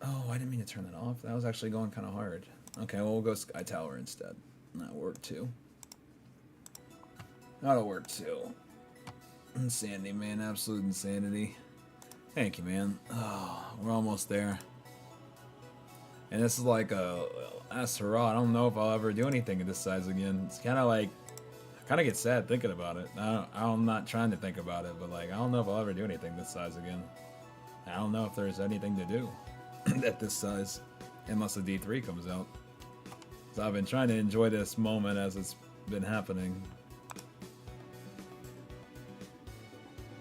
Oh, I didn't mean to turn that off. That was actually going kind of hard. Okay, well, we'll go Sky Tower instead. That'll work too. That'll work too. Insanity, man. Absolute insanity. Thank you, man. Oh, we're almost there. And this is like a hurrah. I don't know if I'll ever do anything of this size again. It's kind of like, I kind of get sad thinking about it. I'm not trying to think about it, but like, I don't know if I'll ever do anything this size again. I don't know if there's anything to do at this size, unless the D3 comes out. So I've been trying to enjoy this moment as it's been happening.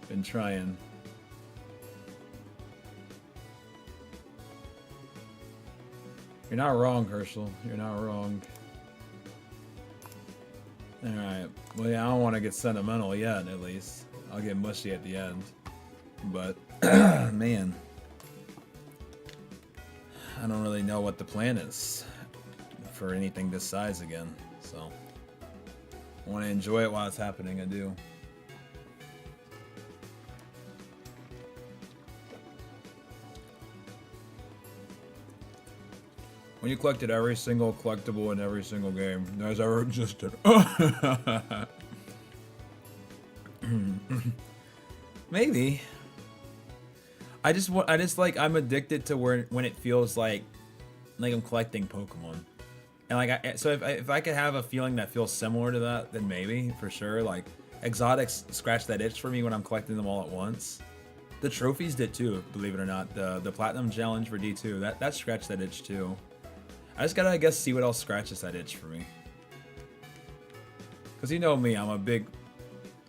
Been trying. You're not wrong, Herschel. You're not wrong. Alright. Well, yeah, I don't want to get sentimental yet, at least. I'll get mushy at the end. But, man. I don't really know what the plan is for anything this size again. So, I want to enjoy it while it's happening. I do. When you collected every single collectible in every single game that has ever existed. Maybe. I just like, I'm addicted to when it feels like I'm collecting Pokemon. And like, so if I could have a feeling that feels similar to that, then maybe, for sure. Like, exotics scratch that itch for me when I'm collecting them all at once. The trophies did too, believe it or not. The Platinum Challenge for D2, that scratched that itch too. I just gotta, I guess, see what else scratches that itch for me. Cause you know me, I'm a big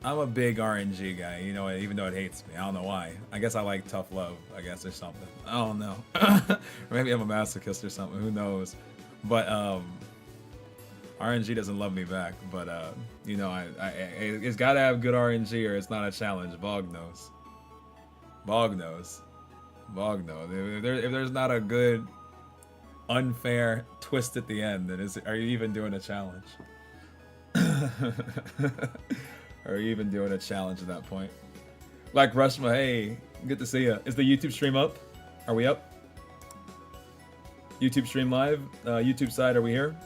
RNG guy. You know, even though it hates me, I don't know why. I guess I like tough love, I guess, or something. I don't know. Or maybe I'm a masochist or something. Who knows? But RNG doesn't love me back. But you know, it's gotta have good RNG or it's not a challenge. Bog knows. Bog knows. Bog knows. If there's not a good unfair twist at the end, then are you even doing a challenge? Are you even doing a challenge at that point? Like Rushma, hey, good to see you. Is the YouTube stream up? Are we up? YouTube stream live. YouTube side, are we here?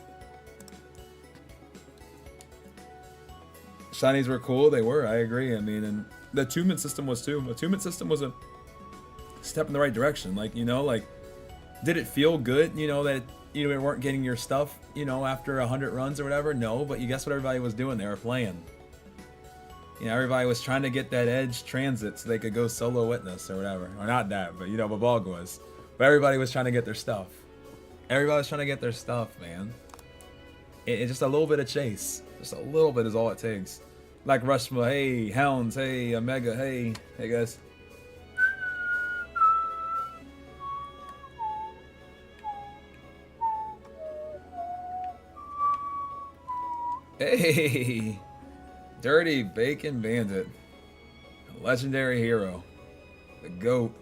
Shinies were cool. They were. I agree. I mean, and the attunement system was too. The attunement system was a step in the right direction. Like, you know, like, did it feel good, you know, that you weren't getting your stuff, you know, after 100 runs or whatever? No, but you guess what everybody was doing? They were playing. You know, everybody was trying to get that edge transit so they could go solo witness or whatever. Or not that, but you know, Babalg was. But everybody was trying to get their stuff. Everybody was trying to get their stuff, man. It's just a little bit of chase. Just a little bit is all it takes. Like Rushma, hey, Hounds, hey, Omega, hey. Hey, guys. Hey, Dirty Bacon Bandit, a legendary hero, the GOAT.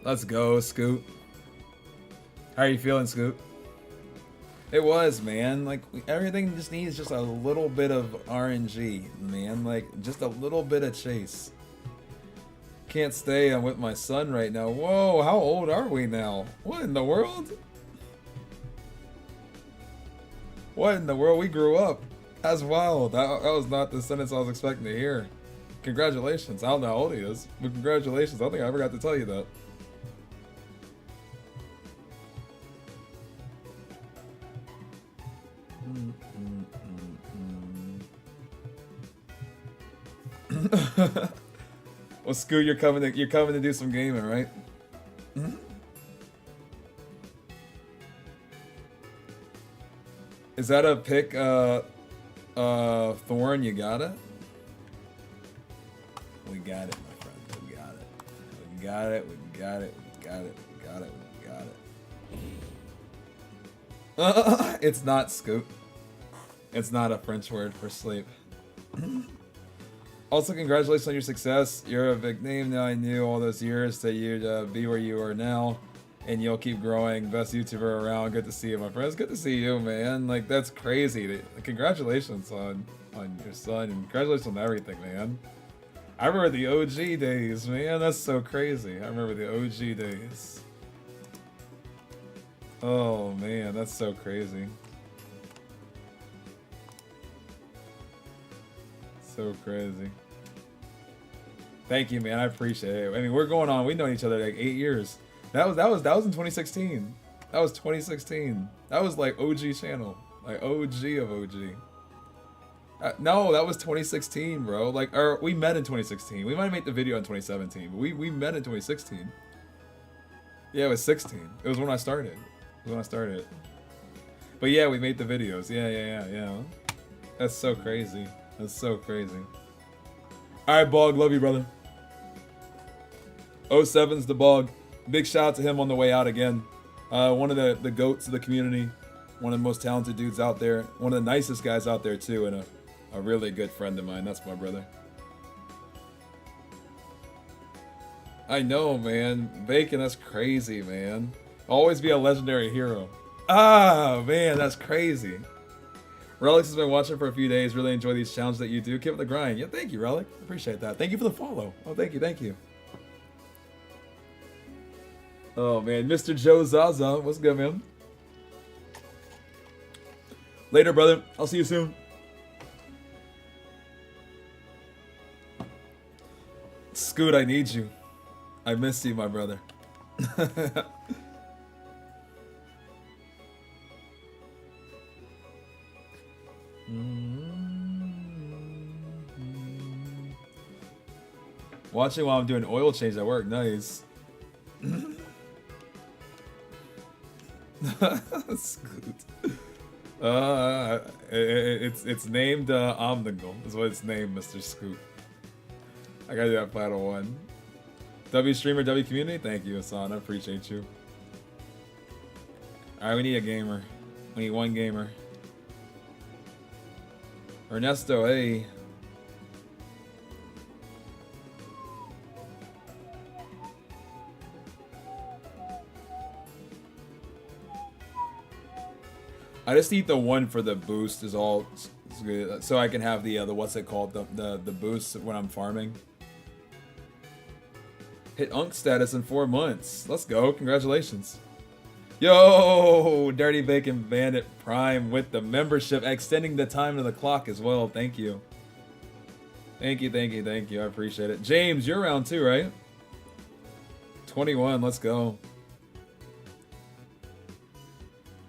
Let's go, Scoot. How are you feeling, Scoot? It was, man. Like, everything just needs just a little bit of RNG, man. Like, just a little bit of chase. Can't stay. I'm with my son right now. Whoa, how old are we now? What in the world? What in the world? We grew up. That's wild. That was not the sentence I was expecting to hear. Congratulations. I don't know how old he is, but congratulations. I don't think I ever got to tell you that. Well, Scoot, you're coming to do some gaming, right? Is that a pick, Thorn? You got it? We got it, my friend. We got it. We got it. We got it. We got it. We got it. We got it. It's not Scoot. It's not a French word for sleep. Also, congratulations on your success. You're a big name now. I knew all those years that you'd be where you are now. And you'll keep growing. Best YouTuber around. Good to see you, my friends. Good to see you, man. Like, that's crazy. Congratulations on your son. And congratulations on everything, man. I remember the OG days, man. That's so crazy. I remember the OG days. Oh, man. That's so crazy. So crazy. Thank you, man. I appreciate it. I mean, we're going on. We've known each other like 8 years. That was in 2016. That was 2016. That was like OG channel, like OG of OG. No, that was 2016, bro. Like, or we met in 2016. We might have made the video in 2017, but we met in 2016. Yeah, it was 16. It was when I started. It was when I started. But yeah, we made the videos. Yeah. That's so crazy. That's so crazy. All right, Bog. Love you, brother. 07's the Bog. Big shout out to him on the way out again. One of the goats of the community. One of the most talented dudes out there. One of the nicest guys out there, too. And a really good friend of mine. That's my brother. I know, man. Bacon, that's crazy, man. Always be a legendary hero. Ah, man, that's crazy. Relics has been watching for a few days. Really enjoy these challenges that you do. Keep up the grind. Yeah, thank you, Relic. Appreciate that. Thank you for the follow. Oh, thank you. Oh, man. Mr. Joe Zaza. What's good, man? Later, brother. I'll see you soon. Scoot, I need you. I miss you, my brother. Watching while I'm doing oil change at work. Nice. Scoot. It's named Omnigal. Is what it's named, Mr. Scoot. I gotta do that final one. W streamer, W community. Thank you, Hassan. I appreciate you. All right, we need a gamer. We need one gamer. Ernesto, hey. I just need the one for the boost is all good. So I can have the what's it called, the boost when I'm farming. Hit Unk status in 4 months. Let's go. Congratulations. Yo, Dirty Bacon Bandit Prime with the membership, extending the time of the clock as well. Thank you. Thank you. I appreciate it. James, you're around too, right? 21. Let's go.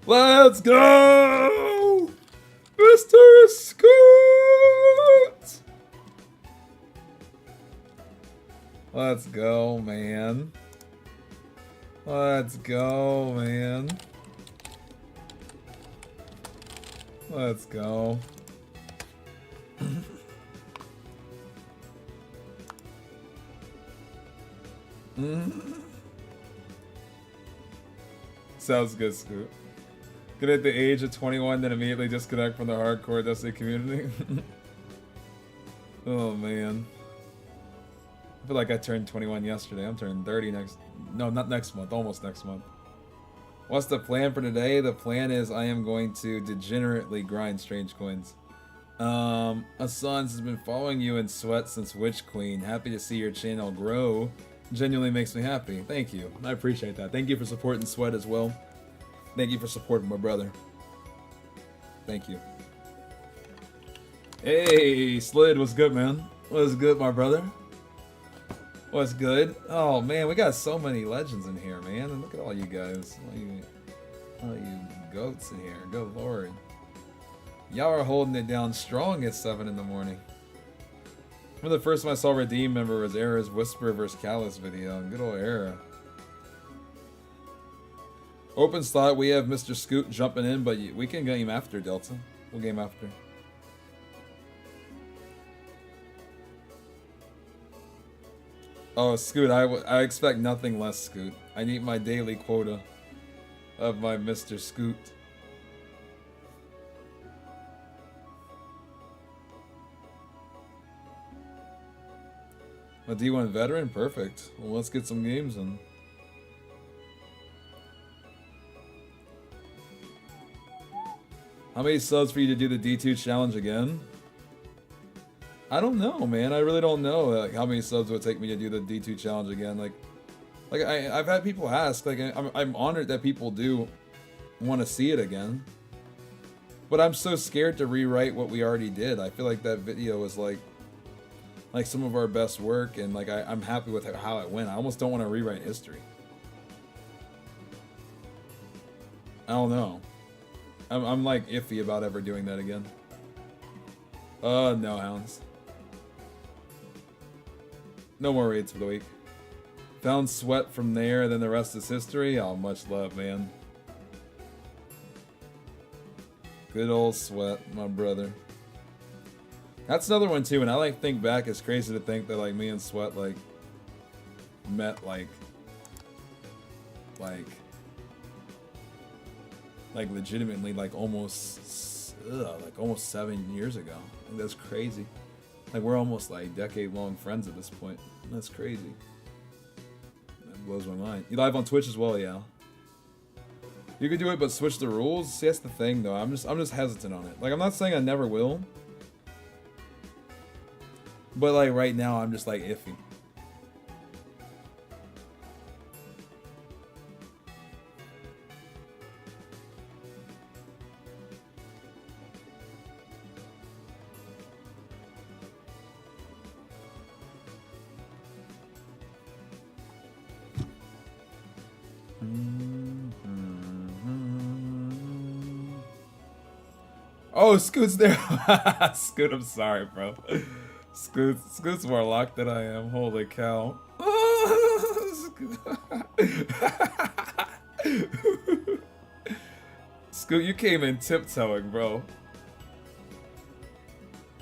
Let's go! Mr. Scoot! Let's go, man. Let's go, man. Let's go. Sounds good, Scoot. Get at the age of 21, then immediately disconnect from the hardcore Destiny community. Oh, man. I feel like I turned 21 yesterday. I'm turning 30 next... No, not next month. Almost next month. What's the plan for today? The plan is I am going to degenerately grind strange coins. Hassan has been following you in Sweat since Witch Queen. Happy to see your channel grow. Genuinely makes me happy. Thank you. I appreciate that. Thank you for supporting Sweat as well. Thank you for supporting my brother. Thank you. Hey, Slid, what's good, man? What's good, my brother? What's good? Oh, man, we got so many legends in here, man. And look at all you guys. All you goats in here. Good lord. Y'all are holding it down strong at 7 in the morning. Remember the first time I saw Redeem member was Era's Whisper vs. Callus video. Good old Era. Open slot, we have Mr. Scoot jumping in, but we can game after, Delta. We'll game after. Oh, Scoot, I expect nothing less, Scoot. I need my daily quota of my Mr. Scoot. A D1 veteran? Perfect. Well, let's get some games in. How many subs for you to do the D2 challenge again? I don't know, man. I really don't know like how many subs it would take me to do the D2 challenge again. Like I've had people ask. Like I'm honored that people do want to see it again. But I'm so scared to rewrite what we already did. I feel like that video was like some of our best work, and like I'm happy with how it went. I almost don't want to rewrite history. I don't know. I'm like iffy about ever doing that again. No hounds. No more raids for the week. Found sweat from there, then the rest is history. Oh, much love, man. Good old sweat, my brother. That's another one too, and I like think back, it's crazy to think that like me and Sweat like met like legitimately like almost 7 years ago. That's crazy. Like we're almost like decade-long friends at this point. That's crazy. That blows my mind. You live on Twitch as well, yeah. You could do it, but switch the rules. See, that's the thing, though. I'm just hesitant on it. Like I'm not saying I never will, but like right now, I'm just like iffy. Oh, Scoot's there. Scoot, I'm sorry, bro. Scoot's more locked than I am. Holy cow. Scoot, you came in tiptoeing, bro.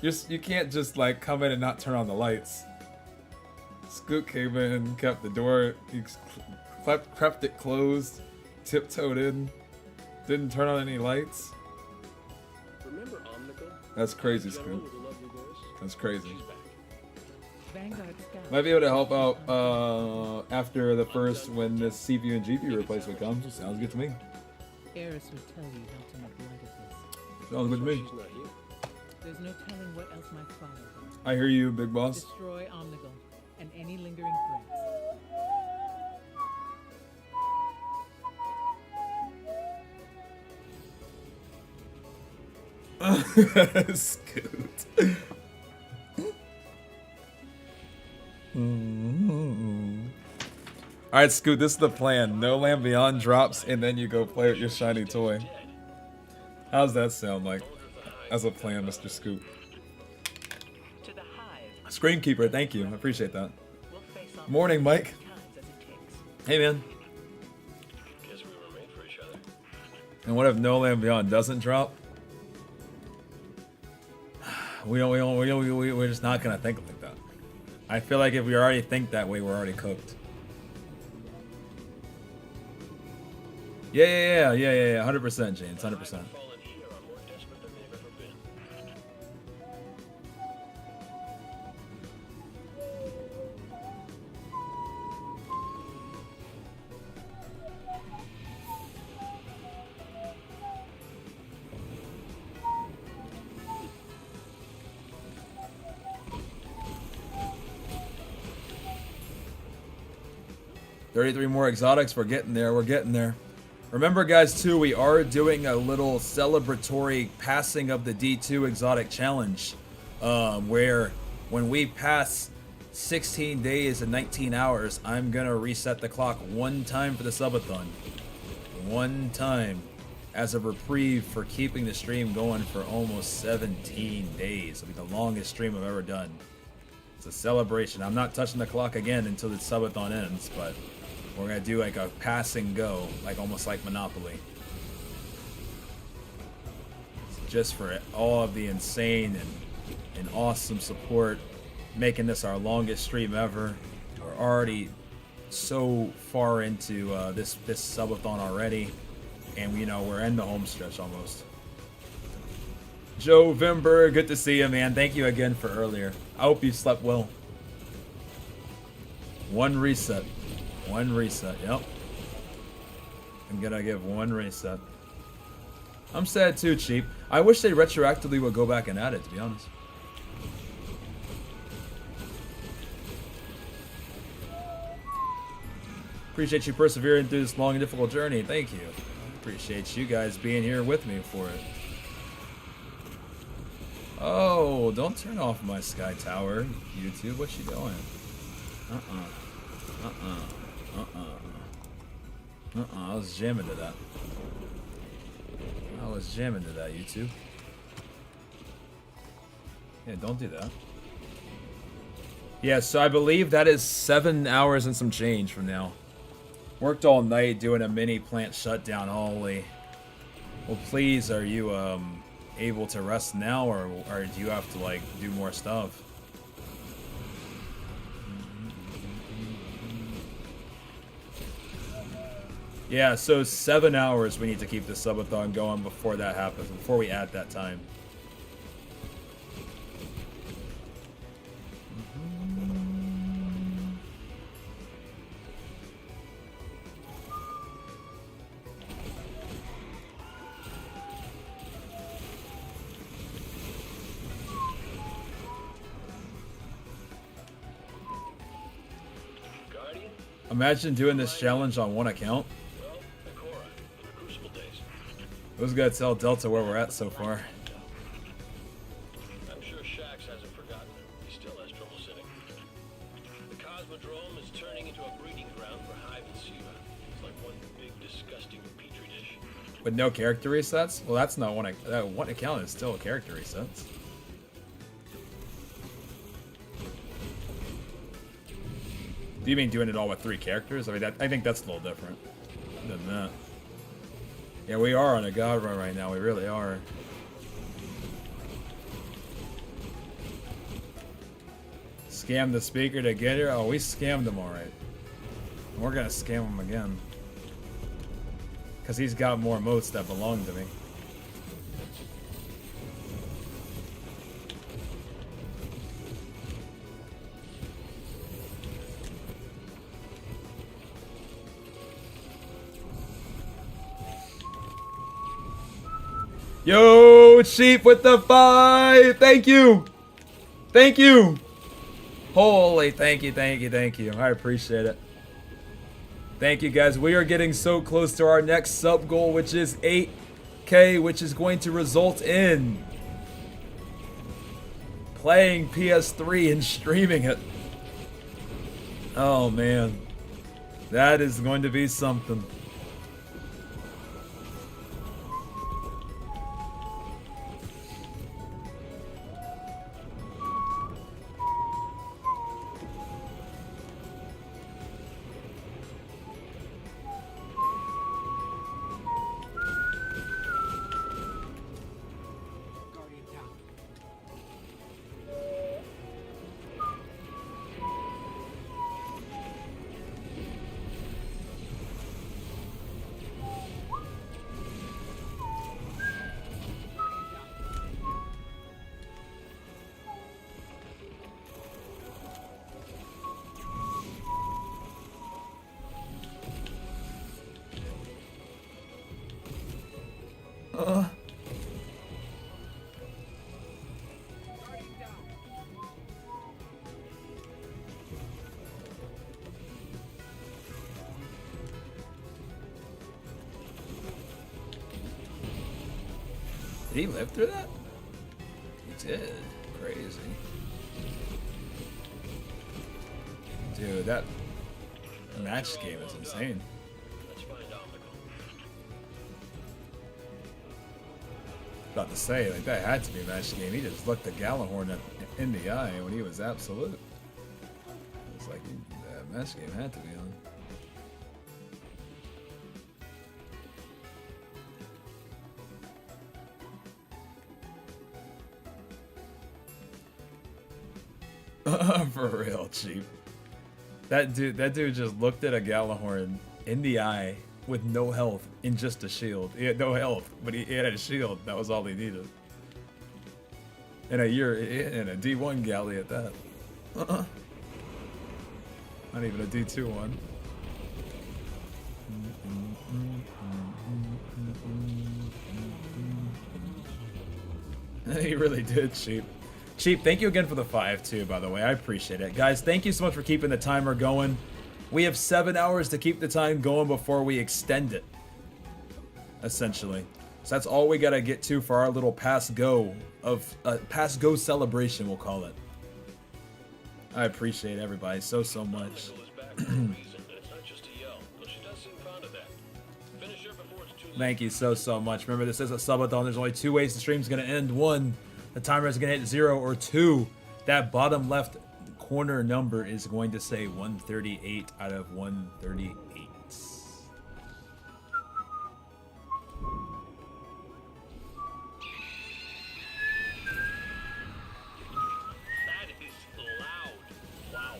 You can't just like come in and not turn on the lights. Scoot came in, kept the door, he crept it closed, tiptoed in, didn't turn on any lights. That's crazy, Scoot. That's crazy. Might be able to help out after the first when this CPU and GPU replacement comes. Sounds good to me. Eris will tell you how to make light of this. Sounds good to me. There's no telling what else might follow. I hear you, big boss. Destroy Omnigul and any lingering threats. Scoot. Alright, Scoot, this is the plan. No Land Beyond drops, and then you go play with your shiny toy. How's that sound like? As a plan, Mr. Scoot. Screenkeeper, thank you. I appreciate that. Morning, Mike. Hey, man. And what if No Land Beyond doesn't drop? We're just not gonna think like that. I feel like if we already think that way, we're already cooked. Yeah. 100%, James. 100%. $33 more exotics. We're getting there. We're getting there. Remember, guys, too, we are doing a little celebratory passing of the D2 exotic challenge, where when we pass 16 days and 19 hours, I'm gonna reset the clock one time for the subathon. One time as a reprieve for keeping the stream going for almost 17 days. It'll be the longest stream I've ever done. It's a celebration. I'm not touching the clock again until the subathon ends, but we're gonna do like a pass and go, like almost like Monopoly. Just for all of the insane and awesome support, making this our longest stream ever. We're already so far into this subathon already, and you know we're in the home stretch almost. Joe Vimber, good to see you, man. Thank you again for earlier. I hope you slept well. One reset. One reset, yep. I'm gonna give one reset. I'm sad too, Cheap. I wish they retroactively would go back and add it, to be honest. Appreciate you persevering through this long and difficult journey. Thank you. Appreciate you guys being here with me for it. Oh, don't turn off my sky tower, YouTube. What you doing? I was jamming to that. YouTube. Yeah, don't do that. Yeah, so I believe that is 7 hours and some change from now. Worked all night doing a mini plant shutdown. Holy. Well, please, are you able to rest now, or do you have to like do more stuff? Yeah, so 7 hours we need to keep the subathon going before that happens, before we add that time. Imagine doing this challenge on one account. Who's gonna tell Delta where we're at so far? I'm sure Shax hasn't forgotten. He still has trouble sitting. The Cosmodrome is turning into a breeding ground for Hive and Siva. It's like one big, disgusting petri dish. With no character resets? Well, that's not one. That one account is still a character resets. Do you mean doing it all with 3 characters? I mean, I think that's a little different than that. Yeah, we are on a god run right now. We really are. Scam the speaker to get here? Oh, we scammed him alright. We're gonna scam him again. Because he's got more motes that belong to me. Yo, Sheep with the 5! Thank you! Thank you! Holy, thank you. I appreciate it. Thank you, guys. We are getting so close to our next sub goal, which is 8K, which is going to result in playing PS3 and streaming it. Oh, man. That is going to be something. Did he live through that? He did. Crazy. Dude, that match game is insane. About to say, like, that had to be a match game. He just looked the Gallahorn in the eye when he was absolute. It's like, that match game had to be on. For real, Chief. That dude just looked at a Gallahorn in the eye with no health in just a shield. He had no health, but he had a shield. That was all he needed. In a D1 galley at that. Not even a D2 one. He really did, Cheap. Cheap, thank you again for the 5 too, by the way. I appreciate it. Guys, thank you so much for keeping the timer going. We have 7 hours to keep the time going before we extend it. Essentially. So that's all we gotta get to for our little pass go celebration, we'll call it. I appreciate everybody so much. Thank you so much. Remember, this is a subathon. There's only 2 ways the stream's gonna end. 1, the timer is gonna hit 0, or 2, that bottom left corner number is going to say 138 out of 138. That is loud. Wow.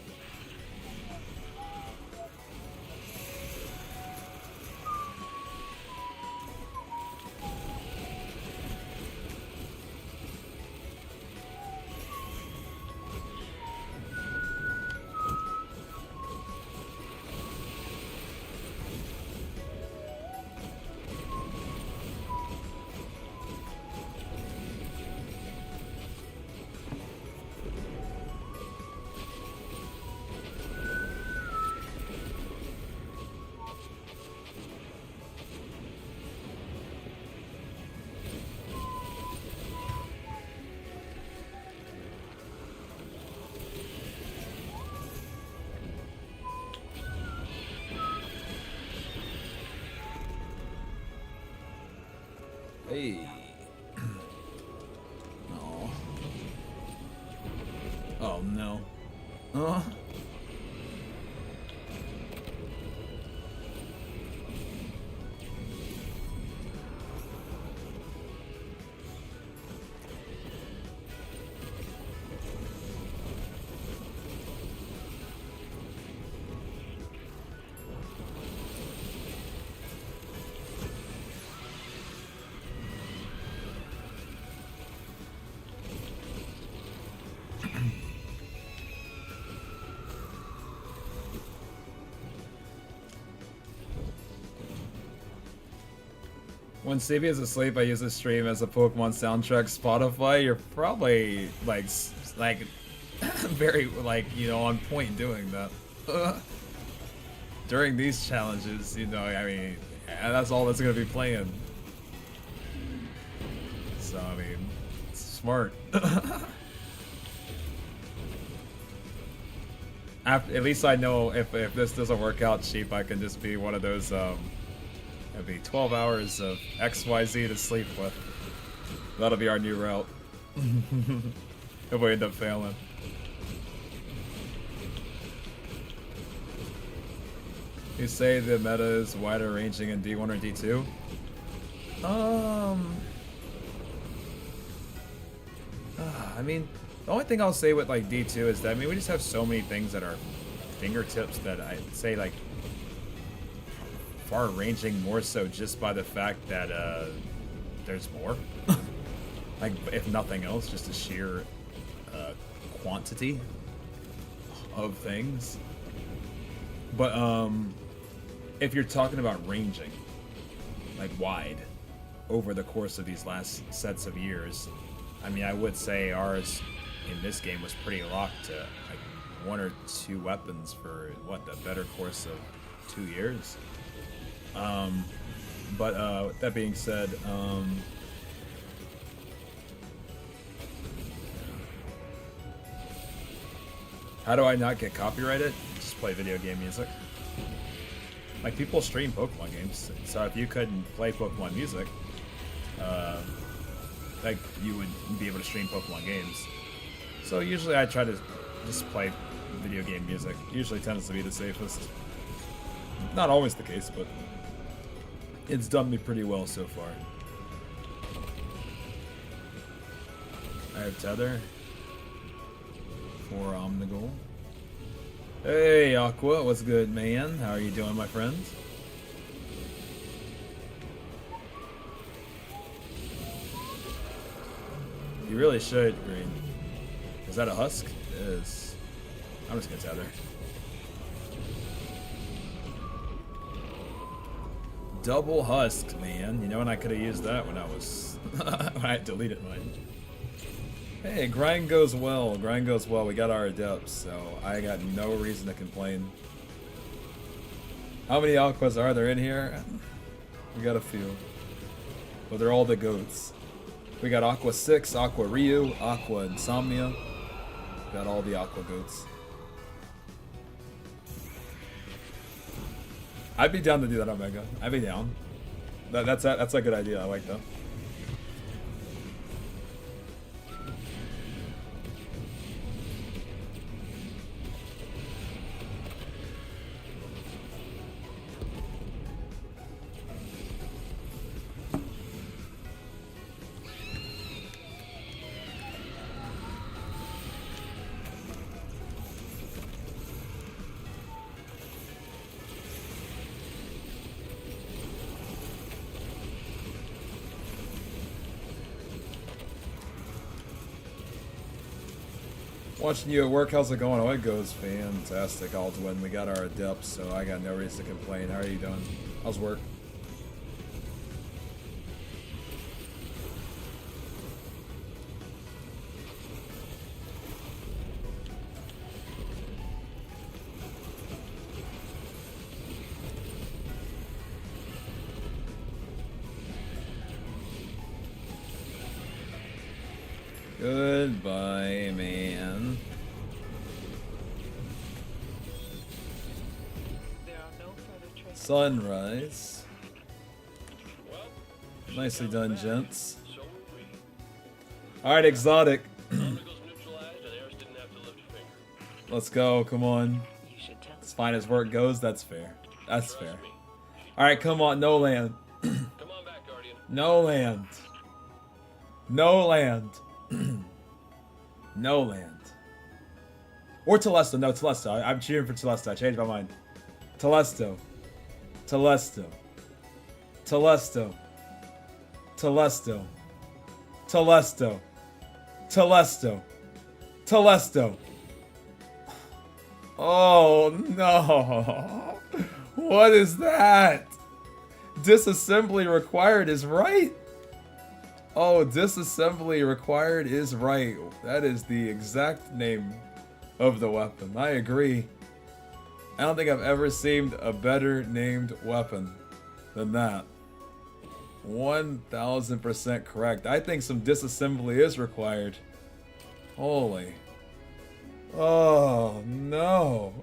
Hey. Oh. Oh no. When CB is asleep, I use the stream as a Pokemon soundtrack Spotify. You're probably like very on point doing that. During these challenges, I mean, that's all that's gonna be playing. So I mean, it's smart. At least I know if this doesn't work out cheap, I can just be one of those. It'll be 12 hours of XYZ to sleep with. That'll be our new route. If we end up failing. You say the meta is wider ranging in D1 or D2? I mean, the only thing I'll say with like D2 is that, I mean, we just have so many things at our fingertips that I'd say like far ranging more so just by the fact that there's more. Like, if nothing else, just a sheer quantity of things. But if you're talking about ranging, like wide, over the course of these last sets of years, I mean, I would say ours in this game was pretty locked to like 1 or 2 weapons for what, the better course of 2 years. With that being said, how do I not get copyrighted? Just play video game music. Like, people stream Pokemon games, so if you couldn't play Pokemon music, like, you would be able to stream Pokemon games. So usually I try to just play video game music. Usually tends to be the safest. Not always the case, but it's done me pretty well so far. I have Tether for Omnigul. Hey Aqua, what's good, man? How are you doing, my friend? You really should, Green. Is that a husk? It is. I'm just gonna Tether. Double husk, man. You know, and I could have used that when I was when I deleted mine. Hey, grind goes well. Grind goes well. We got our adepts, so I got no reason to complain. How many aquas are there in here? We got a few. But they're all the goats. We got Aqua 6, Aqua Ryu, Aqua Insomnia. Got all the Aqua goats. I'd be down to do that, Omega. I'd be down. That's a good idea. I like that. Watching you at work, how's it going? Oh, it goes fantastic. Aldwin, we got our adepts, so I got no reason to complain. How are you doing? How's work? Goodbye, man. Sunrise. Nicely done, gents. Alright, Exotic. Let's go, come on. As fine as work goes, that's fair. That's fair. Alright, come on, no land. No land. No land. No land. Or Telesto. No, Telesto. I'm cheering for Telesto. I changed my mind. Telesto. Telesto. Telesto. Telesto. Telesto. Telesto. Telesto. Oh no. What is that? Disassembly required is right. Oh, disassembly required is right. That is the exact name of the weapon. I agree. I don't think I've ever seen a better named weapon than that. 1000% correct. I think some disassembly is required. Holy. Oh, no.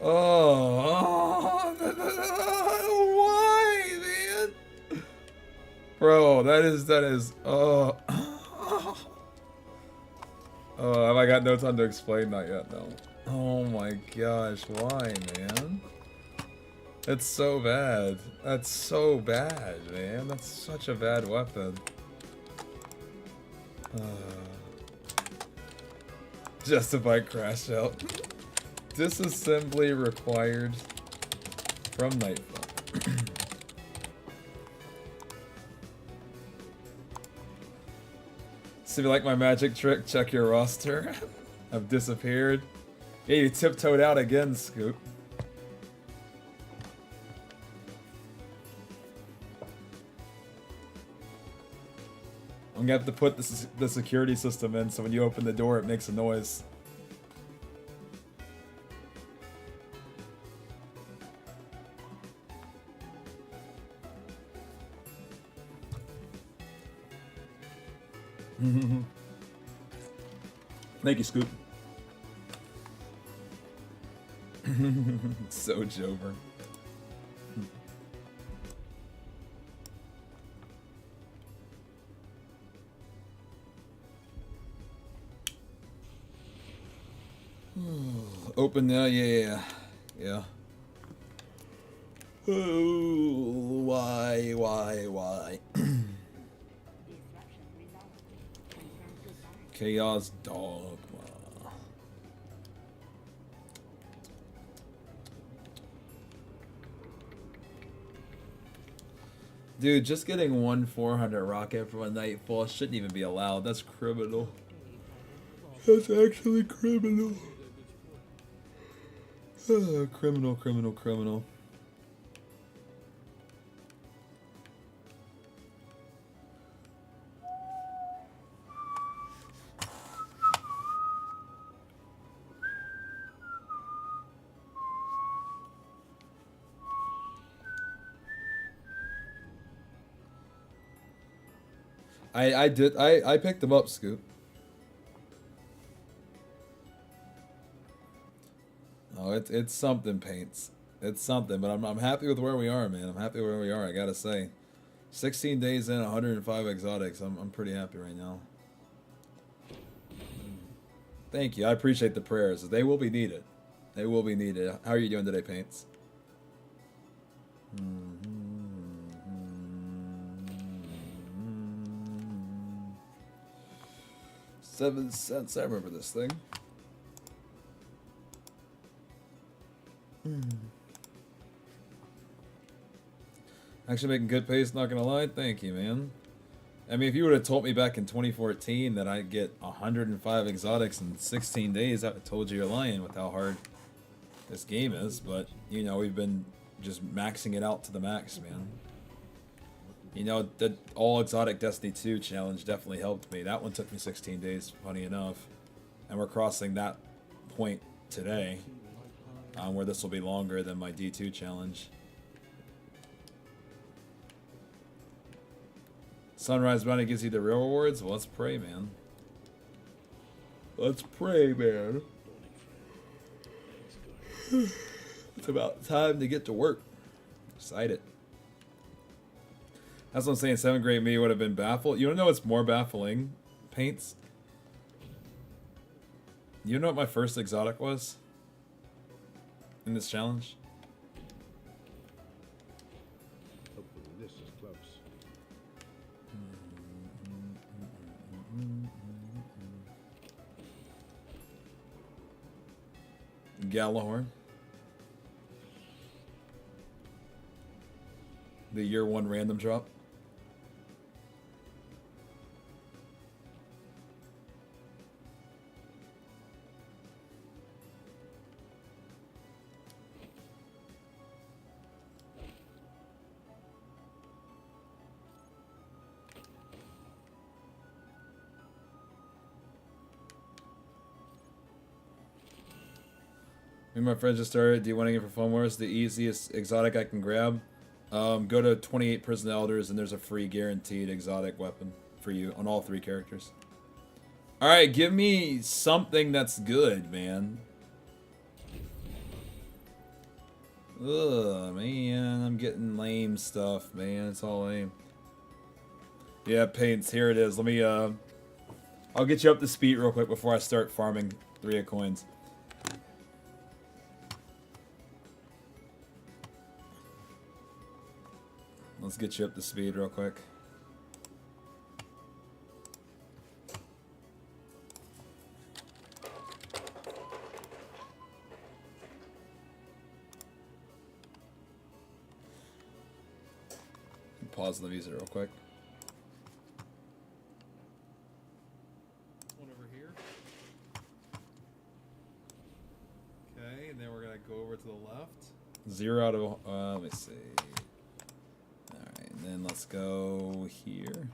Oh. Why, man? Bro, that is, oh. Oh, have I got no time to explain that yet? No. Oh my gosh, why, man? It's so bad. That's so bad, man. That's such a bad weapon. Justify crash out. Disassembly required from Nightfall. So if you like my magic trick, check your roster. I've disappeared. Yeah, you tiptoed out again, Scoop. I'm gonna have to put the security system in so when you open the door it makes a noise. Thank you, Scoop. So Jover. Open now, yeah. Oh, why? Chaos Dogma. Dude, just getting 1/400 rocket from a Nightfall shouldn't even be allowed. That's criminal. That's actually criminal. Criminal. I picked them up, Scoop. Oh, it's something, Paints. It's something, but I'm happy with where we are, man. I'm happy where we are, I gotta say. 16 days in, 105 exotics. I'm pretty happy right now. Thank you. I appreciate the prayers. They will be needed. They will be needed. How are you doing today, Paints? 7 cents. I remember this thing. Actually making good pace, not gonna lie. Thank you, man. I mean, if you would have told me back in 2014 that I'd get 105 exotics in 16 days, I would have told you you're lying with how hard this game is. But, you know, we've been just maxing it out to the max, man. You know, the all exotic Destiny 2 challenge definitely helped me. That one took me 16 days, funny enough. And we're crossing that point today, where this will be longer than my D2 challenge. Sunrise Bounty gives you the real rewards? Well, let's pray, man. Let's pray, man. It's about time to get to work. Excited. That's what I'm saying. 7th grade me would have been baffled. You don't know what's more baffling? Paints. You know what my first exotic was? In this challenge? Hopefully this is close. Galahorn. The year 1 random drop. Me and my friends just started. Do you want to get for Fun Wars? The easiest exotic I can grab. Go to 28 Prison Elders and there's a free guaranteed exotic weapon for you on all 3 characters. Alright, give me something that's good, man. Ugh, man, I'm getting lame stuff, man. It's all lame. Yeah, Paints, here it is. Let me, I'll get you up to speed real quick before I start farming 3 of coins. Let's get you up to speed real quick. Pause the music real quick. One over here. Okay, and then we're gonna go over to the left. 0 out of, let me see. And then let's go here.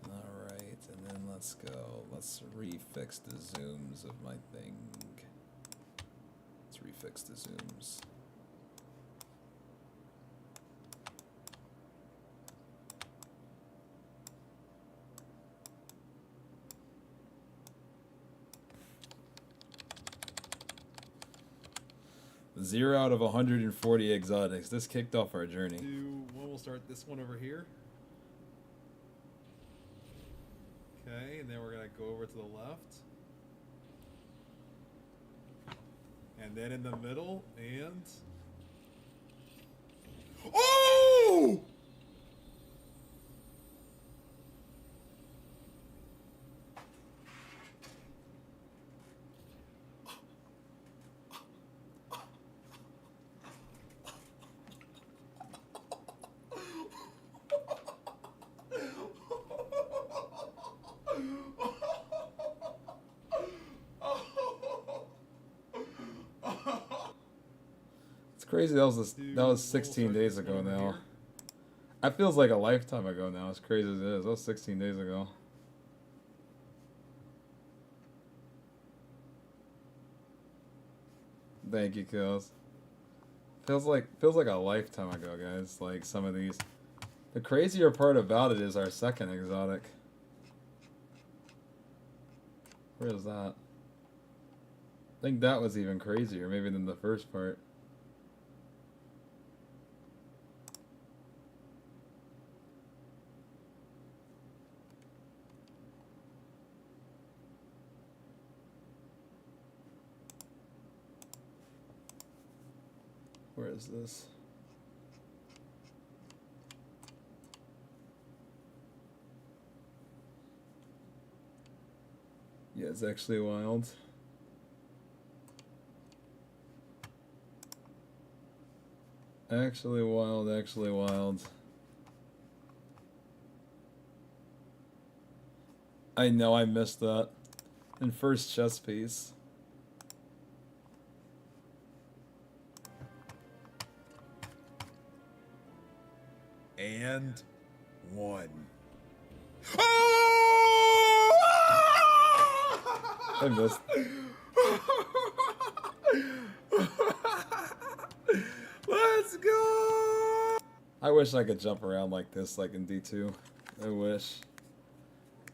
Alright, and then let's go. Let's refix the zooms of my thing. Let's refix the zooms. Zero out of 140 exotics. This kicked off our journey. We'll start this one over here. Okay, and then we're gonna go over to the left. And then in the middle, and... Oh! Crazy, that was 16 days ago now. That feels like a lifetime ago now, as crazy as it is. That was 16 days ago. Thank you, Kills. Feels like a lifetime ago, guys. Like some of these. The crazier part about it is our second exotic. Where is that? I think that was even crazier, maybe, than the first part. Where is this? Yeah, it's actually wild. Actually wild, actually wild. I know I missed that. In first chess piece. And one. I missed. Let's go! I wish I could jump around like this, like in D2. I wish.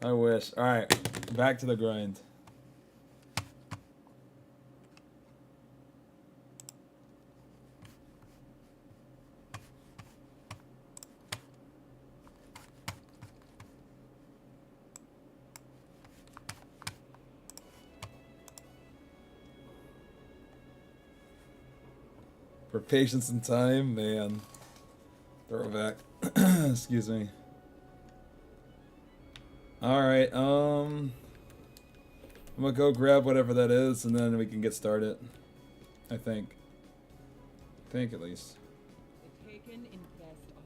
I wish. Alright, back to the grind. For patience and time, man. Throw it back. Excuse me. Alright, I'm gonna go grab whatever that is and then we can get started. I think. At least. Taken in best of.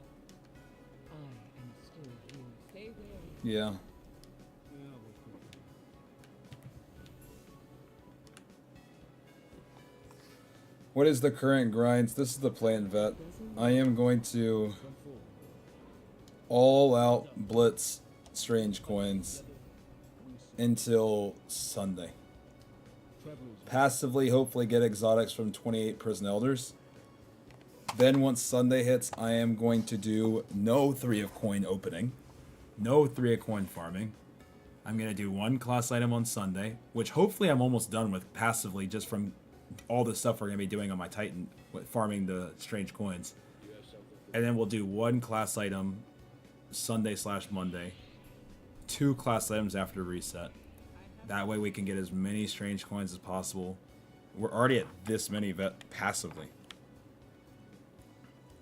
I am still here. Stay wary. Yeah. What is the current grinds? This is the plan, vet. I am going to all out blitz strange coins until Sunday. Passively, hopefully get exotics from 28 prison elders. Then once Sunday hits, I am going to do no 3 of coin opening, no 3 of coin farming. I'm going to do 1 class item on Sunday, which hopefully I'm almost done with passively just from all the stuff we're going to be doing on my Titan with farming the strange coins. And then we'll do 1 class item Sunday/Monday, 2 class items after reset. That way we can get as many strange coins as possible. We're already at this many passively.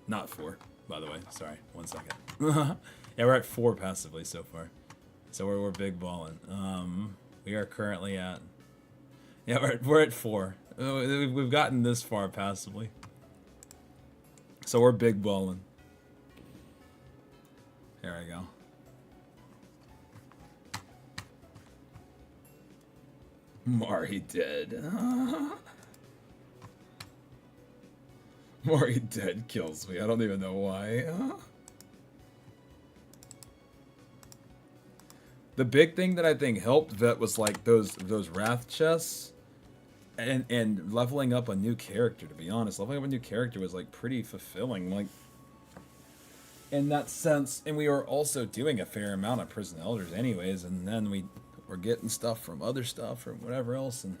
Not 4, by the way. Sorry, 1 second. Yeah, we're at 4 passively so far. So we're big balling. We are currently at... Yeah, we're at 4. We've gotten this far passively. So we're big balling. There we go. Mari dead. Mari dead kills me. I don't even know why. The big thing that I think helped Vet was like those wrath chests and leveling up a new character, to be honest. Leveling up a new character was like pretty fulfilling, like in that sense. And we were also doing a fair amount of prison elders anyways, and then we were getting stuff from other stuff or whatever else, and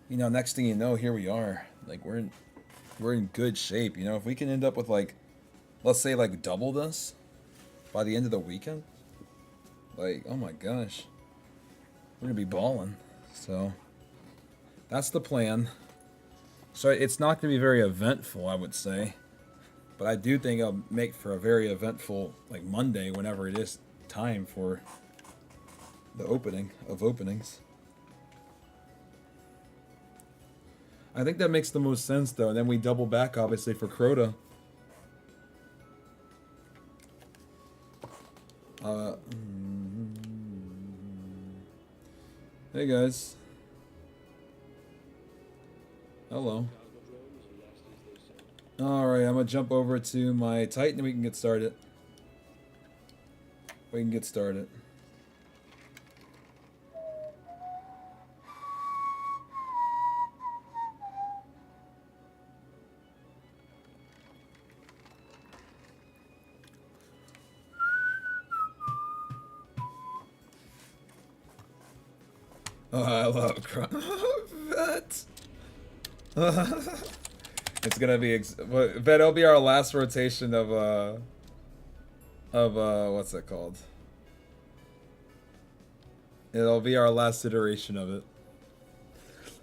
you know, next thing you know, here we are. Like we're in good shape, you know. If we can end up with like, let's say like double this by the end of the weekend, like, oh my gosh, we're gonna be balling. So that's the plan. So it's not gonna be very eventful, I would say, but I do think I'll make for a very eventful like Monday whenever it is time for the opening of openings. I think that makes the most sense, though. And then we double back, obviously, for Crota. Hey, guys. Hello. Alright, I'm going to jump over to my Titan and we can get started. Oh, I love crime. It's gonna be, but it'll be our last rotation of what's it called? It'll be our last iteration of it.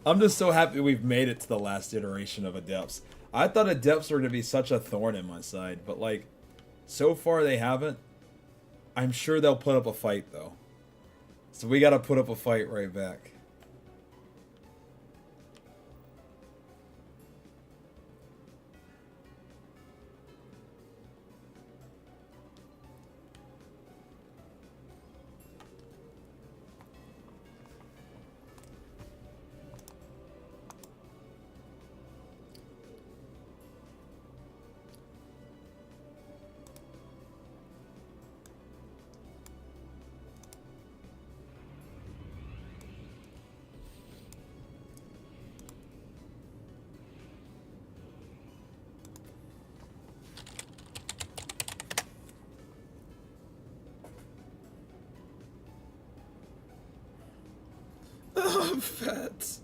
I'm just so happy we've made it to the last iteration of Adepts. I thought Adepts were gonna be such a thorn in my side, but like, so far they haven't. I'm sure they'll put up a fight though. So we gotta put up a fight right back. I'm fat.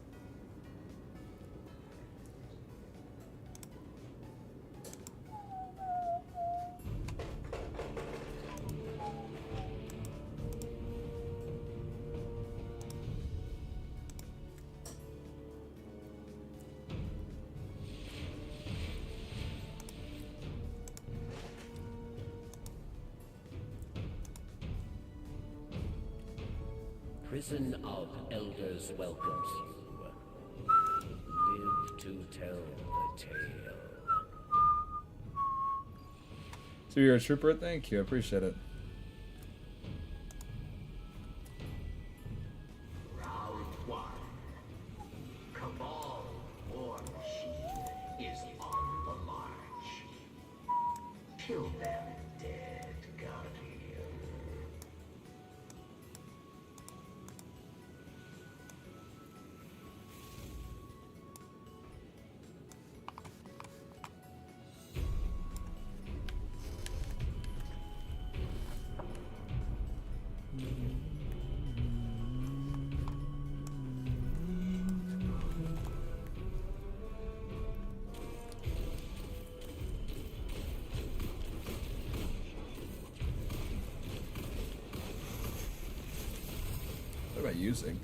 Prison of Elders welcomes you. Live to tell the tale. So you're a trooper? Thank you, I appreciate it. Round one. Cabal War Machine is on the march. Kill them, dead Guardian. What am I using?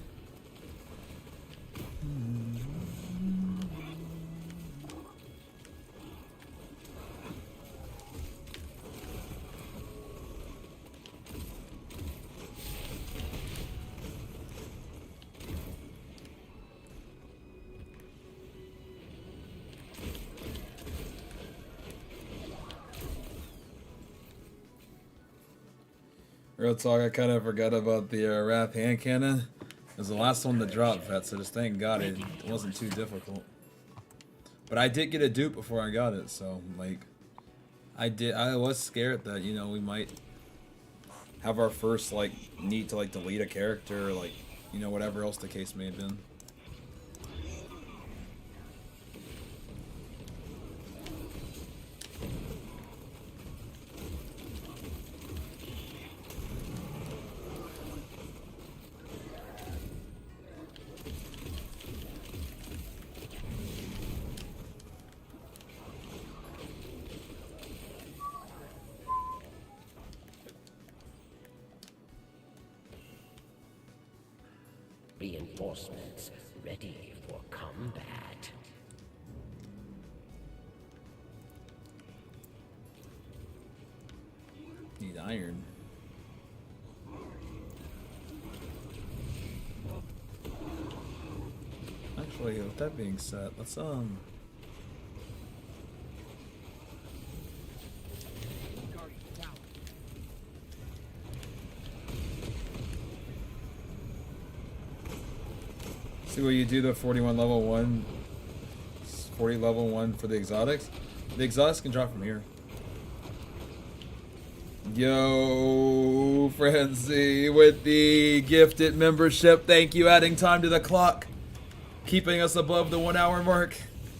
Real talk, I kind of forgot about the Wrath hand cannon. It was the last one to drop, Vet, so just thank God it wasn't too difficult. But I did get a dupe before I got it, so like, I was scared that, you know, we might have our first like need to like delete a character or like, you know, whatever else the case may have been. Reinforcements ready for combat. Need iron. Actually, with that being said, let's see what you do the 41 level 1, 40 level 1 for the exotics. The exotics can drop from here. Yo, Frenzy with the gifted membership. Thank you, adding time to the clock. Keeping us above the 1 hour mark.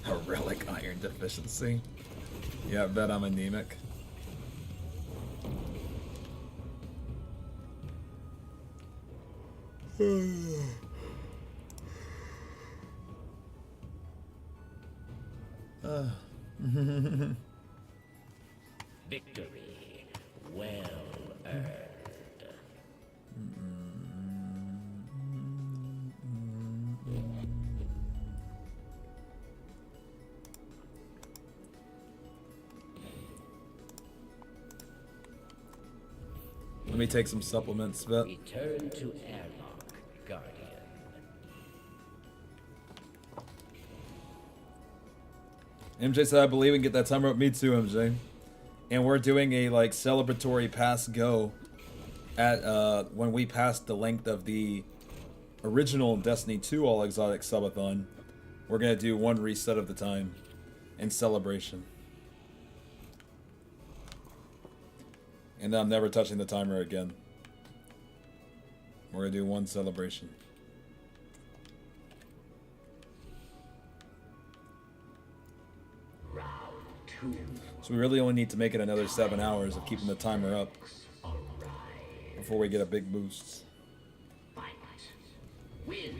A relic iron deficiency. Yeah, I bet I'm anemic. Victory well earned. Let me take some supplements, Vet. Return to airlock, Guardian. MJ said, I believe we can get that timer up. Me too, MJ. And we're doing a like celebratory pass go at when we pass the length of the original Destiny 2 All Exotic Subathon. We're gonna do one reset of the time in celebration. And I'm never touching the timer again. We're gonna do one celebration. Round 2. So we really only need to make it another 7 hours of keeping the timer up before we get a big boost. Fight. Win.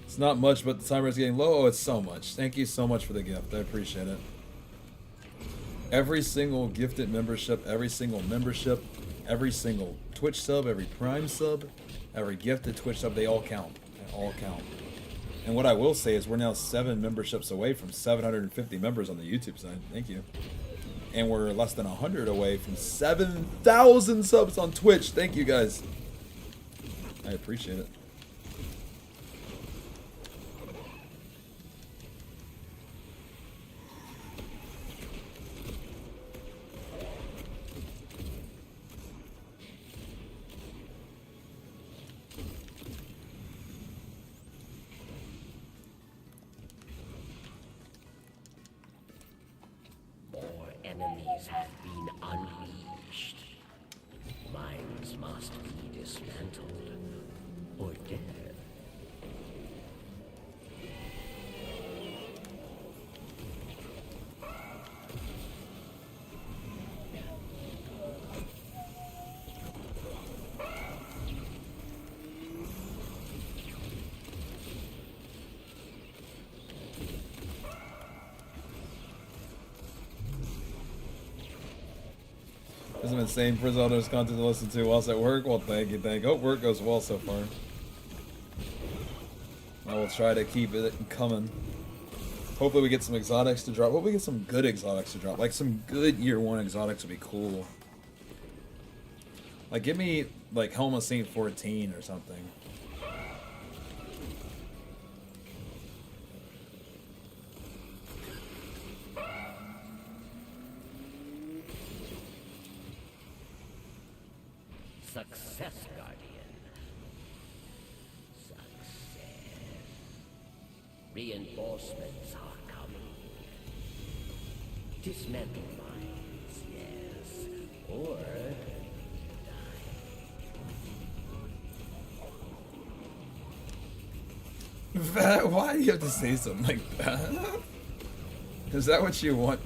It's not much, but the timer is getting low. Oh, it's so much. Thank you so much for the gift. I appreciate it. Every single gifted membership, every single membership, every single Twitch sub, every Prime sub, every gifted Twitch sub, they all count. They all count. And what I will say is we're now 7 memberships away from 750 members on the YouTube side. Thank you. And we're less than 100 away from 7,000 subs on Twitch. Thank you, guys. I appreciate it. Enemies have been unleashed. Minds must be dismantled or dead. This has been insane for Zelda's content to listen to whilst at work. Well, thank you, thank you. Hope work goes well so far. I will try to keep it coming. Hopefully we get some exotics to drop. Hopefully we get some good exotics to drop. Like some good year 1 exotics would be cool. Like give me like Helm of Saint 14 or something. Success, Guardian. Success. Reinforcements are coming. Dismantle mines, yes. Or Why do you have to say something like that? Is that what you want?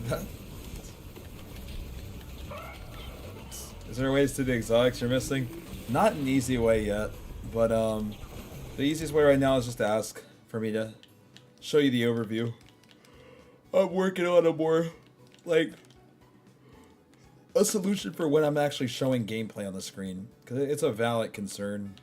Is there ways to the exotics you're missing? Not an easy way yet, but the easiest way right now is just to ask for me to show you the overview. I'm working on a more, like, a solution for when I'm actually showing gameplay on the screen, because it's a valid concern.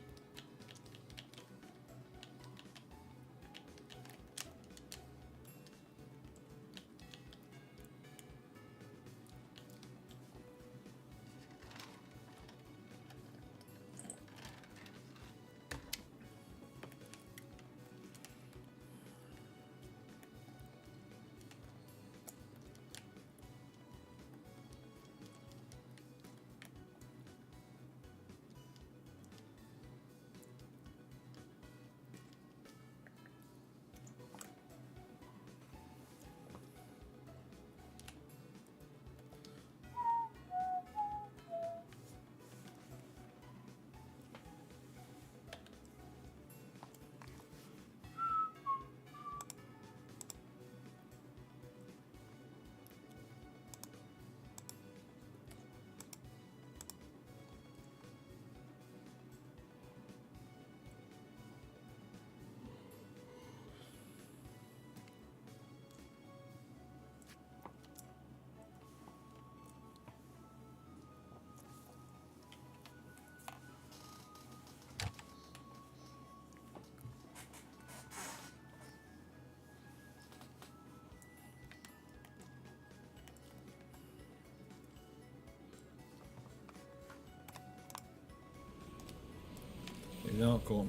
You know, cool.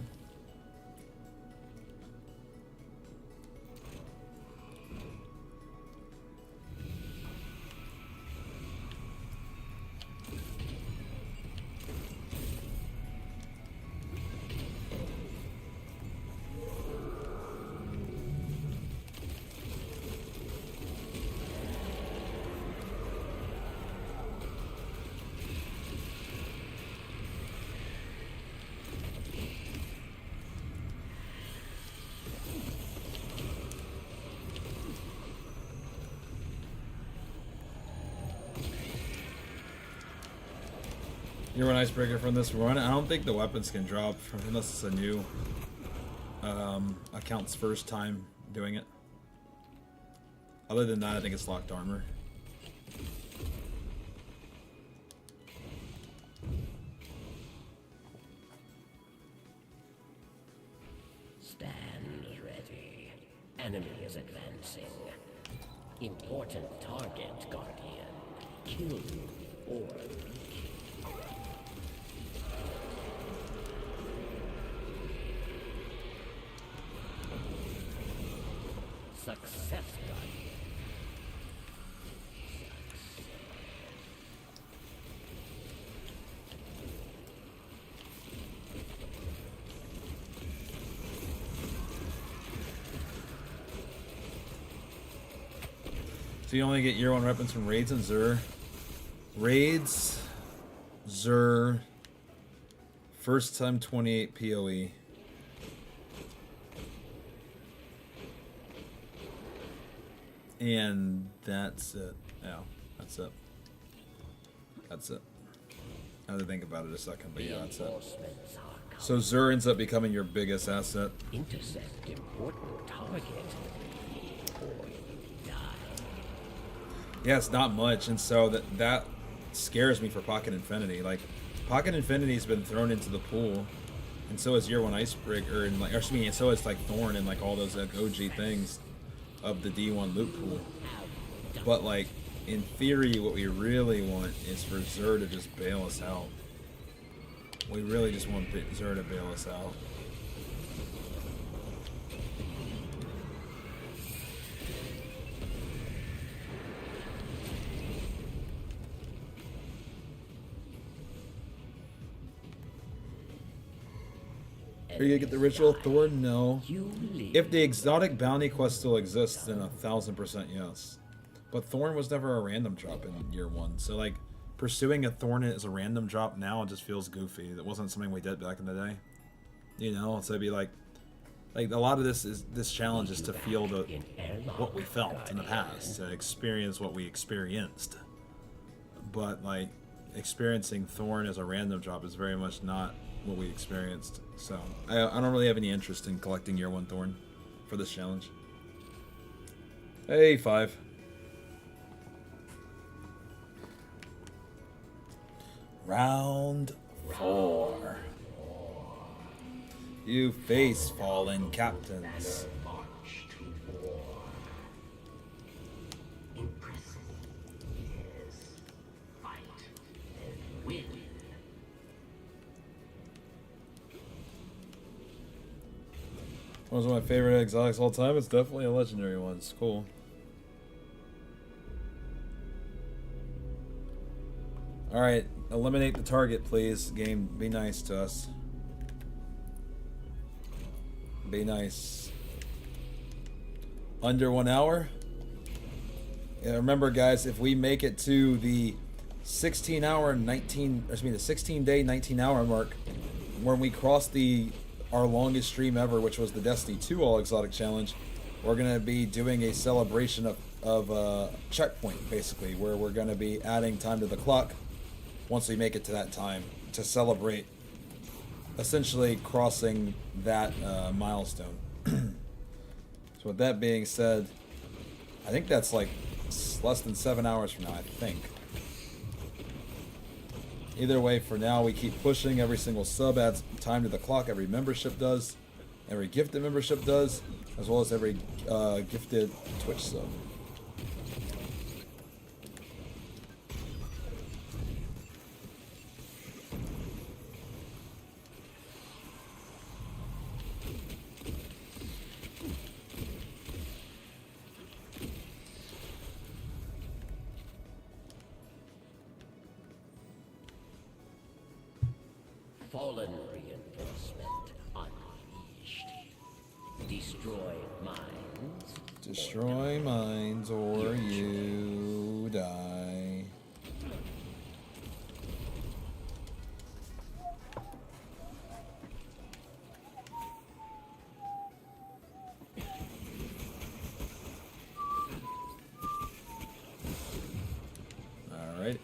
You're an icebreaker from this run. I don't think the weapons can drop unless it's a new account's first time doing it. Other than that, I think it's locked armor. Stand ready. Enemy is advancing. Important target, Guardian. Kill or success, Guardian. So you only get year 1 weapons from raids and Zur. Raids, Zur, first time 28 PoE. And that's it. Yeah, that's it. That's it. I have to think about it a second, but yeah, that's it. Reinforcements are coming. So Zur ends up becoming your biggest asset. Intercept important target. Or you die. Yeah, it's not much, and so that scares me for Pocket Infinity. Like, Pocket Infinity's been thrown into the pool, and so is Year 1 Icebreaker, and like, or excuse me, and so is like Thorn and like all those like, OG things of the D1 loot pool. But like, in theory, what we really want is for Zur to just bail us out. We really just want Zur to bail us out. Are you gonna get the ritual Thorn? No. You live. If the exotic bounty quest still exists, then 1000% yes. But Thorn was never a random drop in year 1, so like pursuing a Thorn as a random drop now just feels goofy. It wasn't something we did back in the day, you know. So it'd be like a lot of this challenge is to feel what we felt in the past, to experience what we experienced. But like experiencing Thorn as a random drop is very much not what we experienced. So I don't really have any interest in collecting year 1 Thorn for this challenge. Hey, 5. Round 4. You face fallen captains. March to war. Impressive. Yes. Fight and win. One of my favorite exotics all time. It's definitely a legendary one. It's cool. Alright, eliminate the target, please. Game, be nice to us. Be nice. Under 1 hour? Yeah, remember guys, if we make it to the 16-hour 19, excuse me, the 16-day 19-hour mark, when we cross our longest stream ever, which was the Destiny 2 All Exotic Challenge, we're gonna be doing a celebration of checkpoint, basically, where we're gonna be adding time to the clock once we make it to that time to celebrate essentially crossing that milestone. So with that being said, I think that's like less than 7 hours from now, I think. Either way, for now, we keep pushing. Every single sub adds time to the clock. Every membership does. Every gifted membership does. As well as every gifted Twitch sub. Fallen reinforcement unleashed. Destroy mines. Destroy mines or you die. Alright.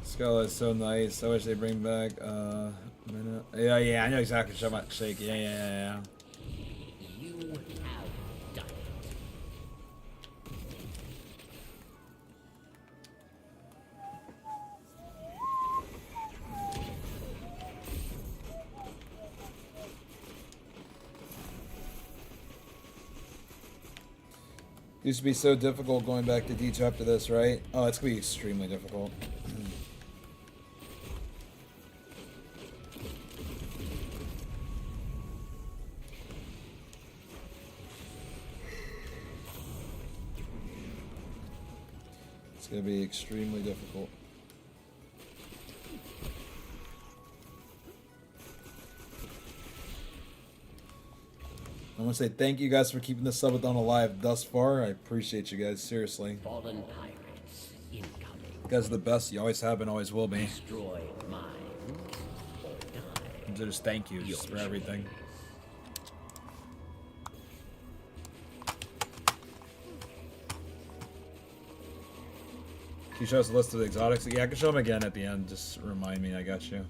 Skull is so nice. I wish they bring back minute. Yeah, I know exactly what about shake. Yeah. You have done it. Used to be so difficult going back to teach after this, right? Oh, it's gonna be extremely difficult. It's gonna be extremely difficult. I want to say thank you guys for keeping the subathon alive thus far. I appreciate you guys, seriously. Fallen pirates incoming. You guys are the best. You always have and always will be. Destroy mines or die. So just thank you just for everything. Can you show us a list of the exotics? Yeah, I can show them again at the end. Just remind me, I got you.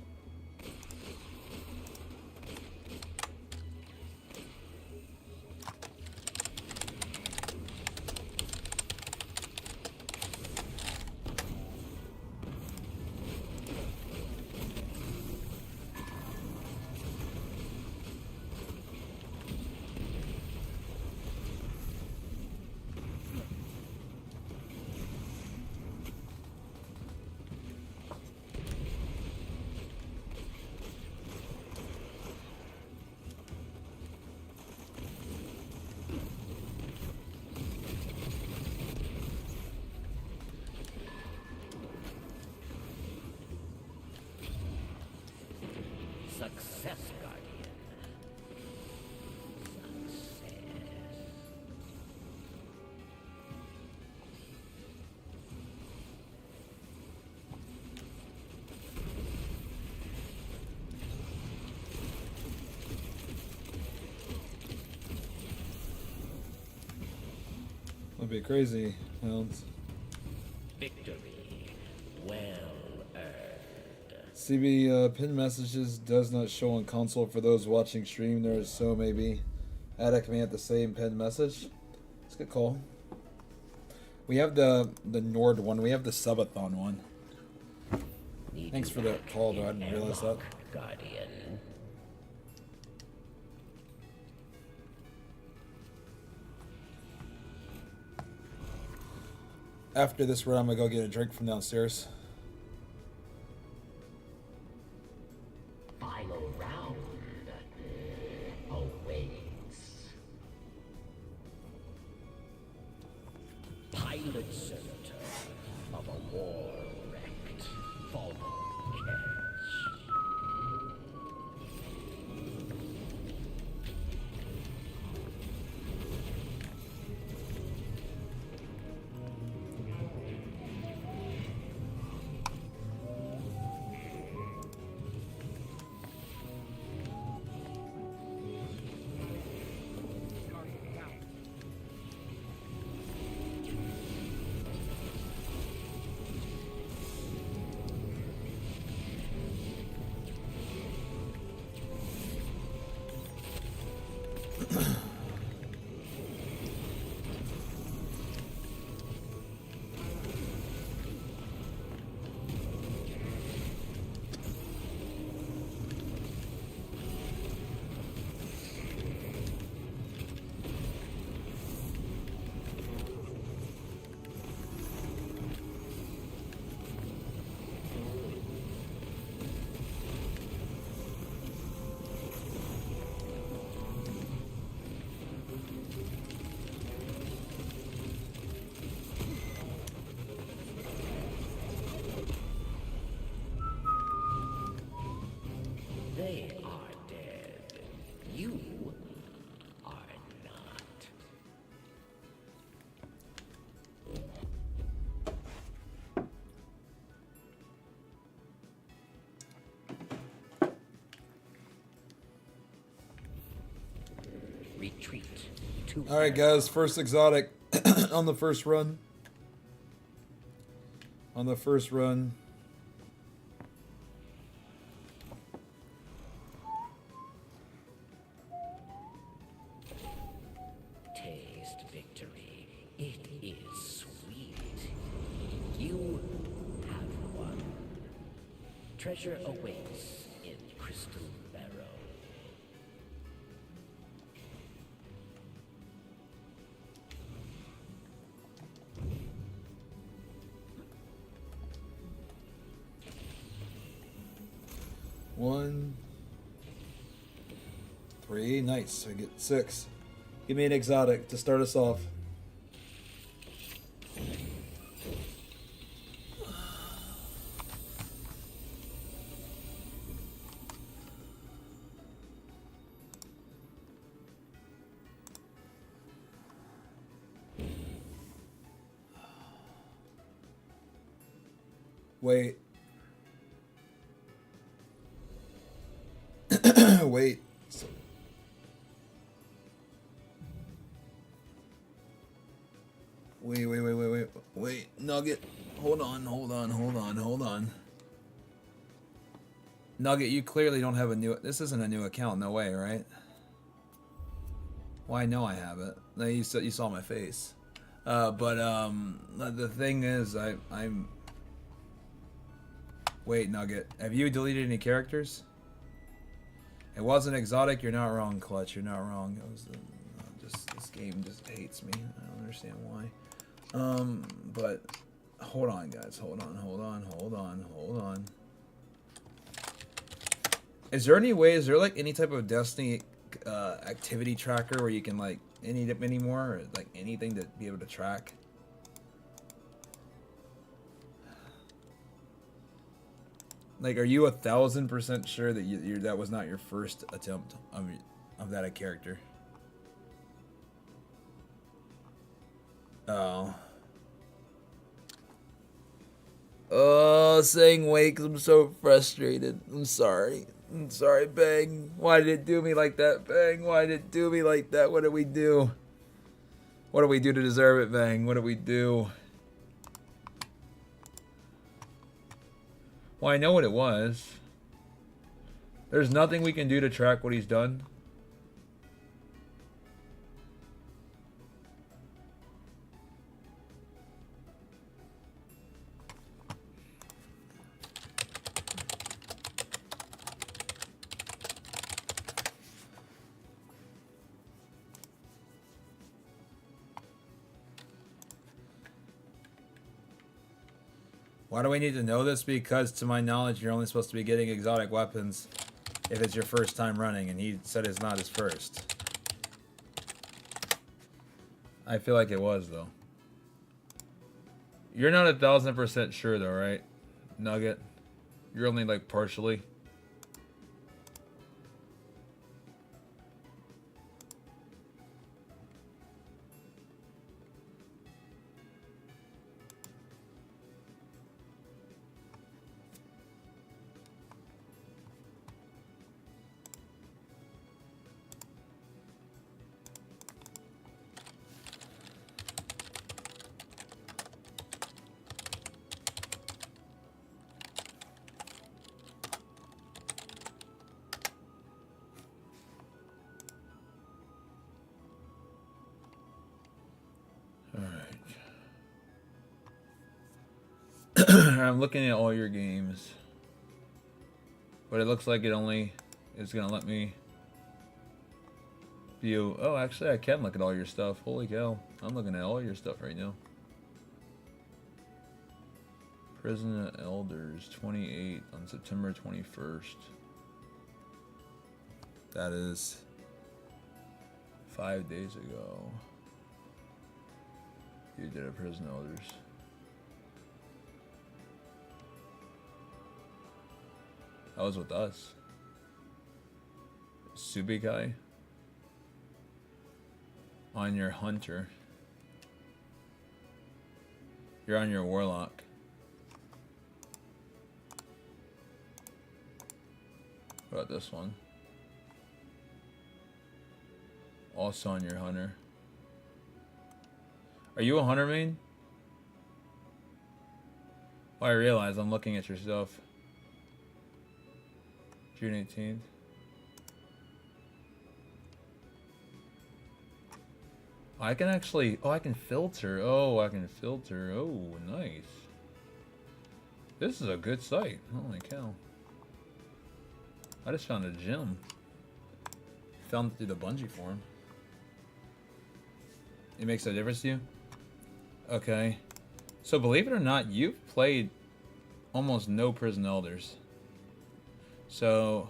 Success, Guardian. Success. That'd be crazy, Hounds. Victory. Well earned. CB pin messages does not show on console for those watching stream. There is so maybe add command at the same pin message. It's a good call. We have the Nord one. We have the Subathon one. Need Thanks you for the back call, though. I in didn't realize that. airlock, Guardian. After this round, I'm gonna go get a drink from downstairs. Final round awaits. Pilot center of a war wrecked. Fallen cash. Retreat to All right, guys. First exotic on the first run. On the first run. Taste victory. It is sweet. You have won. Treasure awaits in Crystal Barrow. One, 3, nice. I get 6. Give me an exotic to start us off. Wait. Wait. Wait. Nugget. Hold on. Nugget, you clearly don't have a new... This isn't a new account, no way, right? Well, I know I have it. No, you saw my face. The thing is, I'm... Wait, Nugget. Have you deleted any characters? It wasn't exotic. You're not wrong, Clutch. You're not wrong. It was this game just hates me. I don't understand why. But hold on, guys. Hold on. Is there any way? Is there like any type of Destiny activity tracker where you can like any more or like anything to be able to track? Like, are you 1,000% sure that that was not your first attempt of that character? Oh. Oh, saying wait because I'm so frustrated. I'm sorry, Bang. Why did it do me like that, Bang? Why did it do me like that? What did we do? What did we do to deserve it, Bang? What did we do? Well, I know what it was. There's nothing we can do to track what he's done. Why do we need to know this? Because to my knowledge, you're only supposed to be getting exotic weapons if it's your first time running, and he said it's not his first. I feel like it was, though. You're not 1,000% sure, though, right, Nugget? You're only, like, partially. I'm looking at all your games, but it looks like it only is gonna let me view. Oh, actually, I can look at all your stuff. Holy cow! I'm looking at all your stuff right now. Prison of Elders 28 on September 21st. That is 5 days ago. You did a Prison of Elders. That was with us. Subathon on your hunter. You're on your warlock. What about this one? Also on your hunter. Are you a hunter main? Oh, I realize I'm looking at your stuff. June 18th. I can actually... Oh, I can filter. Oh, I can filter. Oh, nice. This is a good site. Holy cow. I just found a gem. Found it through the bungee form. It makes a difference to you? Okay. So believe it or not, you've played almost no Prison Elders. So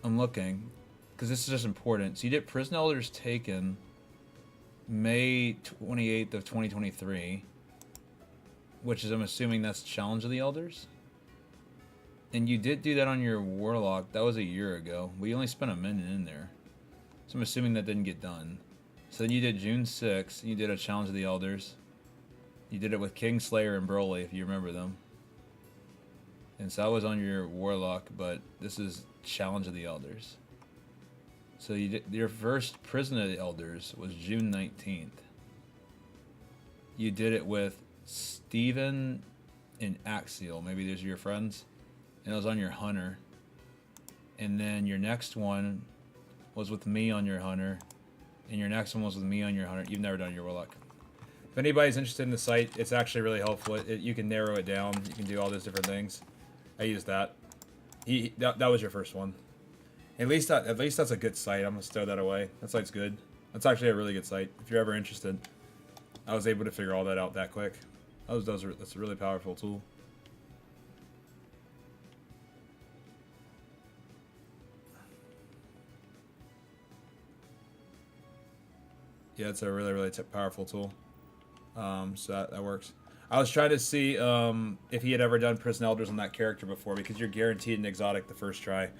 I'm looking, because this is just important. So you did Prison Elders Taken May 28th of 2023, which is, I'm assuming that's Challenge of the Elders. And you did do that on your Warlock. That was a year ago. We only spent a minute in there. So I'm assuming that didn't get done. So then you did June 6th. You did a Challenge of the Elders. You did it with Kingslayer and Broly, if you remember them. And so that was on your Warlock, but this is Challenge of the Elders. So you did, your first Prison of the Elders was June 19th. You did it with Steven and Axial. Maybe those are your friends. And it was on your Hunter. And then your next one was with me on your Hunter. And your next one was with me on your Hunter. You've never done your Warlock. If anybody's interested in the site, it's actually really helpful. You can narrow it down. You can do all those different things. I used that. That was your first one. At least that's a good site. I'm gonna throw that away. That site's good. That's actually a really good site. If you're ever interested, I was able to figure all that out that quick. That's a really powerful tool. Yeah, it's a really powerful tool. So that works. I was trying to see if he had ever done Prison Elders on that character before, because you're guaranteed an exotic the first try.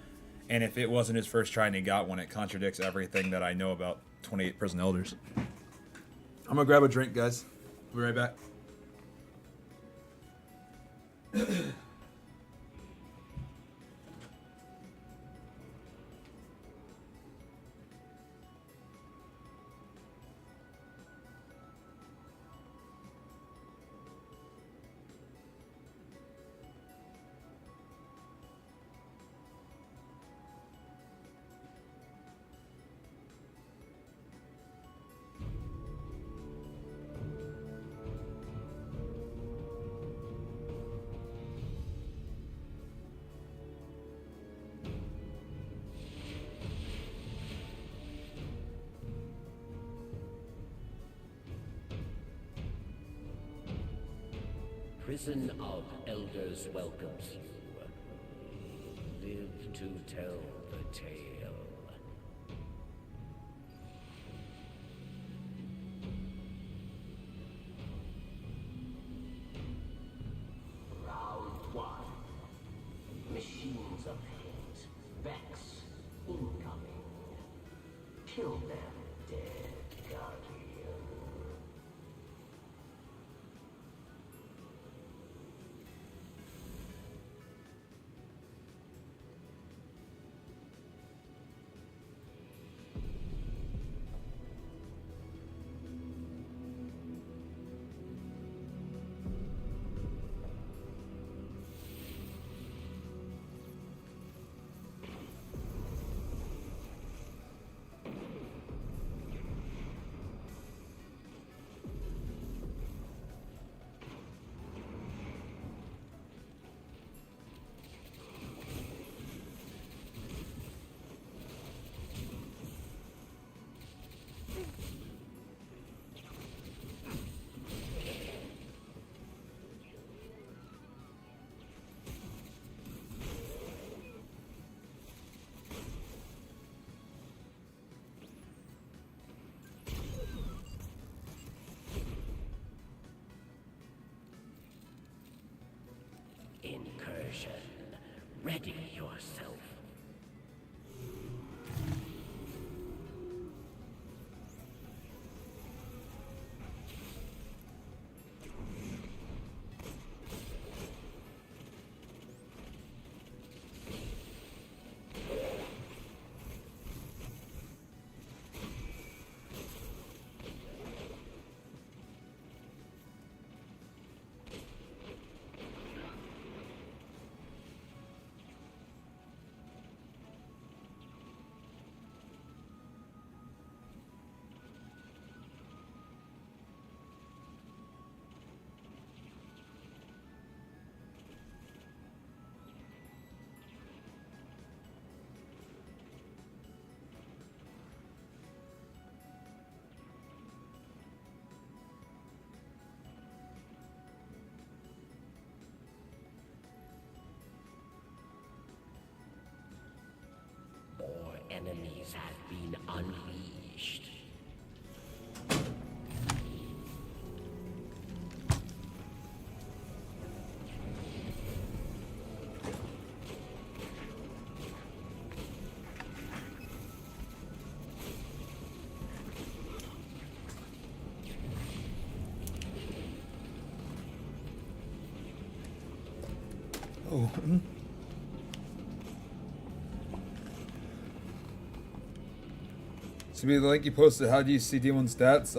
And if it wasn't his first try and he got one, it contradicts everything that I know about 28 Prison Elders. I'm gonna grab a drink, guys. We'll be right back. Prison of Elders welcomes you. Live to tell the tale. Round one. Machines of hate. Vex. Incoming. Kill them, dead guardian. Incursion. Ready yourself. Oh. So be the link you posted. How do you see D1 stats?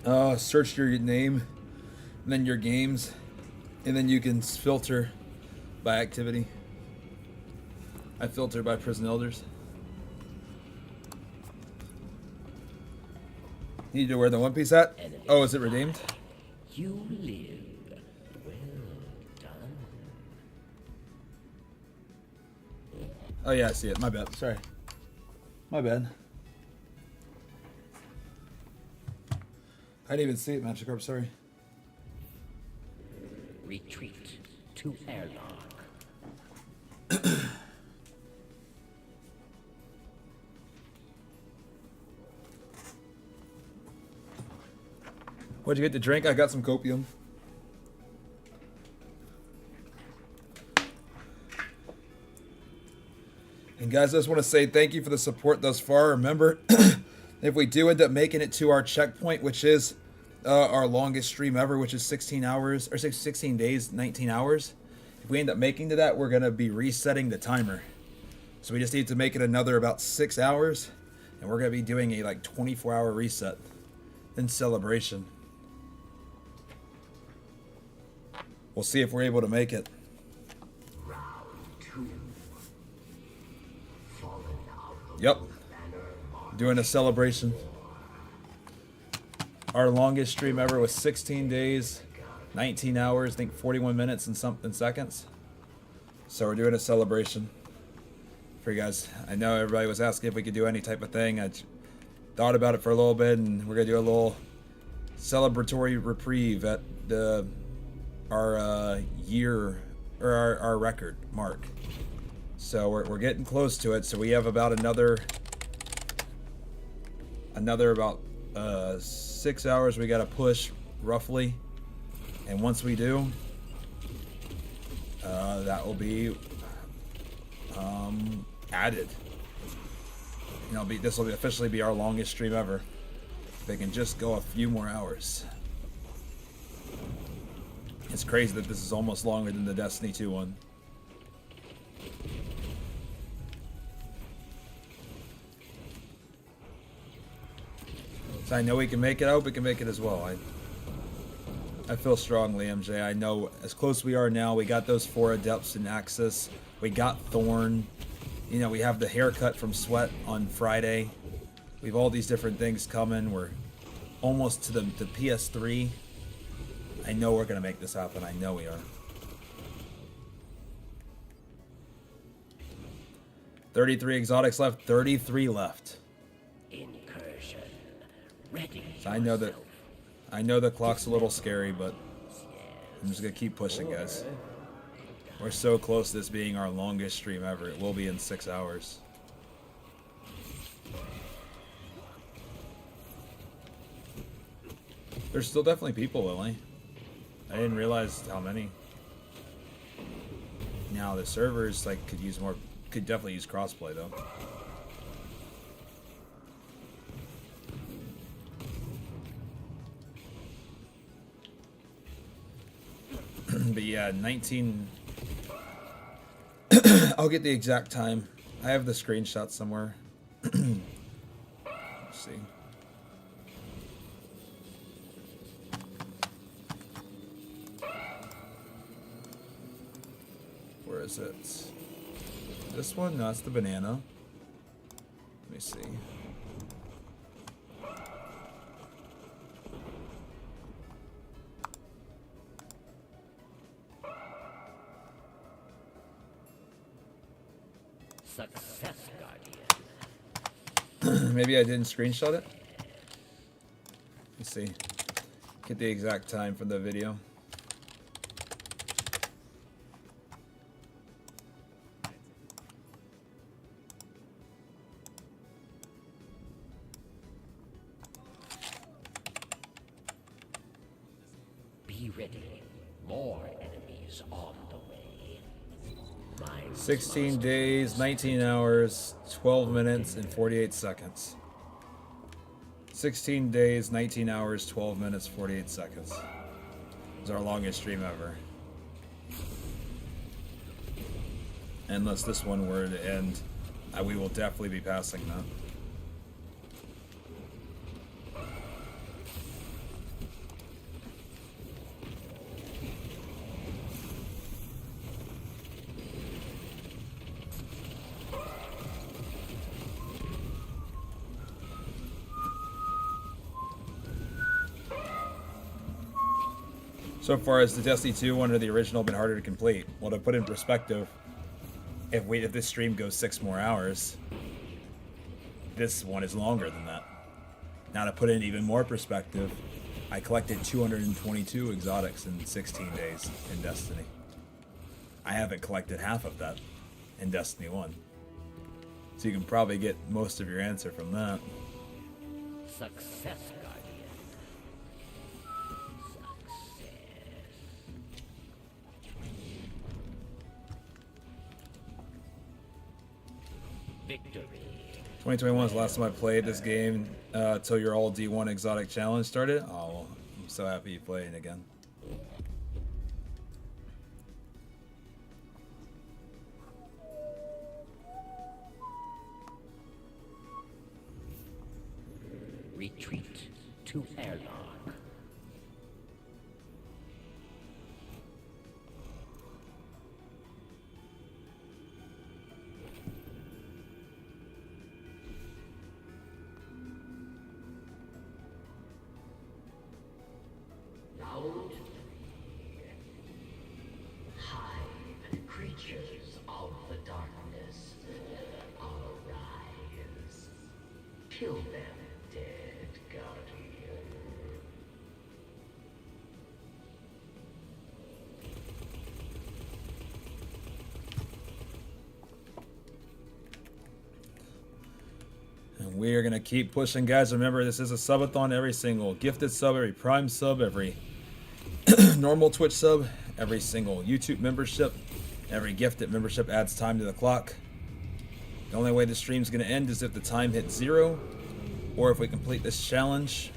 I search your name, and then your games, and then you can filter by activity. I filter by prison elders. You need to wear the One Piece hat? Oh, is it redeemed? You live. Well done. Oh yeah, I see it. My bad. Sorry. My bad. I didn't even see it, Magikarp. Sorry. Retreat to airlock. What'd you get to drink? I got some copium. And guys, I just want to say thank you for the support thus far. Remember, if we do end up making it to our checkpoint, which is our longest stream ever, which is 16 hours, or 16 days, 19 hours. If we end up making to that, we're going to be resetting the timer. So we just need to make it another about 6 hours. And we're going to be doing a like 24-hour reset in celebration. We'll see if we're able to make it. Round 2. Fallen out of Yep. banner march. Doing a celebration. Our longest stream ever was 16 days, 19 hours, I think 41 minutes and something seconds. So we're doing a celebration for you guys. I know everybody was asking if we could do any type of thing. I thought about it for a little bit, and we're gonna do a little celebratory reprieve at our year, or our record mark. So we're getting close to it. So we have about another about 6 hours we gotta push roughly, and once we do, that will be added. You know, this will officially be our longest stream ever. They can just go a few more hours. It's crazy that this is almost longer than the Destiny 2 one. So I know we can make it. I hope we can make it as well. I feel strongly, MJ. I know as close as we are now, we got those 4 Adepts in Axis. We got Thorn. You know, we have the haircut from Sweat on Friday. We have all these different things coming. We're almost to the PS3. I know we're going to make this happen. I know we are. 33 exotics left. 33 left. Incursion. Ready. So I know the clock's a little scary, but I'm just going to keep pushing, guys. We're so close to this being our longest stream ever. It will be in 6 hours. There's still definitely people, Lily. I didn't realize how many. Now the servers like could definitely use crossplay though. But yeah, 19. I'll get the exact time. I have the screenshot somewhere. Let's see. Where is it? This one? No, it's the banana. Let me see. Success, Guardian. Maybe I didn't screenshot it. Let's see. Get the exact time for the video. Be ready. More enemies on the way. 16 days, 19 hours, 12 minutes, and 48 seconds. 16 days, 19 hours, 12 minutes, 48 seconds. It's our longest stream ever. unless this one were to end. We will definitely be passing that. So far as the Destiny 2 one or the original been harder to complete. Well, to put in perspective, if this stream goes 6 more hours, this one is longer than that. Now to put in even more perspective, I collected 222 exotics in 16 days in Destiny. I haven't collected half of that in Destiny 1. So you can probably get most of your answer from that. Success, Guardian. Success. Victory. 2021 was the last time I played this game till your all D1 exotic challenge started. Oh, well, I'm so happy you playing again. Retreat to airlock. Round 3. Hive creatures of the darkness. Arise. Kill them, dead guardian. And we are going to keep pushing, guys. Remember, this is a subathon. Every single gifted sub, every prime sub, every normal Twitch sub, every single YouTube membership, every gifted membership adds time to the clock. The only way the stream's going to end is if the time hits 0, or if we complete this challenge.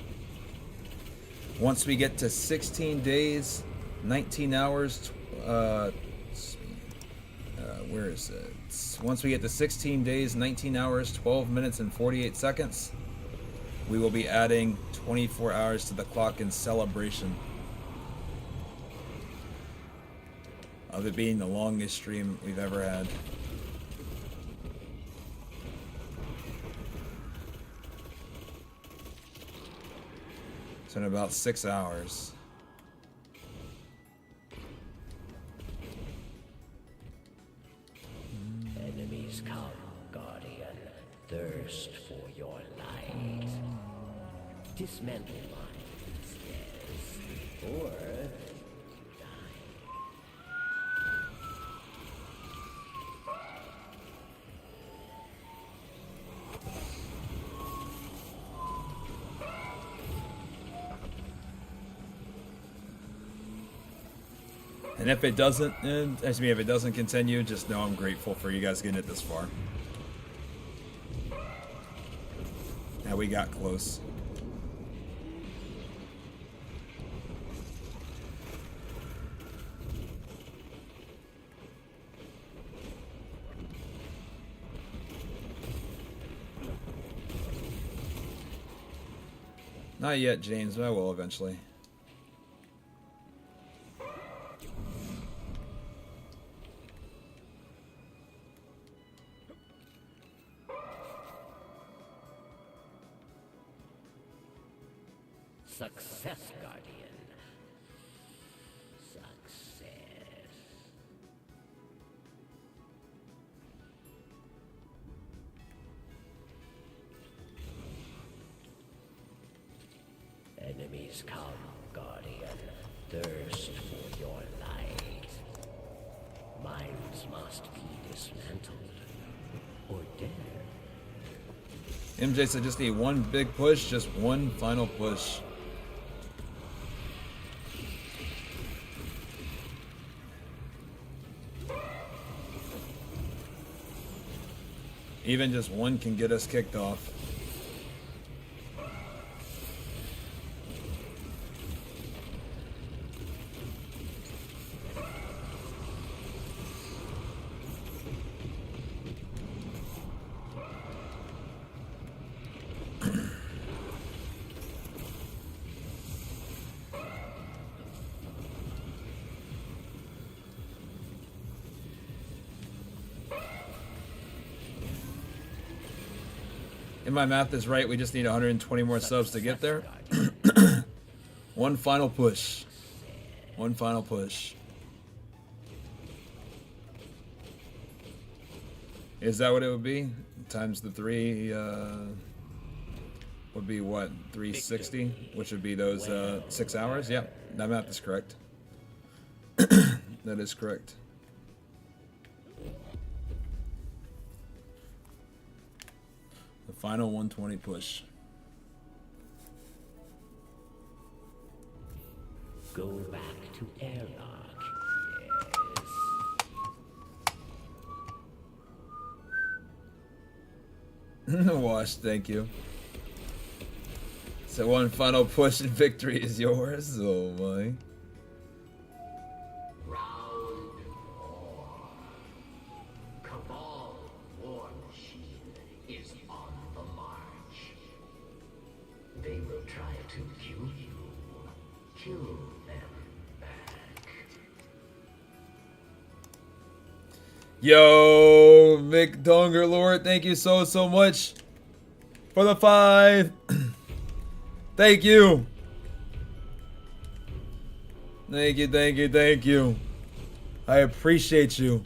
Once we get to 16 days, 19 hours, where is it? Once we get to 16 days, 19 hours, 12 minutes, and 48 seconds, we will be adding 24 hours to the clock in celebration of it being the longest stream we've ever had. So in about 6 hours. Enemies come, Guardian. Thirst for your light. Dismantle mines, yes. Or And if it doesn't, if it doesn't continue, just know I'm grateful for you guys getting it this far. Now we got close. Not yet, James, but I will eventually. success, Guardian. Success. Enemies come, Guardian. Thirst for your light. Minds must be dismantled or dead. MJ said just need one big push, just one final push. Even just one can get us kicked off. If my math is right, we just need 120 more subs to get there. One final push. One final push. Is that what it would be? Times the 3 would be what? 360, which would be those 6 hours. Yep, that math is correct. That is correct. The final 120 push. Go back to airlock. Yes. Wash, thank you. So one final push and victory is yours. Oh my. Round 4. Cabal war machine is on the march. They will try to kill you. Kill them back. Yo, Mick Donger Lord, thank you so much for the 5. Thank you. Thank you, thank you, thank you. I appreciate you.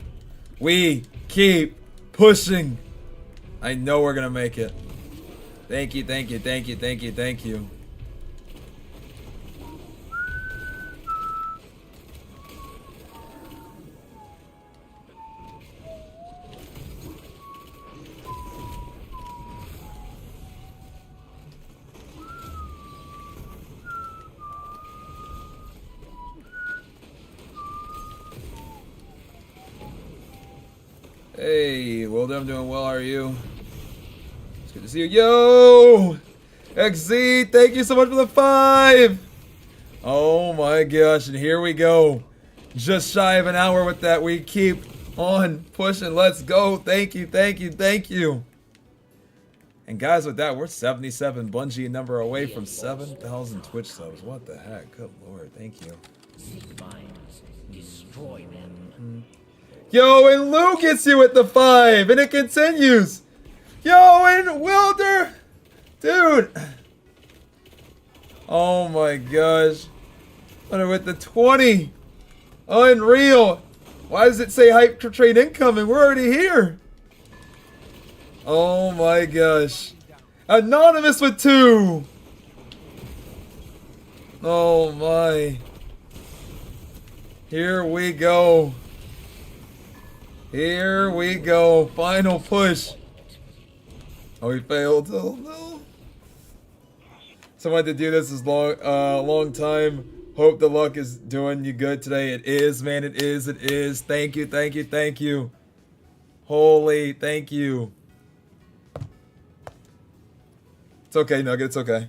We keep pushing. I know we're gonna make it. Thank you, thank you, thank you, thank you, thank you. Hey, well, I'm doing well. How are you? It's good to see you. Yo! XZ, thank you so much for the 5! Oh my gosh, and here we go. Just shy of an hour with that. We keep on pushing. Let's go. Thank you, thank you, thank you. And guys, with that, we're 77 Bungie number away from 7,000 Twitch subs. What the heck? Good lord, thank you. Seek mines. Destroy them. Yo, and Lou gets you with the 5, and it continues. Yo, and Wilder, dude. Oh my gosh. What with the 20? Unreal. Why does it say hype train incoming? We're already here. Oh my gosh. Anonymous with 2. Oh my. Here we go. Here we go. Final push. Oh, we failed. Oh no. Someone to do this is long time. Hope the luck is doing you good today. It is, man. It is. It is. Thank you. Thank you. Thank you. Holy, thank you. It's okay, Nugget. It's okay.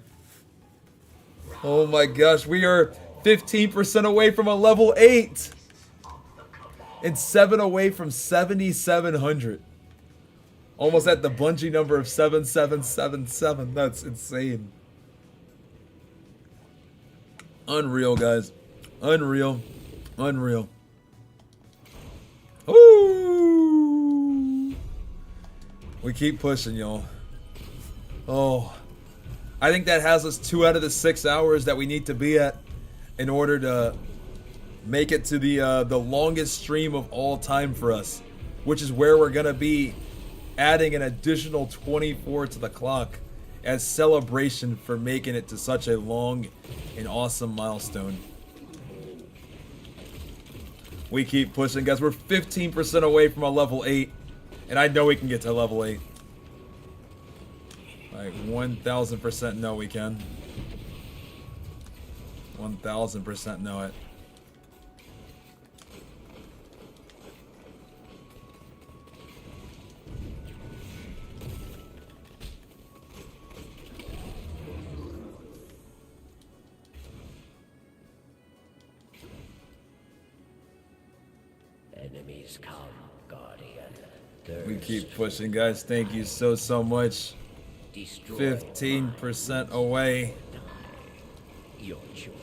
Oh my gosh. We are 15% away from a level 8. And 7 away from 7,700. Almost at the Bungie number of 7777. That's insane. Unreal, guys. Unreal. Unreal. Ooh. We keep pushing, y'all. Oh. I think that has us 2 out of the 6 hours that we need to be at in order to make it to the longest stream of all time for us, which is where we're gonna be adding an additional 24 to the clock as celebration for making it to such a long and awesome milestone. We keep pushing, guys. We're 15% away from a level 8, and I know we can get to level 8. Like 1,000% know we can. 1,000% know it. Enemies come, Guardian. We keep pushing, guys. Thank you so much. Destroy 15% away. your choice.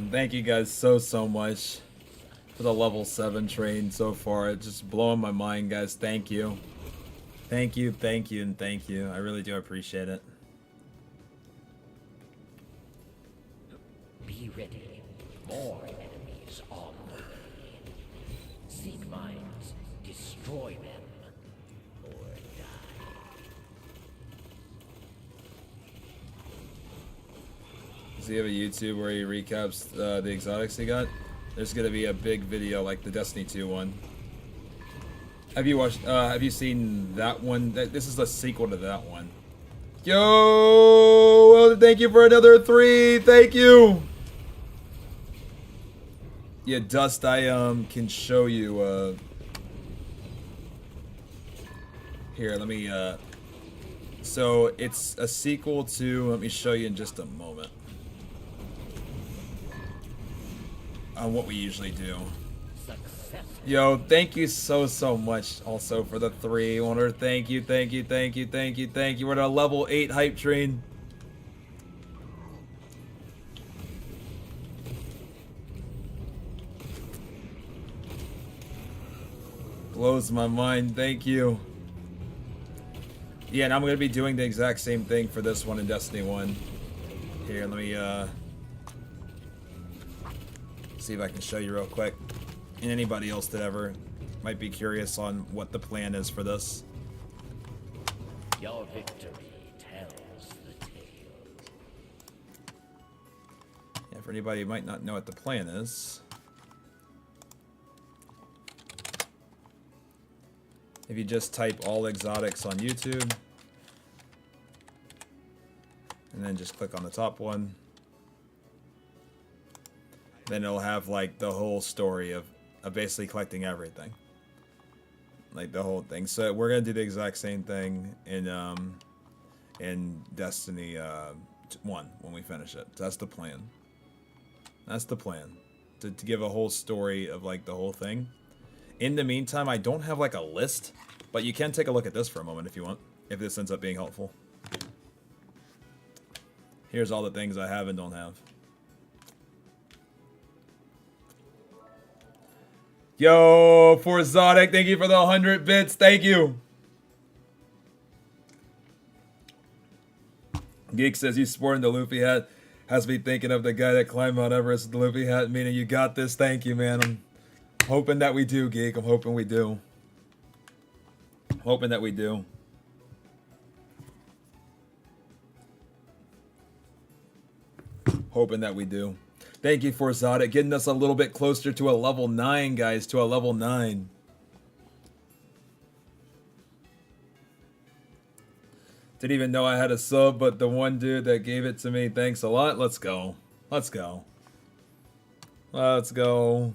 And thank you guys so much for the level 7 train so far. It's just blowing my mind, guys. Thank you. Thank you, and thank you. I really do appreciate it. Be ready. More enemies on the way. Seek mines, destroy them, or die. Does he have a YouTube where he recaps the exotics he got? There's gonna be a big video like the Destiny 2 one. Have you watched? Have you seen that one? This is a sequel to that one. Yo, well, thank you for another 3. Thank you. Yeah, Dust. I can show you. Here, let me. So it's a sequel to. Let me show you in just a moment. On what we usually do. Yo, thank you so much also for the 3. Wonder, thank you. We're at a level 8 hype train. Blows my mind, thank you. Yeah, and I'm gonna be doing the exact same thing for this one in Destiny 1. Here, let me see if I can show you real quick. And anybody else that ever might be curious on what the plan is for this. Your victory tells the tale. Yeah, for anybody who might not know what the plan is. If you just type all exotics on YouTube. And then just click on the top one. Then it'll have like the whole story of basically collecting everything. Like the whole thing. So we're gonna do the exact same thing in Destiny 1 when we finish it. That's the plan. That's the plan. To give a whole story of like the whole thing. In the meantime, I don't have like a list, but you can take a look at this for a moment if you want, if this ends up being helpful. Here's all the things I have and don't have. Yo, for Zodic, thank you for the 100 bits. Thank you. Geek says he's sporting the Luffy hat. Has me thinking of the guy that climbed Mount Everest with the Luffy hat. Meaning you got this. Thank you, man. I'm hoping that we do, Geek. I'm hoping we do. Hoping that we do. Hoping that we do. Thank you for Zodic, getting us a little bit closer to a level 9, guys, to a level 9. Didn't even know I had a sub, but the one dude that gave it to me, thanks a lot. Let's go. Let's go. Let's go.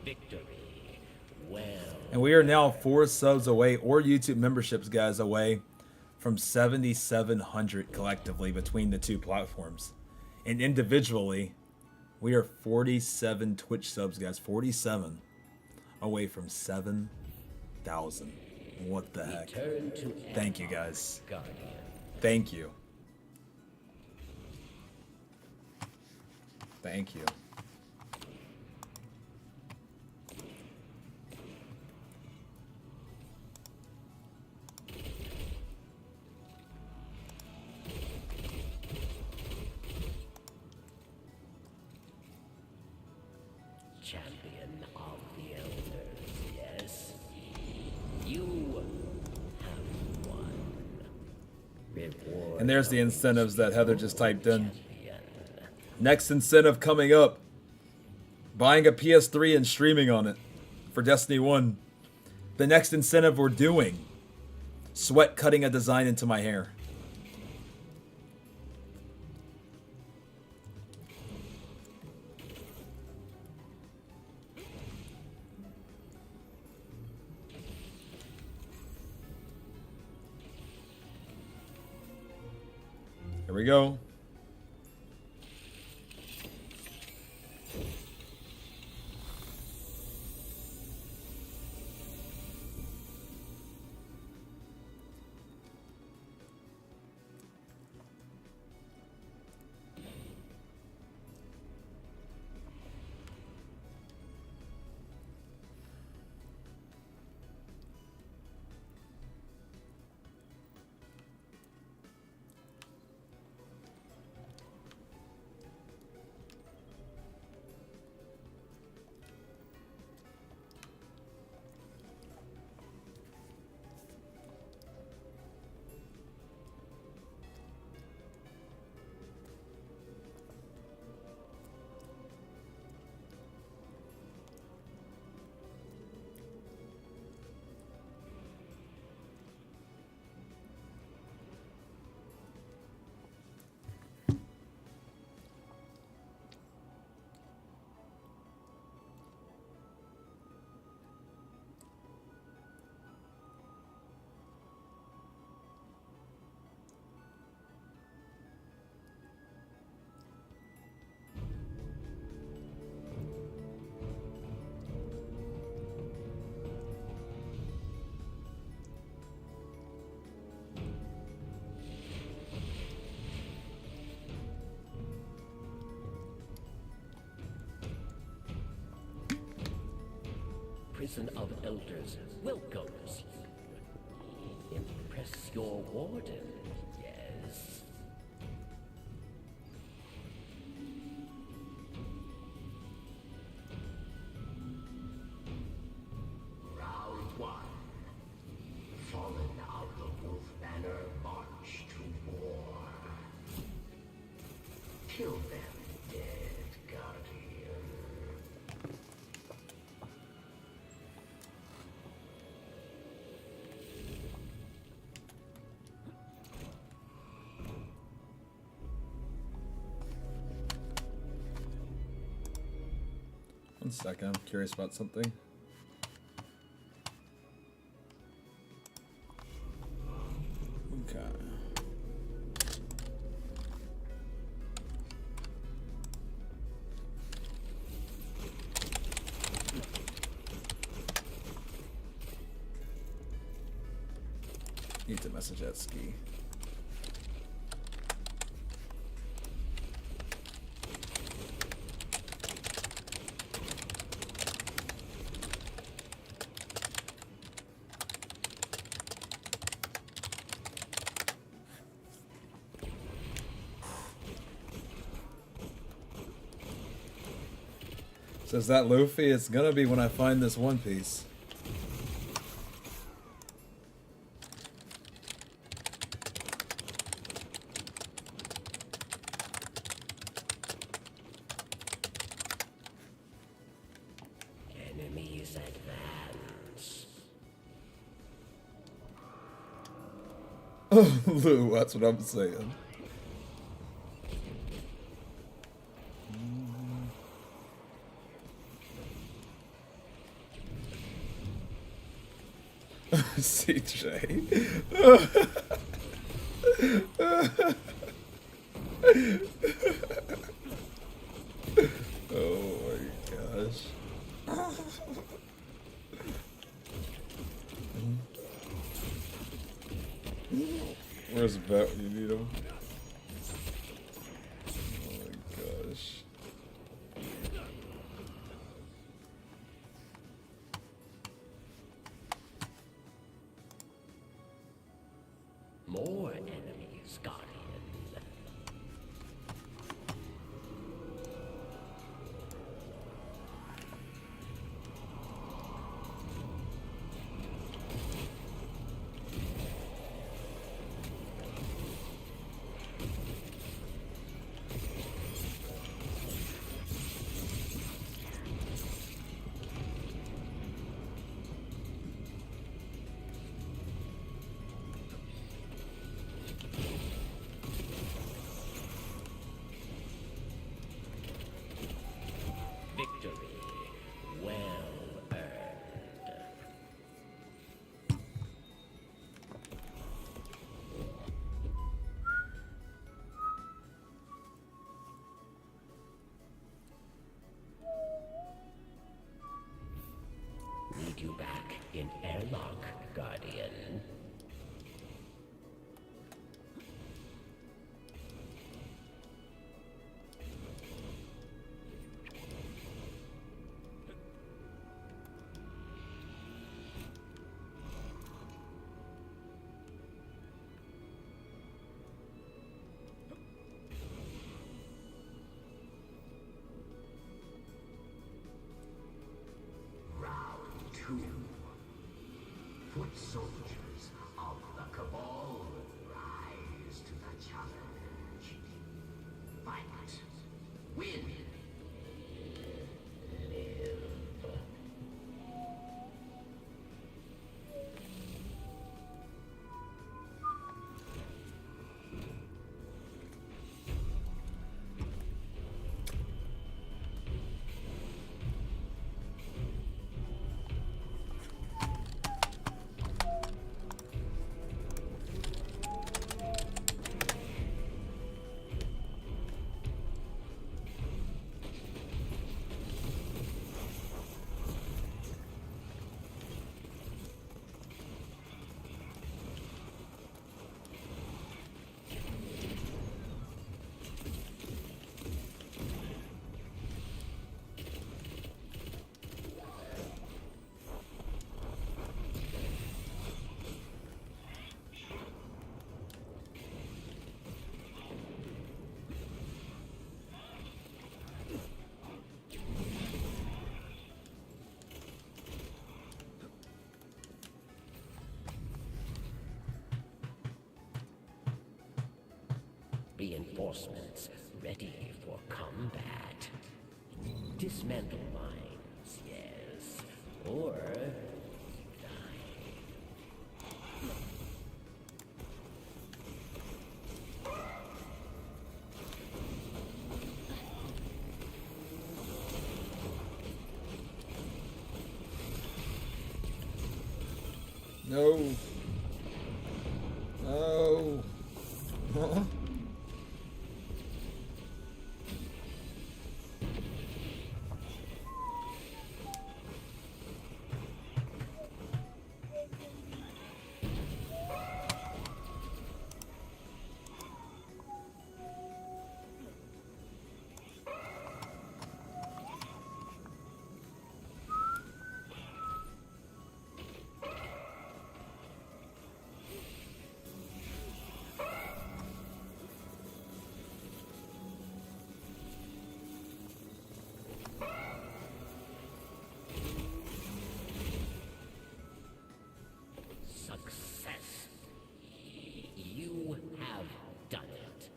Victory. Well. And we are now 4 subs away, or YouTube memberships, guys, away from 7,700 collectively between the 2 platforms. And individually, we are 47 Twitch subs, guys. 47 away from 7,000. What the heck? Thank you, guys. Thank you. Thank you. Champion of the Elders, yes? You have won. Reward And there's the those incentives that Heather just typed in. champion. Next incentive coming up. Buying a PS3 and streaming on it for Destiny 1. The next incentive we're doing. Sweat cutting a design into my hair. Here we go. Prison of Elders welcomes you. Impress your warden, yes. Round one. Fallen out of Wolf Banner, march to war. Kill them, dead guardian. One second, I'm curious about something. Okay. Need to message at ski. Says that Luffy, it's gonna be when I find this One Piece. Enemies advance. Lou, that's what I'm saying. CJ. Oh my gosh. Where's Bet when you need him? Oh my gosh. More enemies, Guardian. airlock, Guardian. Round 2. Foot soldiers of the Cabal rise to the challenge. Fight. Win. Live. Reinforcements ready for combat. Dismantle mines, yes. Or die. No. No. Huh? Success. You have done it.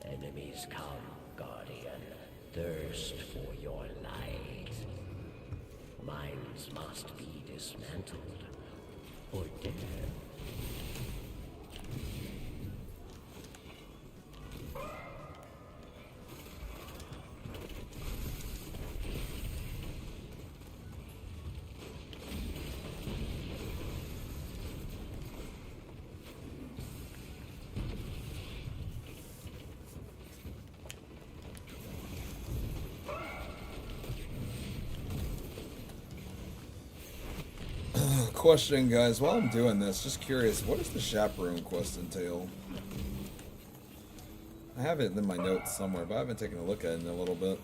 Enemies come, Guardian. Thirst for your light. Mines must be dismantled or dead. Question, guys, while I'm doing this, just curious, what does the chaperone quest entail? I have it in my notes somewhere, but I haven't taken a look at it in a little bit.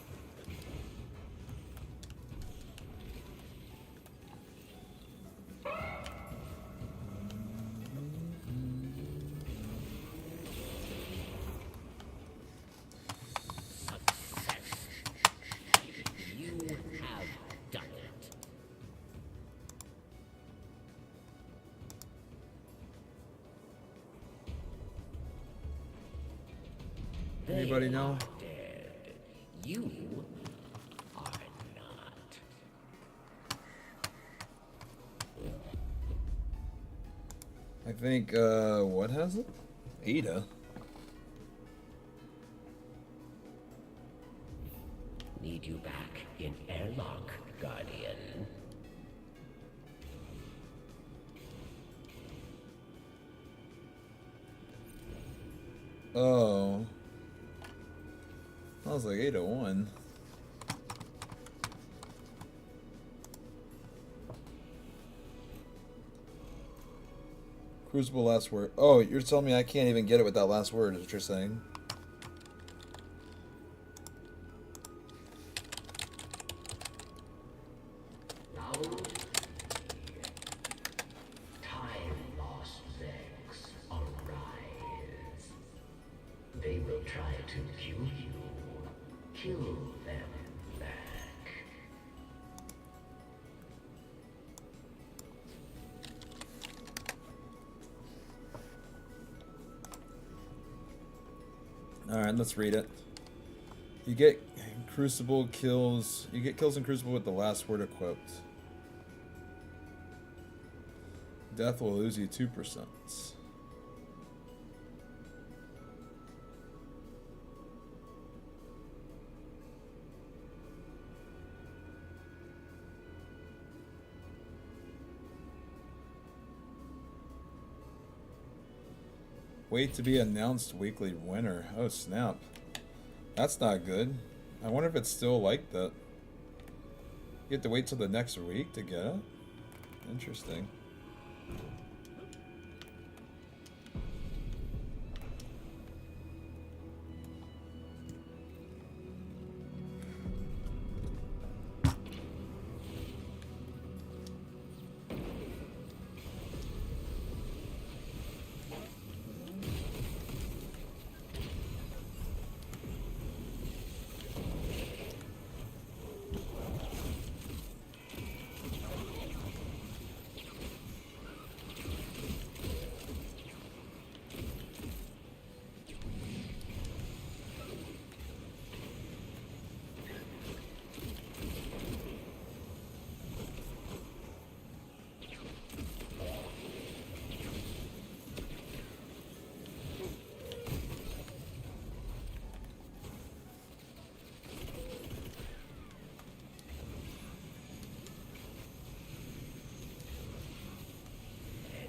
You have done it. Anybody They know? are dead. You are not. I think, what has it? Ada. Need you back in airlock, Guardian. Oh. I was like 801. Crucible last word. Oh, you're telling me I can't even get it with that last word, is what you're saying? Time lost Vex arise. They will try to kill you. Kill them back. Alright, let's read it. You get Crucible kills. You get kills in Crucible with the last word equipped. Death will lose you 2%. Wait to be announced weekly winner. Oh snap. That's not good. I wonder if it's still like that. You have to wait till the next week to get it? Interesting.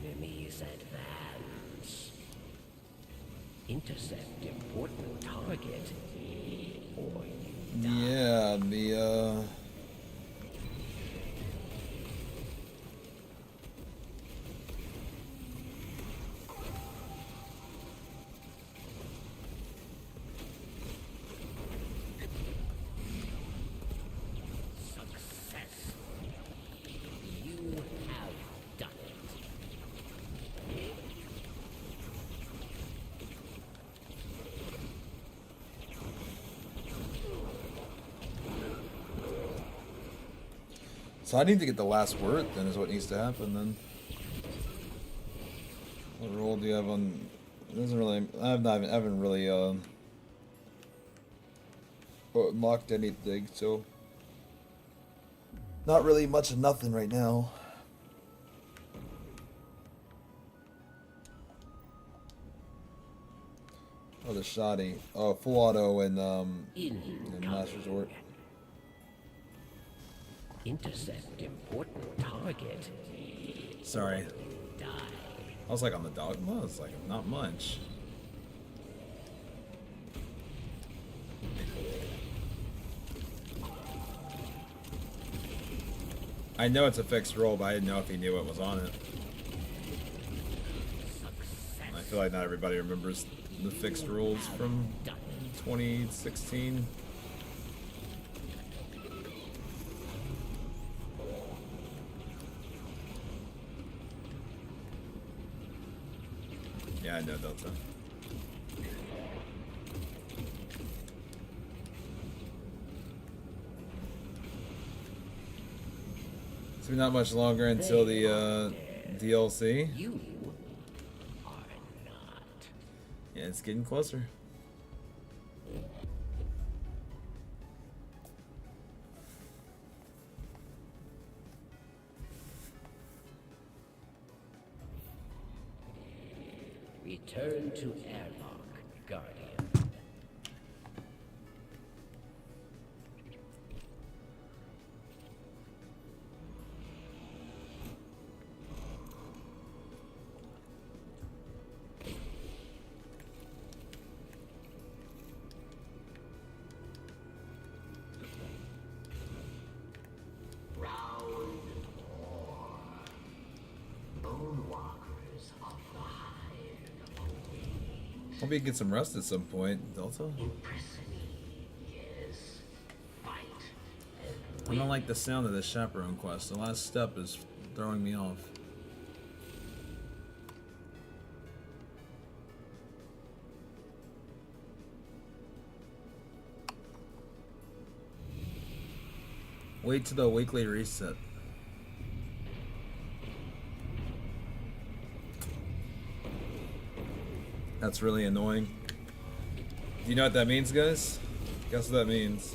Enemies advance. Intercept important target. Or you Yeah, success. You have done it. So I need to get the last word then is what needs to happen then. What role do you have on it doesn't really I haven't really unlocked anything, so not really much of nothing right now. Oh, the shoddy. Oh, full auto and Last Resort. Intercept important target. Sorry. Die. I was like on the dogma. It's like not much. I know it's a fixed roll, but I didn't know if he knew what was on it. I feel like not everybody remembers the fixed rules from 2016. Yeah, I know Delta. So not much longer until the DLC. You are not. Yeah, it's getting closer. Return to airlock, Guardian. Hope you can get some rest at some point, Delta. Impress me, yes. Fight. I don't like the sound of this chaperone quest. The last step is throwing me off. Wait till the weekly reset. That's really annoying. Do you know what that means, guys? Guess what that means.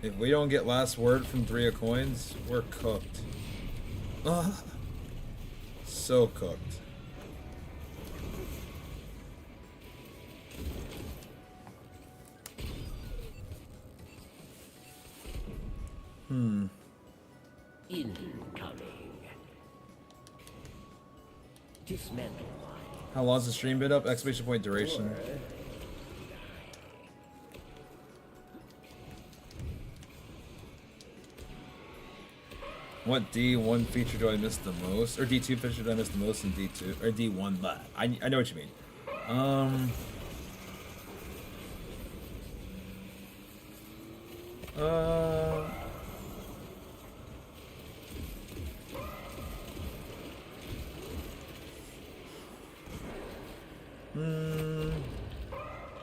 If we don't get last word from 3 of coins, we're cooked. Ugh. So cooked. Incoming. Dismantle line. How long's the stream been up? Exclamation point duration. What D1 feature do I miss the most? Or D2 feature do I miss the most in D2? Or D1, but I know what you mean.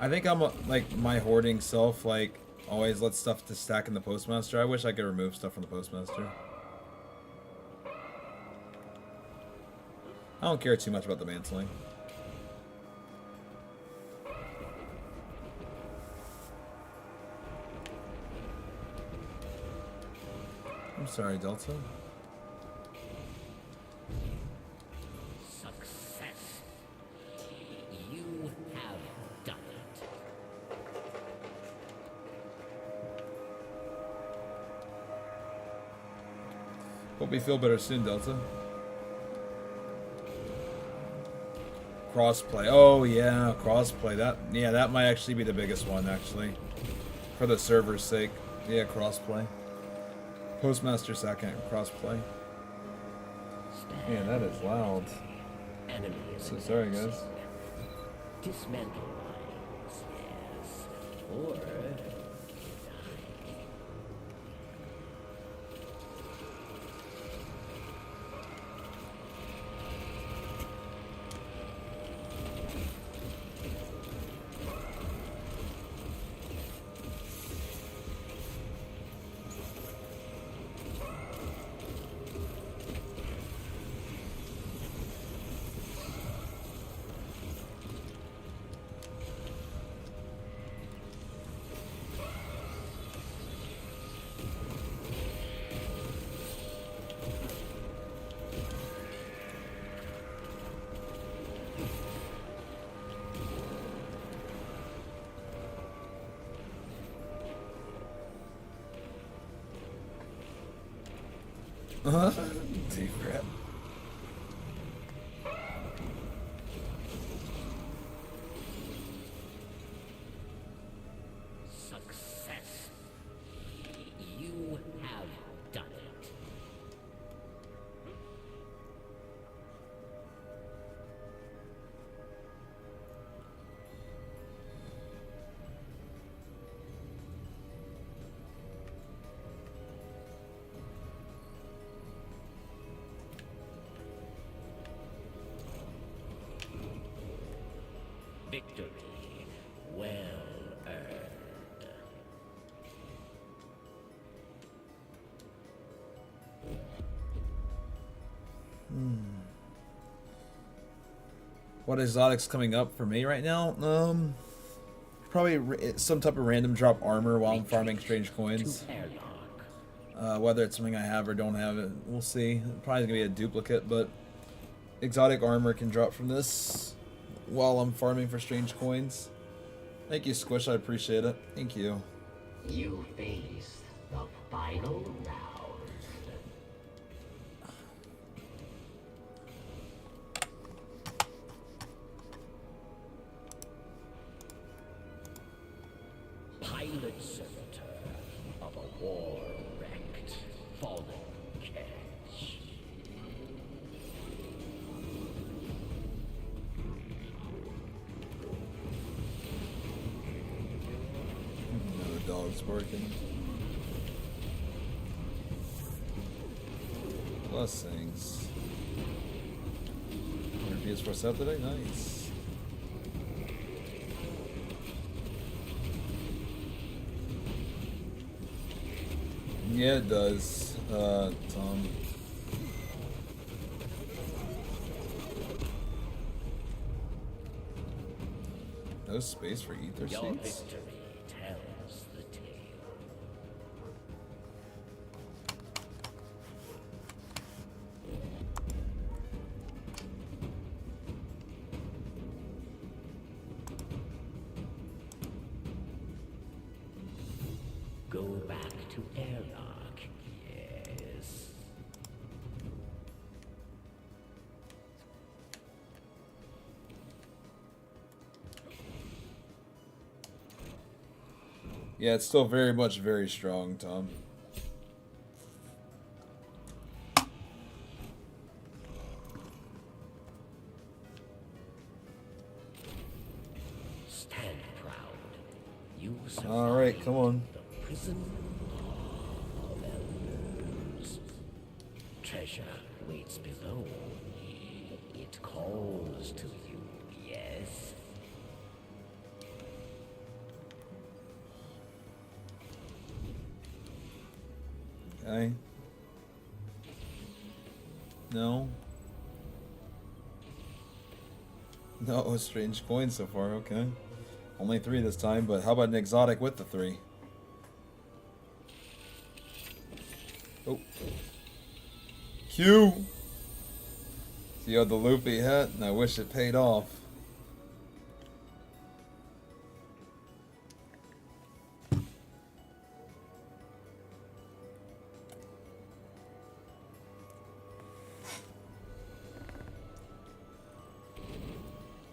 I think I'm like my hoarding self, like always lets stuff to stack in the postmaster. I wish I could remove stuff from the postmaster. I don't care too much about the mantling. I'm sorry, Delta. Success. You have done it. Hope you feel better soon, Delta. Crossplay. Oh yeah, crossplay. That might actually be the biggest one, actually, for the server's sake. Yeah, crossplay. Postmaster second, crossplay. Man, that is loud. Enemy is So sorry, guys. advancing. Dismantle lines, yes. Or Deep crap. success. You have done it. Victory well earned. What exotics coming up for me right now? Probably some type of random drop armor while I'm farming strange coins. To airlock. Whether it's something I have or don't have it, we'll see. Probably gonna be a duplicate, but exotic armor can drop from this while I'm farming for strange coins. Thank you, Squish. I appreciate it. Thank you. You face the final round. Pilot servitor of a War wrecked, fallen catch. Another dog's barking. Blessings. 100 PS4 sub today? Nice. Yeah, it does, Tom. No space for ether Your seeds? victory tells the tale. Go back to airlock, yes. Yeah, it's still very much very strong, Tom. Stand proud. You survived Alright, come on. the prison of elders. Treasure waits below. It calls to you, yes? Okay. No. No, strange coin so far, okay. Only 3 this time, but how about an exotic with the 3? Oh. Q! So you had the loopy hat, and I wish it paid off.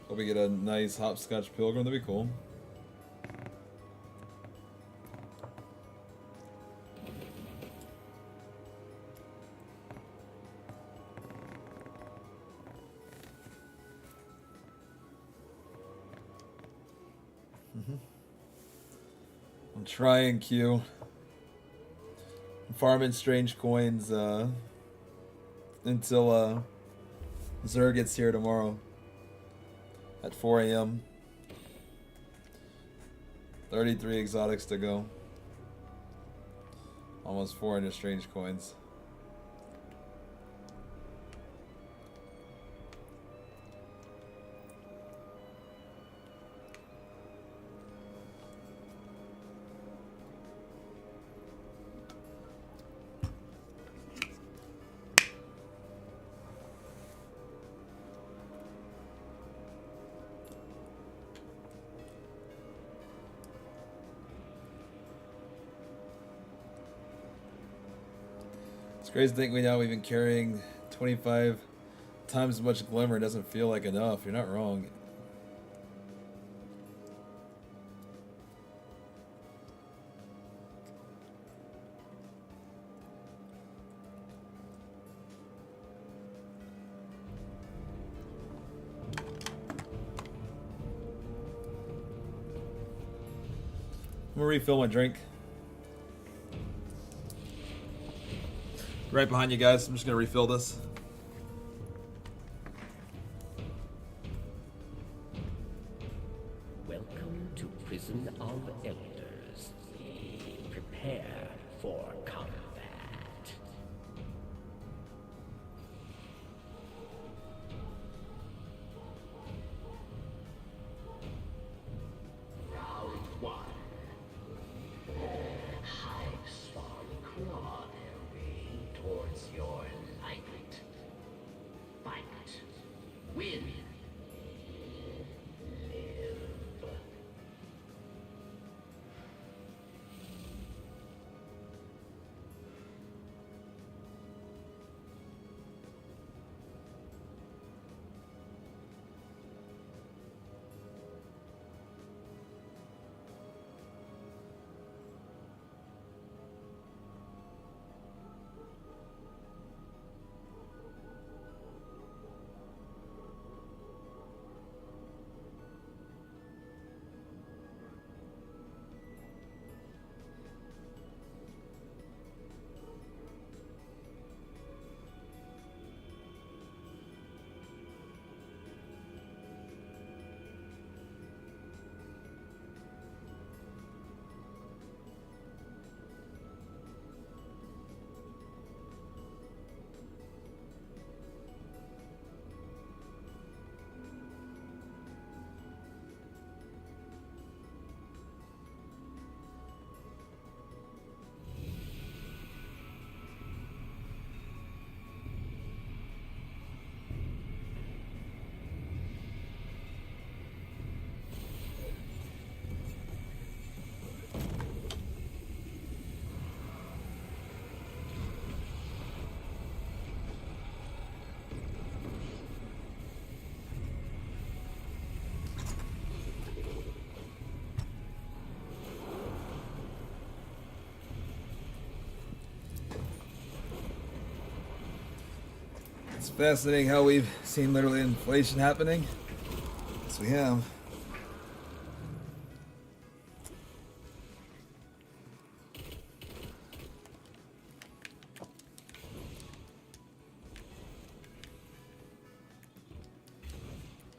Hope we get a nice hopscotch pilgrim, that'd be cool. I'm trying Q. I'm farming strange coins until Zer gets here tomorrow at 4 a.m. 33 exotics to go. Almost 400 strange coins. It's crazy to think we now we've been carrying 25 times as much glimmer. It doesn't feel like enough. You're not wrong. I'm gonna refill my drink. Right behind you guys. I'm just gonna refill this. Welcome to Prison of Elders. Prepare for combat. Round one. Hive spawn claw their way towards your light. Fight. Win. Live. It's fascinating how we've seen literally inflation happening. Yes, we have.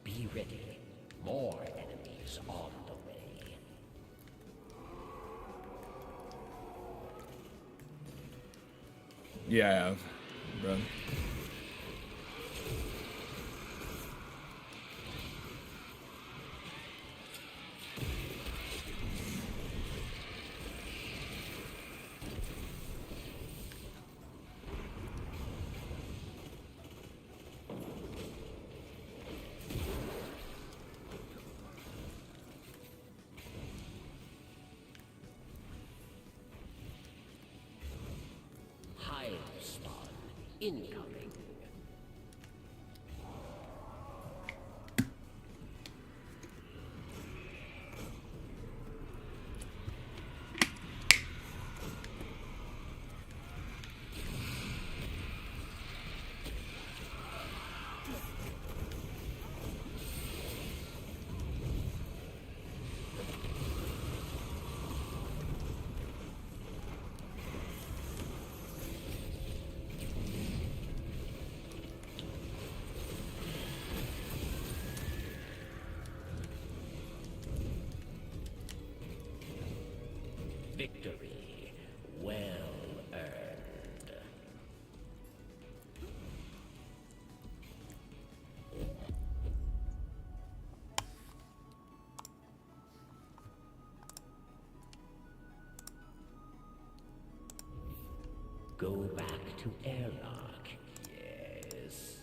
Be ready. More enemies on the way. Yeah, I have, bro. Hive spawn incoming. Victory well earned. Go back to airlock. Yes.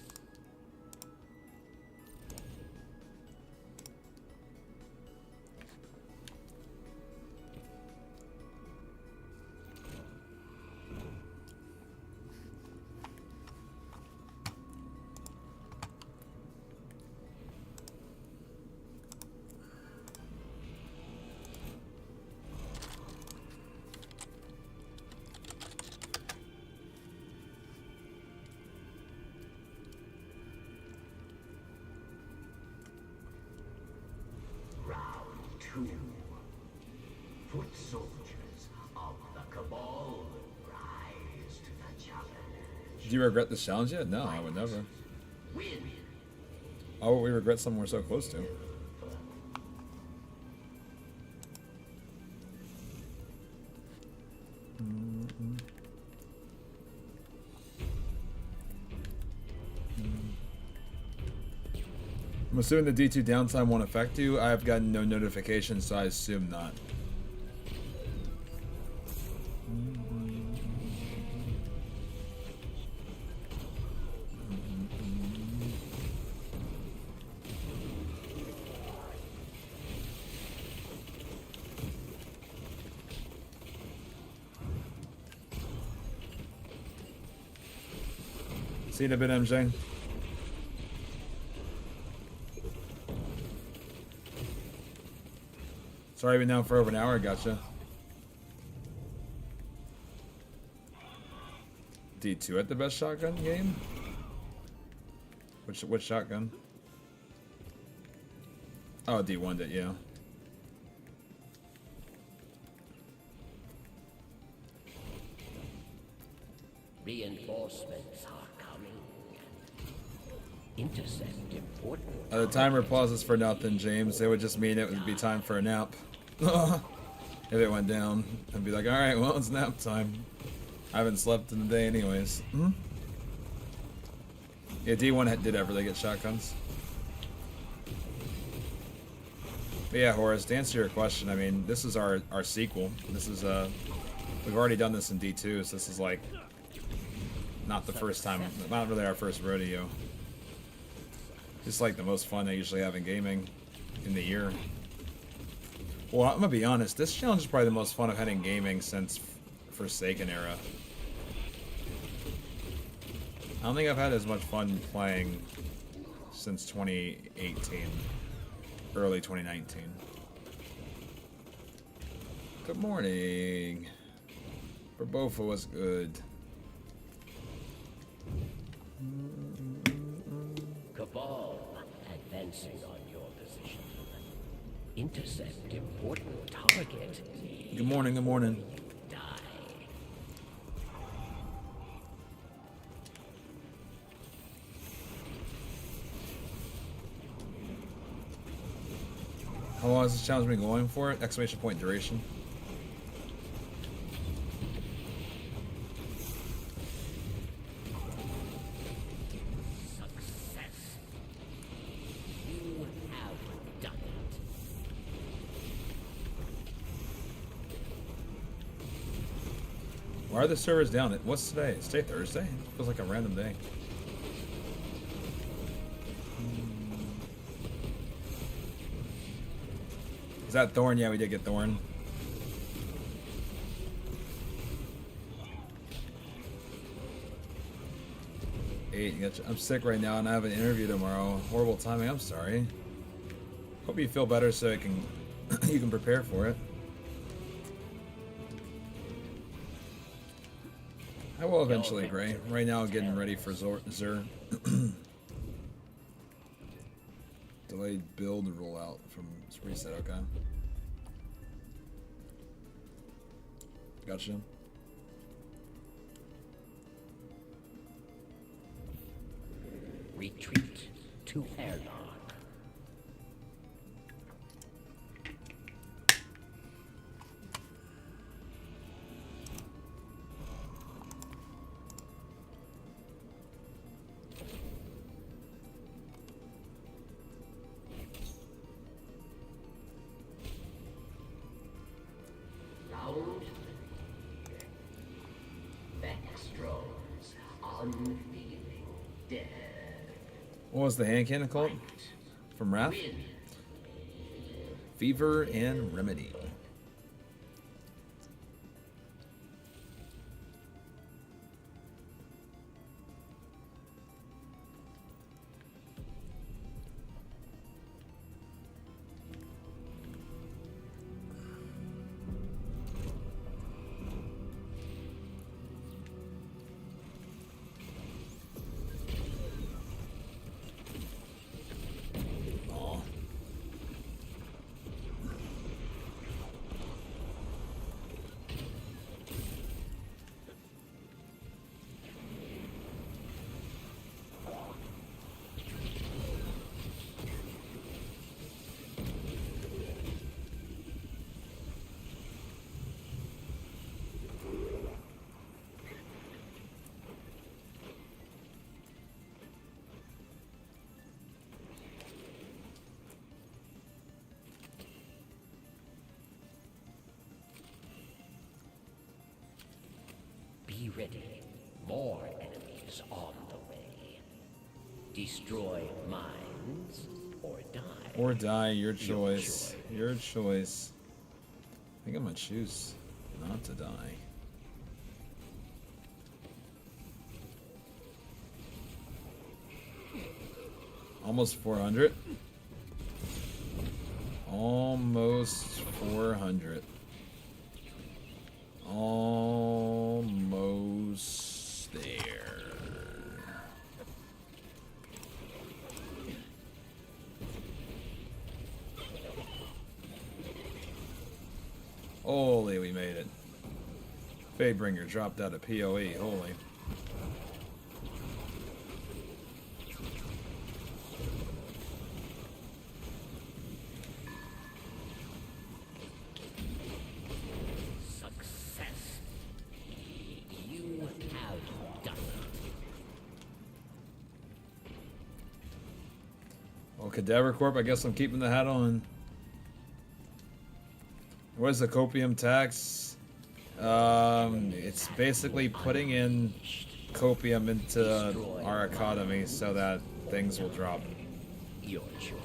Round 2. Foot soldiers of the Cabal rise to the challenge. Do you regret this challenge yet? No, I would never. Win. Why would we regret something we're so close to? I'm assuming the D2 downtime won't affect you. I've gotten no notifications, so I assume not. See you in a bit, MJ. Sorry, I've been down for over an hour. Gotcha. D2 at the best shotgun game? Which shotgun? Oh, D1 did, yeah. Reinforcements are coming. Intercept important. The timer pauses for nothing, James. It would just mean it would be time for a nap. If it went down, I'd be like, alright, well, it's nap time. I haven't slept in the day anyways. Yeah, D1 did ever they get shotguns. But yeah, Horace, to answer your question, I mean, this is our sequel. This is, we've already done this in D2, so this is like, not the first time, not really our first rodeo. Just like the most fun I usually have in gaming in the year. Well, I'm gonna be honest, this challenge is probably the most fun I've had in gaming since Forsaken era. I don't think I've had as much fun playing since 2018, early 2019. Good morning. For both of us, good. Fall, advancing on your position. Intercept important target. Good morning, good morning. Die. How long has this challenge been going for? Exclamation point duration. Success. You have done it. Why are the servers down? What's today? It's today Thursday? It feels like a random day. Is that Thorn? Yeah, we did get Thorn. I'm sick right now and I have an interview tomorrow. Horrible timing. I'm sorry. Hope you feel better so you can prepare for it. I will eventually, Gray. Right now, getting ready for Zur. Delayed build rollout from reset. Okay. Gotcha. Retreat to airlock. Round 3. Vextrons, unfeeling, dead. What was the hand cannon called? From Wrath? Win. Fever and Remedy. Be ready. More enemies on the way. Destroy mines or die. Or die, your choice. Your choice. I think I'm gonna choose not to die. Almost 400. Almost 400. Almost there. Holy, we made it. Fadebringer dropped out of PoE. Holy. Success. You have done it. Well, Cadaver Corp, I guess I'm keeping the hat on. What is the copium tax? It's basically putting in copium into our economy so that things will drop. Your choice.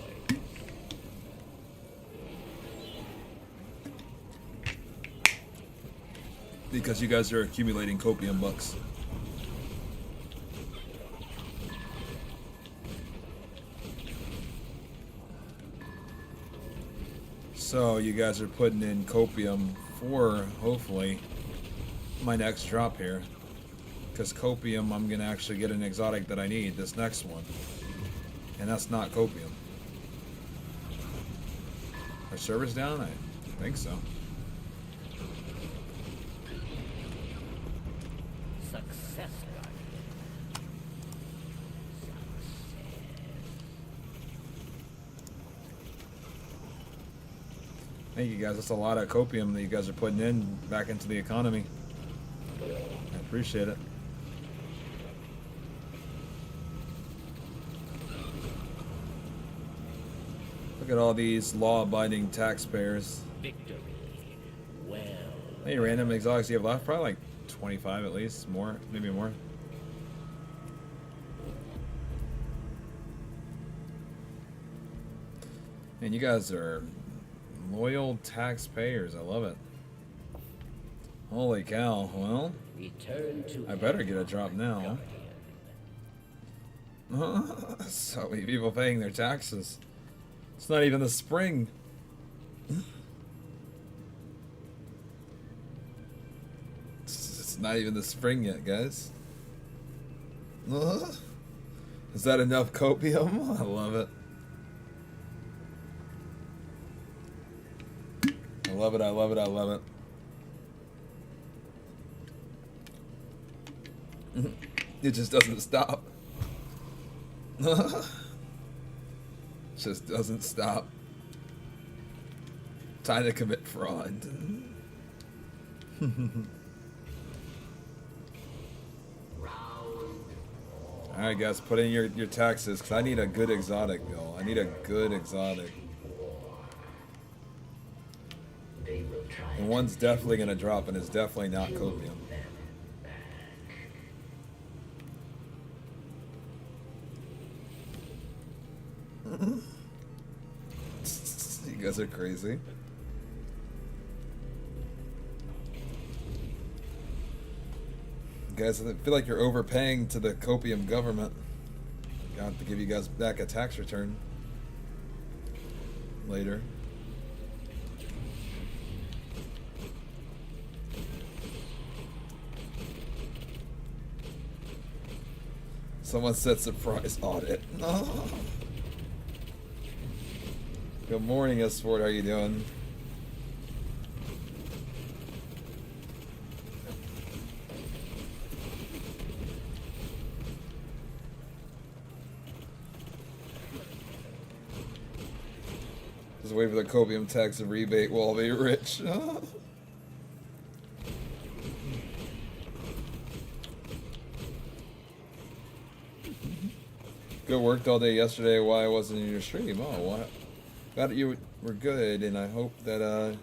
Because you guys are accumulating copium bucks. So you guys are putting in copium for, hopefully, my next drop here. Because copium, I'm going to actually get an exotic that I need, this next one. And that's not copium. Are servers down? I think so. Success, Guardian. Thank you guys. That's a lot of copium that you guys are putting in back into the economy. I appreciate it. Look at all these law-abiding taxpayers. Victory. Well. How many random exotics do you have left? Probably like 25 at least. More, maybe more. Man, you guys are loyal taxpayers. I love it. Holy cow. Well, Return to I better get a drop now. So many people paying their taxes. It's not even the spring. It's not even the spring yet, guys. Is that enough copium? I love it. I love it, I love it, I love it. It just doesn't stop. Just doesn't stop. Time to commit fraud. Alright guys, put in your taxes, because I need a good exotic, yo. I need a good exotic. And one's definitely going to drop, and it's definitely not copium. You guys are crazy. Guys, I feel like you're overpaying to the copium government. I have to give you guys back a tax return later. Someone said surprise audit. Good morning, S4. How you doing? Just wait for the copium tax and rebate. We'll all be rich. Good, worked all day yesterday. Why I wasn't in your stream? Oh, what? Glad that you were good, and I hope that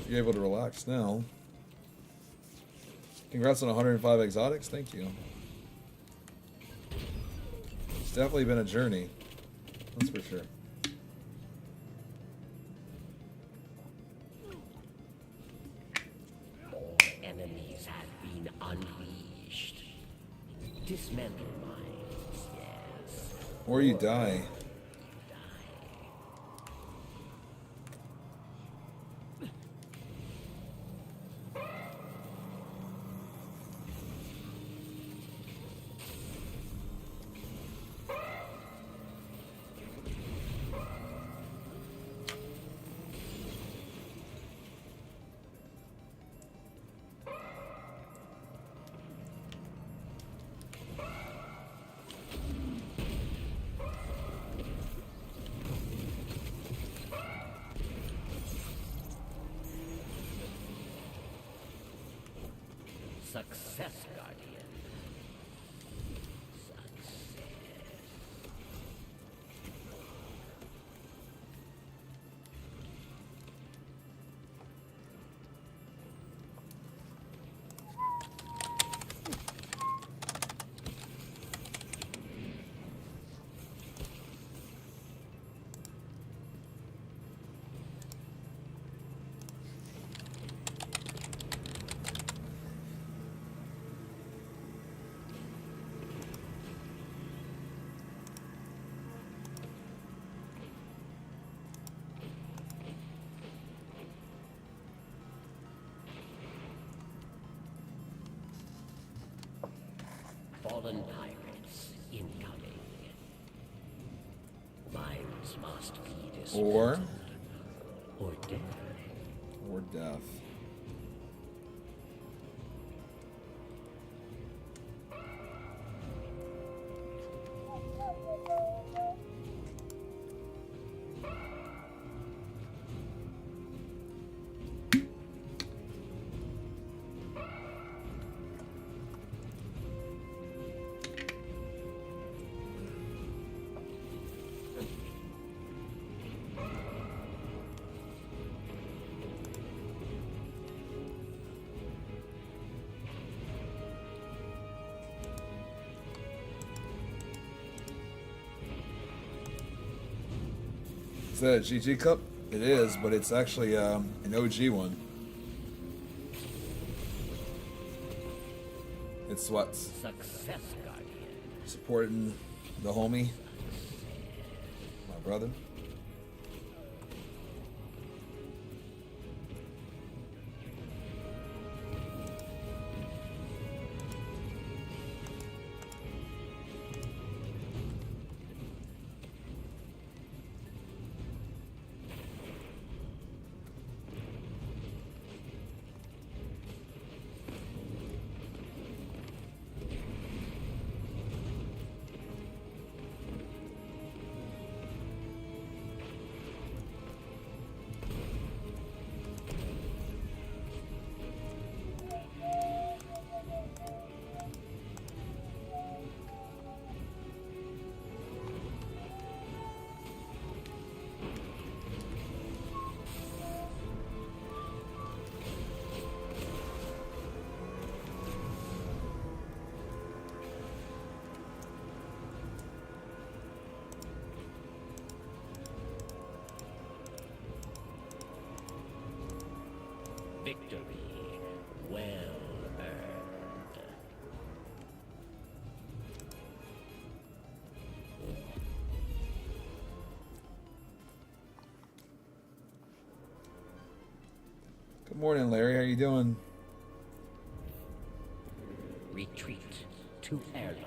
you're able to relax now. Congrats on 105 exotics. Thank you. It's definitely been a journey. That's for sure. All enemies have been unleashed. Dismantle mines, yes. Or you die. Success, Guardian. Success. Fallen pirates incoming. must be Or dismantled. Or dead. or death. Is that a GG cup? It is, but it's actually an OG one. It's what? Success, Guardian. Supporting the homie, my brother. Victory well earned. Good morning, Larry. How you doing? Retreat to airlock.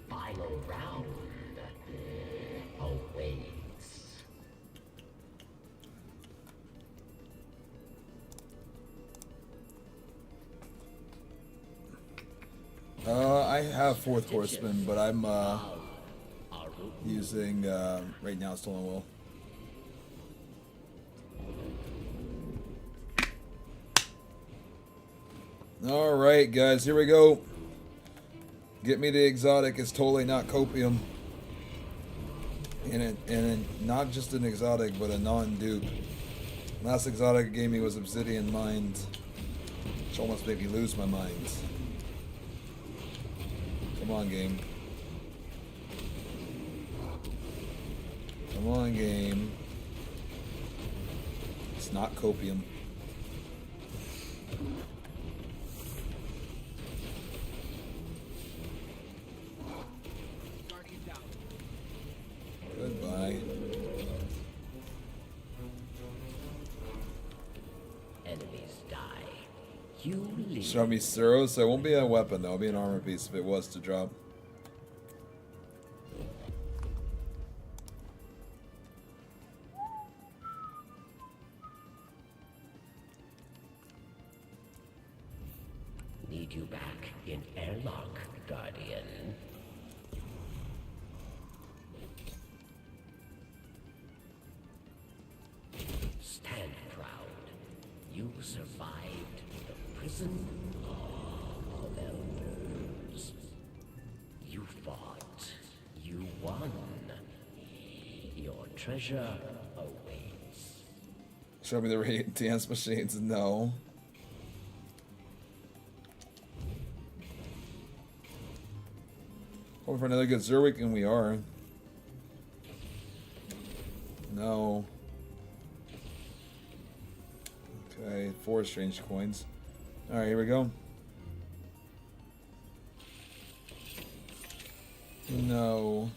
Final round awaits. I have fourth horseman, but I'm using right now stolen will. All right, guys, here we go. Get me the exotic. It's totally not copium, and not just an exotic, but a non-dupe. Last exotic it gave me was Obsidian Mind, which almost made me lose my mind. Come on, game. Come on, game. It's not copium. Goodbye. Enemies die. You leave. Show me Zero, so it won't be a weapon though, it'll be an armor piece if it was to drop. Need you back in airlock, Guardian. Stand proud. You survived the prison of elders. You fought. You won. Your treasure awaits. Show me the radiant dance machines, no. Hoping for another good Zerwick, and we are. No. Okay, 4 strange coins. Alright, here we go. No.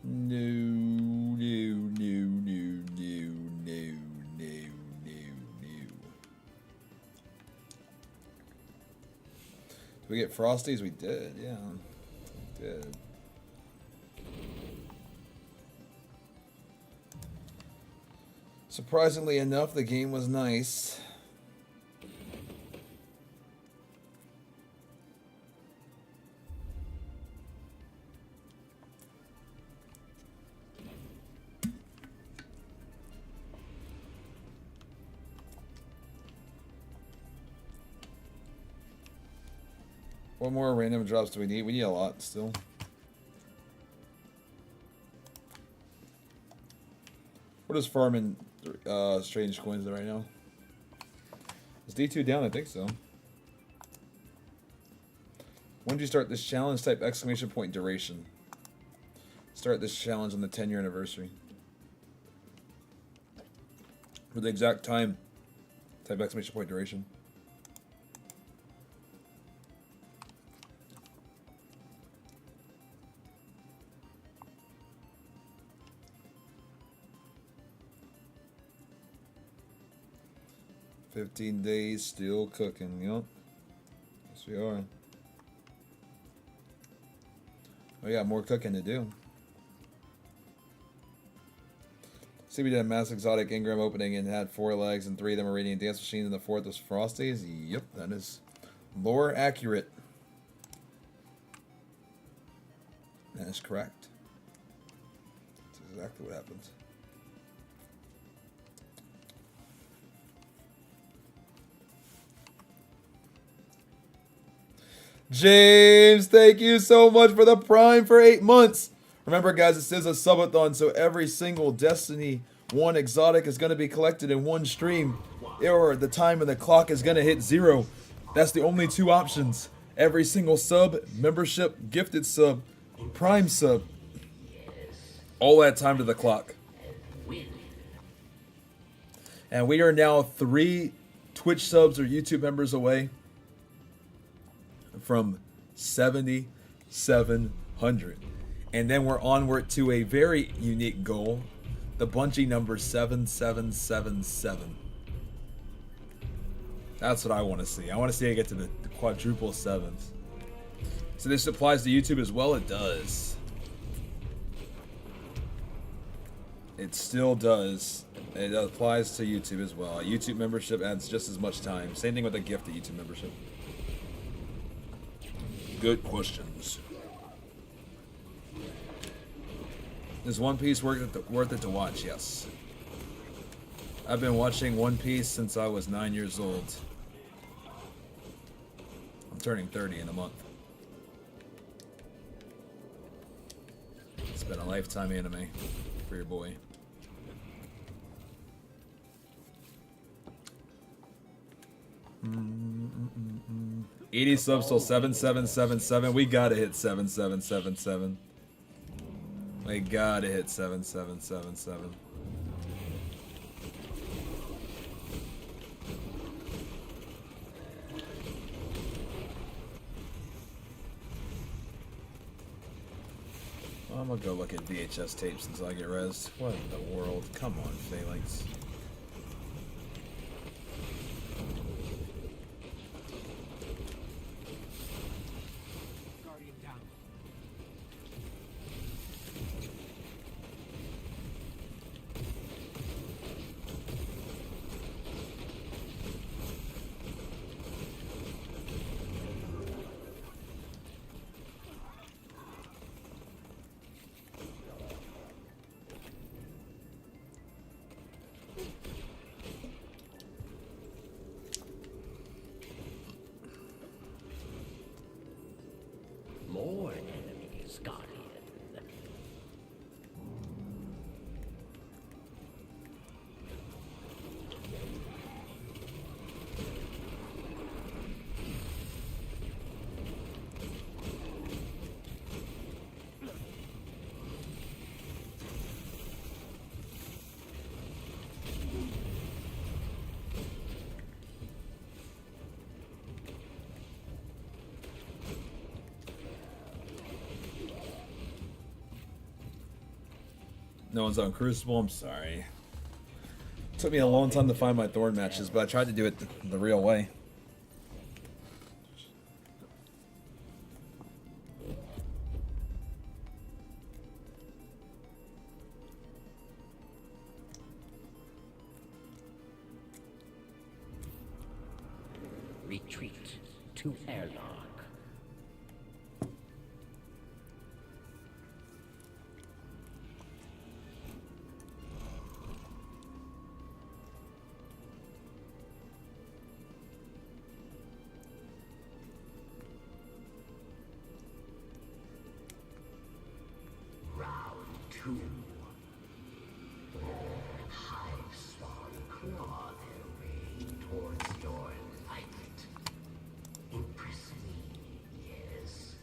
No, no, no, no, no, no, no, no, no. Did we get Frosties? We did, yeah. We did. Surprisingly enough, the game was nice. What more random drops do we need? We need a lot still. What is farming strange coins right now? Is D2 down? I think so. When did you start this challenge? Type exclamation point duration. Start this challenge on the 10-year anniversary. For the exact time, type exclamation point duration. $15 days, still cooking, yup. Yes, we are. We got more cooking to do. See, we did a mass exotic Ingram opening and had 4 legs, and 3 of them were Radiant Dance Machine, and the 4th was Frosties. Yep, that is lore accurate. That is correct. That's exactly what happens. James, thank you so much for the Prime for 8 months. Remember, guys, this is a subathon, so every single Destiny 1 exotic is going to be collected in one stream, or the time of the clock is going to hit 0. That's the only 2 options. Every single sub, membership, gifted sub, Prime sub, all that time to the clock. And we are now 3 Twitch subs or YouTube members away from 7,700. And then we're onward to a very unique goal, the Bungie number 7777. That's what I want to see. I want to see it get to the quadruple 7s. So this applies to YouTube as well? It does. It still does. It applies to YouTube as well. A YouTube membership adds just as much time. Same thing with a gift to YouTube membership. Good questions. Is One Piece worth it to watch? Yes. I've been watching One Piece since I was 9 years old. I'm turning 30 in a month. It's been a lifetime anime for your boy. Mm-mm-mm-mm. 80 subs till 7777. We gotta hit 7777. We gotta hit 7777. I'm gonna go look at VHS tapes until I get res. What in the world? Come on, Phalanx. More enemies, Guardian. No one's on Crucible. I'm sorry. Took me a long time to find my Thorn matches, but I tried to do it the real way. Retreat to airlock. Round 2. Hive spawn claw their way towards your light. Impress me, yes.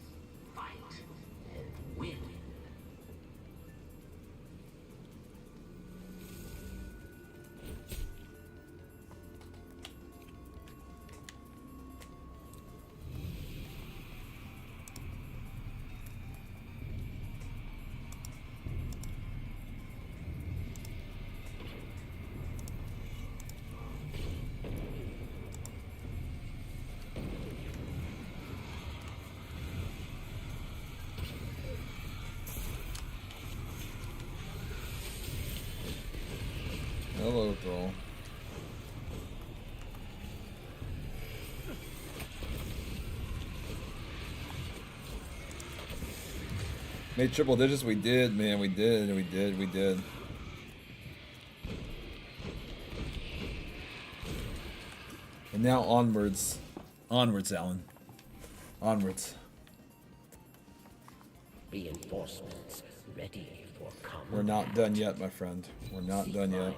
Fight and win. Hello, Thrall. Made triple digits? We did, man. We did. And now onwards. Onwards, Alan. Onwards. Reinforcements ready for combat. We're not done yet, my friend. We're not done yet.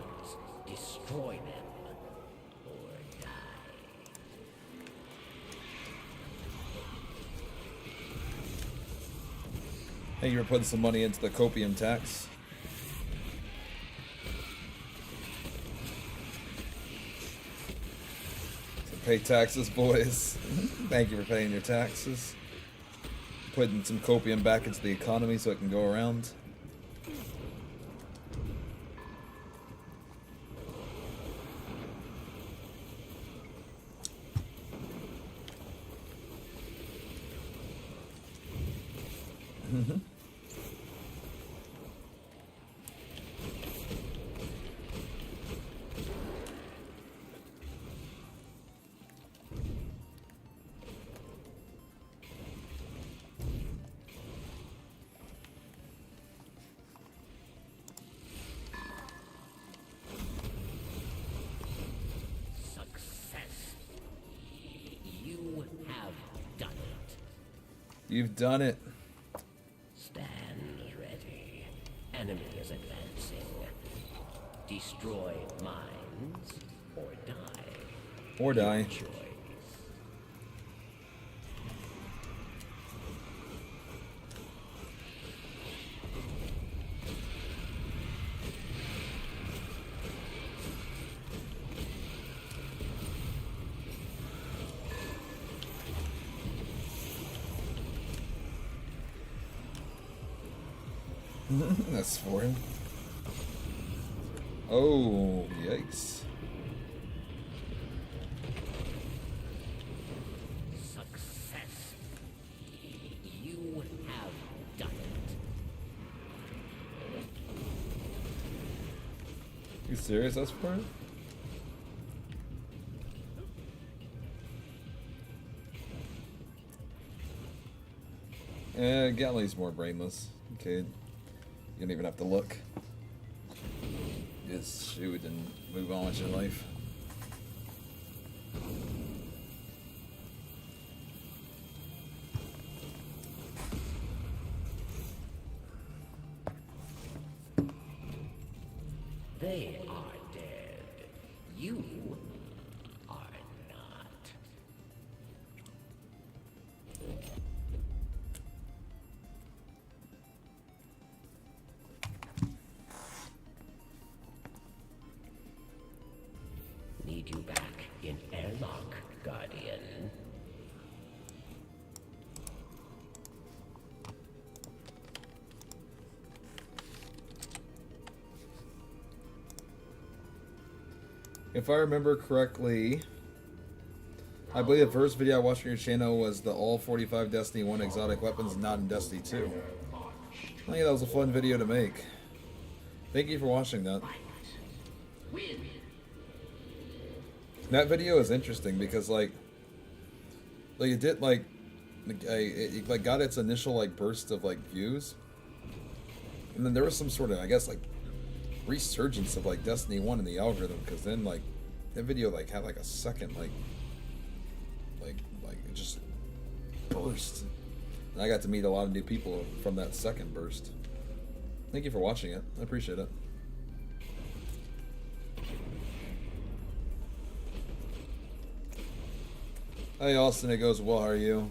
Destroy them or die. Thank you for putting some money into the copium tax. So pay taxes, boys. Thank you for paying your taxes. Putting some copium back into the economy so it can go around. Success. You have done it. You've done it. Stand ready. Enemy is advancing. Destroy mines or die. Or die. Your choice. That's for him. Oh, yikes. Success. You have done it. You serious? That's for him? Galley's more brainless. Okay. You don't even have to look. Just shoot and move on with your life. They are dead. You are not. Need you back in airlock, Guardian. If I remember correctly, I believe the first video I watched on your channel was the all 45 Destiny 1 exotic weapons not in Destiny 2. I think that was a fun video to make. Thank you for watching that. That video is interesting because like it did it like got its initial like burst of like views, and then there was some sort of, I guess, like resurgence of like Destiny 1 in the algorithm, because then like that video like had like a second like it just burst, and I got to meet a lot of new people from that second burst. Thank you for watching it. I appreciate it. Hey Austin, it goes well. How are you?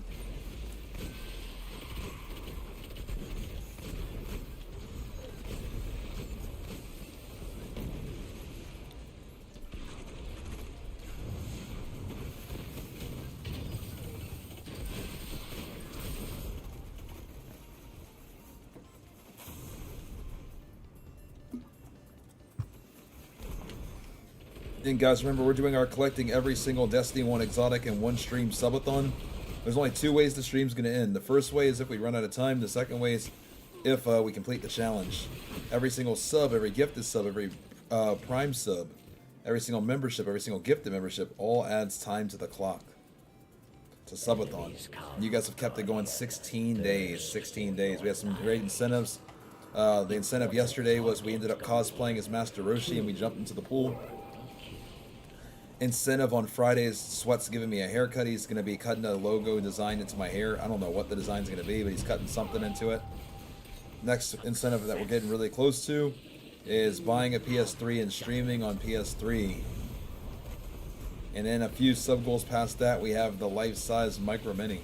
And guys, remember, we're doing our collecting every single Destiny 1 exotic in one stream subathon. There's only two ways the stream's going to end. The first way is if we run out of time. The second way is if we complete the challenge. Every single sub, every gifted sub, every prime sub, every single membership, every single gifted membership, all adds time to the clock. To subathon. And you guys have kept it going 16 days. 16 days. We had some great incentives. The incentive yesterday was we ended up cosplaying as Master Roshi and we jumped into the pool. Incentive on Fridays, Sweat's giving me a haircut. He's going to be cutting a logo design into my hair. I don't know what the design's going to be, but he's cutting something into it. Next incentive that we're getting really close to is buying a PS3 and streaming on PS3. And then a few sub goals past that, we have the life-size Micro Mini.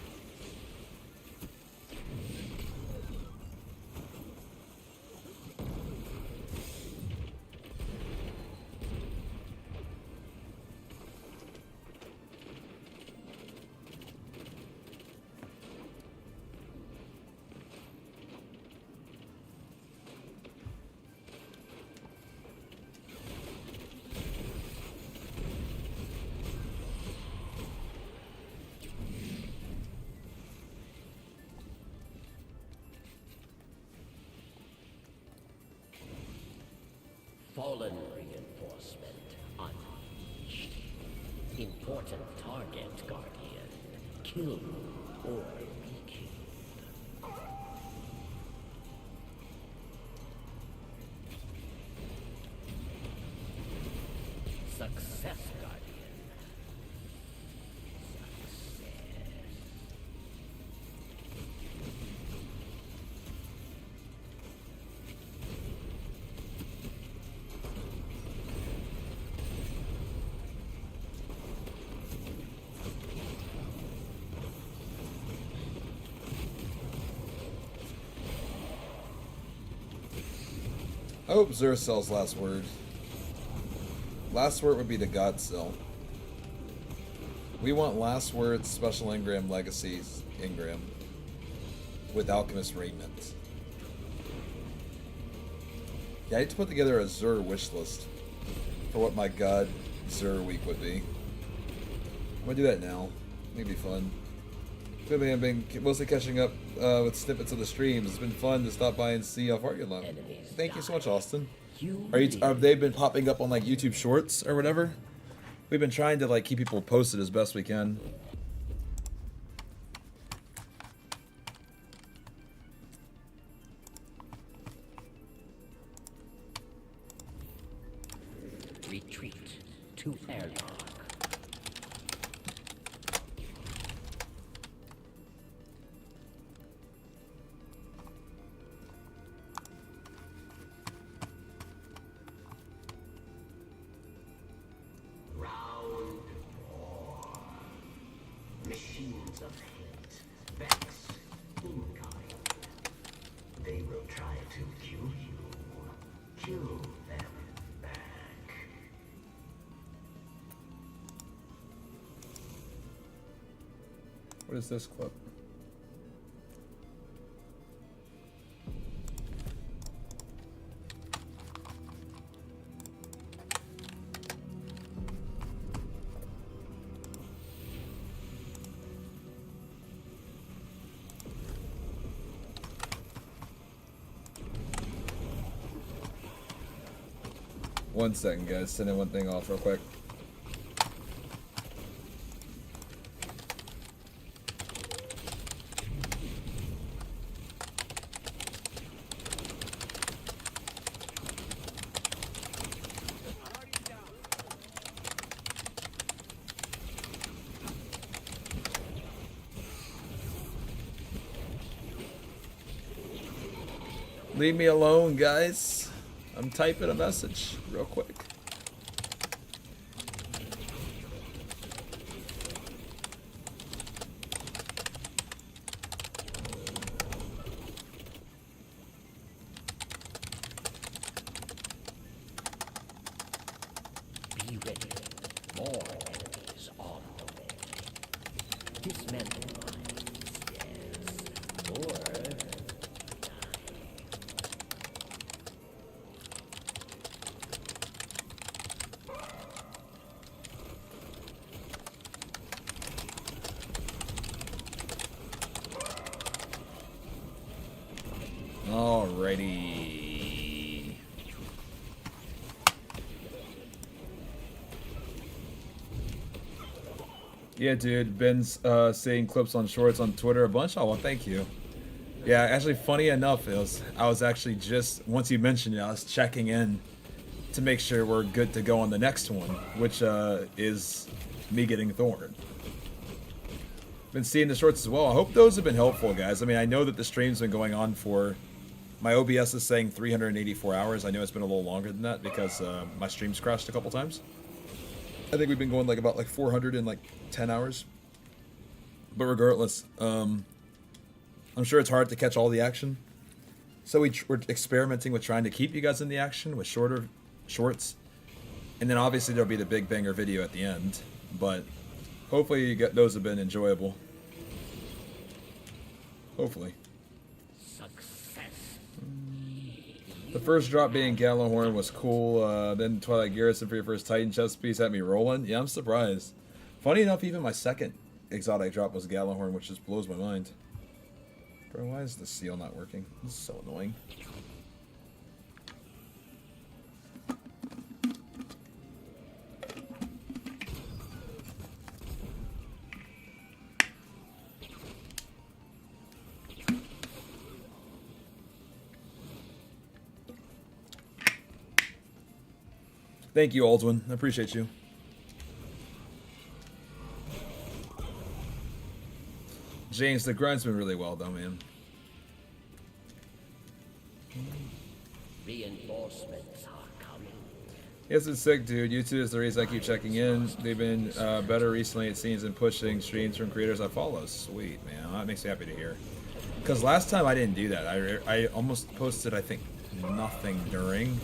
Fallen reinforcement unleashed. Important target, Guardian. Kill or be killed. Success, Guardian. Success. I hope Zercel's last word. Last word would be the God Cell. We want last word special engram legacies engram with Alchemist Raiment. Yeah, I need to put together a Zer wish list for what my God Zer week would be. I'm gonna do that now. It'll be fun. I've been mostly catching up with snippets of the streams. It's been fun to stop by and see how far you love. Thank you so much, Austin. Have they been popping up on like YouTube Shorts or whatever? We've been trying to like keep people posted as best we can. Retreat to airlock. Machines of hate, Vex, incoming. They will try to kill you. Kill them back. What is this clip? 1 second, guys. Sending one thing off real quick. Leave me alone, guys. I'm typing a message real quick. Be ready. More enemies on the way. Dismantle mines, yes. Or Alrighty. Yeah, dude. Ben's seeing clips on shorts on Twitter a bunch. Oh, well, thank you. Yeah, actually, funny enough, I was actually just, once you mentioned it, I was checking in to make sure we're good to go on the next one, which is me getting Thorn. Been seeing the shorts as well. I hope those have been helpful, guys. I mean, I know that the stream's been going on for, my OBS is saying 384 hours. I know it's been a little longer than that because my streams crashed a couple times. I think we've been going about 400 in 10 hours. But regardless, I'm sure it's hard to catch all the action. So we're experimenting with trying to keep you guys in the action with shorter shorts. And then obviously there'll be the big banger video at the end. But hopefully those have been enjoyable. Hopefully. success. The first drop being Gallahorn was cool. Then Twilight Garrison for your first Titan chest piece had me rolling. Yeah, I'm surprised. Funny enough, even my second exotic drop was Gallahorn, which just blows my mind. Bro, why is the seal not working? This is so annoying. Thank you, Aldwin. I appreciate you. James, the grind's been really well, though, man. Reinforcements are coming. Yes, it's sick, dude. YouTube is the reason I keep checking in. They've been better recently, it seems, in pushing streams from creators I follow. Sweet, man. That makes me happy to hear. Because last time I didn't do that. I almost posted, I think, nothing during.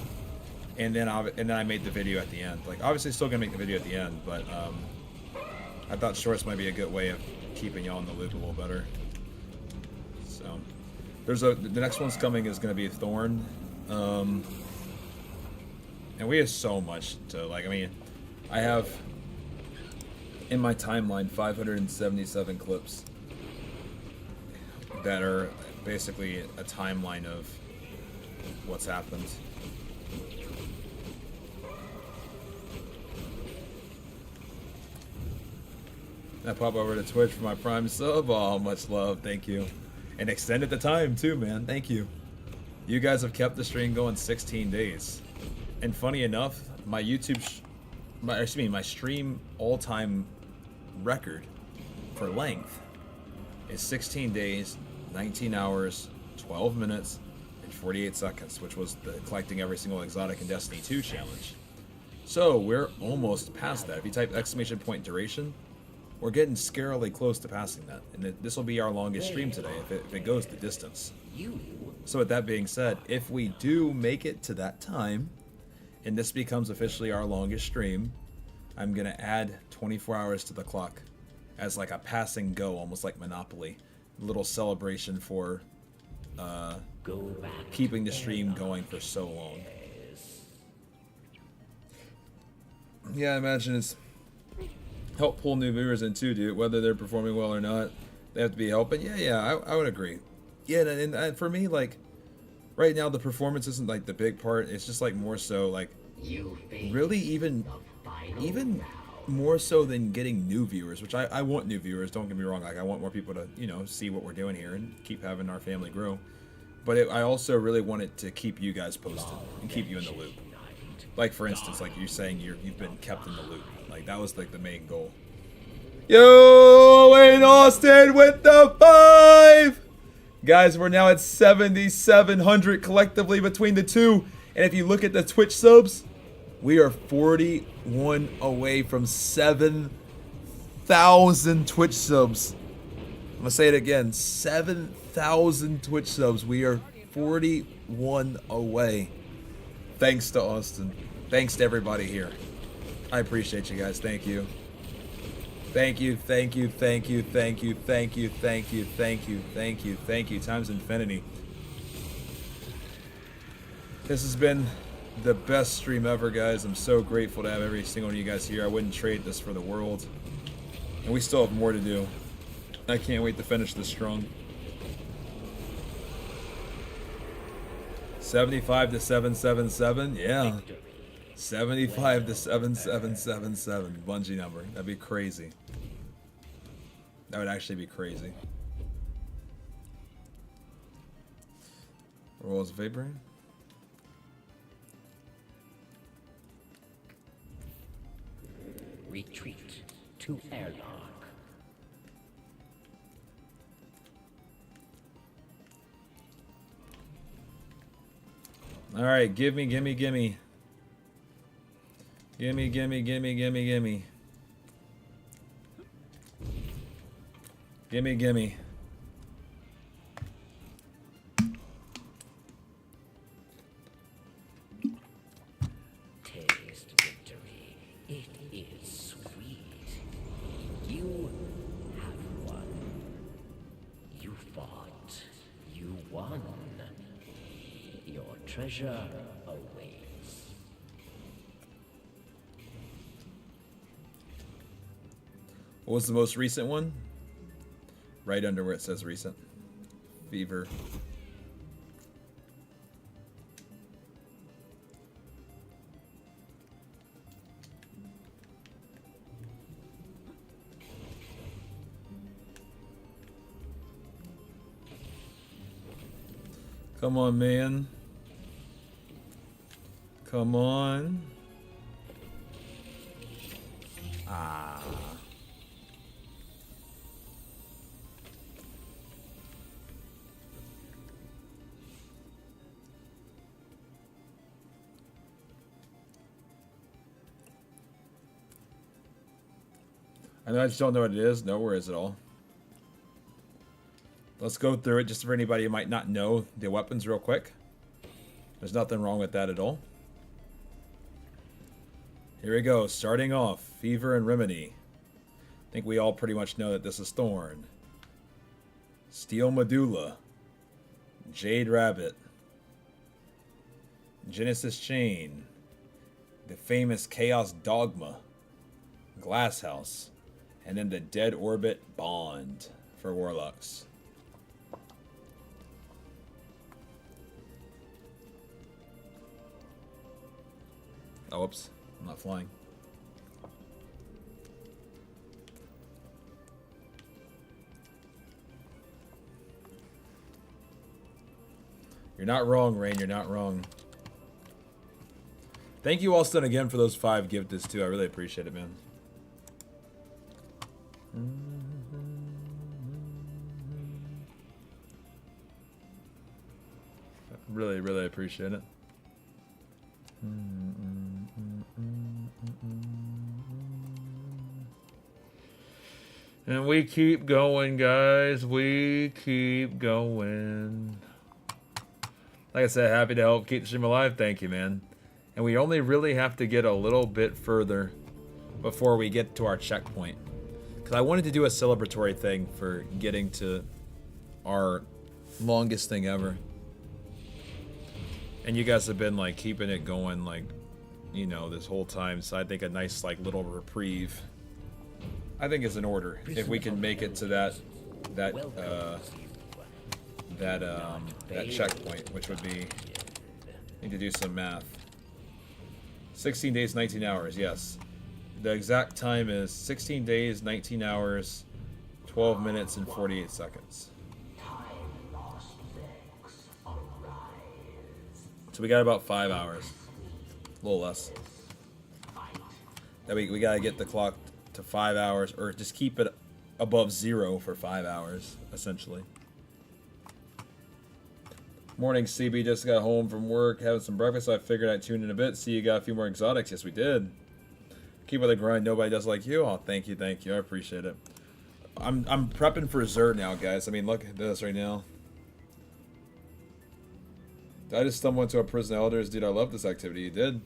And then I made the video at the end. Like, obviously, still gonna make the video at the end, but I thought shorts might be a good way of keeping y'all in the loop a little better. So, the next one's coming is gonna be Thorn, and we have so much to like. I mean, I have in my timeline 577 clips that are basically a timeline of what's happened. I pop over to Twitch for my Prime sub. Oh, much love. Thank you. And extended the time, too, man. Thank you. You guys have kept the stream going 16 days. And funny enough, my my stream all-time record for length is 16 days, 19 hours, 12 minutes, and 48 seconds, which was the collecting every single exotic in Destiny 2 challenge. So, we're almost past that. If you type ! duration, we're getting scarily close to passing that, and this will be our longest stream today if it goes the distance. So with that being said, if we do make it to that time, and this becomes officially our longest stream, I'm going to add 24 hours to the clock as like a pass and go, almost like Monopoly. A little celebration for keeping the stream going for so long. Yeah, I imagine it's help pull new viewers in too, dude. Whether they're performing well or not, they have to be helping. Yeah, I would agree. Yeah, and for me, like, right now the performance isn't like the big part. It's just like more so like You face really even the final even round. more so than getting new viewers, which I want new viewers, don't get me wrong, like I want more people to, you know, see what we're doing here and keep having our family grow. But I also really want it to keep you guys posted and keep you in the loop. Like for instance, like you're saying you've been kept in the loop. Like that was like the main goal. Yo, Wayne Austin with the 5! Guys, we're now at 7,700 collectively between the two. And if you look at the Twitch subs, we are 41 away from 7,000 Twitch subs. I'm gonna say it again, 7,000 Twitch subs. We are 41 away. Thanks to Austin. Thanks to everybody here. I appreciate you guys. Thank you. Thank you, thank you, thank you, thank you, thank you, thank you, thank you, thank you, thank you, times infinity. This has been the best stream ever, guys. I'm so grateful to have every single one of you guys here. I wouldn't trade this for the world. And we still have more to do. I can't wait to finish this strong. 75 to 777, yeah. 75 to 7777, Bungie number. That'd be crazy. That would actually be crazy. Rolls vapor. Retreat to airlock. All right, gimme. Gimme, gimme, gimme, gimme. Gimme, gimme. Taste victory. It is sweet. You have won. You fought. You won. Your treasure awaits. What was the most recent one? Right under where it says recent. Fever. Come on, man. Come on. Ah. I just don't know what it is. No, where is it all? Let's go through it just for anybody who might not know the weapons real quick. There's nothing wrong with that at all. Here we go. Starting off, Fever and Remedy. I think we all pretty much know that this is Thorn. Steel Medulla. Jade Rabbit. Genesis Chain. The famous Chaos Dogma. Glass House. And then the Dead Orbit Bond for Warlocks. Oh, whoops. I'm not flying. You're not wrong, Rain. You're not wrong. Thank you, Austin, again for those 5 gifts, too. I really appreciate it, man. Really, really appreciate it. And we keep going, guys. We keep going. Like I said, happy to help keep the stream alive. Thank you, man. And we only really have to get a little bit further before we get to our checkpoint. Because I wanted to do a celebratory thing for getting to our longest thing ever. And you guys have been like keeping it going, like, you know, this whole time. So I think a nice like little reprieve, I think, is in order if we can make it to that checkpoint, which would be, need to do some math. 16 days, 19 hours, yes. The exact time is 16 days, 19 hours, 12 minutes, and 48 seconds. So we got about 5 hours. A little less. That we gotta get the clock to 5 hours, or just keep it above 0 for 5 hours, essentially. Morning, CB. Just got home from work, having some breakfast, so I figured I'd tune in a bit. See, you got a few more exotics. Yes, we did. Keep with the grind. Nobody does like you. Oh, thank you, thank you. I appreciate it. I'm prepping for Xur now, guys. I mean, look at this right now. Did I just stumble into a prison elders? Dude, I love this activity. You did.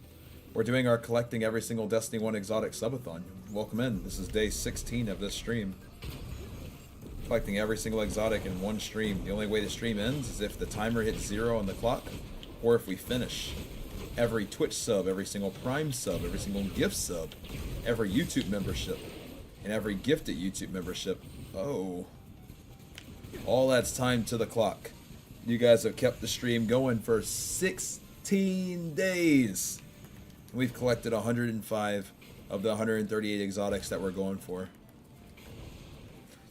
We're doing our collecting every single Destiny 1 exotic subathon. Welcome in. This is day 16 of this stream. Collecting every single exotic in one stream. The only way the stream ends is if the timer hits 0 on the clock, or if we finish. Every Twitch sub, every single Prime sub, every single gift sub, every YouTube membership, and every gifted YouTube membership. Oh. All that's time to the clock. You guys have kept the stream going for 16 days. We've collected 105 of the 138 exotics that we're going for.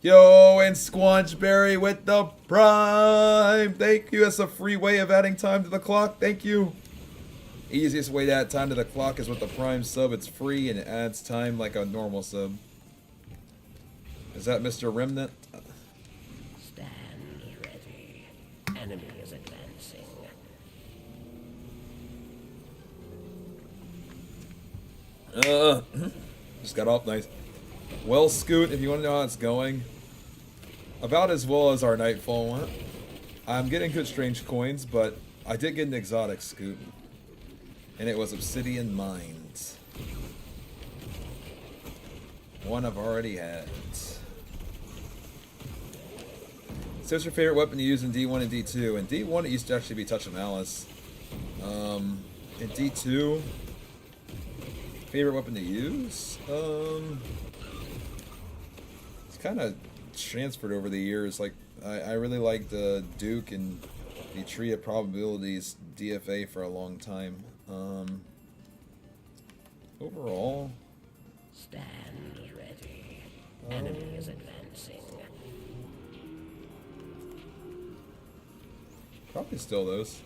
Yo, and Squanchberry with the Prime. Thank you. That's a free way of adding time to the clock. Thank you. Easiest way to add time to the clock is with the Prime sub. It's free and it adds time like a normal sub. Is that Mr. Remnant? Stand ready. Enemy is advancing. Just got off nice. Well, Scoot, if you want to know how it's going, about as well as our Nightfall went. I'm getting good strange coins, but I did get an exotic, Scoot. And it was Obsidian Mines. One I've already had. So what's your favorite weapon to use in D1 and D2? In D1 it used to actually be Touch of Malice. In D2, favorite weapon to use? It's kind of transferred over the years. Like I really liked the Duke and the Tree of Probabilities DFA for a long time. Overall, Stand ready. Enemy is advancing. probably still those.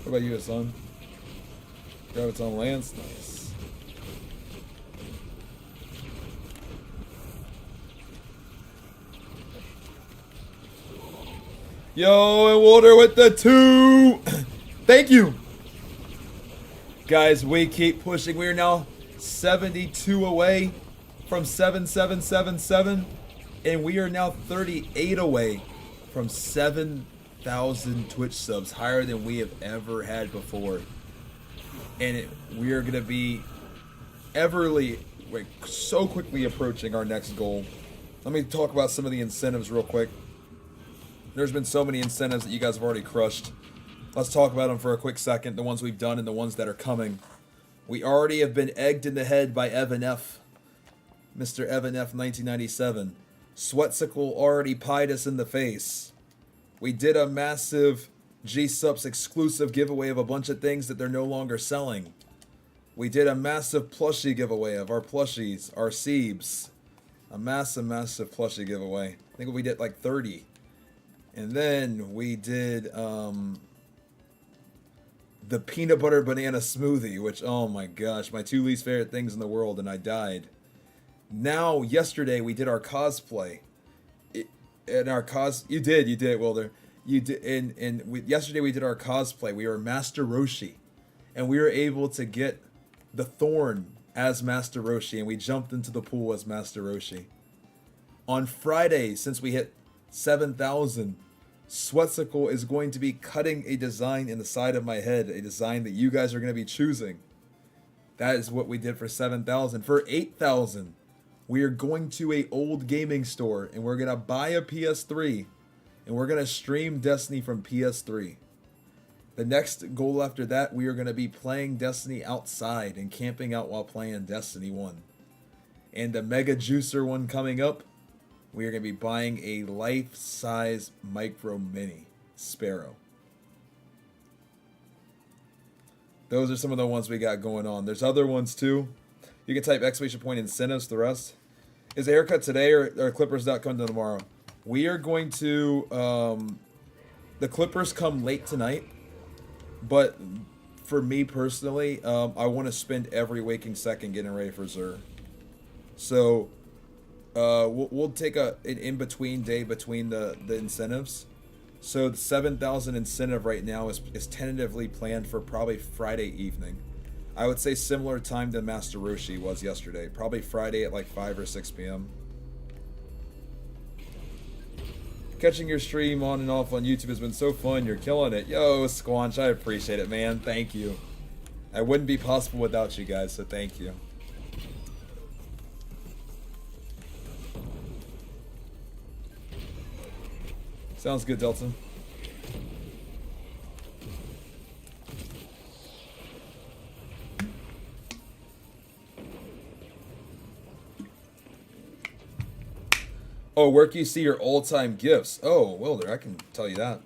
What about you, Hassan? Grab its own lance, nice. Yo, and Walter with the 2. Thank you. Guys, we keep pushing. We are now 72 away from 7777. And we are now 38 away from 7,000 Twitch subs. Higher than we have ever had before. And we are going to be so quickly approaching our next goal. Let me talk about some of the incentives real quick. There's been so many incentives that you guys have already crushed. Let's talk about them for a quick second, the ones we've done and the ones that are coming. We already have been egged in the head by Evan F. Mr. Evan F. 1997. Sweatsicle already pied us in the face. We did a massive gsupps exclusive giveaway of a bunch of things that they're no longer selling. We did a massive plushie giveaway of our plushies, our Cebs. A massive plushie giveaway. I think we did like 30. And then we did the peanut butter banana smoothie, which, oh my gosh, my 2 least favorite things in the world, and I died. Now, yesterday, we did our cosplay. You did, Wilder. You did, yesterday we did our cosplay. We were Master Roshi, and we were able to get the Thorn as Master Roshi, and we jumped into the pool as Master Roshi. On Friday, since we hit 7,000, Sweatsicle is going to be cutting a design in the side of my head, a design that you guys are going to be choosing. That is what we did for 7,000. For 8,000, we are going to a old gaming store, and we're going to buy a PS3, and we're going to stream Destiny from PS3. The next goal after that, we are going to be playing Destiny outside and camping out while playing Destiny 1. And the Mega Juicer one coming up, we are going to be buying a life-size Micro Mini Sparrow. Those are some of the ones we got going on. There's other ones too. You can type exclamation point incentives, the rest. Is the haircut today or Clippers not coming tomorrow? We are going to, the Clippers come late tonight, but for me personally, I want to spend every waking second getting ready for Zur. So, we'll take an in-between day between the incentives. So the 7,000 incentive right now is tentatively planned for probably Friday evening. I would say similar time to Master Roshi was yesterday. Probably Friday at like 5 or 6 p.m. Catching your stream on and off on YouTube has been so fun. You're killing it. Yo, Squanch, I appreciate it, man. Thank you. I wouldn't be possible without you guys, so thank you. Sounds good, Delton. Oh, where can you see your all-time gifts? Oh, Wilder, I can tell you that.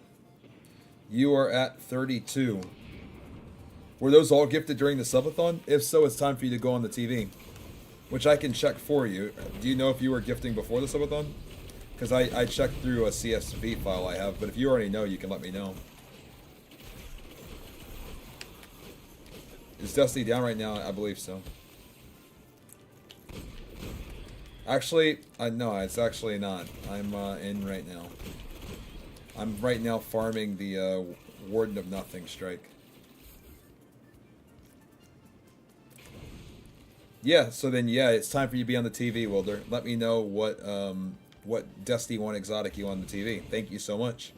You are at 32. Were those all gifted during the subathon? If so, it's time for you to go on the TV, which I can check for you. Do you know if you were gifting before the subathon? Because I checked through a CSV file I have, but if you already know, you can let me know. Is Dusty down right now? I believe so. Actually, no, it's actually not. I'm in right now. I'm right now farming the Warden of Nothing strike. Yeah, so then, yeah, it's time for you to be on the TV, Wilder. Let me know what Dusty 1 exotic you on the TV. Thank you so much.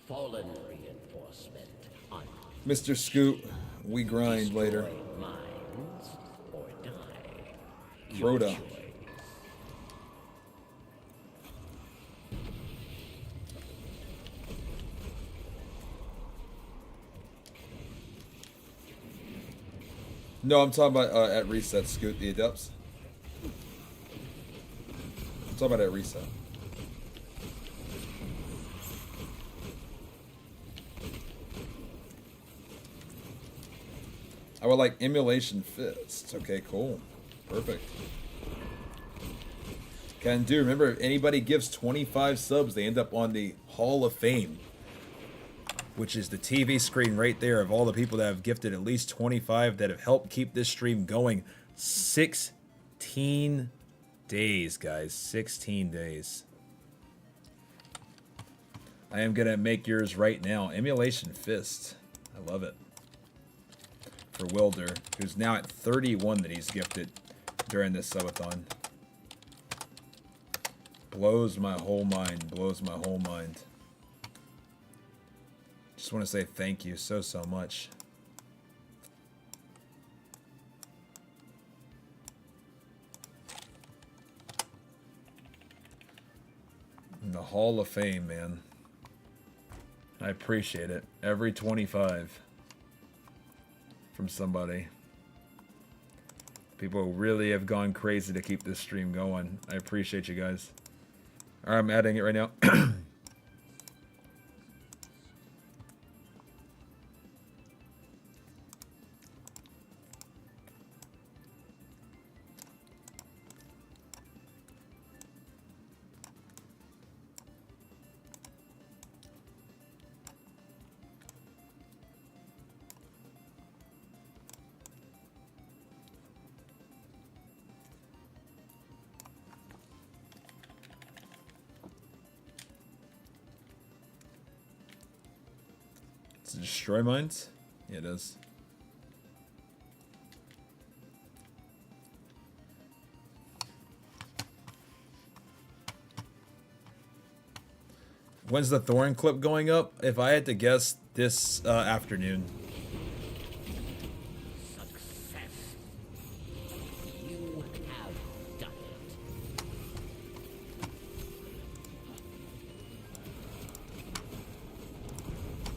Fallen reinforcement on Mr. Scoot, we grind later. destroy mines or die. Crota. No, I'm talking about at reset, Scoot, the Adepts. I'm talking about at reset. I would like emulation fist. Okay, cool. Perfect. Can do. Remember, if anybody gives 25 subs, they end up on the Hall of Fame, which is the TV screen right there of all the people that have gifted at least 25 that have helped keep this stream going. 16 days, guys. 16 days. I am going to make yours right now. Emulation Fist. I love it. For Wilder, who's now at 31 that he's gifted during this subathon. Blows my whole mind. Blows my whole mind. Just want to say thank you so much. In the Hall of Fame, man. I appreciate it. Every 25 from somebody. People really have gone crazy to keep this stream going. I appreciate you guys. Alright, I'm adding it right now. Does it destroy mines? Yeah, it does. When's the Thorn clip going up? If I had to guess, this afternoon. success. You have done it.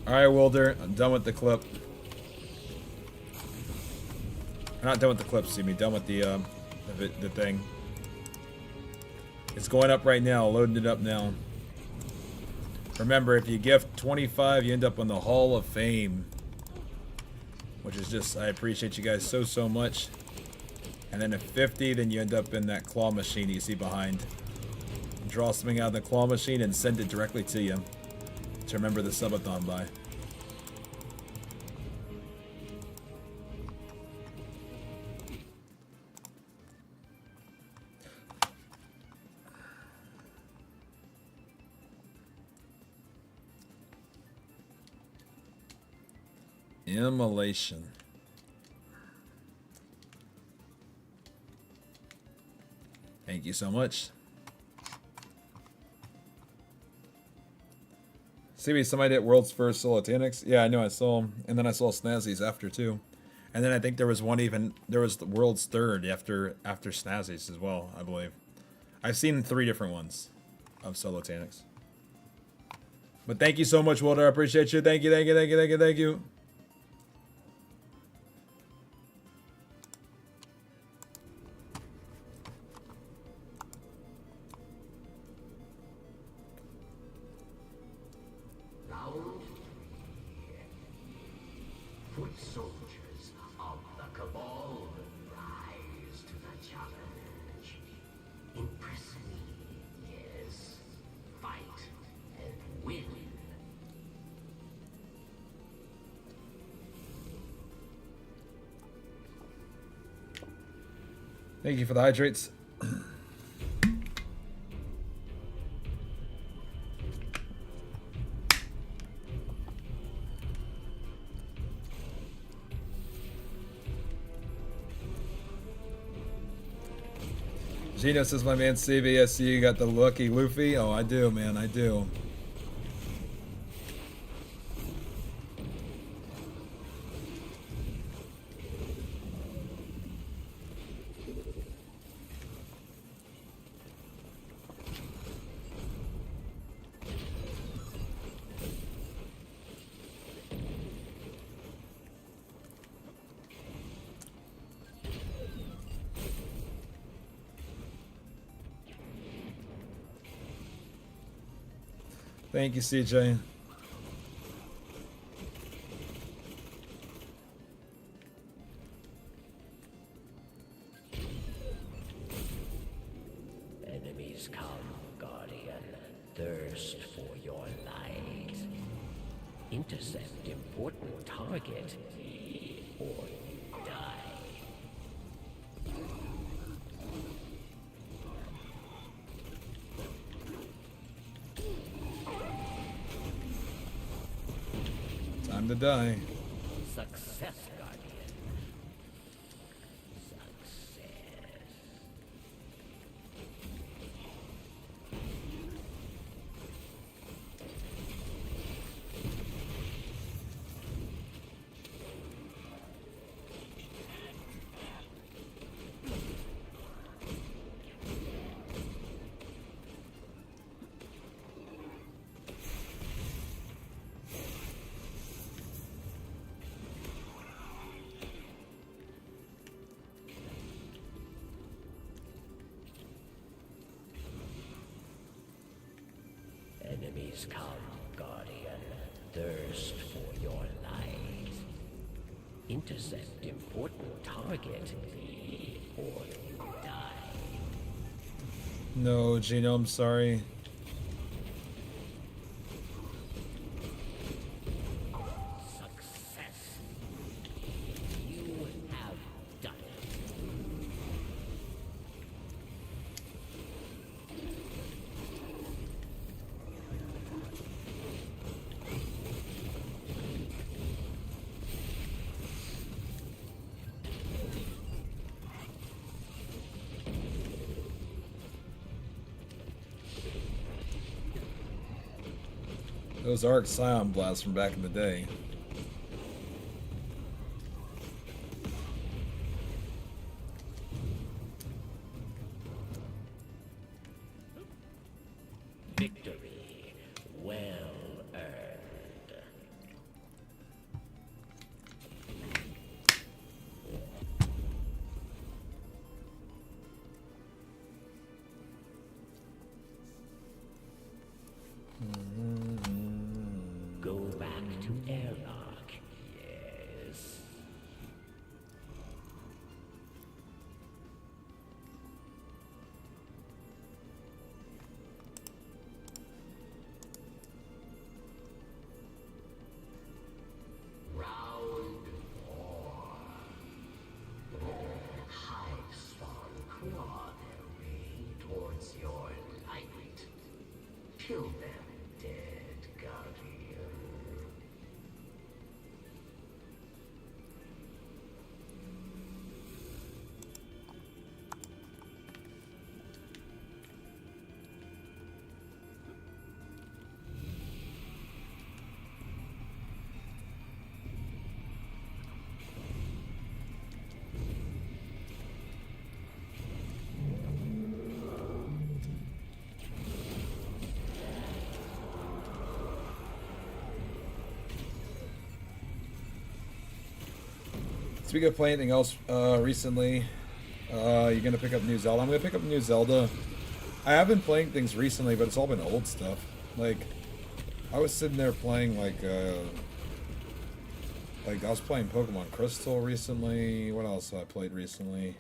Alright, Wilder, I'm done with the clip. I'm not done with the clips, see me. Done with the thing. It's going up right now. Loading it up now. Remember, if you gift 25, you end up on the Hall of Fame. Which is just, I appreciate you guys so much. And then at 50, then you end up in that claw machine you see behind. Draw something out of the claw machine and send it directly to you. To remember the subathon by. Immolation. Thank you so much. See, somebody did world's first Solotanics. Yeah, I know, I saw him. And then I saw Snazzy's after too. And then I think there was one even, there was the world's third after Snazzy's as well, I believe. I've seen 3 different ones of Solotanics. But thank you so much, Walter. I appreciate you. Thank you, thank you, thank you, thank you, thank you. Foot soldiers of the Cabal, rise to the challenge. Impress me, yes. Fight and win. Thank you for the hydrates. Gino says, my man CB, I see you got the lucky Luffy. Oh, I do, man, I do. Thank you, CJ. Enemies come, Guardian. Thirst for your light. Intercept important target, or you die. Time to die. Success, Guardian. Success. Enemies come, Guardian. Thirst for your light. Intercept important target, or you die. No, Gino, I'm sorry. Success. You have done it. Those Arc Scion blasts from back in the day. Victory well earned. Speaking of playing anything else recently, you're gonna pick up new Zelda. I'm gonna pick up new Zelda. I have been playing things recently, but it's all been old stuff. Like, I was sitting there playing like I was playing Pokemon Crystal recently. What else have I played recently?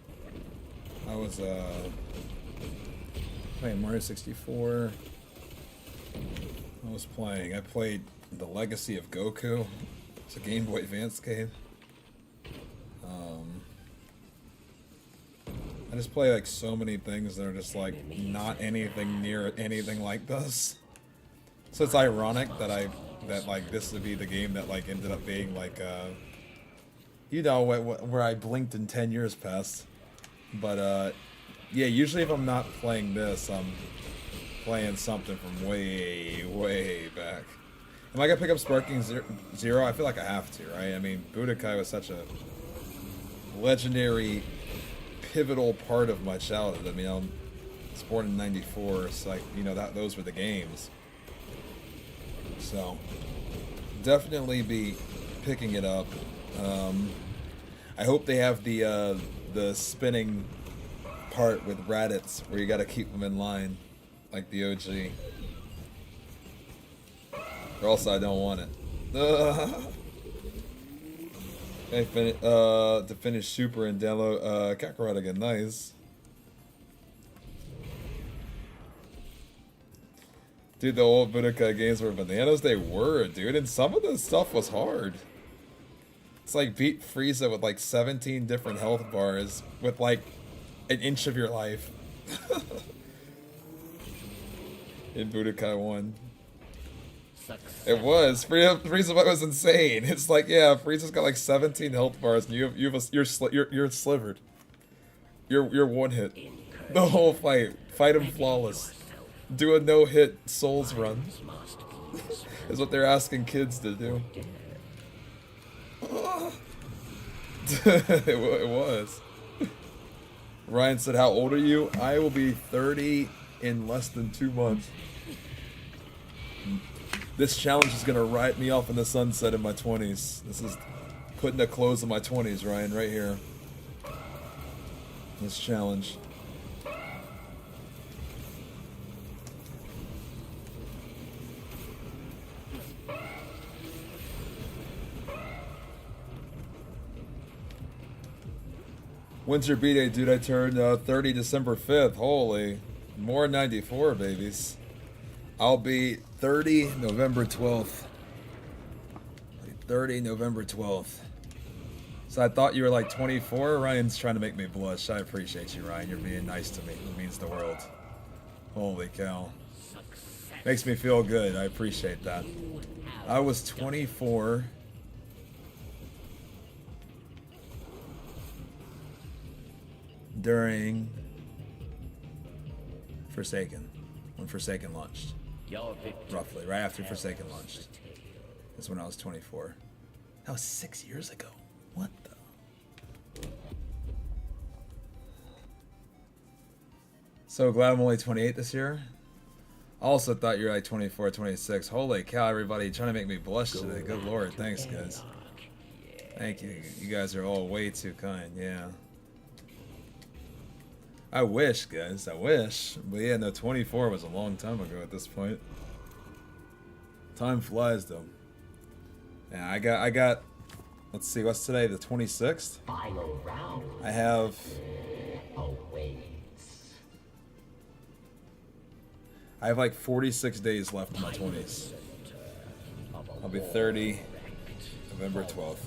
I was playing Mario 64. I played The Legacy of Goku. It's a Game Boy Advance game. I just play like so many things that are just like not anything near anything like this. So it's ironic that like this would be the game that like ended up being like you know where I blinked and 10 years passed. But yeah, usually if I'm not playing this, I'm playing something from way back. Am I gonna pick up Sparking Zero? I feel like I have to, right? I mean, Budokai was such a legendary, pivotal part of my childhood. I mean, I was born in '94, so like, you know, those were the games. So definitely be picking it up. I hope they have the spinning part with Raditz where you got to keep them in line, like the OG. Or else I don't want it. To finish Super and download Kakarot again. Nice. Dude, the old Budokai games were bananas. They were, dude. And some of the stuff was hard. It's like beat Frieza with like 17 different health bars with like an inch of your life. In Budokai 1. It was. Frieza was insane. It's like, yeah, Frieza's got like 17 health bars and you're slivered. You're one hit. The whole fight. Fight him flawless. Do a no-hit Souls run. Is what they're asking kids to do. It was. Ryan said, how old are you? I will be 30 in less than 2 months. This challenge is going to write me off in the sunset in my 20s. This is putting a close in my 20s, Ryan, right here. This challenge. When's your B-Day, dude? I turned 30 December 5th. Holy. More 94, babies. I'll be 30 November 12th. 30 November 12th. So I thought you were like 24. Ryan's trying to make me blush. I appreciate you, Ryan. You're being nice to me. It means the world. Holy cow. Makes me feel good. I appreciate that. I was 24. During Forsaken, when Forsaken launched, roughly right after Forsaken launched. That's when I was 24. That was 6 years ago. What the? So glad I'm only 28 this year. I also thought you were like 24, 26. Holy cow, everybody trying to make me blush today. Good lord, thanks guys. Thank you. You guys are all way too kind. Yeah. I wish, guys. I wish. But yeah, no, 24 was a long time ago at this point. Time flies, though. Yeah, I got. Let's see, what's today? The 26th? Final round. I have. I have like 46 days left in my 20s. I'll be 30 November 12th.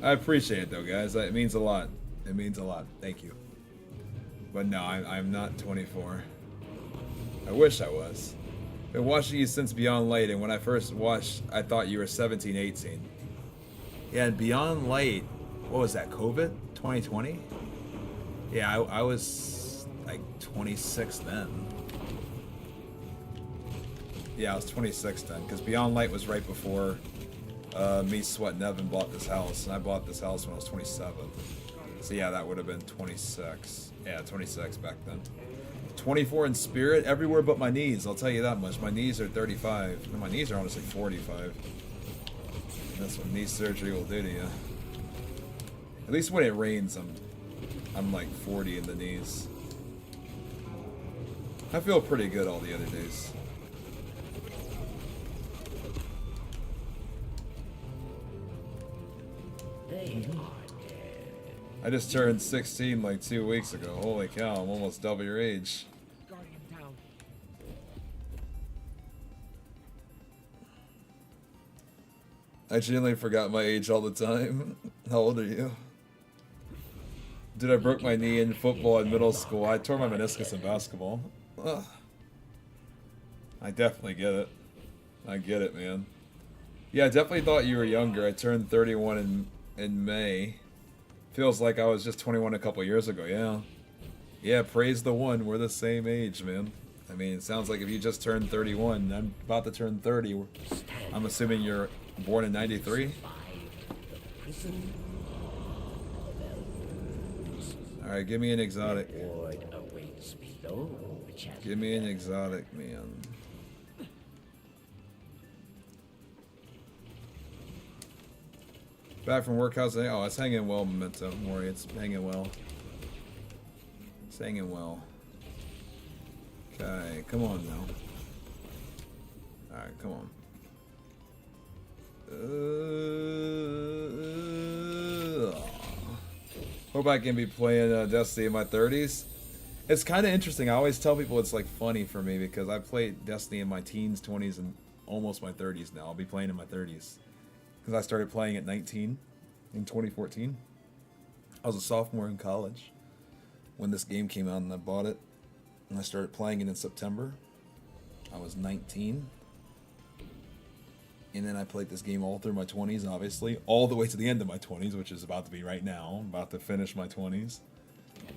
I appreciate it, though, guys. It means a lot. It means a lot. Thank you. But no, I'm not 24. I wish I was. Been watching you since Beyond Light, and when I first watched, I thought you were 17, 18. Yeah, and Beyond Light, what was that, COVID? 2020? Yeah, I was like 26 then. Yeah, I was 26 then, because Beyond Light was right before me, Sweat, and Evan bought this house, and I bought this house when I was 27. So yeah, that would have been 26. Yeah, 26 back then. 24 in spirit, everywhere but my knees, I'll tell you that much. My knees are 35. No, my knees are honestly 45. That's what knee surgery will do to you. At least when it rains, I'm like 40 in the knees. I feel pretty good all the other days. They are dead. I just turned 16 like 2 weeks ago. Holy cow, I'm almost double your age. Guardian down. I genuinely forgot my age all the time. How old are you? Dude, I broke my knee in football in middle school. I tore my meniscus in basketball. Ugh. I definitely get it. I get it, man. Yeah, I definitely thought you were younger. I turned 31 in May. Feels like I was just 21 a couple years ago, yeah. Yeah, praise the one. We're the same age, man. I mean, it sounds like if you just turned 31, I'm about to turn 30. I'm assuming you're born in 93? Alright, give me an exotic. Reward awaits below, champion. Give me an exotic, man. Back from work, how's it? Oh, it's hanging well, Memento. Don't worry, it's hanging well. It's hanging well. Okay, come on now. Alright, come on. Hope I can be playing Destiny in my 30s. It's kind of interesting. I always tell people it's like funny for me because I played Destiny in my teens, 20s, and almost my 30s now. I'll be playing in my 30s. Because I started playing at 19 in 2014. I was a sophomore in college when this game came out and I bought it. And I started playing it in September. I was 19. And then I played this game all through my 20s, obviously. All the way to the end of my 20s, which is about to be right now. I'm about to finish my 20s.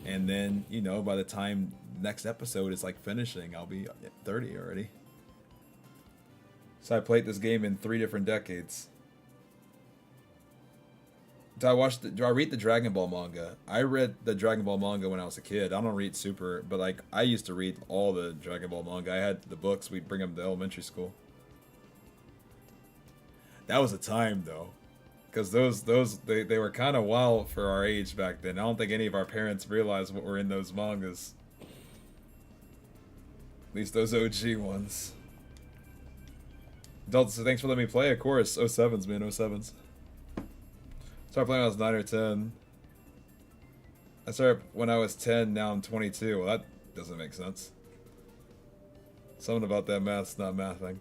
And then, you know, by the time next episode is like finishing, I'll be 30 already. So I played this game in 3 different decades. Do I read the Dragon Ball manga? I read the Dragon Ball manga when I was a kid. I don't read Super, but like I used to read all the Dragon Ball manga. I had the books. We'd bring them to elementary school. That was a time though, because they were kind of wild for our age back then. I don't think any of our parents realized what were in those mangas. At least those OG ones. Delta, so thanks for letting me play. Of course, 07s, man, 07s. Started playing when I was 9 or 10. I started when I was 10, now I'm 22. Well, that doesn't make sense. Something about that math's not mathing.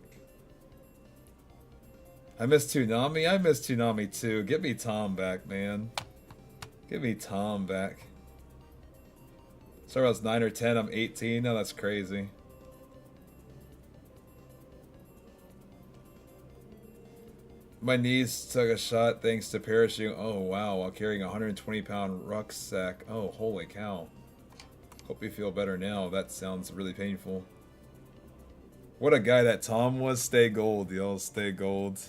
I miss Toonami. I miss Toonami too. Get me Tom back, man. Get me Tom back. Started when I was 9 or 10, I'm 18. Now that's crazy. My knees took a shot thanks to parachute. Oh wow, while carrying a 120-pound rucksack. Oh, holy cow. Hope you feel better now. That sounds really painful. What a guy that Tom was. Stay gold, yo. Stay gold.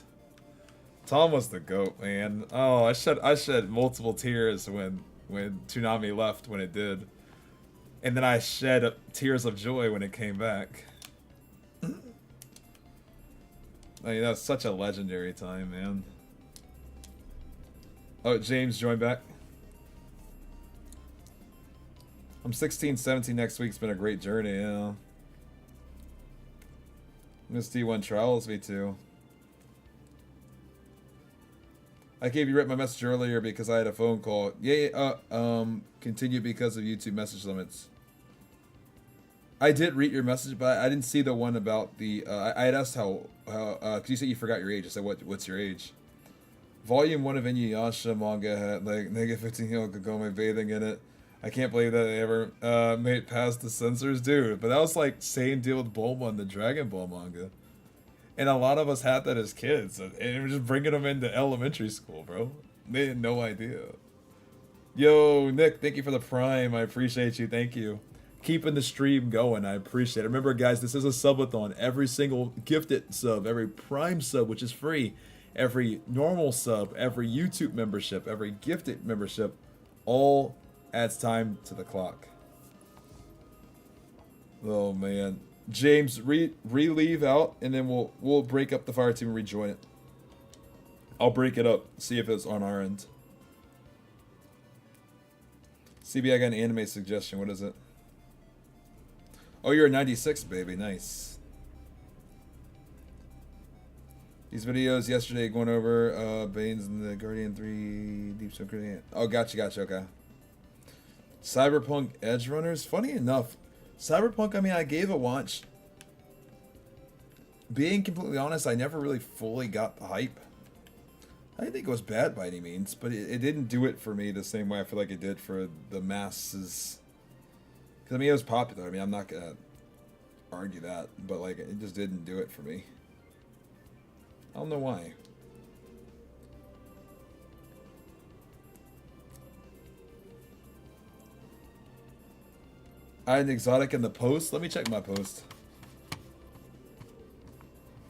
Tom was the GOAT, man. Oh, I shed multiple tears when Toonami left when it did. And then I shed tears of joy when it came back. I mean, that was such a legendary time, man. Oh, James joined back. I'm 16, 17 next week. It's been a great journey, yeah. Miss D1 Trials, me too. I gave you my message earlier because I had a phone call. Continue because of YouTube message limits. I did read your message, but I didn't see the one about the. I had asked how cause you said you forgot your age. I said what's your age? Volume 1 of Inuyasha manga had like -15 Kagome bathing in it. I can't believe that they ever made it past the censors, dude. But that was like same deal with Bulma and the Dragon Ball manga. And a lot of us had that as kids, and we're just bringing them into elementary school, bro. They had no idea. Yo, Nick, thank you for the Prime. I appreciate you. Thank you. Keeping the stream going. I appreciate it. Remember, guys, this is a subathon. Every single gifted sub, every Prime sub, which is free, every normal sub, every YouTube membership, every gifted membership, all adds time to the clock. Oh, man. James, relieve out, and then we'll break up the fire team and rejoin it. I'll break it up, see if it's on our end. CB, I got an anime suggestion. What is it? Oh, you're a 96, baby. Nice. These videos yesterday going over Bane's and the Guardian 3 Deep Stone Guardian. Oh, gotcha, okay. Cyberpunk Edge Runners. Funny enough, Cyberpunk, I mean, I gave a watch. Being completely honest, I never really fully got the hype. I didn't think it was bad by any means, but it didn't do it for me the same way I feel like it did for the masses. Because, I mean, it was popular. I mean, I'm not going to argue that, but, like, it just didn't do it for me. I don't know why. I had an exotic in the post. Let me check my post.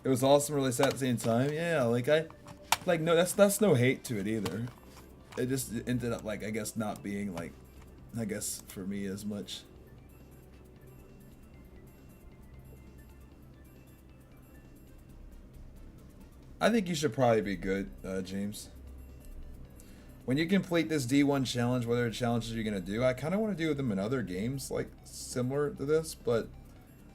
It was awesome, really sad at the same time. Yeah, like no, that's no hate to it either. It just ended up like I guess not being like, I guess for me as much. I think you should probably be good, James. When you complete this D1 challenge, whatever challenges you're gonna do, I kind of want to do them in other games, like similar to this. But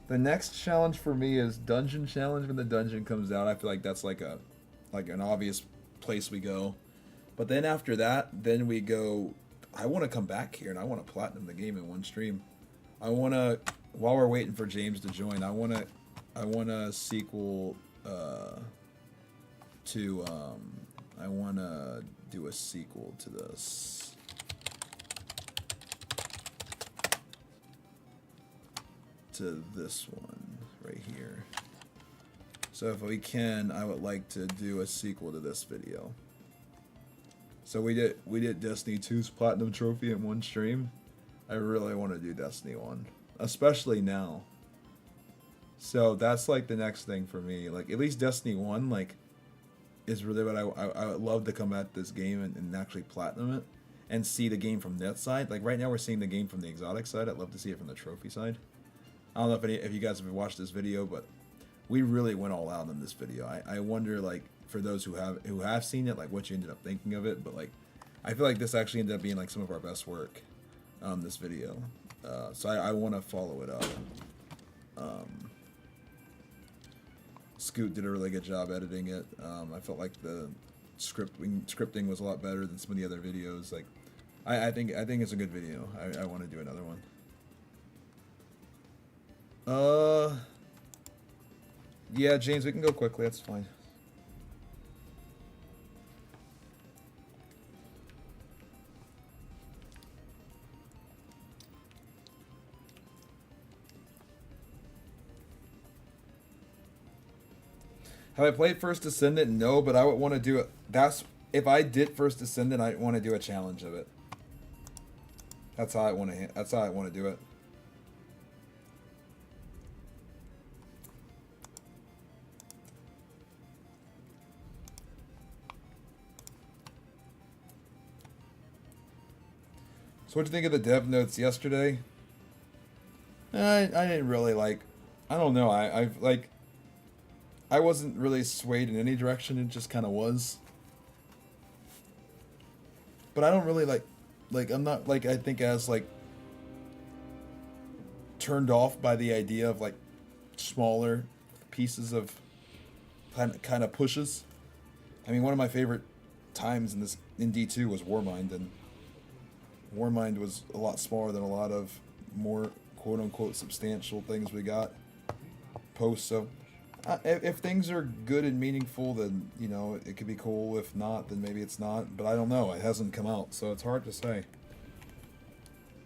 the next challenge for me is dungeon challenge. When the dungeon comes out, I feel like that's like an obvious place we go. But then after that, then we go. I want to come back here and I want to platinum the game in one stream. I want to, while we're waiting for James to join, I want a sequel to I want to do a sequel to this. To this one right here. So if we can, I would like to do a sequel to this video. So we did Destiny 2's Platinum Trophy in one stream. I really want to do Destiny 1, especially now. So that's like the next thing for me. Like at least Destiny 1 like is really what I would love to come at this game and actually platinum it and see the game from that side. Like right now we're seeing the game from the exotic side. I'd love to see it from the trophy side. I don't know if you guys have watched this video, but we really went all out in this video. I wonder, like, for those who have seen it, like, what you ended up thinking of it. But, like, I feel like this actually ended up being, like, some of our best work, this video. So I want to follow it up. Scoot did a really good job editing it. I felt like the scripting was a lot better than some of the other videos. Like, I think it's a good video. I want to do another one. Yeah, James, we can go quickly. That's fine. Have I played First Descendant? No, but I would want to do it. If I did First Descendant, I want to do a challenge of it. That's how I want to do it. So what'd you think of the dev notes yesterday? I didn't really like. I don't know. I wasn't really swayed in any direction. It just kind of was. But I don't really like I'm not like I think as like turned off by the idea of like smaller pieces of kind of pushes. I mean, one of my favorite times in D2 was Warmind, and Warmind was a lot smaller than a lot of more quote-unquote substantial things we got post. So if things are good and meaningful, then, you know, it could be cool. If not, then maybe it's not. But I don't know. It hasn't come out, so it's hard to say.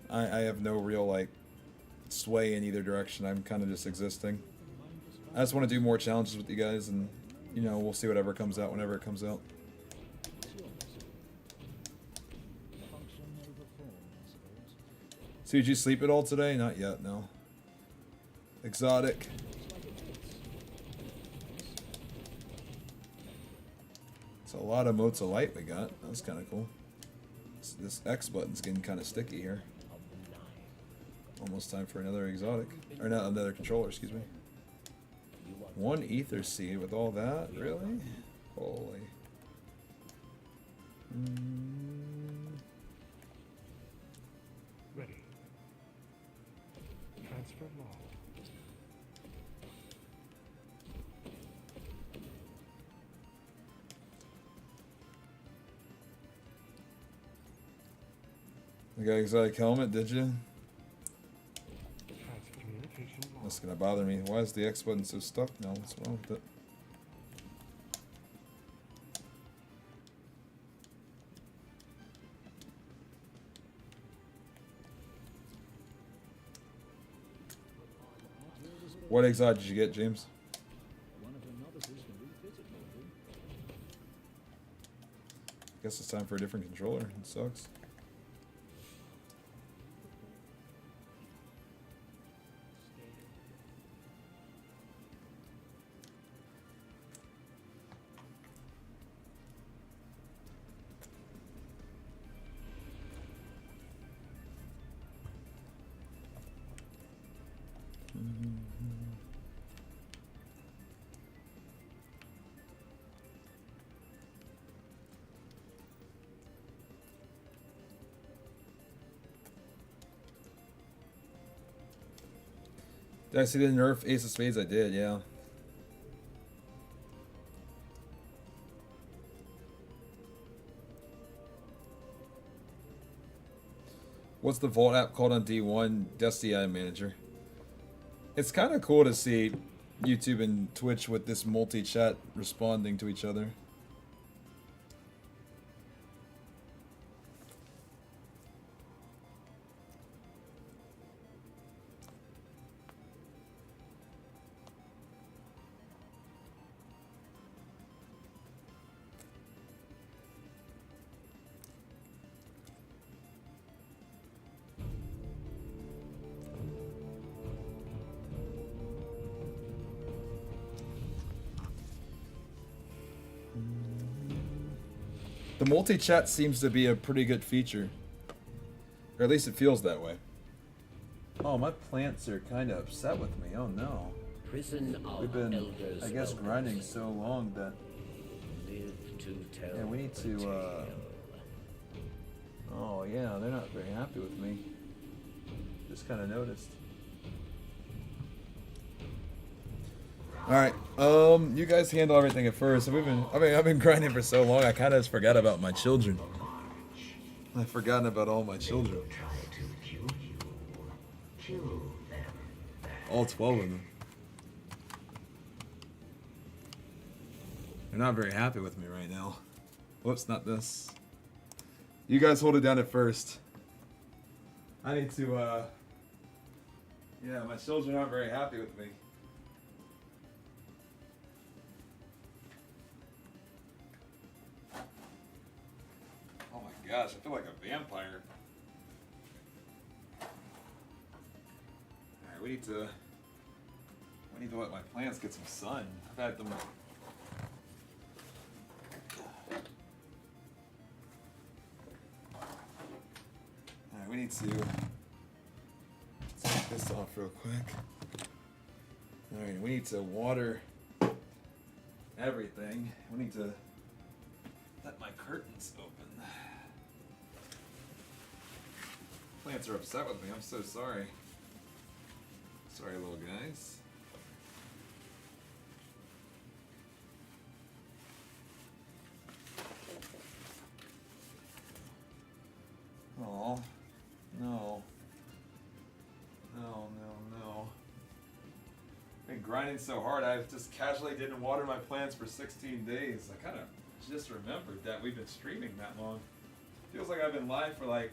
I have no real, like, sway in either direction. I'm kind of just existing. I just want to do more challenges with you guys, and, you know, we'll see whatever comes out whenever it comes out. So did you sleep at all today? Not yet, no. Exotic. It's a lot of motes of light we got. That's kind of cool. This X button's getting kind of sticky here. Almost time for another exotic. Or not, another controller, excuse me. One ether seed with all that? Really? Holy. Ready. Transfer law. You got exotic helmet, did you? Transfer communication law. That's gonna bother me. Why is the X button so stuck now? What's wrong with it? What exotic did you get, James? Guess it's time for a different controller. It sucks. Did I see the nerf Ace of Spades? I did, yeah. What's the Vault app called on D1? Dusty Eye Manager. It's kind of cool to see YouTube and Twitch with this multi-chat responding to each other. The multi-chat seems to be a pretty good feature. Or at least it feels that way. Oh, my plants are kind of upset with me. Oh no. Prison of We've been, elders I guess, welcomes grinding so long that... Live to tell Yeah, we need the to, tale. Oh yeah, they're not very happy with me. Just kind of noticed. All right, you guys handle everything at first. I've been grinding for so long. I kind of just forgot about my children. I've forgotten about all my children. Try to kill you. Kill them. All 12 of them. They're not very happy with me right now. Whoops, not this. You guys hold it down at first. I need to, yeah, my children aren't very happy with me. Oh my gosh, I feel like a vampire. Alright, we need to let my plants get some sun. I've had them. Alright, we need to take this off real quick. Alright, we need to water everything. We need to let my curtains open. Plants are upset with me. I'm so sorry. Sorry, little guys. Oh, no. No. Been grinding so hard, I just casually didn't water my plants for 16 days. I kind of just remembered that we've been streaming that long. Feels like I've been live for like,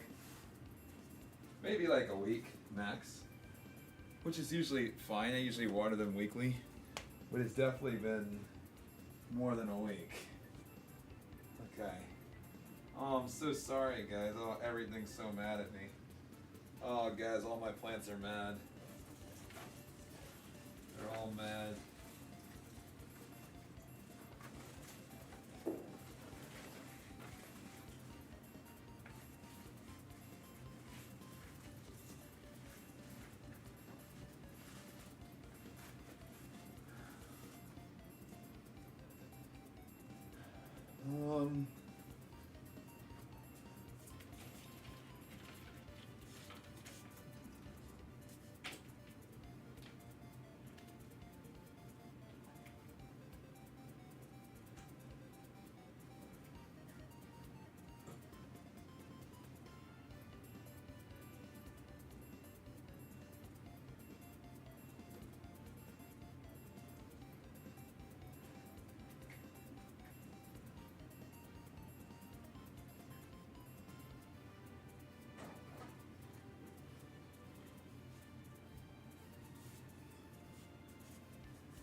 maybe like a week max. Which is usually fine. I usually water them weekly. But it's definitely been more than a week. Okay. Oh, I'm so sorry, guys. Oh, everything's so mad at me. Oh, guys, all my plants are mad. They're all mad.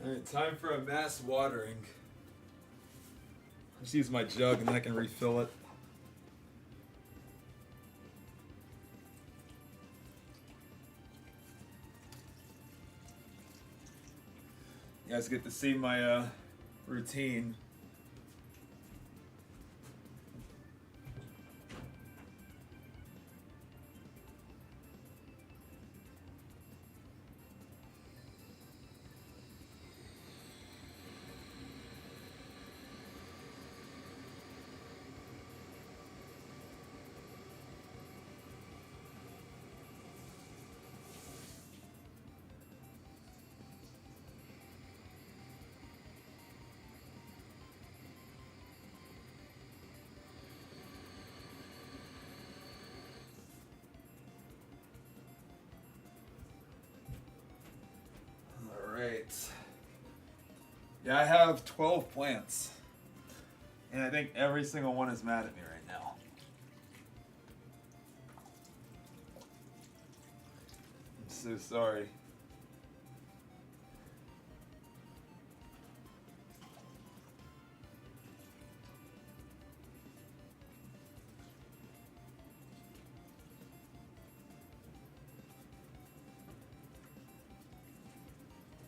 Alright, time for a mass watering. Just use my jug and then I can refill it. You guys get to see my routine. Alright. Yeah, I have 12 plants. And I think every single one is mad at me right now. I'm so sorry.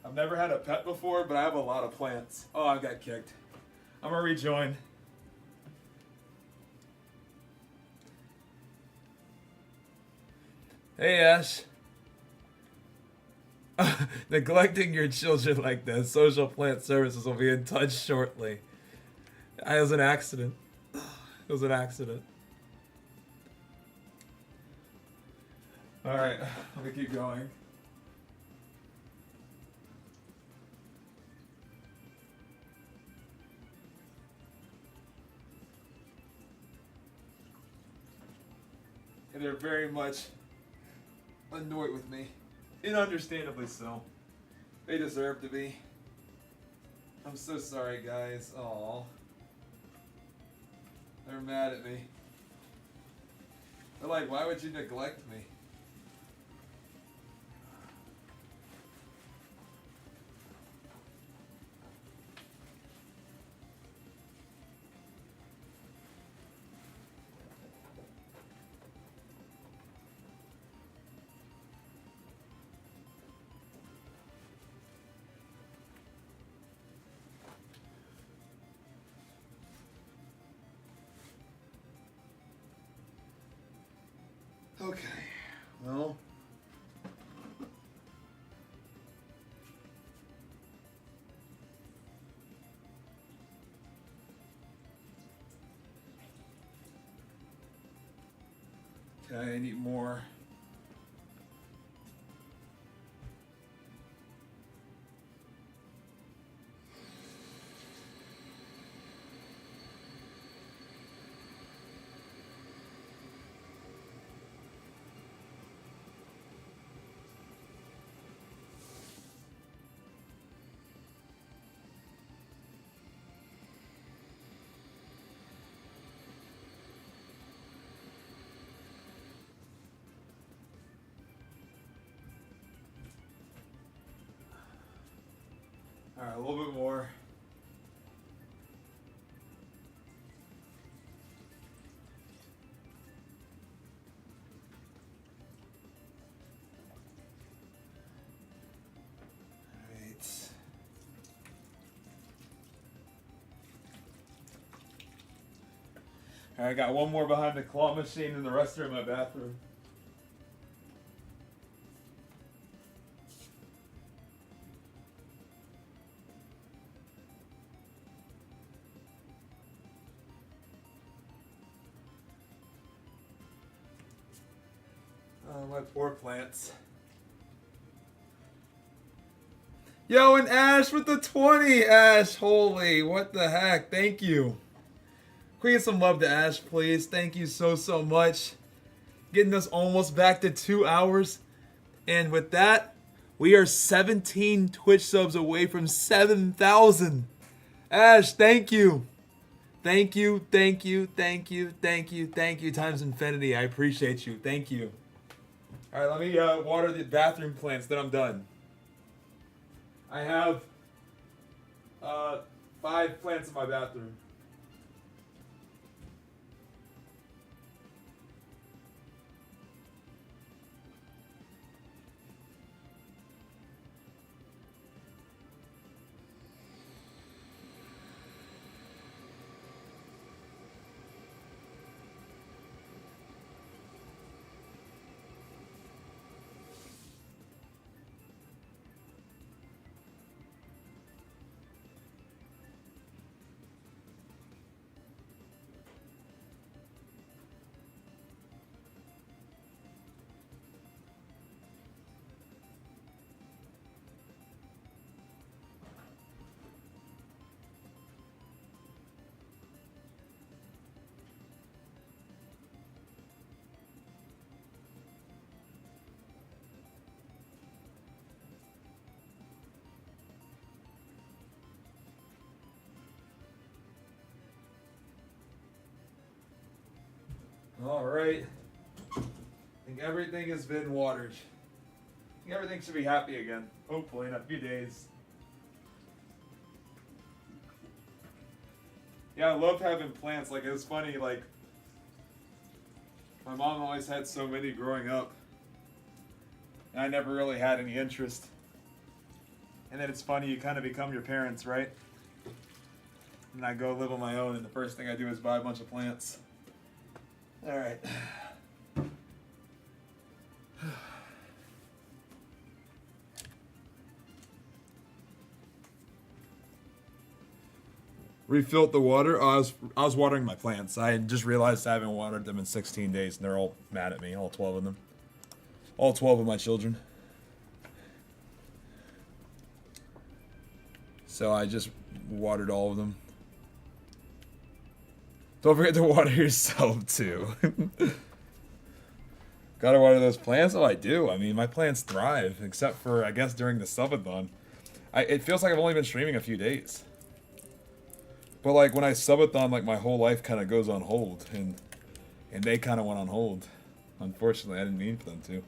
I've never had a pet before, but I have a lot of plants. Oh, I got kicked. I'm gonna rejoin. Hey, Ash. Neglecting your children like that. Social plant services will be in touch shortly. It was an accident. It was an accident. Alright, let me keep going. And they're very much annoyed with me. And understandably so. They deserve to be. I'm so sorry, guys. Aw. They're mad at me. They're like, why would you neglect me? Okay, well. Okay, I need more. Alright, a little bit more. Alright. Alright, I got one more behind the claw machine and the rest are in my bathroom. Oh, my poor plants. Yo, and Ash with the 20, Ash. Holy, what the heck? Thank you. Can we get some love to Ash, please? Thank you so, so much. Getting us almost back to 2 hours. And with that, we are 17 Twitch subs away from 7,000. Ash, thank you. Thank you, thank you, thank you, thank you, thank you times infinity. I appreciate you. Thank you. All right, let me water the bathroom plants, then I'm done. I have 5 plants in my bathroom. All right. I think everything has been watered. I think everything should be happy again. Hopefully in a few days. Yeah, I love having plants. Like, it was funny, like, my mom always had so many growing up. And I never really had any interest. And then it's funny, you kind of become your parents, right? And I go live on my own, and the first thing I do is buy a bunch of plants. All right. Refilled the water. Oh, I was watering my plants. I just realized I haven't watered them in 16 days, and they're all mad at me. All 12 of them. All 12 of my children. So I just watered all of them. Don't forget to water yourself too. Gotta water those plants? Oh, I do. I mean, my plants thrive, except for, I guess, during the subathon. It feels like I've only been streaming a few days. But, like, when I subathon, like, my whole life kind of goes on hold. And they kind of went on hold. Unfortunately, I didn't mean for them to.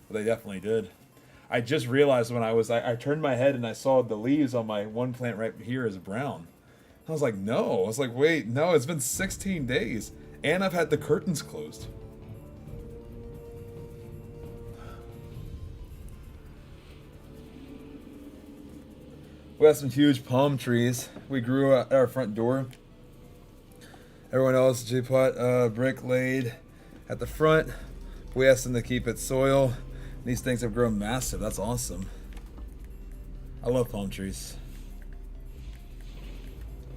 But they definitely did. I just realized when I turned my head and I saw the leaves on my one plant right here is brown. I was like, no. I was like, wait, no, it's been 16 days. And I've had the curtains closed. We have some huge palm trees we grew at our front door. Everyone else, J-pot, brick laid at the front. We asked them to keep it soil. These things have grown massive. That's awesome. I love palm trees.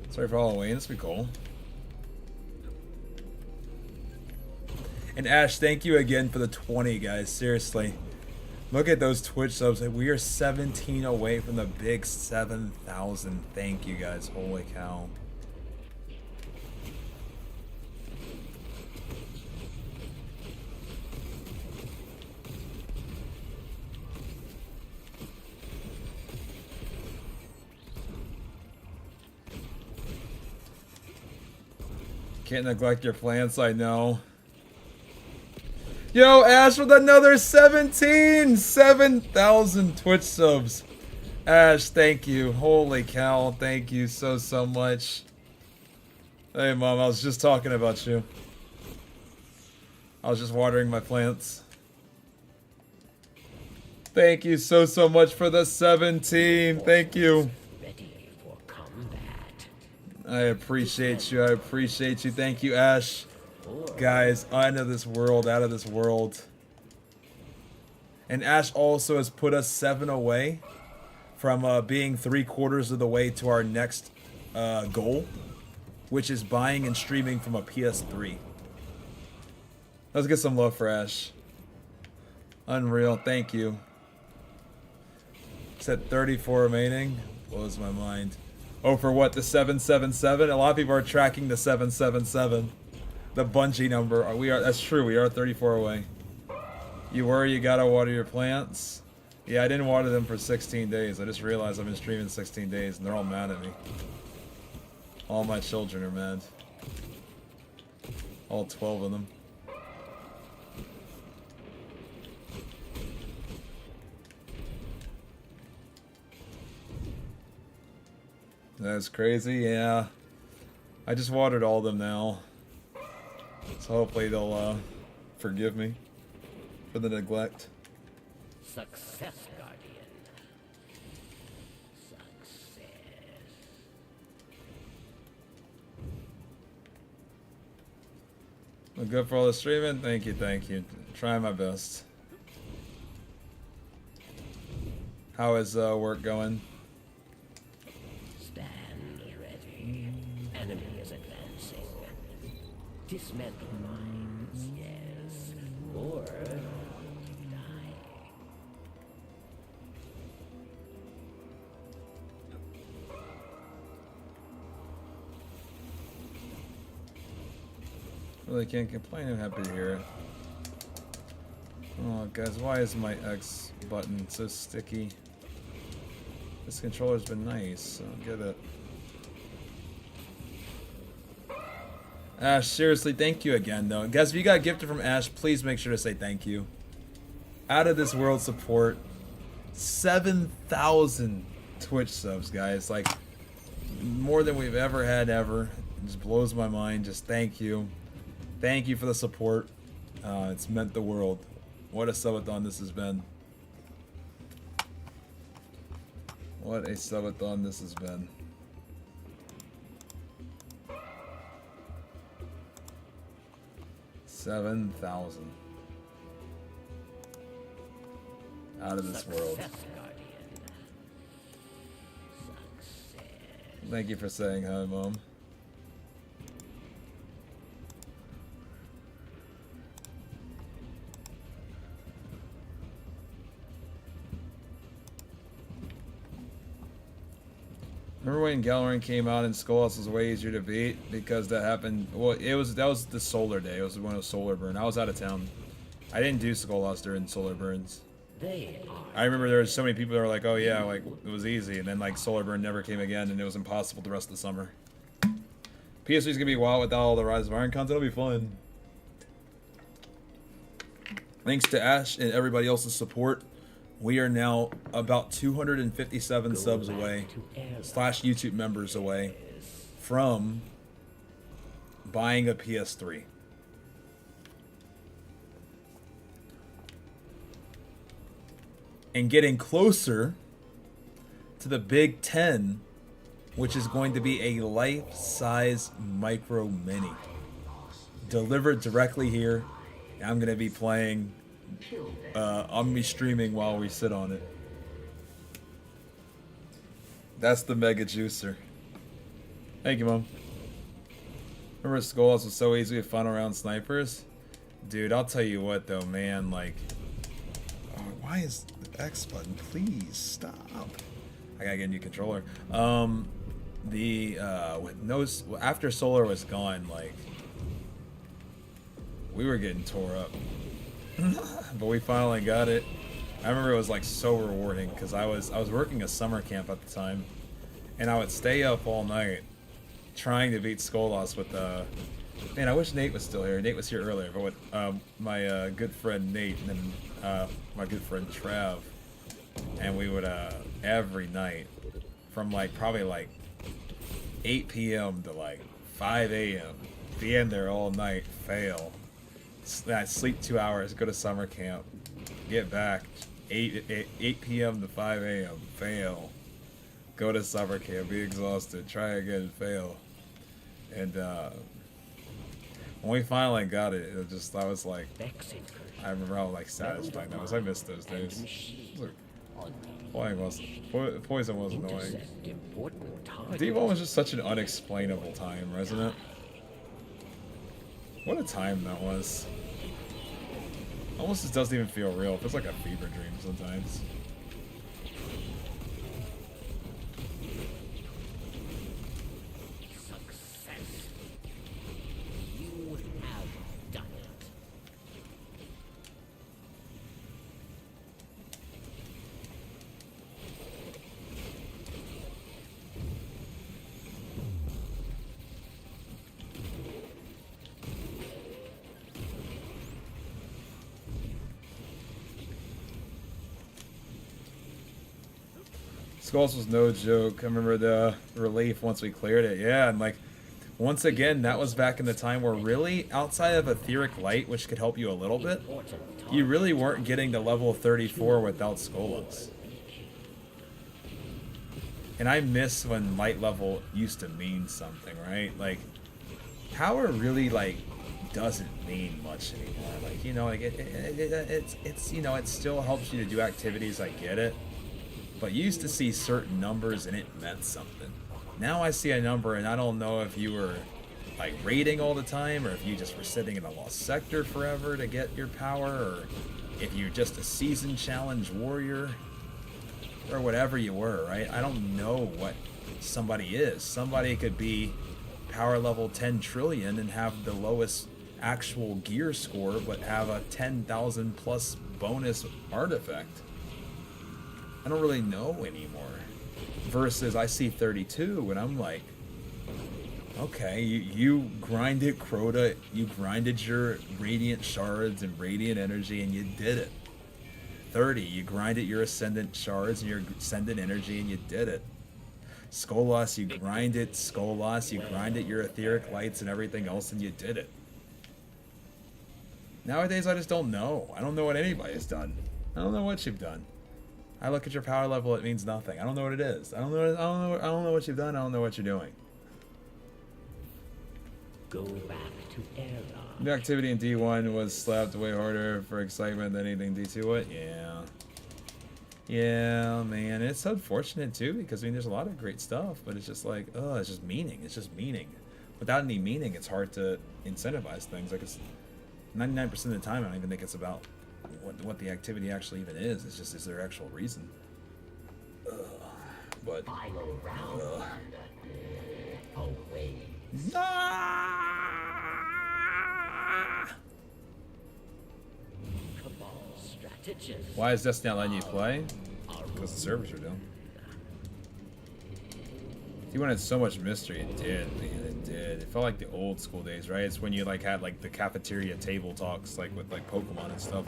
Sorry for Halloween. This will be cool. And Ash, thank you again for the 20, guys. Seriously. Look at those Twitch subs. We are 17 away from the big 7,000. Thank you, guys. Holy cow. Can't neglect your plants, I know. Yo, Ash with another 7,000 Twitch subs. Ash, thank you. Holy cow, thank you so much. Hey, Mom, I was just talking about you. I was just watering my plants. Thank you so much for the 17. Thank you. Ready for combat. I appreciate you. I appreciate you. Thank you, Ash. Guys, out of this world. And Ash also has put us 7 away from being 3/4 of the way to our next goal, which is buying and streaming from a PS3. Let's get some love for Ash. Unreal, thank you. Said 34 remaining. Blows my mind. Oh, for what? The 777? A lot of people are tracking the 777. The Bungie number. That's true. We are 34 away. You worry you gotta water your plants? Yeah, I didn't water them for 16 days. I just realized I've been streaming 16 days and they're all mad at me. All my children are mad. All 12 of them. That's crazy, yeah. I just watered all of them now. So hopefully they'll forgive me for the neglect. Success, Guardian. Success. Well, good for all the streaming. Thank you, thank you. Trying my best. How is work going? Stand ready. Enemy is advancing. Dismantle mines, yes. Or die. Really can't complain. I'm happy to hear it. Oh, guys, why is my X button so sticky? This controller's been nice. I don't get it. Ash, seriously, thank you again, though. Guys, if you got gifted from Ash, please make sure to say thank you. Out of this world support, 7,000 Twitch subs, guys. Like, more than we've ever had ever. It just blows my mind. Just thank you. Thank you for the support. It's meant the world. What a subathon this has been. What a subathon this has been. $7,000 out of this world. Success, Guardian. Success. Thank you for saying hi, Mom. Remember when Galarin came out and Skullhouse was way easier to beat because that happened. Well, that was the solar day. It was when it was solar burn. I was out of town. I didn't do Skullhouse during solar burns. They are I remember there were so many people that were like, "Oh yeah, like it was easy," and then like solar burn never came again, and it was impossible the rest of the summer. PS3 is gonna be wild without all the Rise of Iron content. It'll be fun. Thanks to Ash and everybody else's support. We are now about 257 subs away, / YouTube members away from buying a PS3. And getting closer to the Big 10, which is going to be a life-size micro mini. Delivered directly here. I'm going to be playing... I'm gonna be streaming while we sit on it. That's the mega juicer. Thank you, Mom. Remember Skullhouse was so easy with final round snipers? Dude, I'll tell you what though, man, like... Oh, why is the X button? Please, stop. I gotta get a new controller. With no... After Solar was gone, like... We were getting tore up. But we finally got it. I remember it was like so rewarding because I was working a summer camp at the time, and I would stay up all night trying to beat Skullhouse with man, I wish Nate was still here. Nate was here earlier, but with my good friend Nate and then my good friend Trav, and we would every night from like probably like 8 p.m. to like 5 a.m. be in there all night, fail. I sleep 2 hours, go to summer camp, get back 8 p.m. to 5 a.m. fail, go to summer camp, be exhausted, try again, fail, and when we finally got it, it just I was like, I remember how like satisfying that was. I missed those days. Poison was annoying. Devo was just such an unexplainable time, wasn't it? What a time that was. Almost just doesn't even feel real. It feels like a fever dream sometimes. success. You have done it. Skulls was no joke. I remember the relief once we cleared it. Yeah, and like, once again, that was back in the time where really, outside of Etheric Light, which could help you a little bit, you really weren't getting to level 34 without Skolas. And I miss when light level used to mean something, right? Like, power really, like, doesn't mean much anymore. Like, you know, like, it's you know, it still helps you to do activities, I get it. But you used to see certain numbers and it meant something. Now I see a number and I don't know if you were like raiding all the time or if you just were sitting in a lost sector forever to get your power or if you're just a season challenge warrior or whatever you were, right? I don't know what somebody is. Somebody could be power level 10 trillion and have the lowest actual gear score but have a 10,000 plus bonus artifact. I don't really know anymore. Versus I see 32 and I'm like, okay, you grinded Crota, you grinded your Radiant Shards and Radiant Energy and you did it. 30, you grinded your Ascendant Shards and your Ascendant Energy and you did it. Skolas, you grinded Skolas, you grinded your Etheric Lights and everything else and you did it. Nowadays I just don't know. I don't know what anybody's done. I don't know what you've done. I look at your power level, it means nothing. I don't know what it is. I don't know what you've done, I don't know what you're doing. Go back to Era. The activity in D1 was slapped way harder for excitement than anything D2 would. Yeah. Yeah, man. It's unfortunate too, because I mean there's a lot of great stuff, but it's just like, oh, it's just meaning. It's just meaning. Without any meaning, it's hard to incentivize things. Like it's 99% of the time I don't even think it's about what the activity actually even is. It's just, is there actual reason? But Final round. Away. Cabal strategist. Why is Destiny not letting you play? Because the servers are down. You wanted so much mystery, it did, man, it did. It felt like the old school days, right? It's when you like had like the cafeteria table talks, like with like Pokemon and stuff.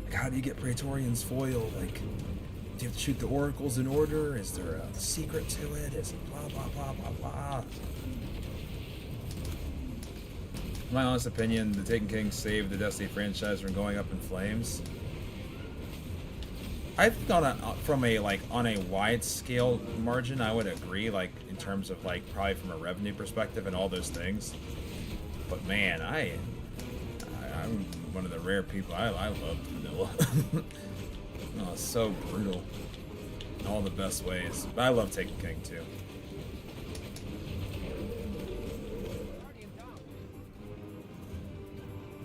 Like, how do you get Praetorian's foil? Like, do you have to shoot the oracles in order? Is there a secret to it? Is it blah blah blah blah blah? In my honest opinion, the Taken King saved the Destiny franchise from going up in flames. I think on a wide scale margin, I would agree, like in terms of like probably from a revenue perspective and all those things. But man, I'm one of the rare people. I love vanilla. Oh, it's so brutal in all the best ways. But I love Taken King too.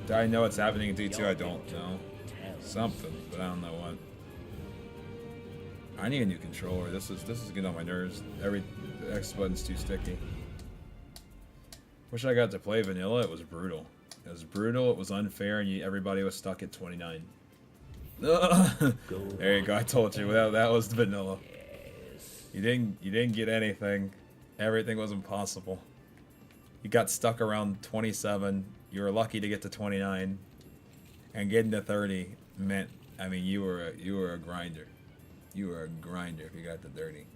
Do I know what's happening in D2? I don't know. Something, but I don't know what. I need a new controller. This is getting on my nerves. The X button's too sticky. Wish I got to play vanilla. It was brutal. It was brutal. It was unfair, and everybody was stuck at 29. There you go. I told you that was vanilla. You didn't get anything. Everything was impossible. You got stuck around 27. You were lucky to get to 29, and getting to 30 meant, I mean, you were a grinder. You were a grinder if you got to 30.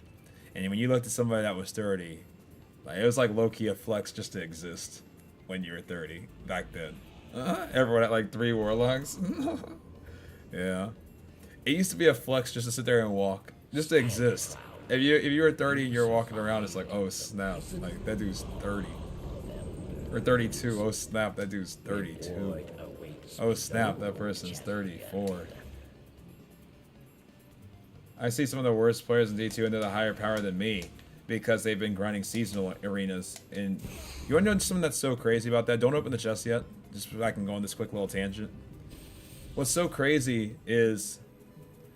And when you looked at somebody that was 30, like it was like low-key a flex just to exist when you were 30 back then. Everyone had like 3 warlocks. Yeah. It used to be a flex just to sit there and walk, just to exist. If you were 30 and you're walking around, it's like, oh snap, like that dude's 30. Or 32, oh snap, that dude's 32. Oh snap, that person's 34. I see some of the worst players in D2 into the higher power than me because they've been grinding seasonal arenas. And you want to know something that's so crazy about that? Don't open the chest yet. Just so I can go on this quick little tangent. What's so crazy is,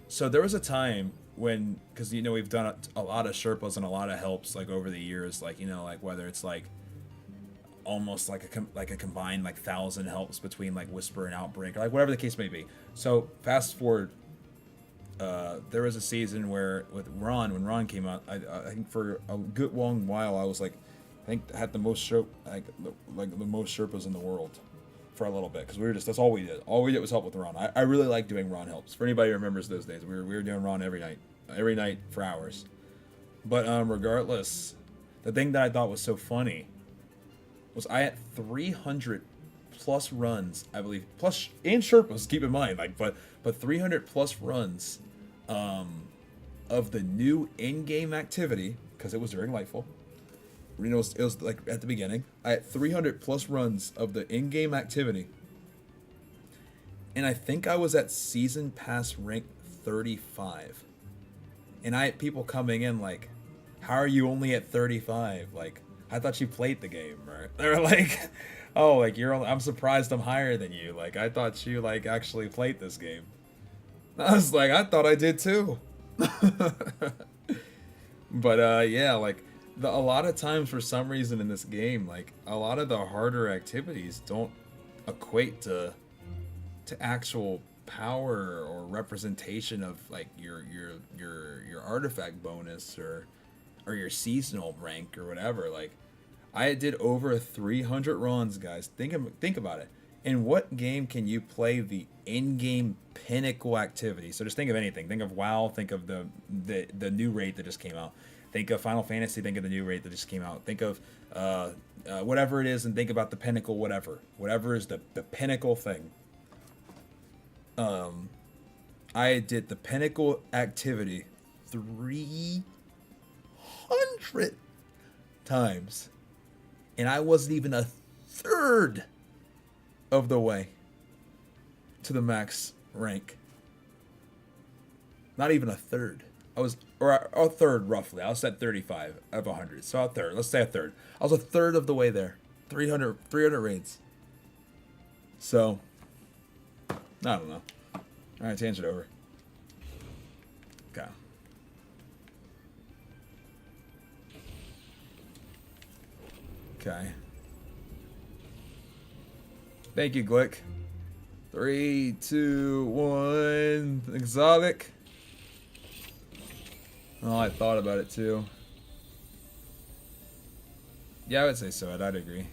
so there was a time when, because you know we've done a lot of Sherpas and a lot of helps like over the years, like you know like whether it's like almost like a combined like 1,000 helps between like Whisper and Outbreak or like whatever the case may be. So fast forward. There was a season where with Ron, when Ron came out, I think for a good long while I was like, I think I had the most the most Sherpas in the world for a little bit because we were just, that's all we did. All we did was help with Ron. I really like doing Ron helps. For anybody who remembers those days, we were doing Ron every night. every night for hours. But regardless, the thing that I thought was so funny was I had 300 plus runs, I believe, plus and Sherpas. Keep in mind, like, but 300 plus runs of the new in-game activity, because it was during Lightfall. You know, it was like at the beginning. I had 300 plus runs of the in-game activity, and I think I was at season pass rank 35. And I had people coming in like, "How are you only at 35? Like, I thought you played the game." Right? They're like, "Oh, like I'm surprised I'm higher than you. Like, I thought you like actually played this game." I was like, "I thought I did too." But yeah, like a lot of times for some reason in this game, like a lot of the harder activities don't equate to actual power or representation of like your artifact bonus or your seasonal rank or whatever. Like I did over 300 runs, guys. Think about it. In what game can you play the in-game pinnacle activity? So just think of anything. Think of WoW. Think of the new raid that just came out. Think of Final Fantasy. Think of the new raid that just came out. Think of whatever it is, and think about the pinnacle. Whatever is the pinnacle thing. I did the pinnacle activity 300 times, and I wasn't even a third of the way to the max rank. Not even a third. I was, or a third roughly. I was at 35 of 100, so a third. Let's say a third. I was a third of the way there. 300 raids. So, I don't know. All right, change it over. Okay. Okay. Thank you, Glick. 3, 2, 1. Exotic. Oh, I thought about it too. Yeah, I would say so. I'd agree.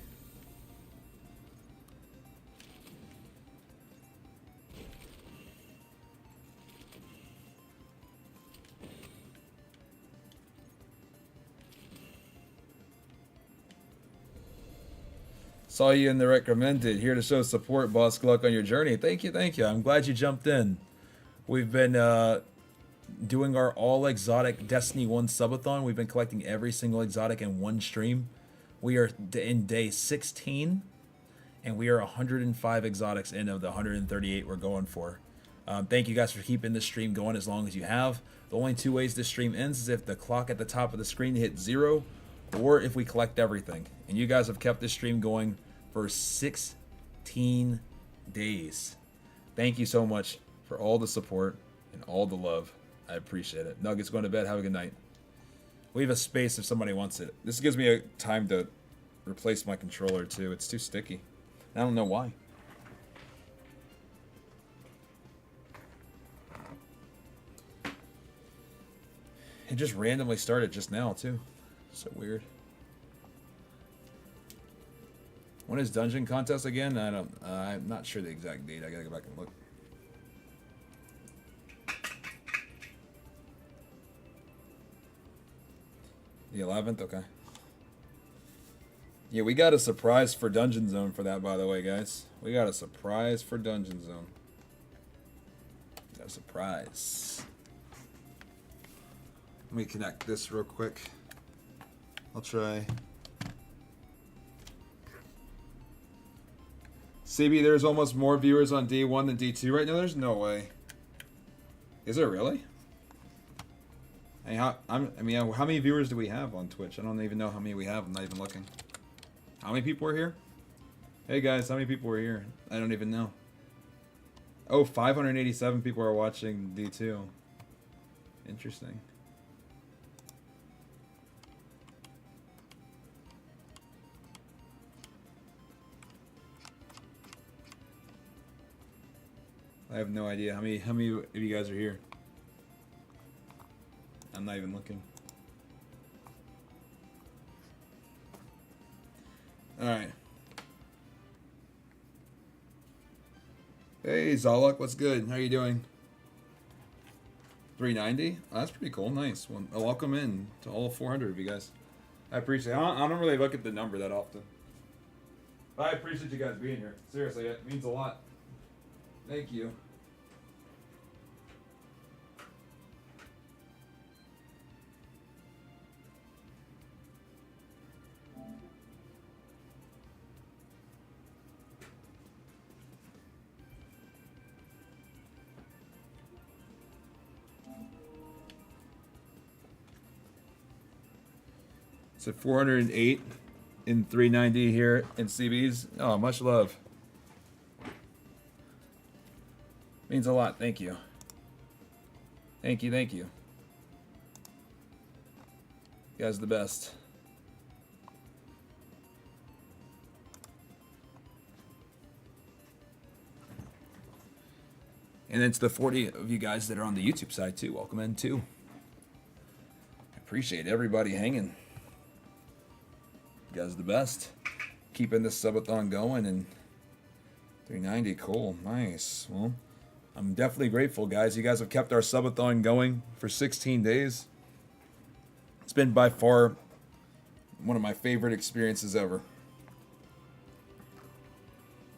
Saw you in the recommended. Here to show support, boss. Good luck on your journey. Thank you, thank you. I'm glad you jumped in. We've been doing our all exotic Destiny 1 subathon. We've been collecting every single exotic in one stream. We are in day 16, and we are 105 exotics in of the 138 we're going for. Thank you guys for keeping this stream going as long as you have. The only two ways this stream ends is if the clock at the top of the screen hits 0, or if we collect everything. And you guys have kept this stream going for 16 days. Thank you so much for all the support and all the love. I appreciate it. Nuggets, going to bed. Have a good night. Leave a space if somebody wants it. This gives me a time to replace my controller too. It's too sticky. I don't know why. It just randomly started just now too. So weird. When is dungeon contest again? I'm not sure the exact date. I gotta go back and look. The 11th, okay. Yeah, we got a surprise for Dungeon Zone for that, by the way, guys. We got a surprise for Dungeon Zone. Got a surprise. Let me connect this real quick. I'll try. CB, there's almost more viewers on D1 than D2 right now. There's no way. Is there really? Hey, how many viewers do we have on Twitch? I don't even know how many we have. I'm not even looking. How many people are here? Hey guys, how many people are here? I don't even know. Oh, 587 people are watching D2. Interesting. I have no idea how many of you guys are here. I'm not even looking. Alright. Hey Zalok, what's good? How are you doing? 390. Oh, that's pretty cool. Nice. Well, welcome in to all 400 of you guys. I appreciate it. I don't really look at the number that often. But I appreciate you guys being here. Seriously, it means a lot. Thank you. So 408 in 390 here in CBs. Oh, much love. Means a lot. Thank you. Thank you. Thank you. You guys are the best. And then to the 40 of you guys that are on the YouTube side too. Welcome in too. I appreciate everybody hanging. You guys are the best. Keeping this subathon going, and 390, cool, nice. Well, I'm definitely grateful, guys. You guys have kept our subathon going for 16 days. It's been by far one of my favorite experiences ever.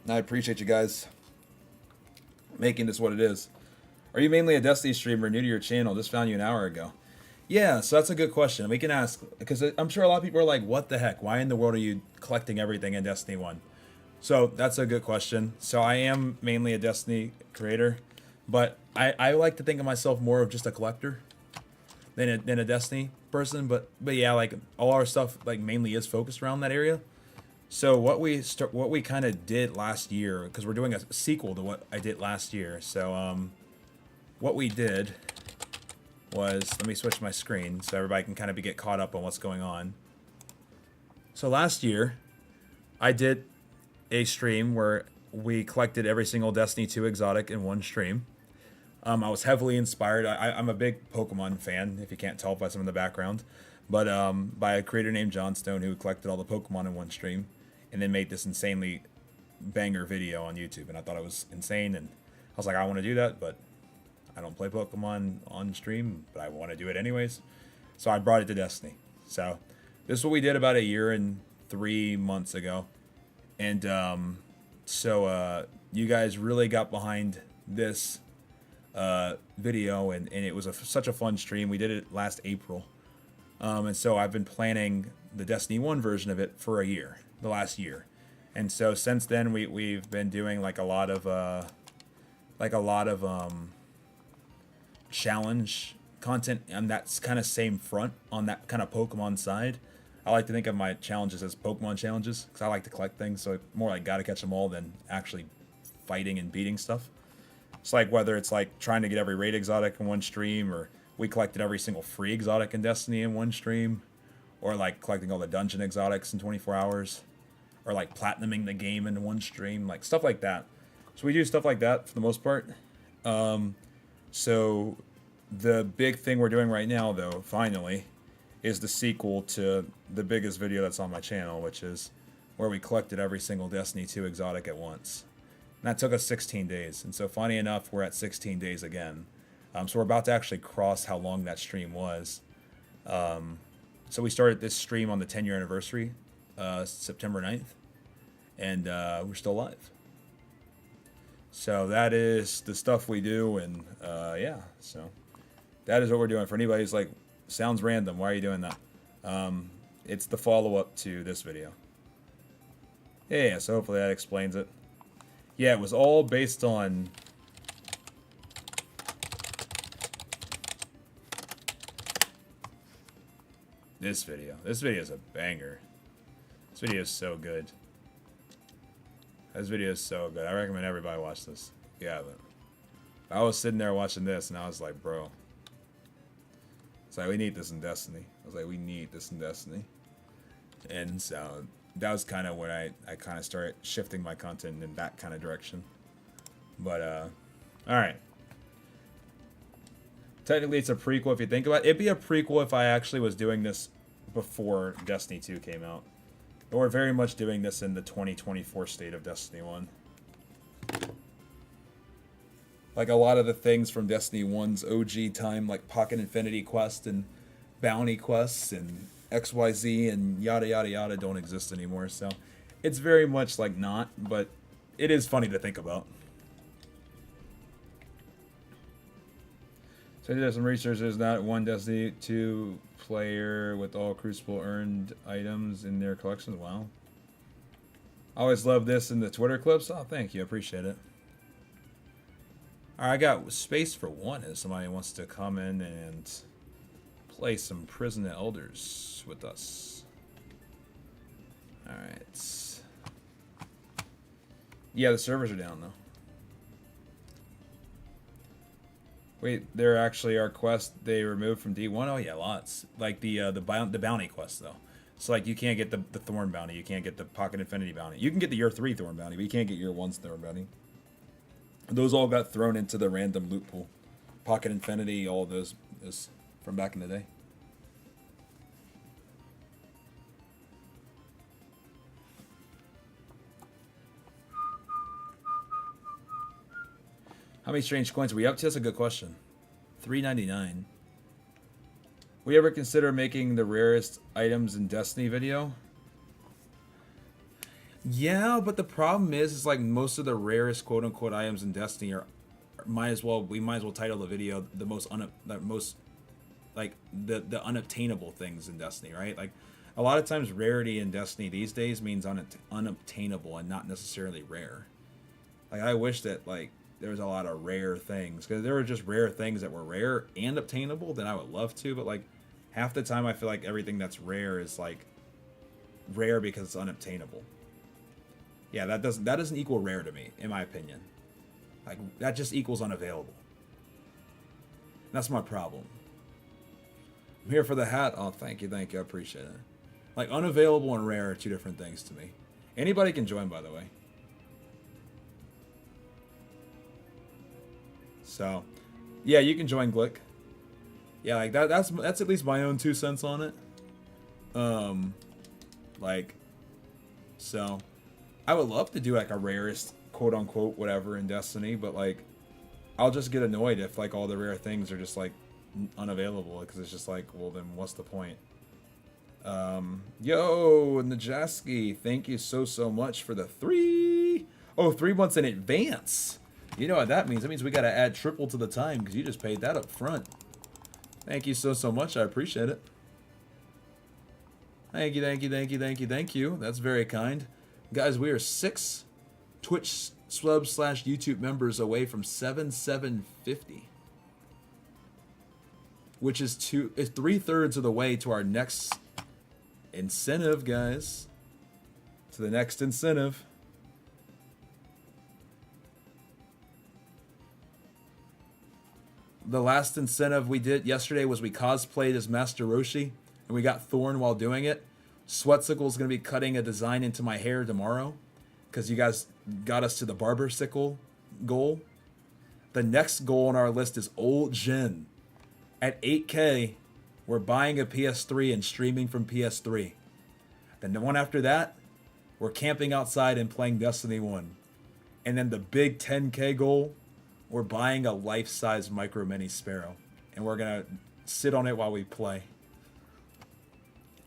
And I appreciate you guys making this what it is. Are you mainly a Destiny streamer, new to your channel? Just found you an hour ago. Yeah, so that's a good question. We can ask, because I'm sure a lot of people are like, what the heck? Why in the world are you collecting everything in Destiny 1? So that's a good question. So I am mainly a Destiny creator, but I like to think of myself more of just a collector than a Destiny person. But yeah, like all our stuff like mainly is focused around that area. So what we kind of did last year, because we're doing a sequel to what I did last year. So what we did was, let me switch my screen so everybody can kind of get caught up on what's going on. So last year, I did a stream where we collected every single Destiny 2 exotic in one stream. I was heavily inspired. I'm a big Pokemon fan, if you can't tell by some of the background, but by a creator named John Stone who collected all the Pokemon in one stream and then made this insanely banger video on YouTube. And I thought it was insane, and I was like, I want to do that, but I don't play Pokemon on stream, but I want to do it anyways. So I brought it to Destiny. So this is what we did about a year and 3 months ago. And you guys really got behind this video, and it was such a fun stream. We did it last April. And so I've been planning the Destiny 1 version of it for a year, the last year. And so since then we've been doing like a lot of challenge content on that kind of same front, on that kind of Pokemon side. I like to think of my challenges as Pokemon challenges because I like to collect things, so more like gotta catch them all than actually fighting and beating stuff. It's like whether it's like trying to get every raid exotic in one stream, or we collected every single free exotic in Destiny in one stream, or like collecting all the dungeon exotics in 24 hours, or like platinuming the game in one stream, like stuff like that. So we do stuff like that for the most part. So the big thing we're doing right now, though, finally, is the sequel to the biggest video that's on my channel, which is where we collected every single Destiny 2 exotic at once. And that took us 16 days. And so funny enough, we're at 16 days again. So we're about to actually cross how long that stream was. So we started this stream on the 10-year anniversary, September 9th. And we're still live. So that is the stuff we do, and yeah, so that is what we're doing. For anybody who's like, sounds random, why are you doing that? It's the follow-up to this video. Yeah, so hopefully that explains it. Yeah, it was all based on this video. This video is a banger. This video is so good. This video is so good. I recommend everybody watch this. Yeah, but I was sitting there watching this, and I was like, bro. It's like, we need this in Destiny. I was like, we need this in Destiny. And so that was kind of when I kind of started shifting my content in that kind of direction. But, alright. Technically, it's a prequel if you think about it. It'd be a prequel if I actually was doing this before Destiny 2 came out. But we're very much doing this in the 2024 state of Destiny 1. Like a lot of the things from Destiny 1's OG time, like Pocket Infinity Quest and Bounty Quests and XYZ and yada yada yada don't exist anymore. So it's very much like not, but it is funny to think about. So I did some research. There's not one Destiny 2 player with all Crucible earned items in their collections. Wow. I always love this in the Twitter clips. Oh, thank you. I appreciate it. All right, I got space for one if somebody wants to come in and play some Prison Elders with us. All right. Yeah, the servers are down, though. Wait, there actually are quests they removed from D1? Oh, yeah, lots. Like the bounty quests, though. So, like, you can't get the Thorn bounty. You can't get the Pocket Infinity bounty. You can get the Year 3 Thorn bounty, but you can't get Year 1's Thorn bounty. Those all got thrown into the random loot pool. Pocket Infinity, all those is from back in the day. How many strange coins are we up to? That's a good question. 399. We ever consider making the rarest items in Destiny video? Yeah, but the problem is like most of the rarest quote unquote items in Destiny are we might as well title the video the most the unobtainable things in Destiny, right? Like a lot of times rarity in Destiny these days means unobtainable and not necessarily rare. Like I wish that like there was a lot of rare things, because there were just rare things that were rare and obtainable, then I would love to, but like half the time I feel like everything that's rare is like rare because it's unobtainable. Yeah, that doesn't equal rare to me, in my opinion. Like that just equals unavailable. That's my problem. I'm here for the hat. Oh, thank you, I appreciate it. Like unavailable and rare are two different things to me. Anybody can join, by the way. So, yeah, you can join Glick. Yeah, like that's at least my own 2 cents on it. Like, so I would love to do like a rarest quote unquote whatever in Destiny, but like I'll just get annoyed if like all the rare things are just like unavailable, because it's just like, well then what's the point? Yo, Najaski, thank you so much for the 3 months in advance. You know what that means? That means we gotta add triple to the time because you just paid that up front. Thank you so much. I appreciate it. Thank you. That's very kind. Guys, we are 6 Twitch subs / YouTube members away from 750. Which is 3/3 of the way to our next incentive, guys. To the next incentive. The last incentive we did yesterday was we cosplayed as Master Roshi, and we got Thorn while doing it. Sweatsicle's going to be cutting a design into my hair tomorrow, because you guys got us to the barber sickle goal. The next goal on our list is Old Jin. At 8K, we're buying a PS3 and streaming from PS3. Then the one after that, we're camping outside and playing Destiny 1. And then the big 10K goal, we're buying a life-size Micro Mini Sparrow, and we're gonna sit on it while we play.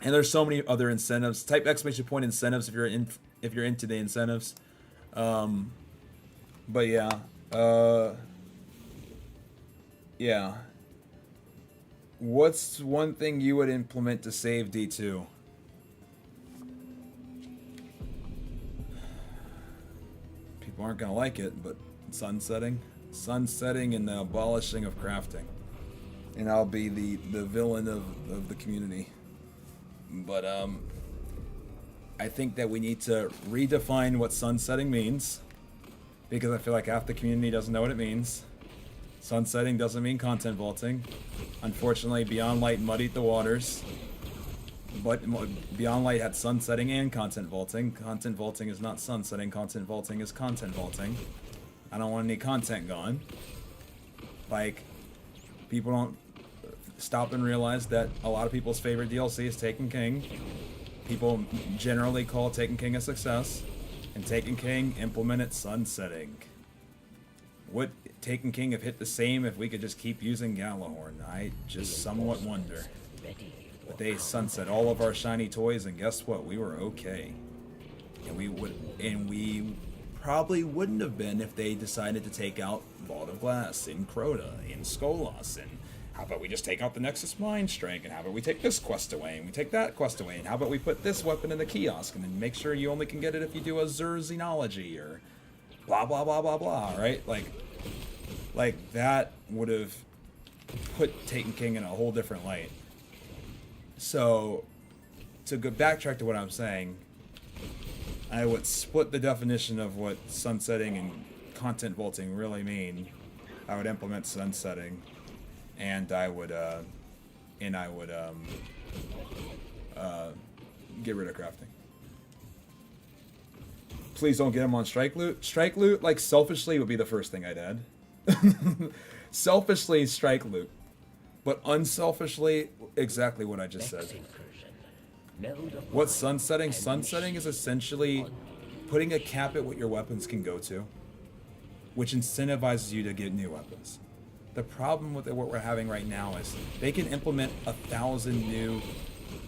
And there's so many other incentives. Type exclamation point incentives if you're into the incentives. But yeah, yeah. What's one thing you would implement to save D2? People aren't gonna like it, but sunsetting and the abolishing of crafting, and I'll be the villain of the community. But I think that we need to redefine what sunsetting means, because I feel like half the community doesn't know what it means. Sunsetting doesn't mean content vaulting. Unfortunately, Beyond Light muddied the waters, but Beyond Light had sunsetting and content vaulting. Content vaulting is not sunsetting. Content vaulting is content vaulting. I don't want any content gone. Like, people don't stop and realize that a lot of people's favorite DLC is Taken King. People generally call Taken King a success, and Taken King implemented sunsetting. would Taken King have hit the same if we could just keep using Galahorn? I just somewhat wonder. Ready But they sunset all of our shiny toys, and guess what? We were okay. And we probably wouldn't have been if they decided to take out Vault of Glass in Crota, in Skolas, and how about we just take out the Nexus Mind Strike, and how about we take this quest away, and we take that quest away, and how about we put this weapon in the kiosk, and then make sure you only can get it if you do a Zur Xenology, or blah blah blah blah blah, right? Like that would have put Taken King in a whole different light. So, to go backtrack to what I'm saying, I would split the definition of what sunsetting and content vaulting really mean. I would implement sunsetting, and I would get rid of crafting. Please don't get him on strike loot. Strike loot, like, selfishly would be the first thing I'd add. Selfishly, strike loot. But unselfishly, exactly what I just said. What's sunsetting? Sunsetting is essentially putting a cap at what your weapons can go to, which incentivizes you to get new weapons. The problem with what we're having right now is they can implement 1,000 new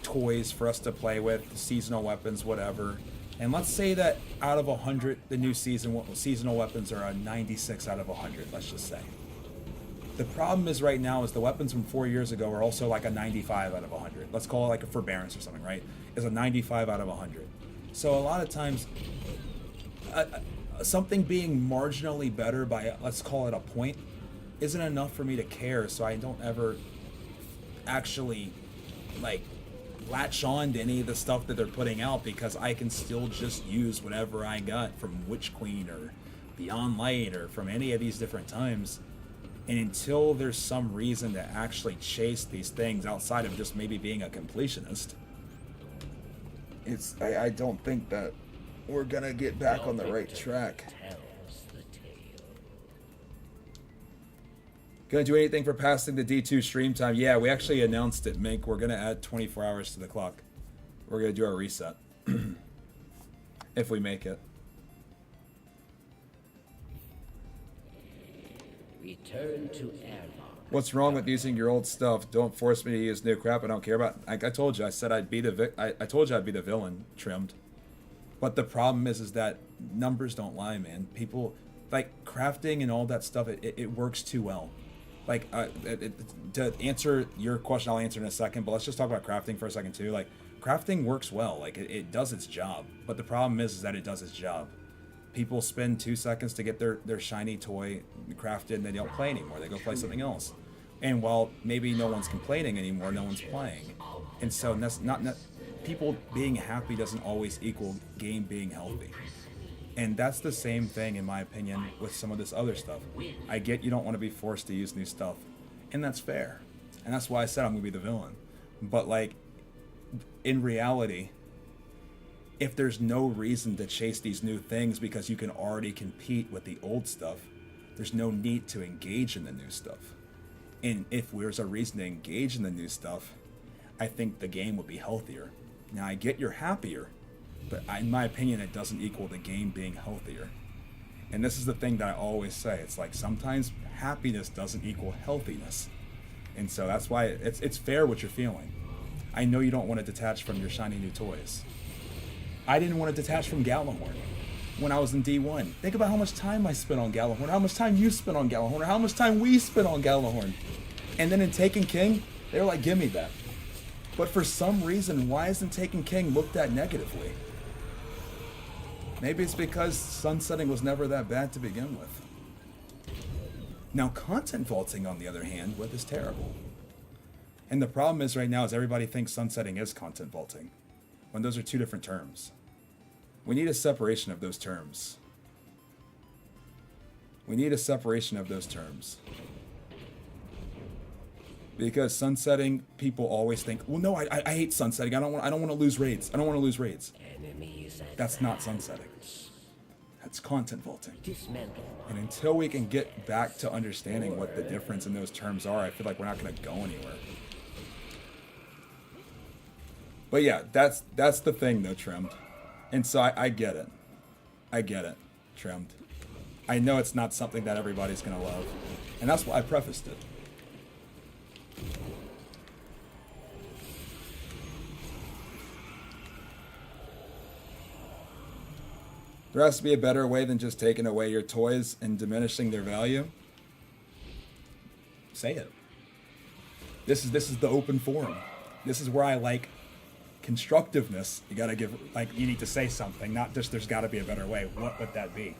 toys for us to play with, seasonal weapons, whatever. And let's say that out of 100, the new seasonal weapons are a 96 out of 100, let's just say. The problem is right now is the weapons from 4 years ago are also like a 95 out of 100. Let's call it like a Forbearance or something, right? Is a 95 out of 100. So a lot of times, something being marginally better by, let's call it a point, isn't enough for me to care, so I don't ever actually, like, latch on to any of the stuff that they're putting out, because I can still just use whatever I got from Witch Queen or Beyond Light or from any of these different times. And until there's some reason to actually chase these things outside of just maybe being a completionist, I don't think that we're gonna get back on the right track. Gonna do anything for passing the D2 stream time? Yeah, we actually announced it, Mink. We're gonna add 24 hours to the clock. We're gonna do our reset. If we make it. Return to airlock. What's wrong with using your old stuff? Don't force me to use new crap I don't care about. I told you. I said I'd be the I told you I'd be the villain, Trimmed. But the problem is that numbers don't lie, man. People, like, crafting and all that stuff, it works too well. Like, to answer your question, I'll answer in a second, but let's just talk about crafting for a second too. Like, crafting works well. Like, it does its job. But the problem is that it does its job. People spend 2 seconds to get their shiny toy crafted, and they don't play anymore. They go play something else. And while maybe no one's complaining anymore, no one's playing. And so that's not people being happy doesn't always equal game being healthy. And that's the same thing, in my opinion, with some of this other stuff. I get you don't want to be forced to use new stuff, and that's fair. And that's why I said I'm going to be the villain. But, like, in reality, if there's no reason to chase these new things because you can already compete with the old stuff, there's no need to engage in the new stuff. And if there's a reason to engage in the new stuff, I think the game would be healthier. Now, I get you're happier, but in my opinion, it doesn't equal the game being healthier. And this is the thing that I always say. It's like sometimes happiness doesn't equal healthiness. And so that's why it's fair what you're feeling. I know you don't want to detach from your shiny new toys. I didn't want to detach from Galahorn when I was in D1. Think about how much time I spent on Galahorn, how much time you spent on Galahorn, or how much time we spent on Galahorn. And then in Taken King, they were like, give me that. But for some reason, why isn't Taken King looked at negatively? Maybe it's because sunsetting was never that bad to begin with. Now, content vaulting, on the other hand, is terrible. And the problem is right now is everybody thinks sunsetting is content vaulting, when those are two different terms. We need a separation of those terms. We need a separation of those terms. Because sunsetting, people always think, well, no, I hate sunsetting. I don't want to lose raids. I don't want to lose raids. That's not sunsetting. That's content vaulting. And until we can get back to understanding what the difference in those terms are, I feel like we're not going to go anywhere. But yeah, that's the thing though, Trimmed. And so I get it. I get it, Trimmed. I know it's not something that everybody's gonna love, and that's why I prefaced it. There has to be a better way than just taking away your toys and diminishing their value. Say it. This is the open forum. This is where I like constructiveness. You gotta give, like, you need to say something, not just there's gotta be a better way. What would that be?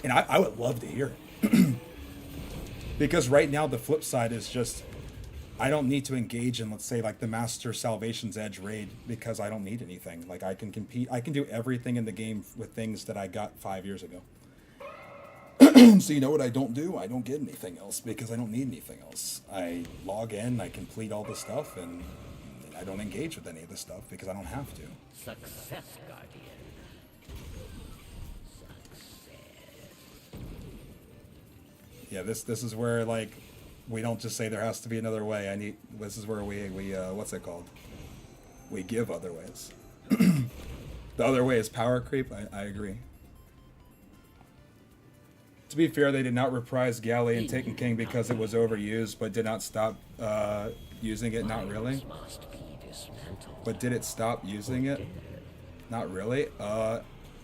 And I would love to hear it. Because right now the flip side is just, I don't need to engage in, let's say, like the Master Salvation's Edge raid because I don't need anything. Like, I can compete, I can do everything in the game with things that I got 5 years ago. So you know what I don't do? I don't get anything else because I don't need anything else. I log in, I complete all the stuff, and I don't engage with any of the stuff because I don't have to. Success, Guardian. Yeah, this is where, like, we don't just say there has to be another way. This is where we what's it called? We give other ways. The other way is power creep. I agree. To be fair, they did not reprise Galley and Taken King because it was overused, but did not stop using it. Not really. But did it stop using it? Not really.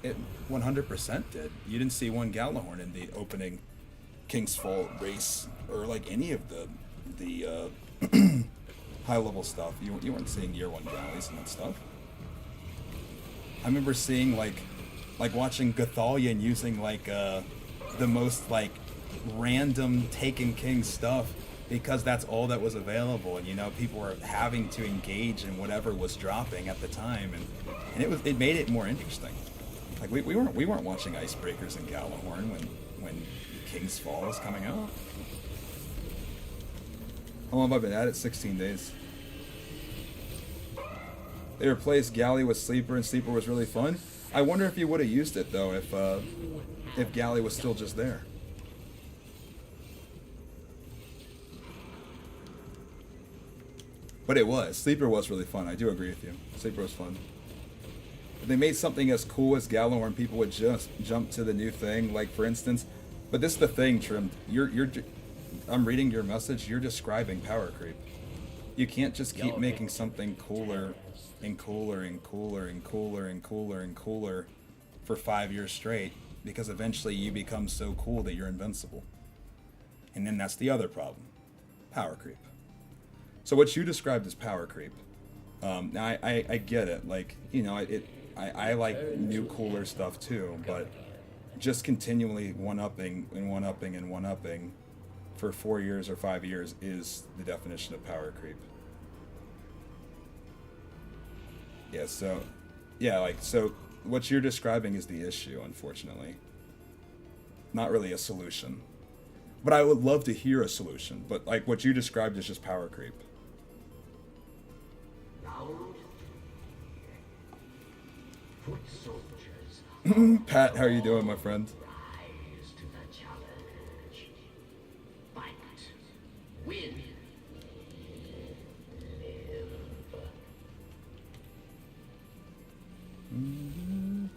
It 100% did. You didn't see one Gallahorn in the opening King's Fall race, or like any of the high level stuff. You weren't seeing year 1 galleys and that stuff. I remember seeing like watching Gothalion using like the most like random Taken King stuff because that's all that was available, and you know, people were having to engage in whatever was dropping at the time, and it made it more interesting. Like we weren't watching Icebreakers and Gallahorn when King's Fall was coming out. How long have I been at it? 16 days. They replaced Galley with Sleeper, and Sleeper was really fun. I wonder if you would have used it though if Galley was still just there. But it was. Sleeper was really fun. I do agree with you. Sleeper was fun. If they made something as cool as Gallahorn, people would just jump to the new thing. Like, for instance, but this is the thing, Trim. I'm reading your message. You're describing power creep. You can't just keep making something cooler and cooler and cooler and cooler and cooler and cooler for 5 years straight, because eventually you become so cool that you're invincible. And then that's the other problem. Power creep. So what you described as power creep, now I get it. Like, you know, I like new cooler stuff too, but just continually one-upping and one-upping and one-upping for 4 years or 5 years is the definition of power creep. Yeah, so, yeah, like, so what you're describing is the issue, unfortunately. Not really a solution. But I would love to hear a solution, but like what you described is just power creep. Foot soldiers. Pat, how are you doing, my friend? Rise to the challenge. Fight. Win. Live.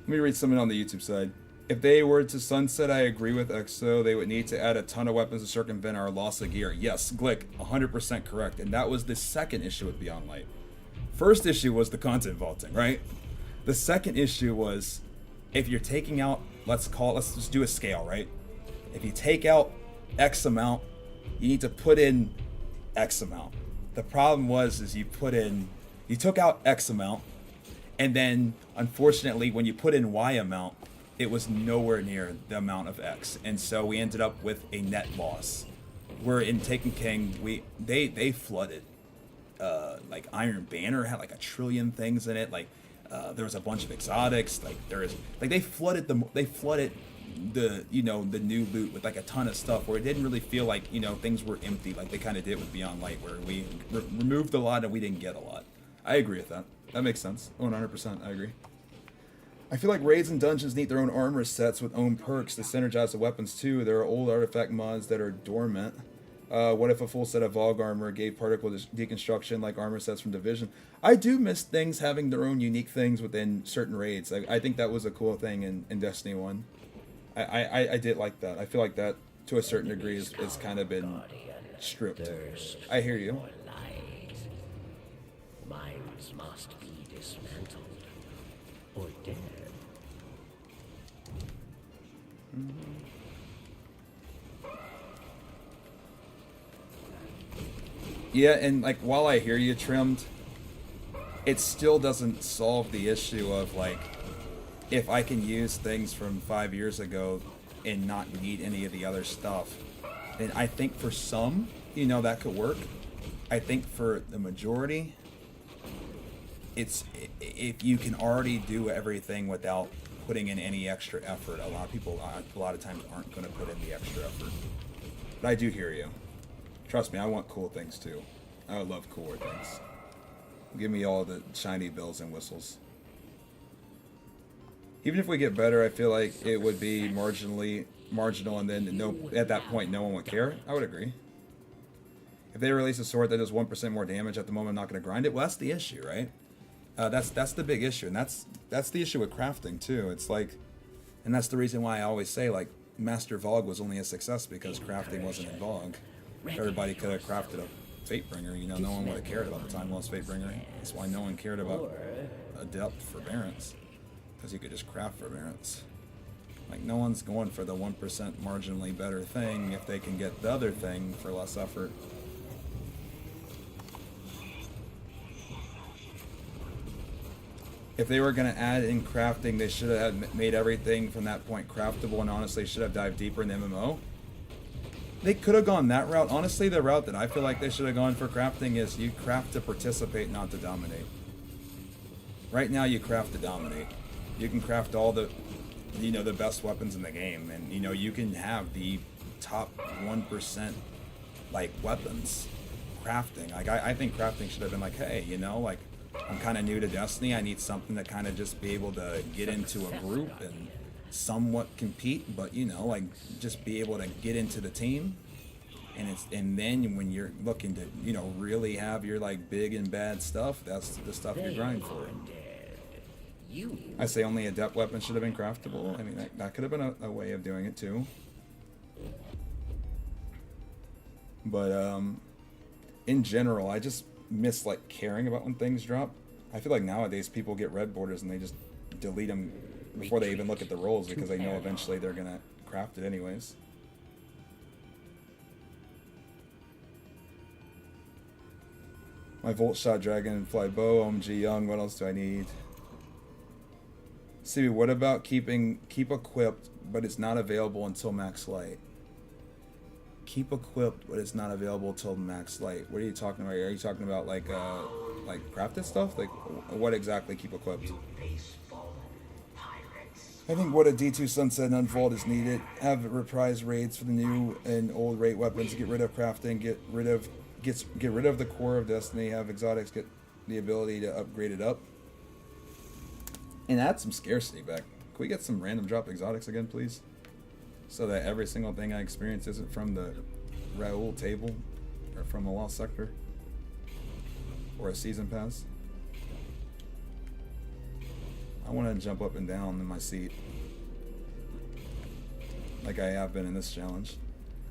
Let me read something on the YouTube side. If they were to sunset, I agree with EXO. They would need to add a ton of weapons to circumvent our loss of gear. Yes, Glick, 100% correct. And that was the second issue with Beyond Light. First issue was the content vaulting, right? The second issue was, if you're taking out, let's just do a scale, right? If you take out X amount, you need to put in X amount. The problem is you took out X amount, and then unfortunately when you put in Y amount, it was nowhere near the amount of X, and so we ended up with a net loss. Where in Taken King, they flooded. Like Iron Banner had like 1 trillion things in it. Like there was a bunch of exotics. Like they flooded the you know, the new loot with like a ton of stuff. Where it didn't really feel like, you know, things were empty like they kind of did with Beyond Light, where we removed a lot and we didn't get a lot. I agree with that. That makes sense. 100%. I agree. I feel like raids and dungeons need their own armor sets with own perks to synergize the weapons too. There are old artifact mods that are dormant. What if a full set of Vogue armor gave particle deconstruction like armor sets from Division? I do miss things having their own unique things within certain raids. I think that was a cool thing in Destiny 1. I did like that. I feel like that to a certain degree is kind of been stripped. I hear you. Light. Minds must be dismantled or dead. Yeah, and like while I hear you, Trimmed, it still doesn't solve the issue of like, if I can use things from 5 years ago and not need any of the other stuff, then I think for some, you know, that could work. I think for the majority, it's if you can already do everything without putting in any extra effort. A lot of people, a lot of times, aren't going to put in the extra effort. But I do hear you. Trust me, I want cool things too. I would love cooler things. Give me all the shiny bells and whistles. Even if we get better, I feel like it would be marginal, and then at that point, no one would care. I would agree. If they release a sword that does 1% more damage at the moment, I'm not going to grind it. Well, that's the issue, right? That's the big issue, and that's the issue with crafting too. It's like, and that's the reason why I always say like Master Vogue was only a success because crafting wasn't in vogue. Everybody could have crafted a Fatebringer, you know, no one would have cared about the time-lost Fatebringer. That's why no one cared about Adept for Barents, because you could just craft for Barents. Like, no one's going for the 1% marginally better thing if they can get the other thing for less effort. If they were going to add in crafting, they should have made everything from that point craftable, and honestly should have dived deeper in the MMO. They could have gone that route. Honestly, the route that I feel like they should have gone for crafting is you craft to participate, not to dominate. Right now, you craft to dominate. You can craft all the, you know, the best weapons in the game, and you know you can have the top 1% like weapons crafting. Like I think crafting should have been like, hey, you know, like I'm kind of new to Destiny. I need something to kind of just be able to get into a group and somewhat compete, but you know, like just be able to get into the team, and then when you're looking to, you know, really have your like big and bad stuff, that's the stuff you grind for. I say only adept weapons should have been craftable. I mean, that could have been a way of doing it too. But in general, I just miss like caring about when things drop. I feel like nowadays people get red borders and they just delete them before they even look at the rolls because they know eventually they're gonna craft it anyways. My Volt Shot Dragonfly Bow, OMG Young, what else do I need? See, what about keep equipped, but it's not available until max light? Keep equipped, but it's not available until max light. What are you talking about? Are you talking about like crafted stuff? Like what exactly keep equipped? I think what a D2 Sunset and Unfold is needed. Have reprise raids for the new and old raid weapons. Get rid of crafting. Get rid of the core of Destiny. Have exotics get the ability to upgrade it up. And add some scarcity back. Can we get some random drop exotics again, please? So that every single thing I experience isn't from the Raoul table or from the Lost Sector or a season pass. I want to jump up and down in my seat like I have been in this challenge.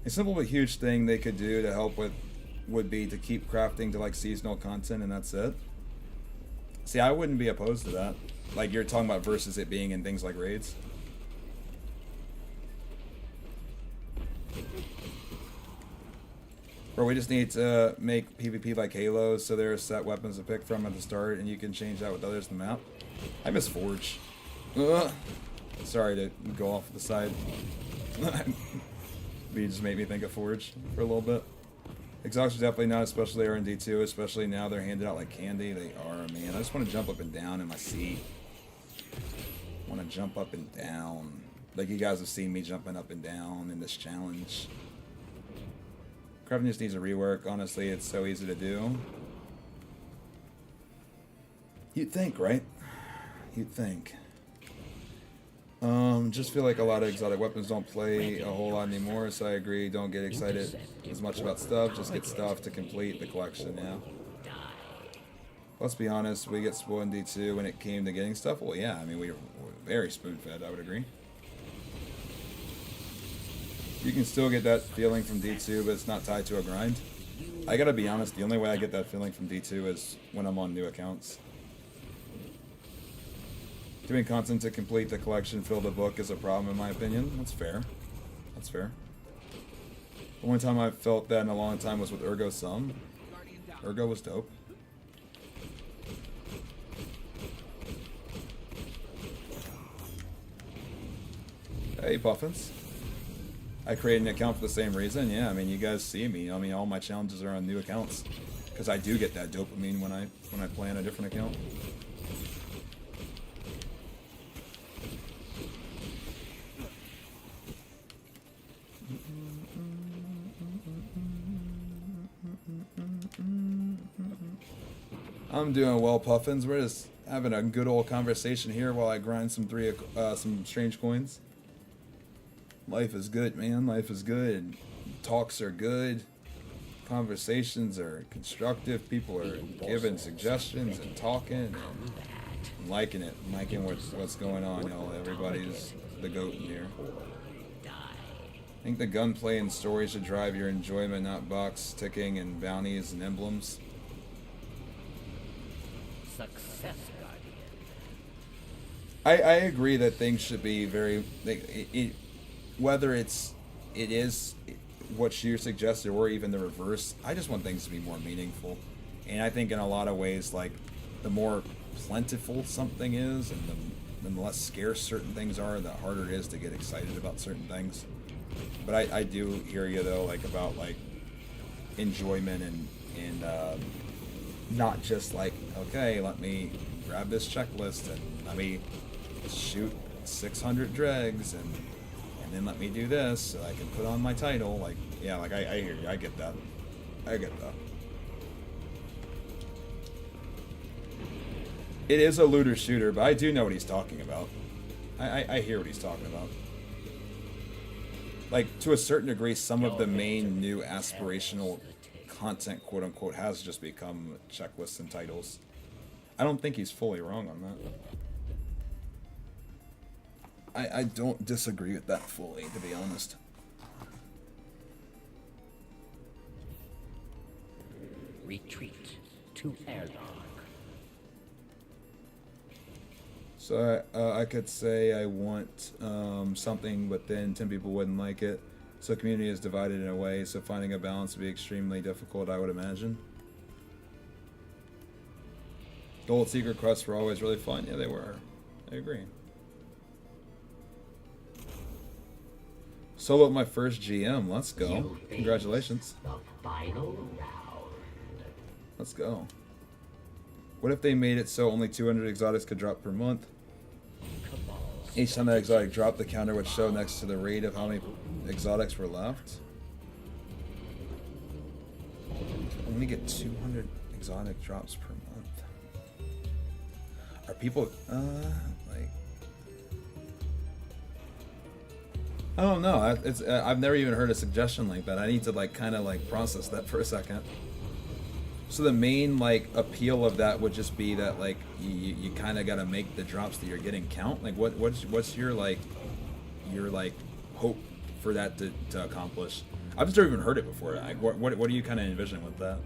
A simple but huge thing they could do to help with would be to keep crafting to like seasonal content, and that's it. See, I wouldn't be opposed to that. Like you're talking about versus it being in things like raids. Bro, we just need to make PvP like Halo, so there are set weapons to pick from at the start, and you can change that with others in the map. I miss Forge. Ugh. Sorry to go off the side. But you just made me think of Forge for a little bit. Exhaust are definitely not, especially R&D 2, especially now they're handed out like candy. They are, man. I just want to jump up and down in my seat. I want to jump up and down. Like you guys have seen me jumping up and down in this challenge. Crafting just needs a rework. Honestly, it's so easy to do. You'd think, right? You'd think. Just feel like a lot of exotic weapons don't play a whole lot anymore, so I agree. Don't get excited as much about stuff. Just get stuff to complete the collection, yeah. Let's be honest, we get spoiled in D2 when it came to getting stuff. Well, yeah, I mean, we were very spoon-fed, I would agree. You can still get that feeling from D2, but it's not tied to a grind. I gotta be honest, the only way I get that feeling from D2 is when I'm on new accounts. Doing content to complete the collection, fill the book is a problem in my opinion. That's fair. That's fair. The only time I felt that in a long time was with Ergo Sum. Ergo was dope. Hey, Puffins. I created an account for the same reason. Yeah, I mean, you guys see me. I mean, all my challenges are on new accounts because I do get that dopamine when I play on a different account. I'm doing well, Puffins. We're just having a good old conversation here while I grind some strange coins. Life is good, man. Life is good. Talks are good. Conversations are constructive. People are giving suggestions and talking. I'm liking it. I'm liking what's going on, y'all. Everybody's the goat in here. I think the gunplay and story should drive your enjoyment, not box ticking and bounties and emblems. Success, Guardian. I agree that things should be very whether it is what you suggested or even the reverse. I just want things to be more meaningful, and I think in a lot of ways, like the more plentiful something is, and the less scarce certain things are, the harder it is to get excited about certain things. But I do hear you though, like about like enjoyment and not just like, okay, let me grab this checklist and let me shoot 600 dregs and then let me do this so I can put on my title. Like, yeah, like I hear you. I get that. I get that. It is a looter shooter, but I do know what he's talking about. I hear what he's talking about. Like, to a certain degree, some of the main new aspirational content, quote unquote, has just become checklists and titles. I don't think he's fully wrong on that. I don't disagree with that fully, to be honest. Retreat to airlock. So I could say I want something, but then 10 people wouldn't like it. So community is divided in a way, so finding a balance would be extremely difficult, I would imagine. Gold secret quests were always really fun. Yeah, they were. I agree. Soloed my first GM. Let's go. Congratulations. The final round. Let's go. What if they made it so only 200 exotics could drop per month? Each time that exotic dropped, the counter would show next to the rate of how many exotics were left. Only get 200 exotic drops per month. Are people like? I don't know. It's I've never even heard a suggestion like that. I need to like kind of like process that for a second. So the main like appeal of that would just be that like you kind of got to make the drops that you're getting count. Like what's your like hope for that to accomplish? I've just never even heard it before. Like, what do you kind of envision with that?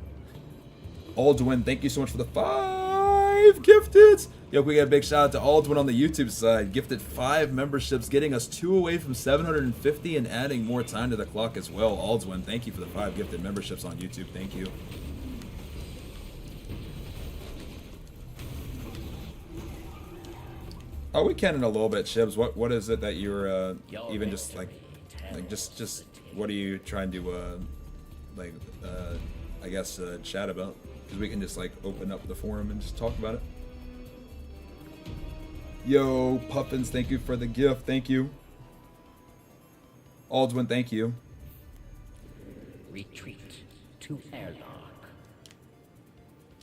Aldwin, thank you so much for the 5 gifted. Yo, we got a big shout out to Aldwin on the YouTube side. Gifted 5 memberships, getting us 2 away from 750 and adding more time to the clock as well. Aldwin, thank you for the 5 gifted memberships on YouTube. Thank you. Oh, we can in a little bit, Shibs. What is it that you're even just like just what are you trying to I guess chat about? Because we can just like open up the forum and just talk about it. Yo, Puffins, thank you for the gift. Thank you. Aldwin, thank you. Retreat to airlock.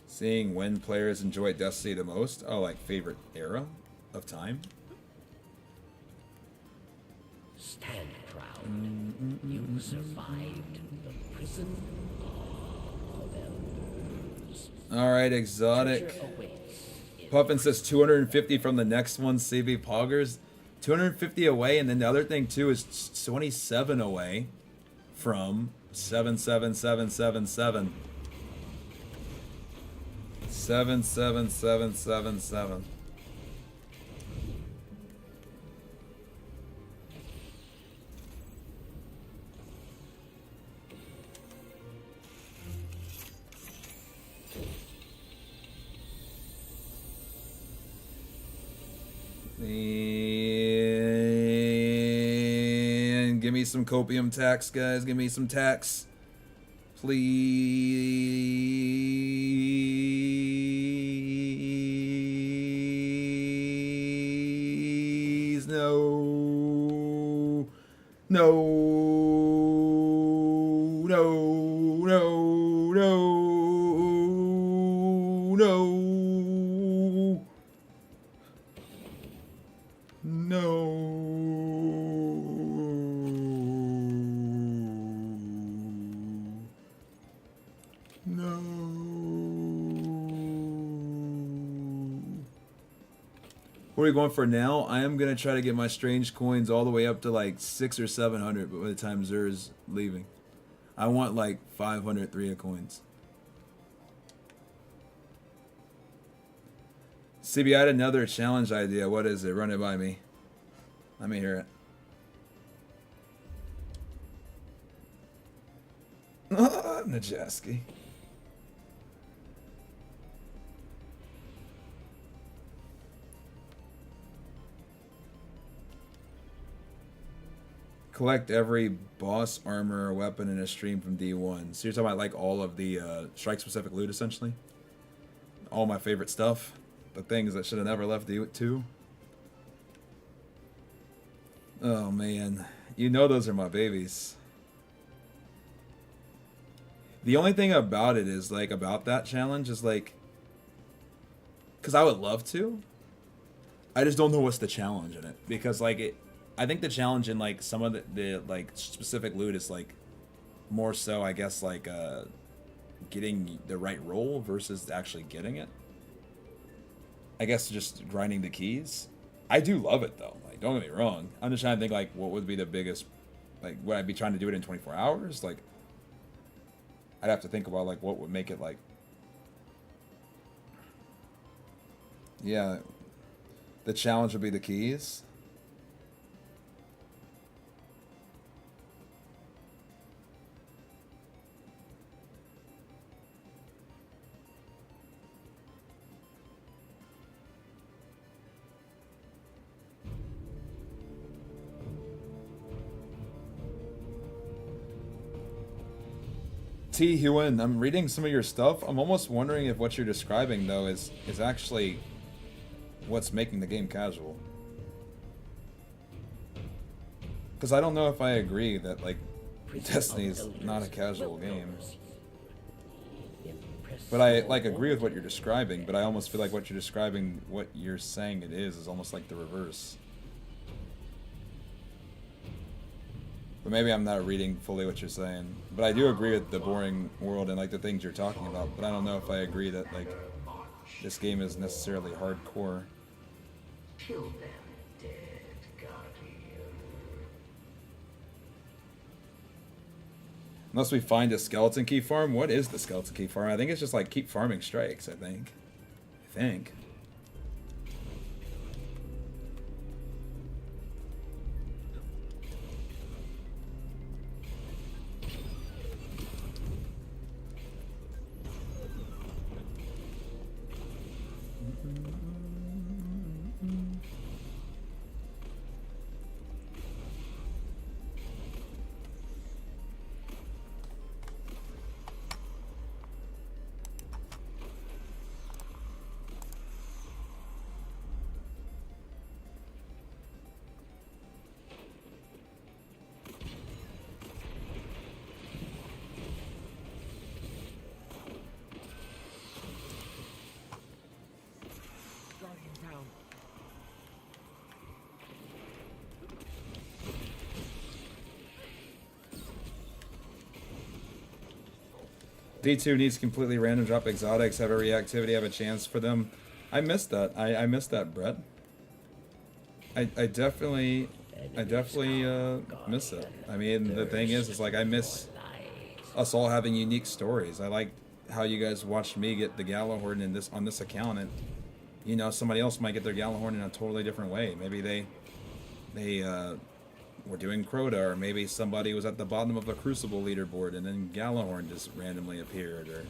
Seeing when players enjoy Destiny the most. Oh, like favorite era of time. Stand proud. You survived the prison of elders. Alright, exotic. Treasure awaits in Puffin says 250 from the next one, CB Poggers. 250 away, and then the other thing too is 27 away from 77777. 77777. And give me some copium tax, guys. Give me some tax. Please. No. No. No. No. No. No. No. No. What are we going for now? I am going to try to get my strange coins all the way up to like 600 or 700, but by the time Zer's leaving. I want like 500 3 coins. CB, I had another challenge idea. What is it? Run it by me. Let me hear it. Najaski. Collect every boss armor or weapon in a stream from D1. So you're talking about like all of the strike specific loot essentially? All my favorite stuff? The things that should have never left D2? Oh man. You know those are my babies. The only thing about it is like about that challenge is like, because I would love to, I just don't know what's the challenge in it, because like it, I think the challenge in like some of the like specific loot is like more so I guess like getting the right roll versus actually getting it. I guess just grinding the keys. I do love it though, like don't get me wrong. I'm just trying to think like what would be the biggest, like would I be trying to do it in 24 hours? Like I'd have to think about like what would make it like, yeah, the challenge would be the keys. T. Hewen, I'm reading some of your stuff. I'm almost wondering if what you're describing, though, is actually what's making the game casual. Because I don't know if I agree that, like, Destiny's not a casual game. But I, like, agree with what you're describing, but I almost feel like what you're describing, what you're saying it is almost like the reverse. But maybe I'm not reading fully what you're saying. But I do agree with the boring world and like the things you're talking about. But I don't know if I agree that like this game is necessarily hardcore. Kill them, dead guardian. Unless we find a skeleton key farm. What is the skeleton key farm? I think it's just like keep farming strikes, I think. Guardian down. D2 needs completely random drop exotics, have a reactivity, have a chance for them. I missed that. I missed that, Brett. I definitely miss it. I mean, the thing is like I miss us all having unique stories. I like how you guys watched me get the Galahorn in this on this account, and you know somebody else might get their Galahorn in a totally different way. Maybe they were doing Crota, or maybe somebody was at the bottom of a Crucible leaderboard and then Galahorn just randomly appeared, or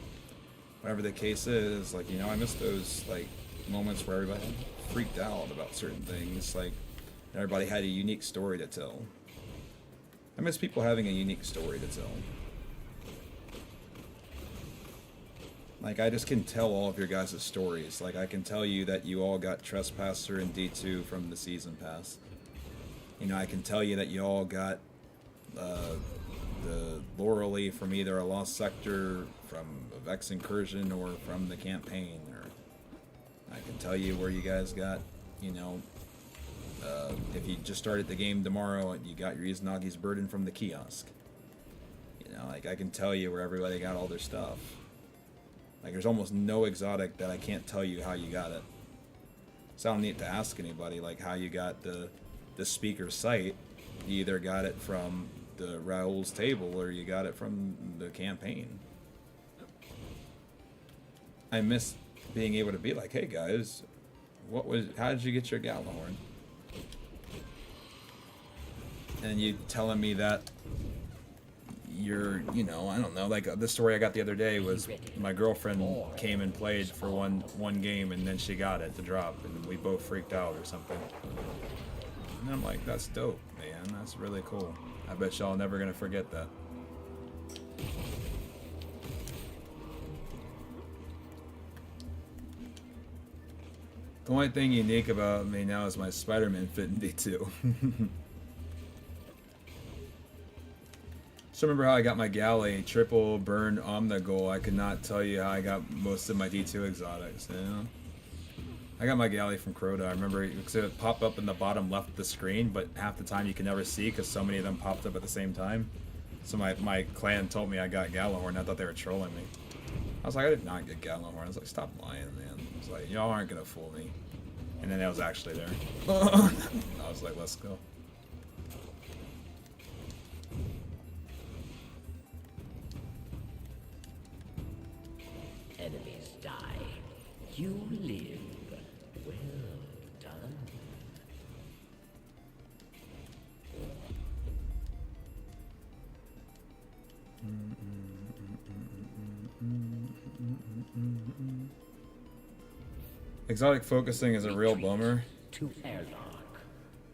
whatever the case is. Like, you know, I miss those like moments where everybody freaked out about certain things. Like everybody had a unique story to tell. I miss people having a unique story to tell. Like, I just can tell all of your guys' stories. Like, I can tell you that you all got Trespasser and D2 from the Season Pass. You know, I can tell you that you all got the Laurel from either a Lost Sector, from a Vex Incursion, or from the campaign. Or I can tell you where you guys got, you know, if you just started the game tomorrow and you got your Izanagi's Burden from the kiosk. You know, like, I can tell you where everybody got all their stuff. Like, there's almost no exotic that I can't tell you how you got it. So I don't need to ask anybody, like, how you got the speaker's sight. You either got it from the Raoul's table or you got it from the campaign. I miss being able to be like, hey guys, how did you get your Galahorn? And you telling me that you're, you know, I don't know, like the story I got the other day was my girlfriend came and played for one game and then she got it to drop and we both freaked out or something. And I'm like, that's dope, man. That's really cool. I bet y'all never gonna forget that. The only thing unique about me now is my Spider-Man fit in D2. So remember how I got my Galley triple burn Omnigul? I could not tell you how I got most of my D2 exotics, you know? I got my Galley from Crota. I remember because it would pop up in the bottom left of the screen, but half the time you can never see because so many of them popped up at the same time. So my clan told me I got Galahorn. I thought they were trolling me. I was like, I did not get Galahorn. I was like, stop lying, man. I was like, y'all aren't gonna fool me. And then it was actually there. I was like, let's go. Enemies die. You live. Well done. Exotic focusing is a real bummer. To airlock.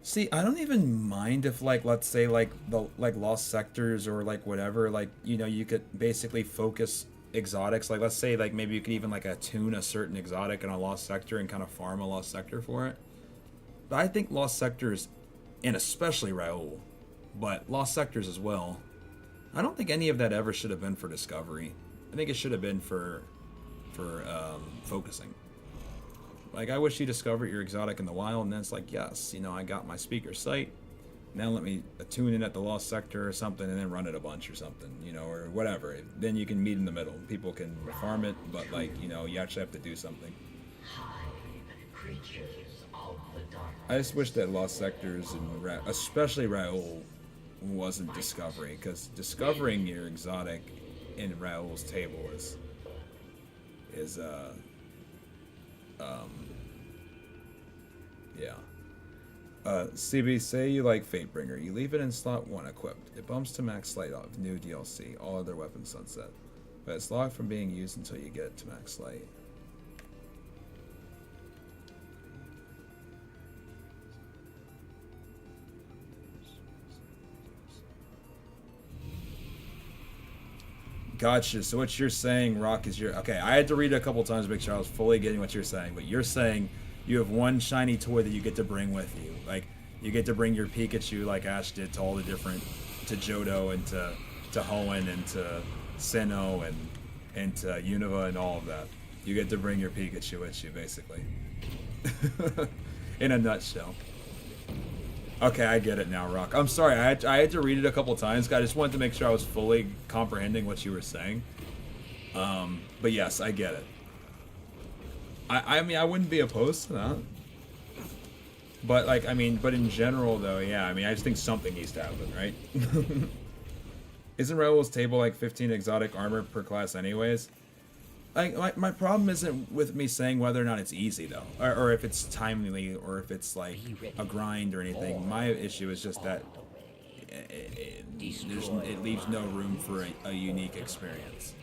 See, I don't even mind if, like, let's say, like, the Lost Sectors or, like, whatever, like, you know, you could basically focus exotics. Like, let's say, like, maybe you could even, like, attune a certain exotic in a Lost Sector and kind of farm a Lost Sector for it. But I think Lost Sectors, and especially Raoul, but Lost Sectors as well, I don't think any of that ever should have been for discovery. I think it should have been for focusing. Like, I wish you discovered your exotic in the wild, and then it's like, yes, you know, I got my speaker sight. Now let me attune it at the Lost Sector or something, and then run it a bunch or something, you know, or whatever. Then you can meet in the middle. People can farm it, but, like, you know, you actually have to do something. I just wish that Lost Sectors, and especially Raoul, wasn't discovery, because discovering your exotic in Raoul's table is yeah. CB, say you like Fatebringer. You leave it in slot 1 equipped. It bumps to max light off new DLC. All other weapons sunset. But it's locked from being used until you get it to max light. Gotcha. So what you're saying, Rock, is okay, I had to read it a couple times to make sure I was fully getting what you're saying, but you're saying you have one shiny toy that you get to bring with you. Like, you get to bring your Pikachu like Ash did to all the different, to Johto and to Hoenn and to Sinnoh and to Unova and all of that. You get to bring your Pikachu with you, basically. In a nutshell. Okay, I get it now, Rock. I'm sorry, I had to read it a couple times. I just wanted to make sure I was fully comprehending what you were saying. But yes, I get it. I mean, I wouldn't be opposed to that. But like, I mean, but in general though, yeah, I mean, I just think something needs to happen, right? Isn't Rebel's table like 15 exotic armor per class anyways? Like, my problem isn't with me saying whether or not it's easy though, or if it's timely, or if it's like a grind or anything. My issue is just that it leaves no room for a unique experience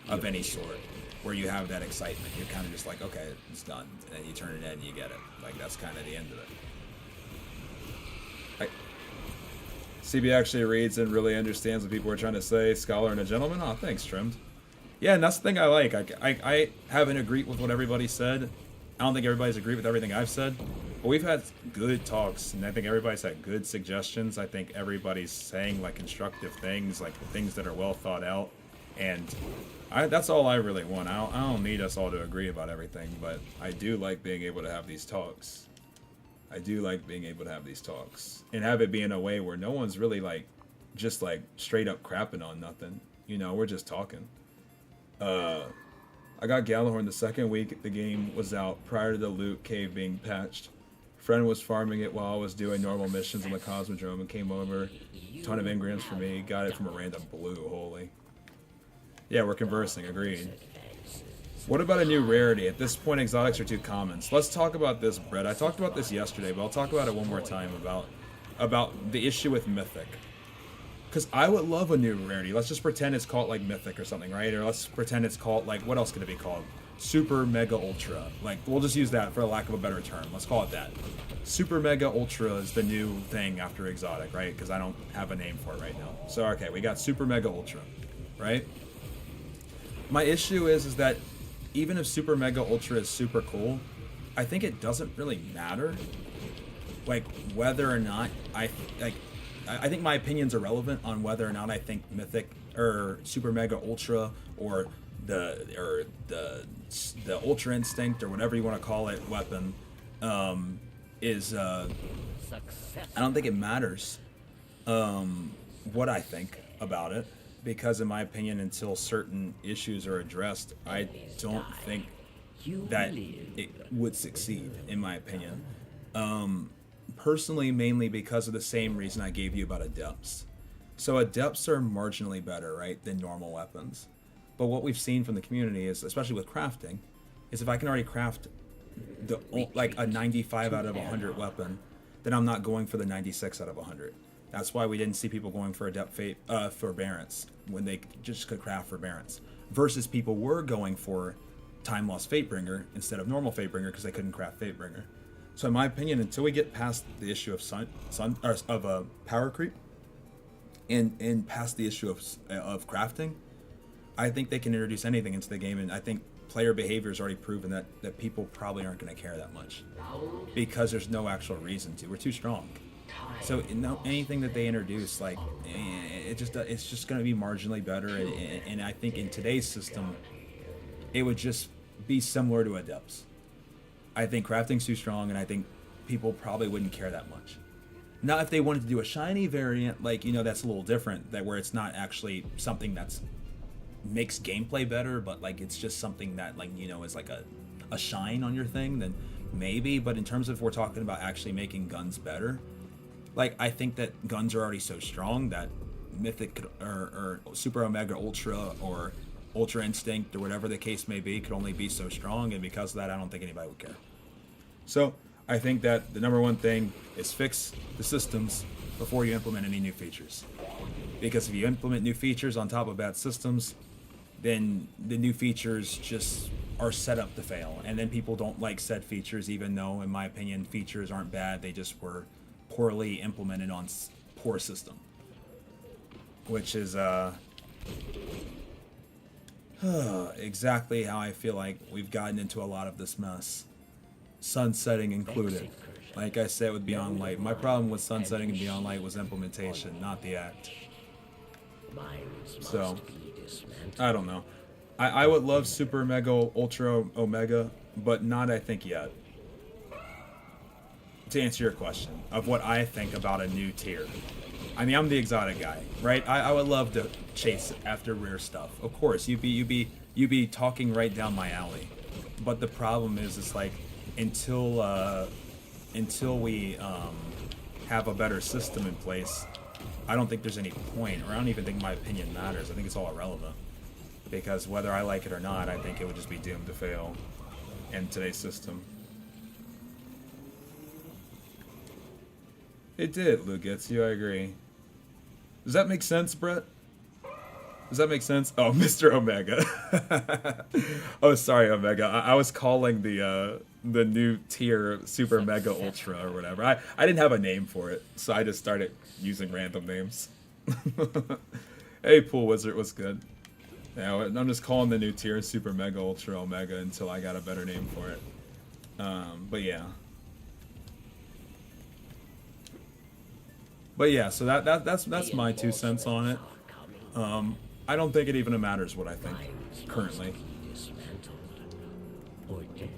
of any sort, where you have that excitement. You're kind of just like, okay, it's done, and then you turn it in and you get it. Like, that's kind of the end of it. CB actually reads and really understands what people are trying to say. Scholar and a gentleman. Oh, thanks, Trimmed. Yeah, and that's the thing I like. I haven't agreed with what everybody said. I don't think everybody's agreed with everything I've said. But we've had good talks, and I think everybody's had good suggestions. I think everybody's saying like constructive things, like things that are well thought out. And that's all I really want. I don't need us all to agree about everything, but I do like being able to have these talks. I do like being able to have these talks and have it be in a way where no one's really like just like straight up crapping on nothing. You know, we're just talking. I got Gallahorn the second week the game was out, prior to the loot cave being patched. Friend was farming it while I was doing normal missions on the Cosmodrome and came over. Ton of engrams for me. Got it from a random blue. Holy. Yeah, we're conversing. Agreed. What about a new rarity? At this point, exotics are too common. So let's talk about this, Brett. I talked about this yesterday, but I'll talk about it one more time about the issue with Mythic. Because I would love a new rarity. Let's just pretend it's called like Mythic or something, right? Or let's pretend it's called like, what else could it be called? Super Mega Ultra. Like, we'll just use that for the lack of a better term. Let's call it that. Super Mega Ultra is the new thing after exotic, right? Because I don't have a name for it right now. So okay, we got Super Mega Ultra, right? My issue is that even if Super Mega Ultra is super cool, I think it doesn't really matter, like whether or not I think my opinion's irrelevant on whether or not I think Mythic or Super Mega Ultra or the Ultra Instinct or whatever you want to call it weapon is I don't think it matters what I think about it. Because in my opinion, until certain issues are addressed, I don't think that it would succeed, in my opinion. Personally, mainly because of the same reason I gave you about adepts. So adepts are marginally better, right, than normal weapons. But what we've seen from the community is, especially with crafting, is if I can already craft like a 95 out of 100 weapon, then I'm not going for the 96 out of 100. That's why we didn't see people going for Adept Fate for Barrens when they just could craft for Barrens, versus people were going for Time Lost Fatebringer instead of normal Fatebringer because they couldn't craft Fatebringer. So in my opinion, until we get past the issue of power creep and past the issue of crafting, I think they can introduce anything into the game, and I think player behavior has already proven that people probably aren't going to care that much because there's no actual reason to. We're too strong. So anything that they introduce, like it's just going to be marginally better, and I think in today's system, it would just be similar to Adepts. I think crafting's too strong, and I think people probably wouldn't care that much. Now, if they wanted to do a shiny variant, like, you know, that's a little different, that where it's not actually something that's makes gameplay better, but like it's just something that, like, you know, is like a shine on your thing, then maybe. But in terms of if we're talking about actually making guns better, like, I think that guns are already so strong that Mythic could, or Super Omega Ultra or Ultra Instinct or whatever the case may be could only be so strong, and because of that, I don't think anybody would care. So I think that the number one thing is fix the systems before you implement any new features. Because if you implement new features on top of bad systems, then the new features just are set up to fail. And then people don't like said features, even though, in my opinion, features aren't bad. They just were poorly implemented on poor system. Which is exactly how I feel like we've gotten into a lot of this mess. Sunsetting included. Like I said with Beyond Light, my problem with Sunsetting and Beyond Light was implementation, not the act. So, I don't know. I would love Super Mega Ultra Omega, but not, I think, yet. To answer your question of what I think about a new tier. I mean, I'm the exotic guy, right? I would love to chase after rare stuff. Of course, you'd be talking right down my alley. But the problem is, it's like, until until we have a better system in place, I don't think there's any point, or I don't even think my opinion matters. I think it's all irrelevant. Because whether I like it or not, I think it would just be doomed to fail in today's system. It did, Lugetsu, I agree. Does that make sense, Brett? Does that make sense? Oh, Mr. Omega. Oh, sorry, Omega. I was calling the new tier Super Mega Ultra or whatever. I didn't have a name for it, so I just started using random names. Hey, Pool Wizard, what's good? Yeah, I'm just calling the new tier Super Mega Ultra Omega until I got a better name for it. But yeah. But yeah, so that's my 2 cents on it. I don't think it even matters what I think currently. Dismantled or dead.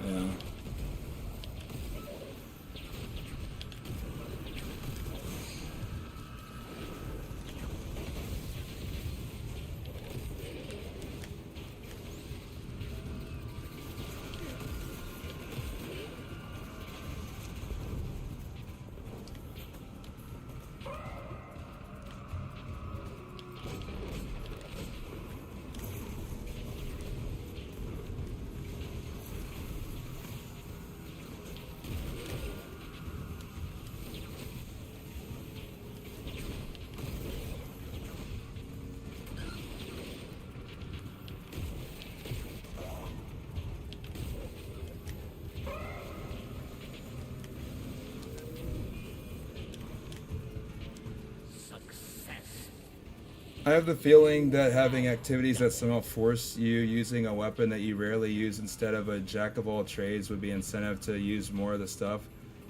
Yeah. I have the feeling that having activities that somehow force you using a weapon that you rarely use instead of a jack of all trades would be incentive to use more of the stuff.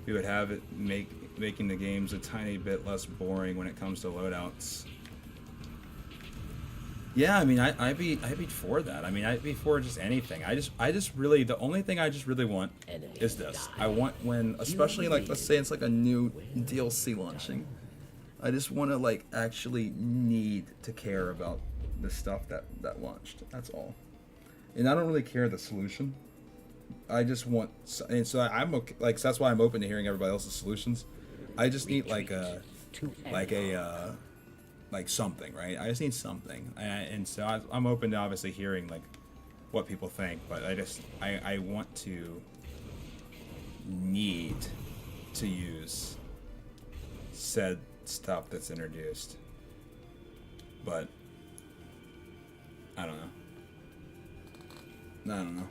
We would have it making the games a tiny bit less boring when it comes to loadouts. Yeah, I mean, I'd be for that. I mean, I'd be for just anything. I just really, the only thing I just really want is this. I want when, especially like, let's say it's like a new DLC launching. I just want to like actually need to care about the stuff that launched. That's all. And I don't really care the solution. I just want, and so I'm okay, like, so that's why I'm open to hearing everybody else's solutions. I just need like something, right? I just need something, and so I'm open to obviously hearing like what people think, but I want to need to use said stuff that's introduced, but I don't know.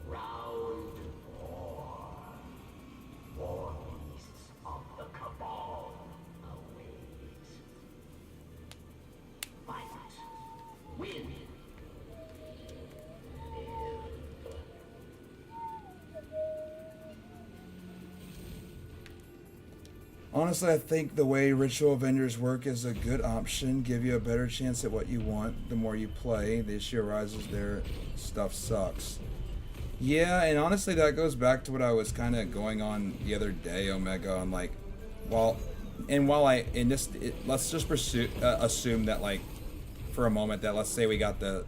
Round 4. War beasts of the Cabal await. Fight. Win. Live. Honestly, I think the way ritual vendors work is a good option. Give you a better chance at what you want the more you play. The issue arises their stuff sucks. Yeah, and honestly, that goes back to what I was kind of going on the other day, Omega, on like, let's just assume that like, for a moment, that let's say we got the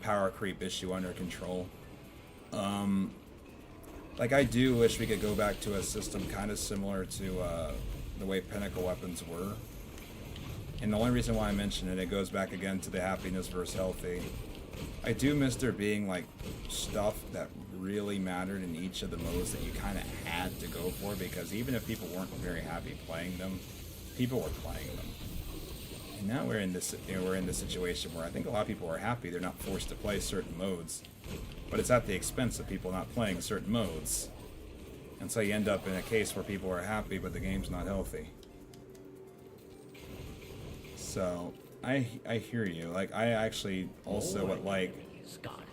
power creep issue under control. Like, I do wish we could go back to a system kind of similar to the way Pinnacle weapons were. And the only reason why I mention it, it goes back again to the happiness versus healthy. I do miss there being like stuff that really mattered in each of the modes that you kind of had to go for, because even if people weren't very happy playing them, people were playing them. And now we're in this situation where I think a lot of people are happy they're not forced to play certain modes, but it's at the expense of people not playing certain modes. And so you end up in a case where people are happy but the game's not healthy. So I hear you. Like, I actually also would like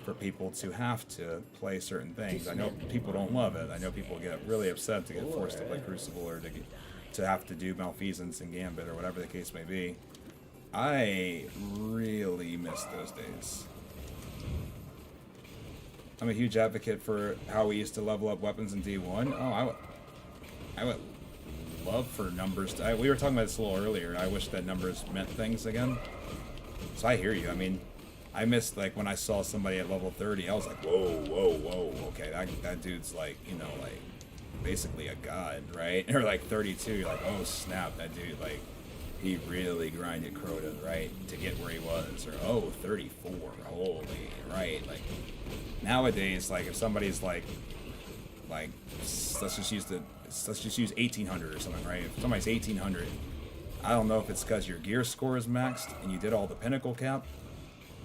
for people to have to play certain things. I know people don't love it. I know people get really upset to get forced to play Crucible or to to have to do malfeasance and gambit or whatever the case may be. I really miss those days. I'm a huge advocate for how we used to level up weapons in D1. Oh, I would love for numbers to, we were talking about this a little earlier. I wish that numbers meant things again. So I hear you. I mean, I missed, like, when I saw somebody at level 30, I was like, whoa, whoa, whoa. Okay, that dude's, like, you know, like, basically a god, right? Or, like, 32, you're like, oh, snap, that dude, like, he really grinded Crota, right, to get where he was. Or, oh, 34, holy, right? Like, nowadays, like, if somebody's, like, let's just use 1800 or something, right? If somebody's 1800, I don't know if it's because your gear score is maxed and you did all the pinnacle cap,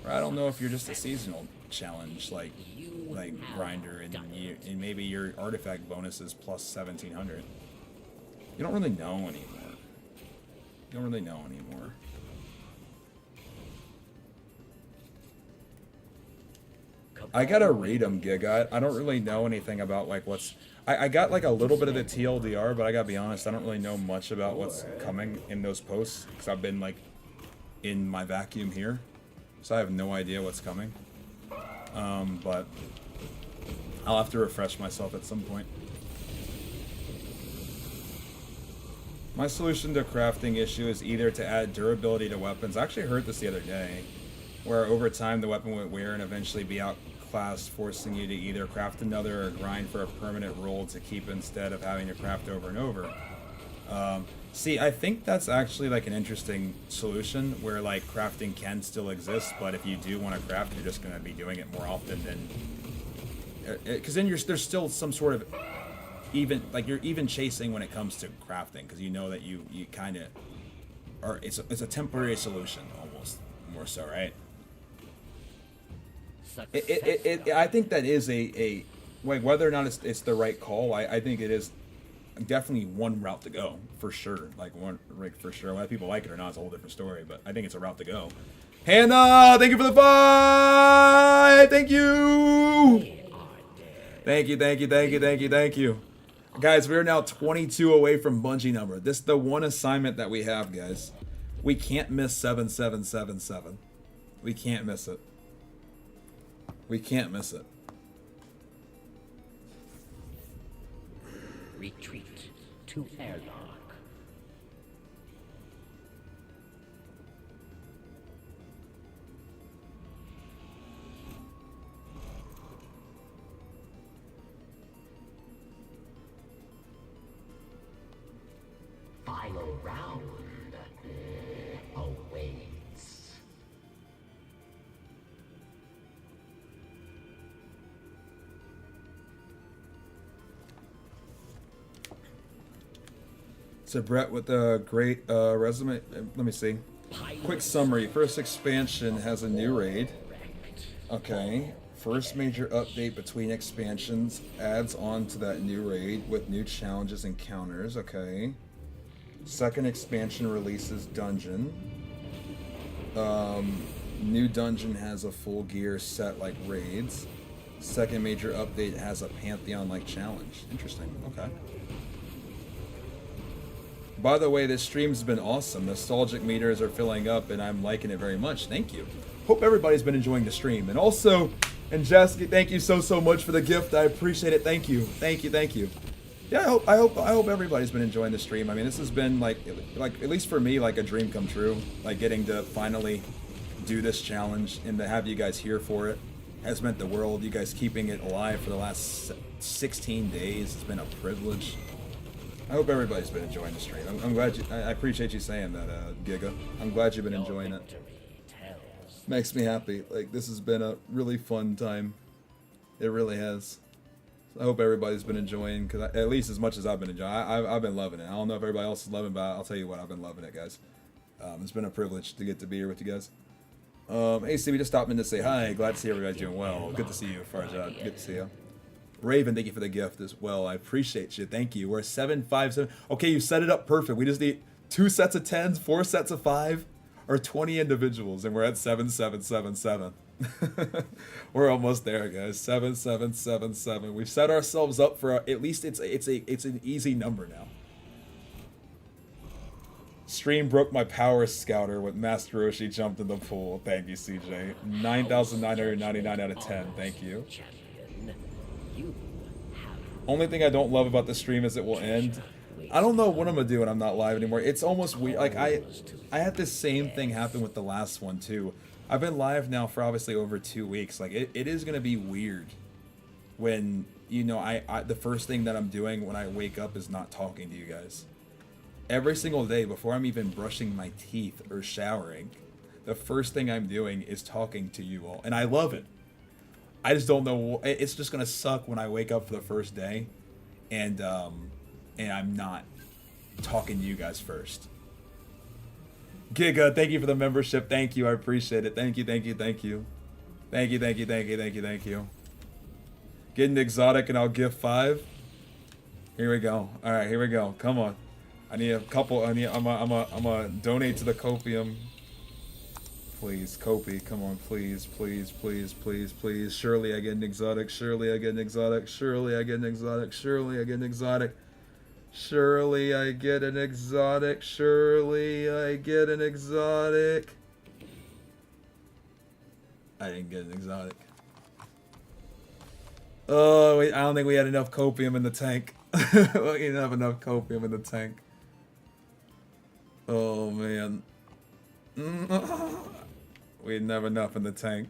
or I don't know if you're just a seasonal challenge like grinder and maybe your artifact bonus is plus 1700. You don't really know anymore. You don't really know anymore. I gotta read them, Gig. I don't really know anything about like what's. I got like a little bit of the TLDR, but I gotta be honest, I don't really know much about what's coming in those posts because I've been like in my vacuum here, so I have no idea what's coming. But I'll have to refresh myself at some point. My solution to crafting issue is either to add durability to weapons. I actually heard this the other day, where over time the weapon would wear and eventually be outclassed, forcing you to either craft another or grind for a permanent roll to keep instead of having to craft over and over. See, I think that's actually like an interesting solution where like crafting can still exist, but if you do want to craft, you're just going to be doing it more often than... Because then there's still some sort of even, like you're even chasing when it comes to crafting, because you know that you kind of... Or it's a temporary solution almost, more so, right? I think that is a like whether or not it's the right call. I think it is definitely one route to go for sure. Like for sure. Whether people like it or not is a whole different story. But I think it's a route to go. Hannah, thank you for the fight. Thank you. Thank you. Guys, we are now 22 away from Bungie number. This is the one assignment that we have, guys. We can't miss 7777. We can't miss it. We can't miss it. Retreat to airlock. Final round awaits. So Brett with a great resume. Let me see. Quick summary. First expansion has a new raid. Okay. First major update between expansions adds on to that new raid with new challenges and counters. Okay. Second expansion releases dungeon. New dungeon has a full gear set like raids. Second major update has a Pantheon like challenge. Interesting. Okay. By the way, this stream's been awesome. Nostalgic meters are filling up, and I'm liking it very much. Thank you. Hope everybody's been enjoying the stream. And also, and Jessica, thank you so much for the gift. I appreciate it. Thank you. Yeah, I hope everybody's been enjoying the stream. I mean, this has been like at least for me, like a dream come true. Like getting to finally do this challenge and to have you guys here for it has meant the world. You guys keeping it alive for the last 16 days. It's been a privilege. I hope everybody's been enjoying the stream. I'm glad I appreciate you saying that, Giga. I'm glad you've been enjoying it. Makes me happy. Like, this has been a really fun time. It really has. I hope everybody's been enjoying, because at least as much as I've been enjoying. I've been loving it. I don't know if everybody else is loving it, but I'll tell you what, I've been loving it, guys. It's been a privilege to get to be here with you guys. Hey, Stevie, just stopped in to say hi. Glad to see everybody's doing well. Good to see you, Farjad. Good to see you. Raven, thank you for the gift as well. I appreciate you. Thank you. We're 757. Okay, you set it up perfect. We just need 2 sets of 10s, 4 sets of 5, or 20 individuals, and we're at 7777. We're almost there, guys. 7777. We've set ourselves up for at least it's an easy number now. Stream broke my power scouter when Master Roshi jumped in the pool. Thank you, CJ. 9,999 out of 10. Thank you. Champion, you have Only thing I don't love about the stream is it will end. I don't know what I'm gonna do when I'm not live anymore. It's almost weird. Like I had this same thing happen with the last one too. I've been live now for obviously over 2 weeks. Like it is gonna be weird when, you know, I the first thing that I'm doing when I wake up is not talking to you guys. Every single day before I'm even brushing my teeth or showering, the first thing I'm doing is talking to you all, and I love it. I just don't know. It's just gonna suck when I wake up for the first day, and I'm not talking to you guys first. Giga, thank you for the membership. Thank you, I appreciate it. Thank you, thank you, thank you, thank you, thank you, thank you, thank you, thank you. Getting exotic, and I'll give 5. Here we go. All right, here we go. Come on. I need a couple. I'm gonna donate to the copium. Please, Kopi, come on, please, please, please, please, please. Surely I get an exotic. Surely I get an exotic. Surely I get an exotic. Surely I get an exotic. Surely I get an exotic. Surely I get an exotic. I didn't get an exotic. Oh, wait, I don't think we had enough copium in the tank. We didn't have enough copium in the tank. Oh, man. We didn't have enough in the tank.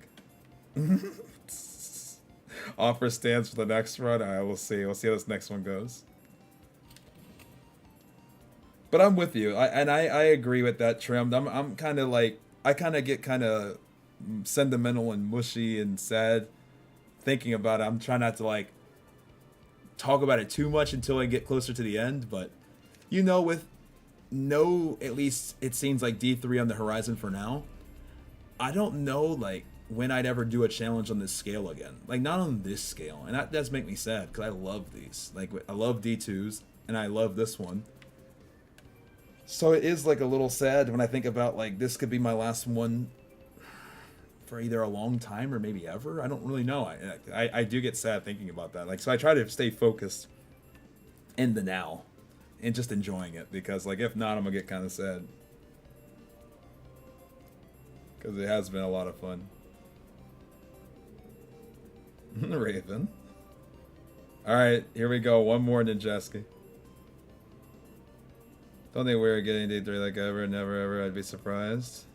Offer stands for the next run. Alright, we'll see. We'll see how this next one goes. But I'm with you. I agree with that, Trimmed. I'm kind of like, I kind of get kind of sentimental and mushy and sad thinking about it. I'm trying not to like talk about it too much until I get closer to the end, but you know, with no, at least it seems like D3 on the horizon for now, I don't know like when I'd ever do a challenge on this scale again. Like not on this scale, and that does make me sad because I love these. Like I love D2s and I love this one. So it is like a little sad when I think about like this could be my last one for either a long time or maybe ever. I don't really know. I do get sad thinking about that. Like, so I try to stay focused in the now and just enjoying it, because like if not, I'm gonna get kind of sad, because it has been a lot of fun. Raven. All right, here we go. One more Ninjaski. Don't think we're getting D3 like ever. Never ever. I'd be surprised.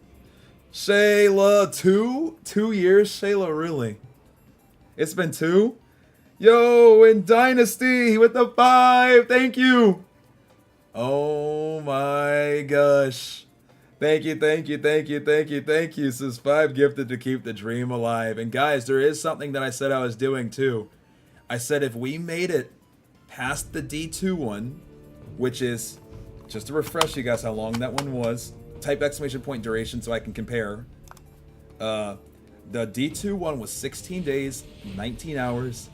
Shayla, 2 years? Shayla, really? It's been 2? Yo, in Dynasty with the 5. Thank you. Oh my gosh. Thank you, thank you, thank you, thank you, thank you. Says 5 gifted to keep the dream alive. And guys, there is something that I said I was doing too. I said if we made it past the D2 one, which is, just to refresh you guys how long that one was, type exclamation point duration so I can compare. The D2 one was 16 days, 19 hours,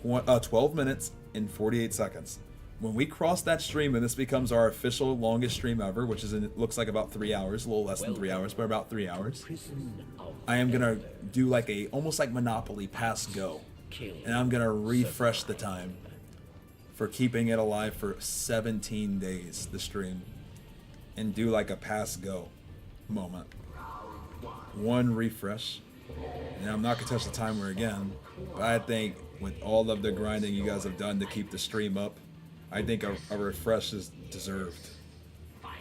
12 minutes, and 48 seconds. When we cross that stream and this becomes our official longest stream ever, which is it looks like about 3 hours, a little less than 3 hours, but about 3 hours, I am gonna do like a almost like Monopoly pass go, and I'm gonna refresh the time for keeping it alive for 17 days, the stream, and do like a pass go moment. One refresh, and I'm not gonna touch the timer again, but I think with all of the grinding you guys have done to keep the stream up, I think a refresh is deserved. Fight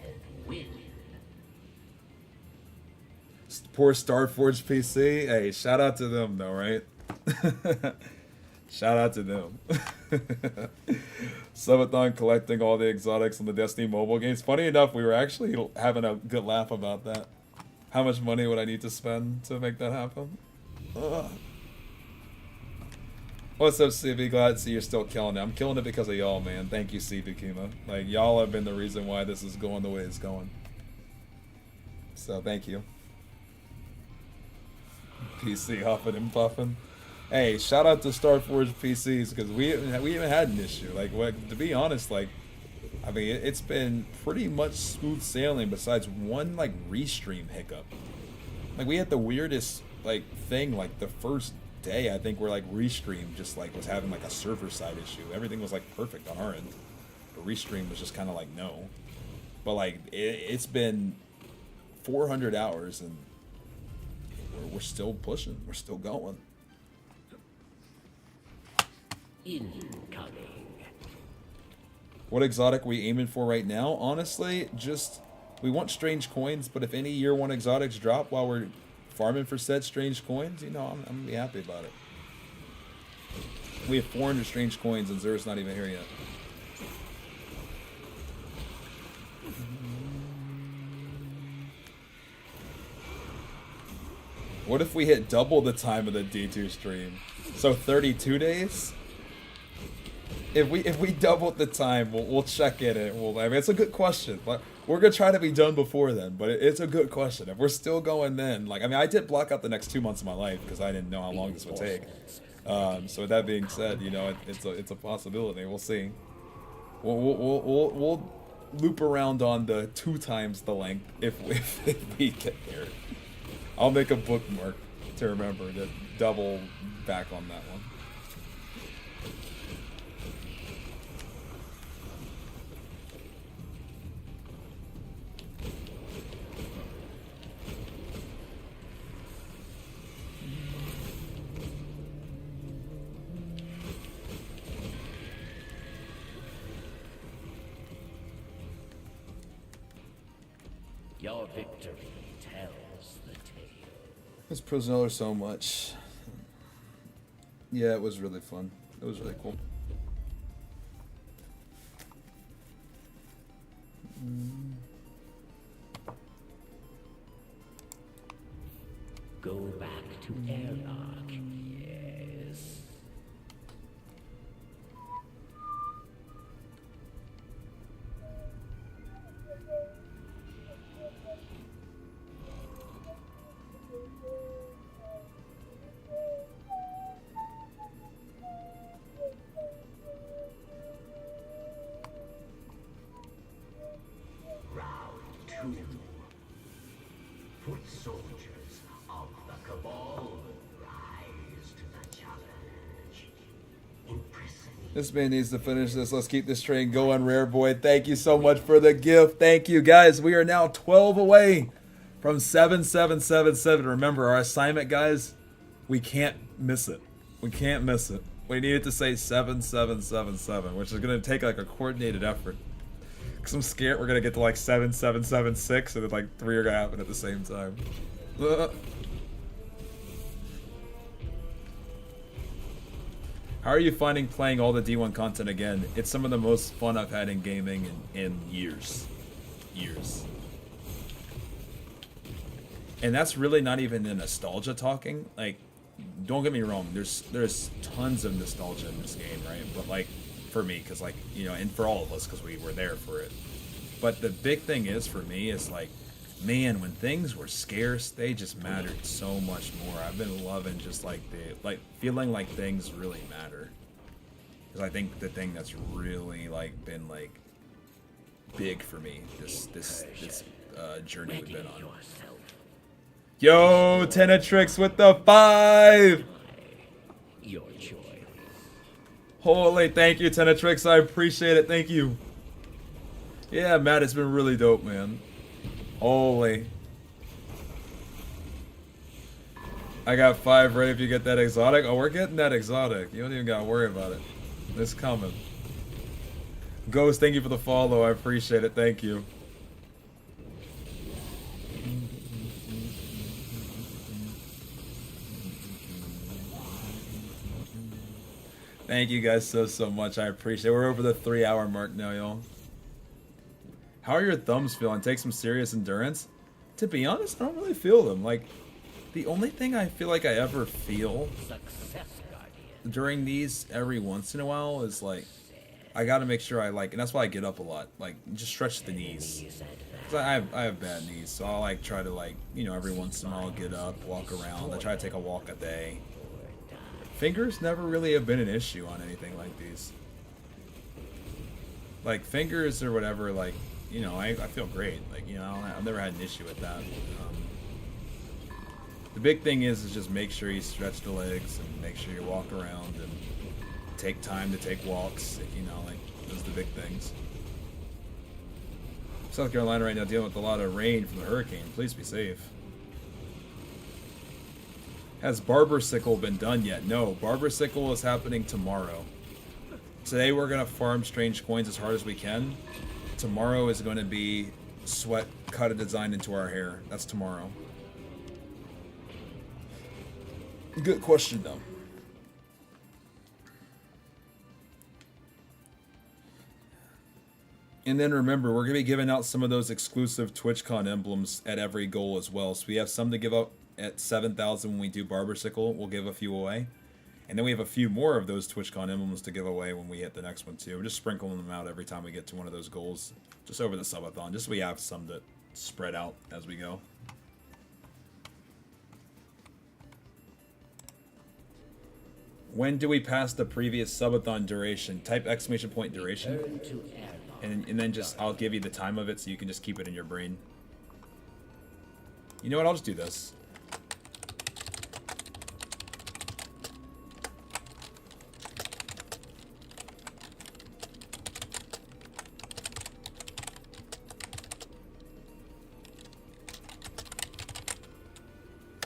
and win. Poor Starforge PC. Hey, shout out to them though, right? Shout out to them. Subathon collecting all the exotics on the Destiny mobile games. Funny enough, we were actually having a good laugh about that. How much money would I need to spend to make that happen? Ugh. What's up, CB? Glad to see you're still killing it. I'm killing it because of y'all, man. Thank you, CB Kima. Like, y'all have been the reason why this is going the way it's going. So, thank you. PC huffing and puffing. Hey, shout out to Starforge PCs, because we haven't had an issue. Like, to be honest, like, I mean, it's been pretty much smooth sailing besides one, like, restream hiccup. Like, we had the weirdest, like, thing, like, the first day, I think, where, like, restream just, like, was having, like, a server side issue. Everything was, like, perfect on our end. The restream was just kind of like, no. But like it's been 400 hours and we're still pushing. We're still going. Incoming. What exotic we aiming for right now? Honestly, just we want strange coins, but if any year one exotics drop while we're farming for said strange coins, you know, I'm gonna be happy about it. We have 400 strange coins and Zer's not even here yet. What if we hit double the time of the D2 stream? So 32 days? If we doubled the time, we'll check in it. I mean, it's a good question. But we're gonna try to be done before then. But it's a good question. If we're still going then, like, I mean, I did block out the next 2 months of my life because I didn't know how long this would take. So with that being said, you know, it's a possibility. We'll see. We'll loop around on the 2 times the length if we get there. I'll make a bookmark to remember to double back on that one. Your victory tells the tale. This Prisoner so much. Yeah, it was really fun. It was really cool. Go back to Airlock. Yes. Round 2. Foot soldiers of the Cabal, rise to the challenge. Impressive. This man needs to finish this. Let's keep this train going, Rare Boy. Thank you so much for the gift. Thank you, guys. We are now 12 away from 7777. Remember, our assignment, guys, we can't miss it. We can't miss it. We need it to say 7777, which is going to take like a coordinated effort. Because I'm scared we're going to get to like 7776 and then like 3 are going to happen at the same time. How are you finding playing all the D1 content again? It's some of the most fun I've had in gaming in years. Years. And that's really not even the nostalgia talking. Like, don't get me wrong, there's tons of nostalgia in this game, right? But like, for me, because like, you know, and for all of us, because we were there for it. But the big thing is, for me, is like, man, when things were scarce, they just mattered so much more. I've been loving just like feeling like things really matter. Because I think the thing that's really like been like big for me this journey we've been on. Yo, Tenetrix with the 5. Your choice. Holy, thank you, Tenetrix. I appreciate it. Thank you. Yeah, Matt, it's been really dope, man. Holy. I got 5 ready if you get that exotic. Oh, we're getting that exotic. You don't even gotta worry about it. It's coming. Ghost, thank you for the follow. I appreciate it. Thank you. Thank you guys so much. I appreciate it. We're over the 3-hour mark now, y'all. How are your thumbs feeling? Take some serious endurance? To be honest, I don't really feel them. Like, the only thing I feel like I ever feel Success Guardian. during these every once in a while is like, I gotta make sure I like, and that's why I get up a lot. Like, just stretch the knees. 'Cause I have bad knees, so I'll like try to like, you know, every once in a while get up, walk around. I try to take a walk a day. Fingers never really have been an issue on anything like these. Like, fingers or whatever, like, you know, I feel great. Like, you know, I've never had an issue with that. The big thing is just make sure you stretch the legs and make sure you walk around and take time to take walks. You know, like, those are the big things. South Carolina right now dealing with a lot of rain from the hurricane. Please be safe. Has Barber Sickle been done yet? No, Barber Sickle is happening tomorrow. Today we're going to farm strange coins as hard as we can. Tomorrow is going to be sweat cut a design into our hair. That's tomorrow. Good question though. And then remember, we're going to be giving out some of those exclusive TwitchCon emblems at every goal as well. So we have some to give out at 7,000 when we do Barber Sickle. We'll give a few away. And then we have a few more of those TwitchCon emblems to give away when we hit the next one too. We're just sprinkling them out every time we get to one of those goals. Just over the subathon. Just so we have some to spread out as we go. When do we pass the previous subathon duration? Type exclamation point duration. Return to airlock. And then just, I'll give you the time of it so you can just keep it in your brain. You know what, I'll just do this.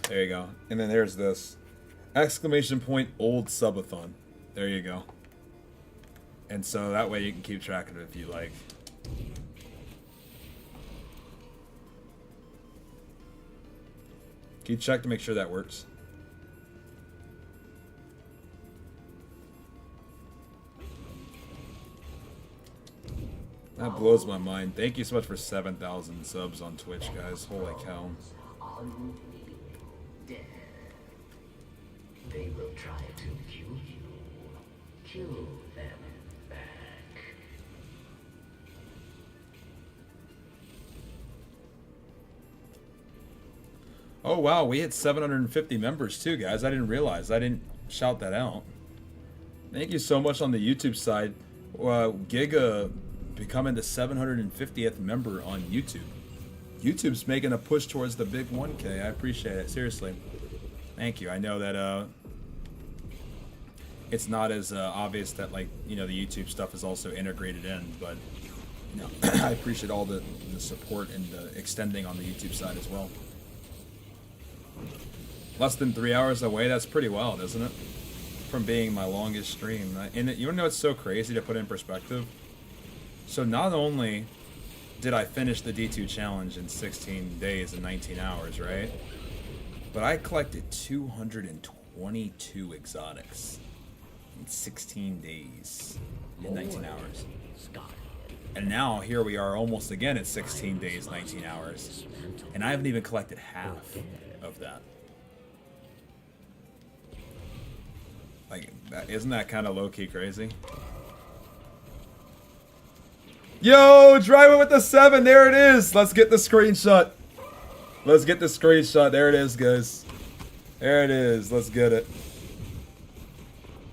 There you go. And then there's this. Exclamation point old subathon. There you go. And so that way you can keep track of it if you like. Can you check to make sure that works? That blows my mind. Thank you so much for 7,000 subs on Twitch, guys. Holy cow. Dead. They will try to kill you. Kill them back. Oh wow, we hit 750 members too, guys. I didn't realize. I didn't shout that out. Thank you so much on the YouTube side. Giga becoming the 750th member on YouTube. YouTube's making a push towards the big 1K. I appreciate it. Seriously. Thank you. I know that it's not as obvious that, like, you know, the YouTube stuff is also integrated in, but you know, I appreciate all the support and extending on the YouTube side as well. Less than 3 hours away, that's pretty wild, isn't it? From being my longest stream. And you know what's so crazy to put in perspective? So not only did I finish the D2 challenge in 16 days and 19 hours, right? But I collected 222 exotics in 16 days and 19 hours. And now here we are almost again at 16 days, 19 hours. And I haven't even collected half of that. Like, isn't that kind of low-key crazy? Yo, drive it with the 7. There it is. Let's get the screenshot. Let's get the screenshot. There it is, guys. There it is. Let's get it.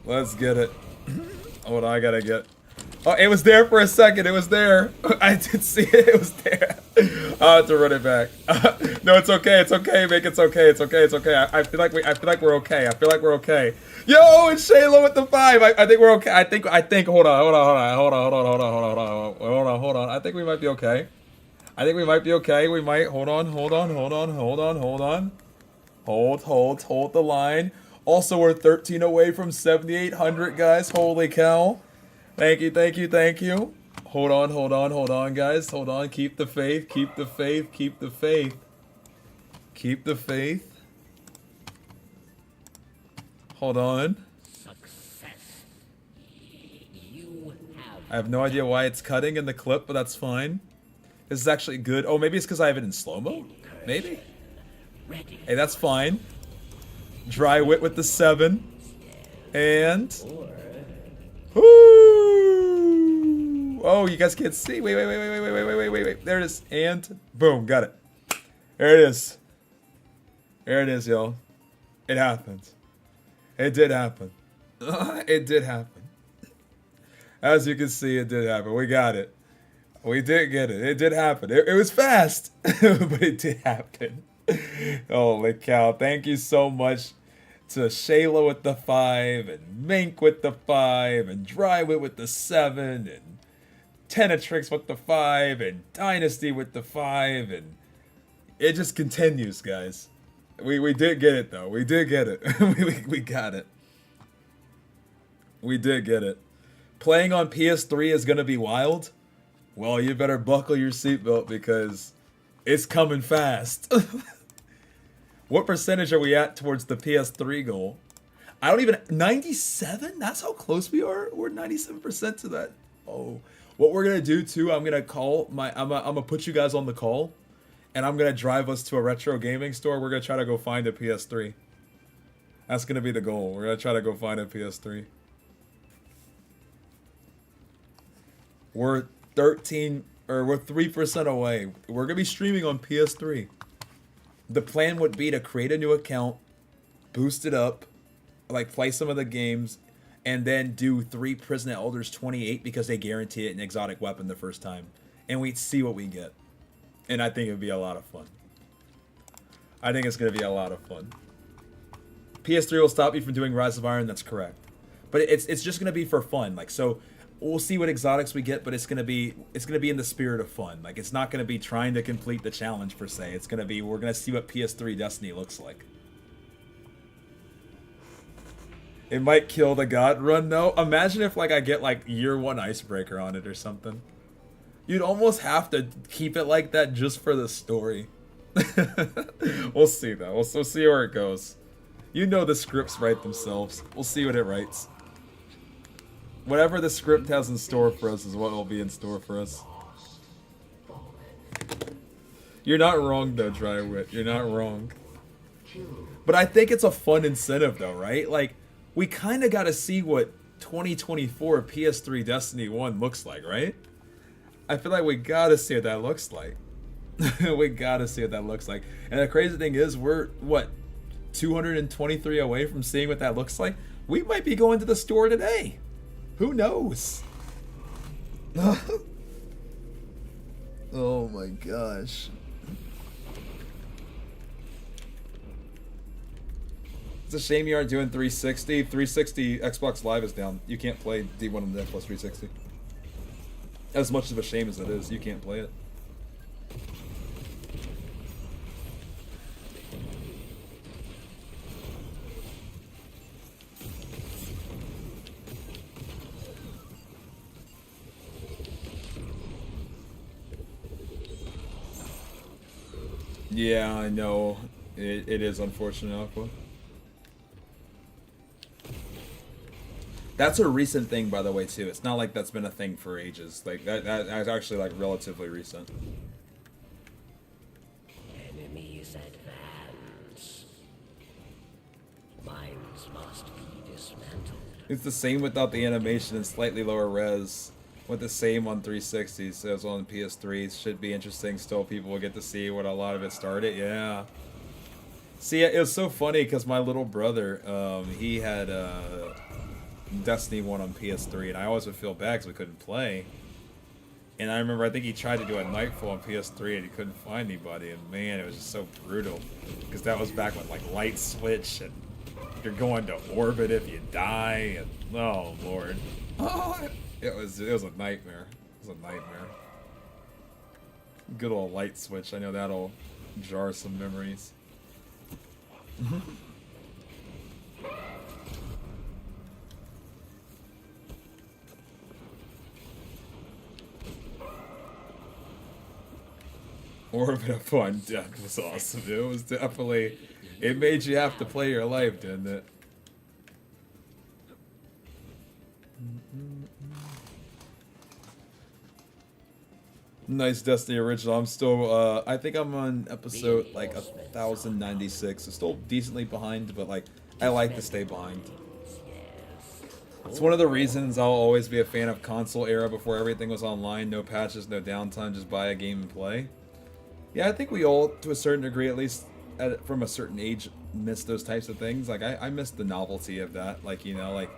Let's get it. Hold on, I gotta get. Oh, it was there for a second. It was there. I did see it. It was there. I'll have to run it back. No, it's okay. It's okay, Mick. It's okay. It's okay. It's okay. I feel like we're okay. I feel like we're okay. Yo, it's Shayla with the 5. I think we're okay. I think. Hold on. I think we might be okay. I think we might be okay. We might. Hold on. Hold the line. Also, we're 13 away from 7,800, guys. Holy cow. Thank you. Hold on, guys. Hold on. Keep the faith. Keep the faith. Hold on. Success. You have. I have no idea why it's cutting in the clip, but that's fine. This is actually good. Oh, maybe it's because I have it in slow-mo? Maybe? Ready. Hey, that's fine. Dry wit with the 7. And... Woo! Oh, you guys can't see. Wait. There it is. And boom, got it. There it is. There it is, y'all. It happened. It did happen. It did happen. As you can see, it did happen. We got it. We did get it. It did happen. It was fast, but it did happen. Holy cow. Thank you so much to Shayla with the 5, and Mink with the 5, and Drywit with the 7, and Tenetrix with the 5, and Dynasty with the 5, and it just continues, guys. We did get it, though. We did get it. we got it. We did get it. Playing on PS3 is going to be wild. Well, you better buckle your seatbelt because it's coming fast. What percentage are we at towards the PS3 goal? I don't even... 97? That's how close we are? We're 97% to that. Oh. What we're going to do, too, I'm going to call my... I'm going to put you guys on the call. And I'm going to drive us to a retro gaming store. We're going to try to go find a PS3. That's going to be the goal. We're going to try to go find a PS3. We're 3% away. We're going to be streaming on PS3. The plan would be to create a new account, boost it up, like play some of the games, and then do 3 Prison Elders 28 because they guarantee it an exotic weapon the first time. And we'd see what we get. And I think it would be a lot of fun. I think it's going to be a lot of fun. PS3 will stop you from doing Rise of Iron, that's correct. But it's just going to be for fun. Like, so we'll see what exotics we get, but it's going to be in the spirit of fun. Like, it's not going to be trying to complete the challenge per se. It's going to be, we're going to see what PS3 Destiny looks like. It might kill the God run though. Imagine if like I get like year 1 icebreaker on it or something. You'd almost have to keep it like that just for the story. We'll see though. We'll see where it goes. You know the scripts write themselves. We'll see what it writes. Whatever the script has in store for us is what will be in store for us. You're not wrong though, Drywit. You're not wrong. But I think it's a fun incentive though, right? Like, we kind of got to see what 2024 PS3 Destiny 1 looks like, right? I feel like we got to see what that looks like. We got to see what that looks like. And the crazy thing is, we're, what, 223 away from seeing what that looks like? We might be going to the store today. Who knows? Oh my gosh. It's a shame you aren't doing 360. 360 Xbox Live is down. You can't play D1 on the Xbox 360. As much of a shame as it is, you can't play it. Yeah, I know. It is unfortunate, Aqua. That's a recent thing, by the way, too. It's not like that's been a thing for ages. Like, that's actually, like, relatively recent. Enemies advance. Mines must be dismantled. It's the same without the animation and slightly lower res. With the same on 360, so it's on PS3. It should be interesting still. People will get to see what a lot of it started. Yeah. See, it was so funny because my little brother, he had Destiny 1 on PS3, and I always would feel bad because we couldn't play. And I remember, I think he tried to do a Nightfall on PS3, and he couldn't find anybody. And man, it was just so brutal because that was back when like light switch, and you're going to orbit if you die. And oh lord, it was a nightmare. It was a nightmare. Good old light switch. I know that'll jar some memories. Orbit Upon Death was awesome. It was definitely... It made you have to play your life, didn't it? Nice Destiny original. I'm still, I think I'm on episode, like, 1096. So still decently behind, but, like, I like to stay behind. It's one of the reasons I'll always be a fan of console era before everything was online. No patches, no downtime, just buy a game and play. Yeah, I think we all, to a certain degree, at least from a certain age, miss those types of things. Like, I miss the novelty of that. Like, you know, like,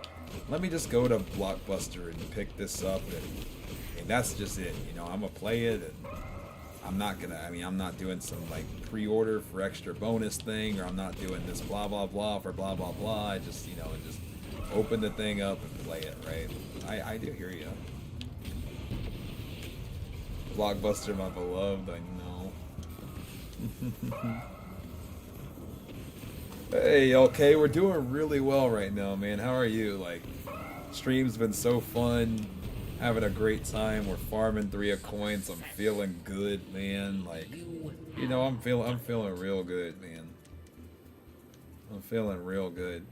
let me just go to Blockbuster and pick this up, and that's just it. You know, I'm gonna play it, and I'm not gonna, I mean, I'm not doing some, like, pre-order for extra bonus thing, or I'm not doing this blah, blah, blah for blah, blah, blah. I just, you know, just open the thing up and play it, right? I do hear you. Blockbuster, my beloved, I know. Hey, okay, we're doing really well right now, man. How are you? Like, stream's been so fun, having a great time. We're farming 3 of coins. I'm feeling good, man. Like, you know, I'm feeling real good, man. I'm feeling real good.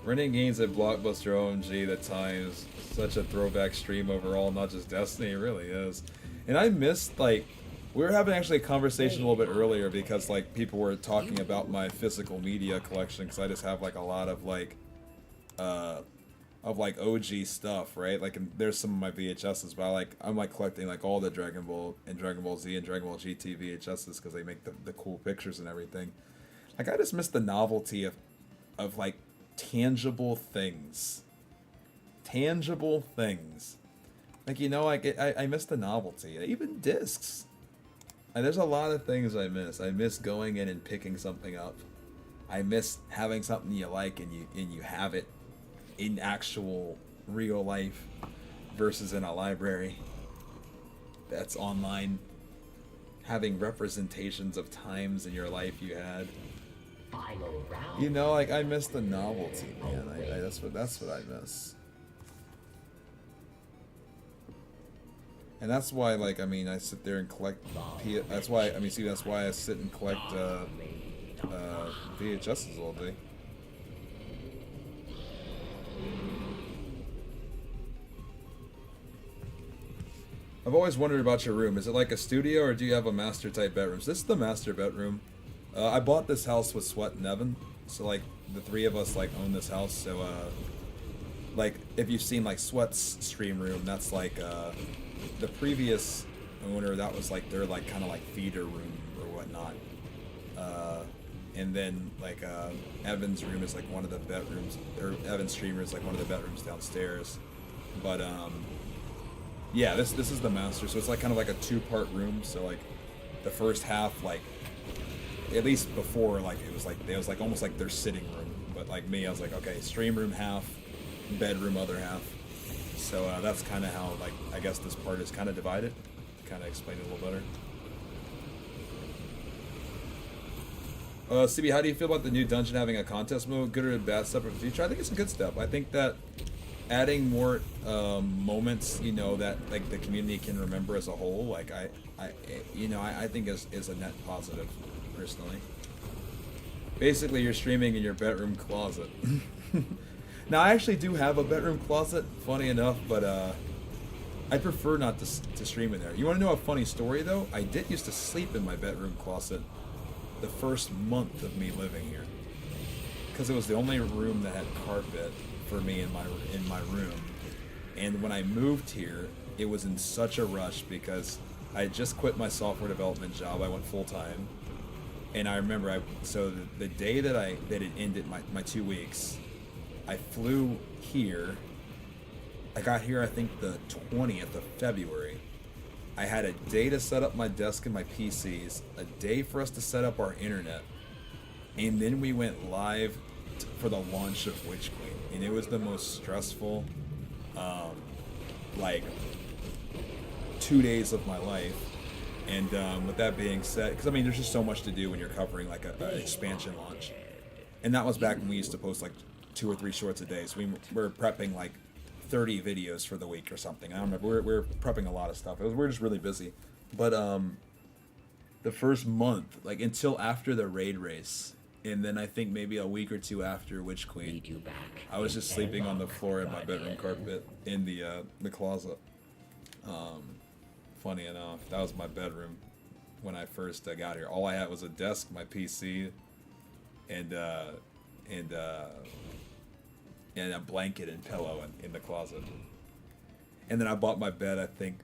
Running games at Blockbuster OMG, the times, such a throwback stream overall, not just Destiny, it really is. And I missed, like, we were having actually a conversation a little bit earlier because, like, people were talking about my physical media collection because I just have, like, a lot of, like, OG stuff, right? Like, and there's some of my VHSs, but I'm collecting, like, all the Dragon Ball and Dragon Ball Z and Dragon Ball GT VHSs because they make the cool pictures and everything. Like, I just miss the novelty of like, tangible things. Tangible things. Like, you know, like, I miss the novelty. Even discs. And there's a lot of things I miss. I miss going in and picking something up. I miss having something you like and you have it in actual real life versus in a library that's online. Having representations of times in your life you had. You know, like, I miss the novelty, man. That's what I miss. And that's why, like, I mean, I sit there and collect. That's why I sit and collect VHSs all day. I've always wondered about your room. Is it like a studio or do you have a master type bedroom? So this is the master bedroom. I bought this house with Sweat and Evan, so like the 3 of us like own this house. So like if you've seen like Sweat's stream room, that's like the previous owner. That was like their like kind of like feeder room or whatnot. And then like Evan's room is like one of the bedrooms, or Evan's stream room is like one of the bedrooms downstairs. But yeah, this is the master. So it's like kind of like a 2-part room. So like the first half, like, at least before, like, it was like almost like their sitting room. But like me, I was like, okay, stream room half, bedroom other half. So that's kind of how, like, I guess this part is kind of divided. To kind of explain it a little better. CB, how do you feel about the new dungeon having a contest mode? Good or bad step for the future? I think it's a good step. I think that adding more moments, you know, that like the community can remember as a whole, like I think is a net positive. Personally, basically you're streaming in your bedroom closet. Now I actually do have a bedroom closet, funny enough, but I prefer not to stream in there. You want to know a funny story though? I did used to sleep in my bedroom closet the first month of me living here because it was the only room that had carpet for me in my room. And when I moved here, it was in such a rush because I had just quit my software development job. I went full time. And I remember, the day that it ended my 2 weeks, I flew here. I got here, I think, the 20th of February. I had a day to set up my desk and my PCs, a day for us to set up our internet, and then we went live for the launch of Witch Queen. And it was the most stressful, like, 2 days of my life. And with that being said, because I mean, there's just so much to do when you're covering like an expansion launch, and that was back when we used to post like 2 or 3 shorts a day. So we were prepping like 30 videos for the week or something. I don't remember. We were prepping a lot of stuff. We were just really busy. But the first month, like until after the raid race, and then I think maybe a week or 2 after Witch Queen, I was just sleeping on the floor in my bedroom carpet in the closet. Funny enough, that was my bedroom when I first got here. All I had was a desk, my PC, and a blanket and pillow in the closet. And then I bought my bed, I think,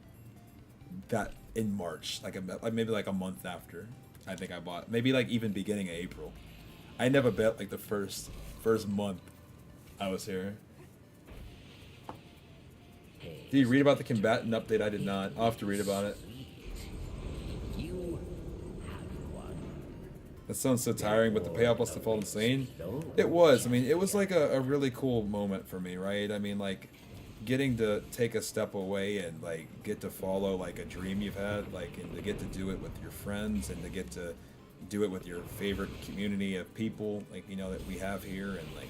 that in March, maybe like a month after. I think I bought, maybe like even beginning of April. I never bet like the first month I was here. Did you read about the combatant update? I did not. I'll have to read about it. You have won. That sounds so tiring, but the payoff was to fall insane. It was. I mean, it was like a really cool moment for me, right? I mean, like, getting to take a step away and, like, get to follow, like, a dream you've had, like, and to get to do it with your friends and to get to do it with your favorite community of people, like, you know, that we have here, and, like,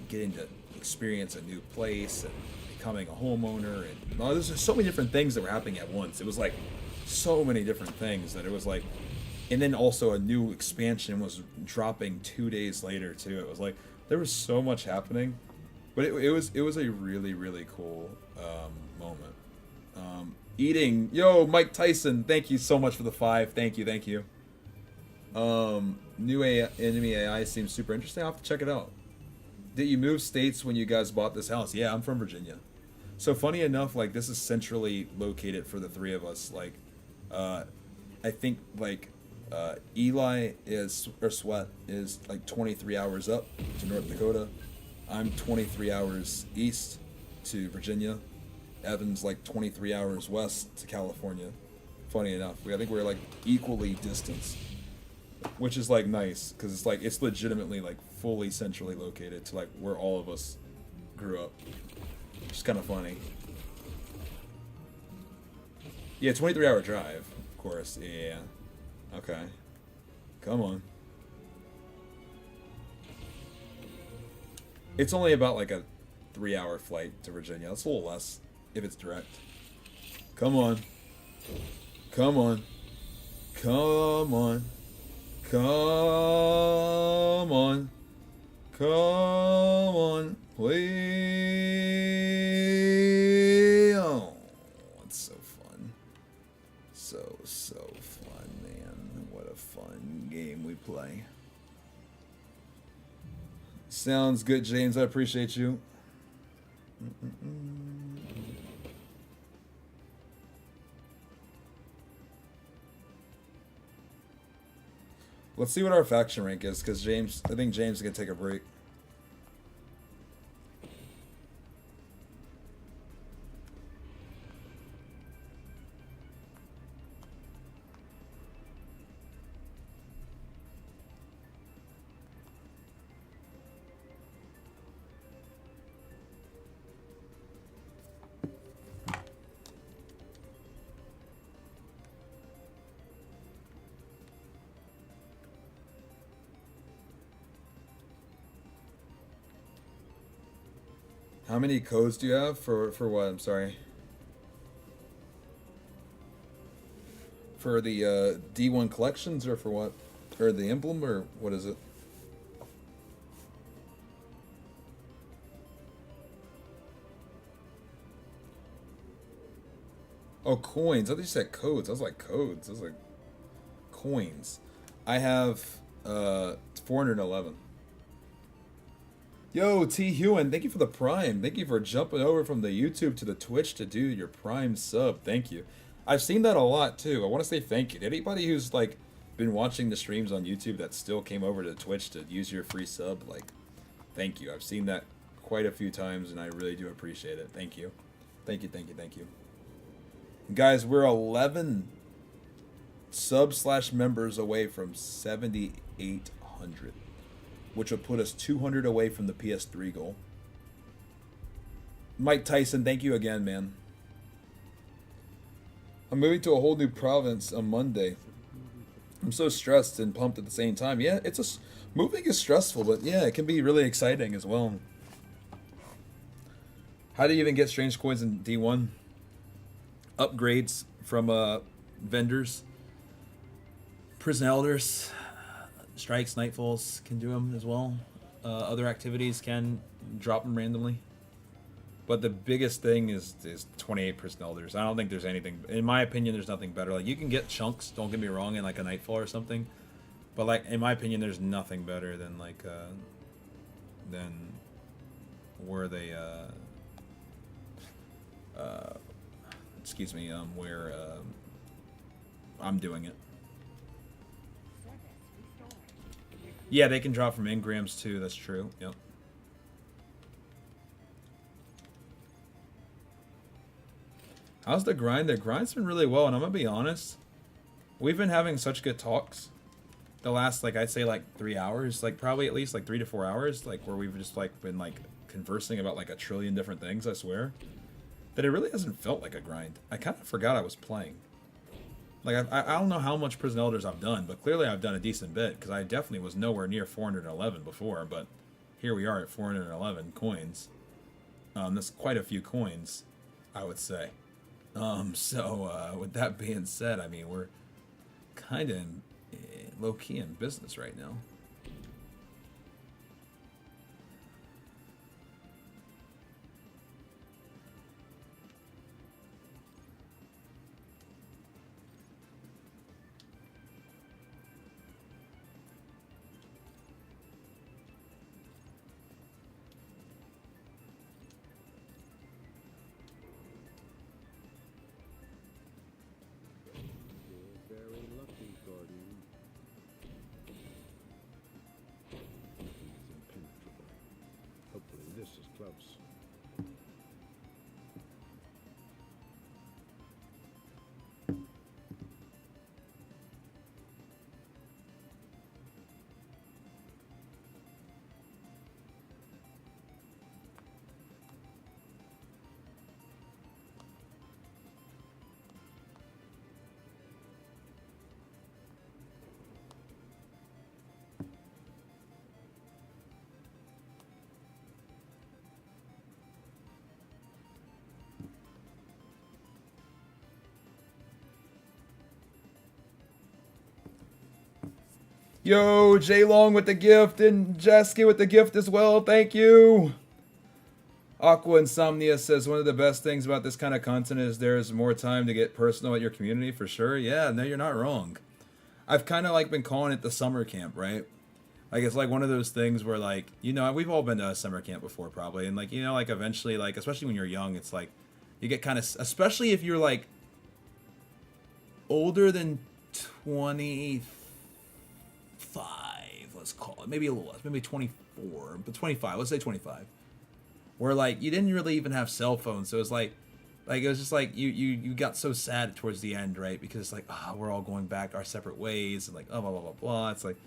getting to experience a new place and becoming a homeowner, and there's just so many different things that were happening at once. It was like so many different things that it was like, and then also a new expansion was dropping 2 days later too. It was like there was so much happening, but it was a really cool moment. Eating, yo, Mike Tyson, thank you so much for the 5. Thank you. New enemy AI seems super interesting. I'll have to check it out. Did you move states when you guys bought this house? Yeah, I'm from Virginia. So funny enough, like, this is centrally located for the three of us. Like, I think, like, Eli Sweat is like 23 hours up to North Dakota. I'm 23 hours east to Virginia. Evan's like 23 hours west to California. Funny enough, I think we're like equally distanced, which is like nice because it's like it's legitimately like fully centrally located to like where all of us grew up. It's kind of funny. Yeah, 23-hour drive, of course. Yeah. Okay. Come on. It's only about like a 3-hour flight to Virginia. It's a little less if it's direct. Come on. Come on. Come on. Come on. Come on. Please. Oh, it's so fun. So fun, man. What a fun game we play. Sounds good, James. I appreciate you. Let's see what our faction rank is, because I think James is going to take a break. How many codes do you have for what? I'm sorry. For the D1 collections or for what? Or the emblem or what is it? Oh, coins. I thought you said codes. I was like codes. I was like coins. I have 411. Yo, T. Hewen, thank you for the Prime. Thank you for jumping over from the YouTube to the Twitch to do your Prime sub. Thank you. I've seen that a lot, too. I want to say thank you to anybody who's, like, been watching the streams on YouTube that still came over to Twitch to use your free sub. Like, thank you. I've seen that quite a few times, and I really do appreciate it. Thank you. Thank you. Guys, we're 11 sub/members away from 7,800. Which would put us 200 away from the PS3 goal. Mike Tyson, thank you again, man. I'm moving to a whole new province on Monday. I'm so stressed and pumped at the same time. Yeah, moving is stressful, but yeah, it can be really exciting as well. How do you even get strange coins in D1? Upgrades from vendors. Prison Elders. Strikes, Nightfalls can do them as well. Other activities can drop them randomly. But the biggest thing is 28 Prison Elders. I don't think there's anything, in my opinion, there's nothing better. Like, you can get chunks, don't get me wrong, in like a Nightfall or something. But like, in my opinion, there's nothing better than like, than where they, excuse me, where, I'm doing it. Yeah, they can drop from engrams too, that's true. Yep. How's the grind? The grind's been really well, and I'm gonna be honest. We've been having such good talks. the last, like, I'd say like 3 hours, like probably at least like 3 to 4 hours, like where we've just like been like conversing about like a trillion different things, I swear, that it really hasn't felt like a grind. I kind of forgot I was playing. Like, I don't know how much Prison Elders I've done, but clearly I've done a decent bit, because I definitely was nowhere near 411 before, but here we are at 411 coins. That's quite a few coins, I would say. So, with that being said, I mean, we're kind of low-key in business right now. You're very lucky, Guardian. He's impenetrable. Hopefully this is close. Yo, J Long with the gift, and Jasky with the gift as well. Thank you. Aqua Insomnia says one of the best things about this kind of content is there's more time to get personal with your community, for sure. Yeah, no, you're not wrong. I've kind of like been calling it the summer camp, right? Like, it's like one of those things where, like, you know, we've all been to a summer camp before probably, and like, you know, like eventually, like, especially when you're young, it's like you get kind of, especially if you're like older than 25, let's call it, maybe a little less, maybe 24, but 25, let's say 25, where like you didn't really even have cell phones, so it was like it was just like you got so sad towards the end, right? Because it's like, we're all going back our separate ways, and like, blah blah blah blah. It's like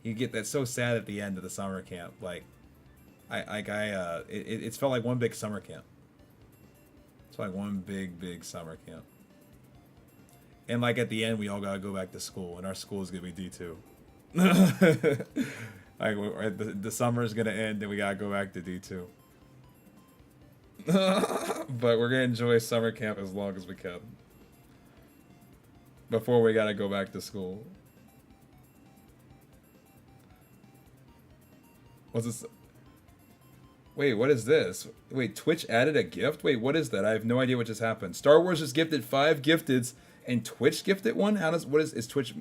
you get that so sad at the end of the summer camp. Like it's felt like one big summer camp. It's like one big summer camp. And like at the end, we all gotta go back to school, and our school is gonna be D2. Like the summer is gonna end, and we gotta go back to D2. But we're gonna enjoy summer camp as long as we can before we gotta go back to school. What's this? Wait, what is this? Wait, Twitch added a gift? Wait, what is that? I have no idea what just happened. Star Wars just gifted 5 gifteds, and Twitch gifted 1? How does Twitch,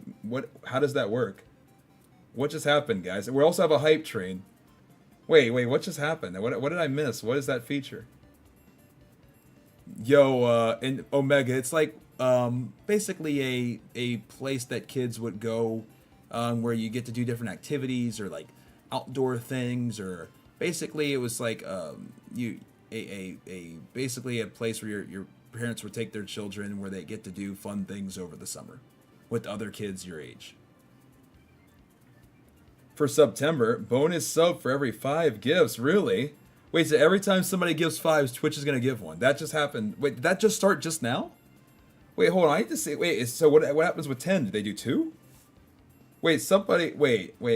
how does that work? What just happened, guys? We also have a hype train. Wait, what just happened? What did I miss? What is that feature? Yo, in Omega, it's like basically a place that kids would go, where you get to do different activities or like outdoor things, or basically it was like basically a place where your parents would take their children, where they get to do fun things over the summer with other kids your age. For September, bonus sub for every 5 gifts. Really? Wait, so every time somebody gives 5s, Twitch is gonna give 1. That just happened. Wait, did that just start just now? Wait, hold on. I need to see. Wait, so what happens with 10? Do they do 2? Wait, somebody. Wait. I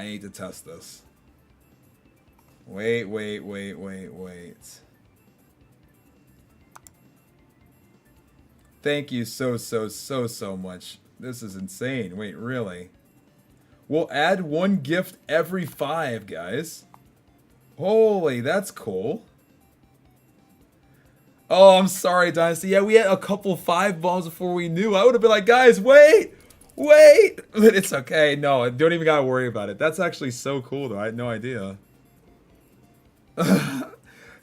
need to test this. Wait. Thank you so much. This is insane. Wait, really? We'll add 1 gift every 5, guys. Holy, that's cool. Oh, I'm sorry, Dynasty. Yeah, we had a couple 5 bombs before we knew. I would have been like, guys, wait. But it's okay. No, don't even gotta worry about it. That's actually so cool, though. I had no idea.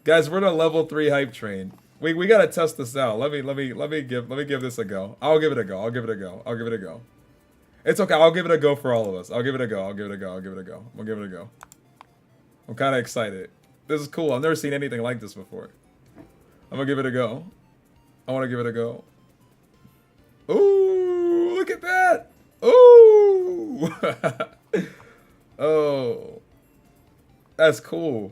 Guys, we're in a level 3 hype train. We gotta test this out. Let me give this a go. I'll give it a go. It's okay. I'll give it a go for all of us. I'll give it a go. I'm kind of excited. This is cool. I've never seen anything like this before. I'm gonna give it a go. I want to give it a go. Ooh. Ooh! Oh, that's cool.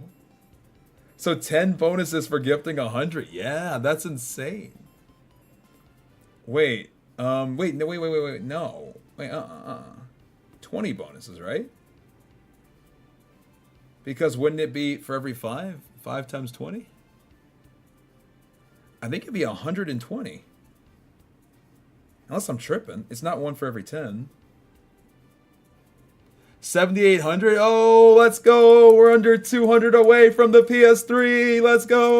So 10 bonuses for gifting 100. Yeah, that's insane. Wait, wait, no, wait, no. Wait, 20 bonuses, right? Because wouldn't it be for every 5? 5 times 20? I think it'd be 120. Unless I'm tripping. It's not one for every 10. 7,800. Oh, let's go. We're under 200 away from the PS3. Let's go.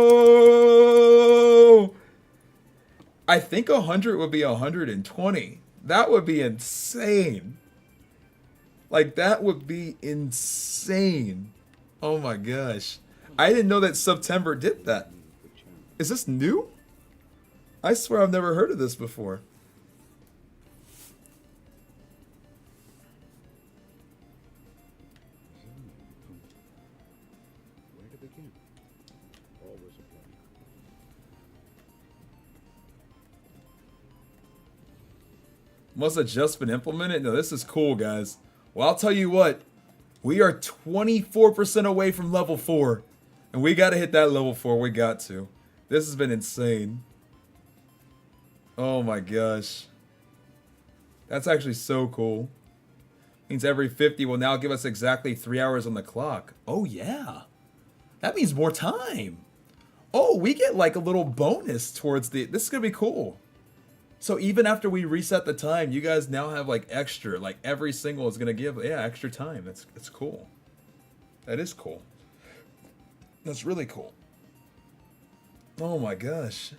I think 100 would be 120. That would be insane. Like, that would be insane. Oh my gosh. I didn't know that September did that. Is this new? I swear I've never heard of this before. Where to begin? Always a pleasure. Must have just been implemented? No, this is cool, guys. Well, I'll tell you what. We are 24% away from level 4. And we got to hit that level 4. We got to. This has been insane. Oh my gosh. That's actually so cool. Means every 50 will now give us exactly 3 hours on the clock. Oh yeah. That means more time. Oh, we get like a little bonus towards the... This is going to be cool. So even after we reset the time, you guys now have like extra. Like every single is going to give, yeah, extra time. That's cool. That is cool. That's really cool. Oh my gosh.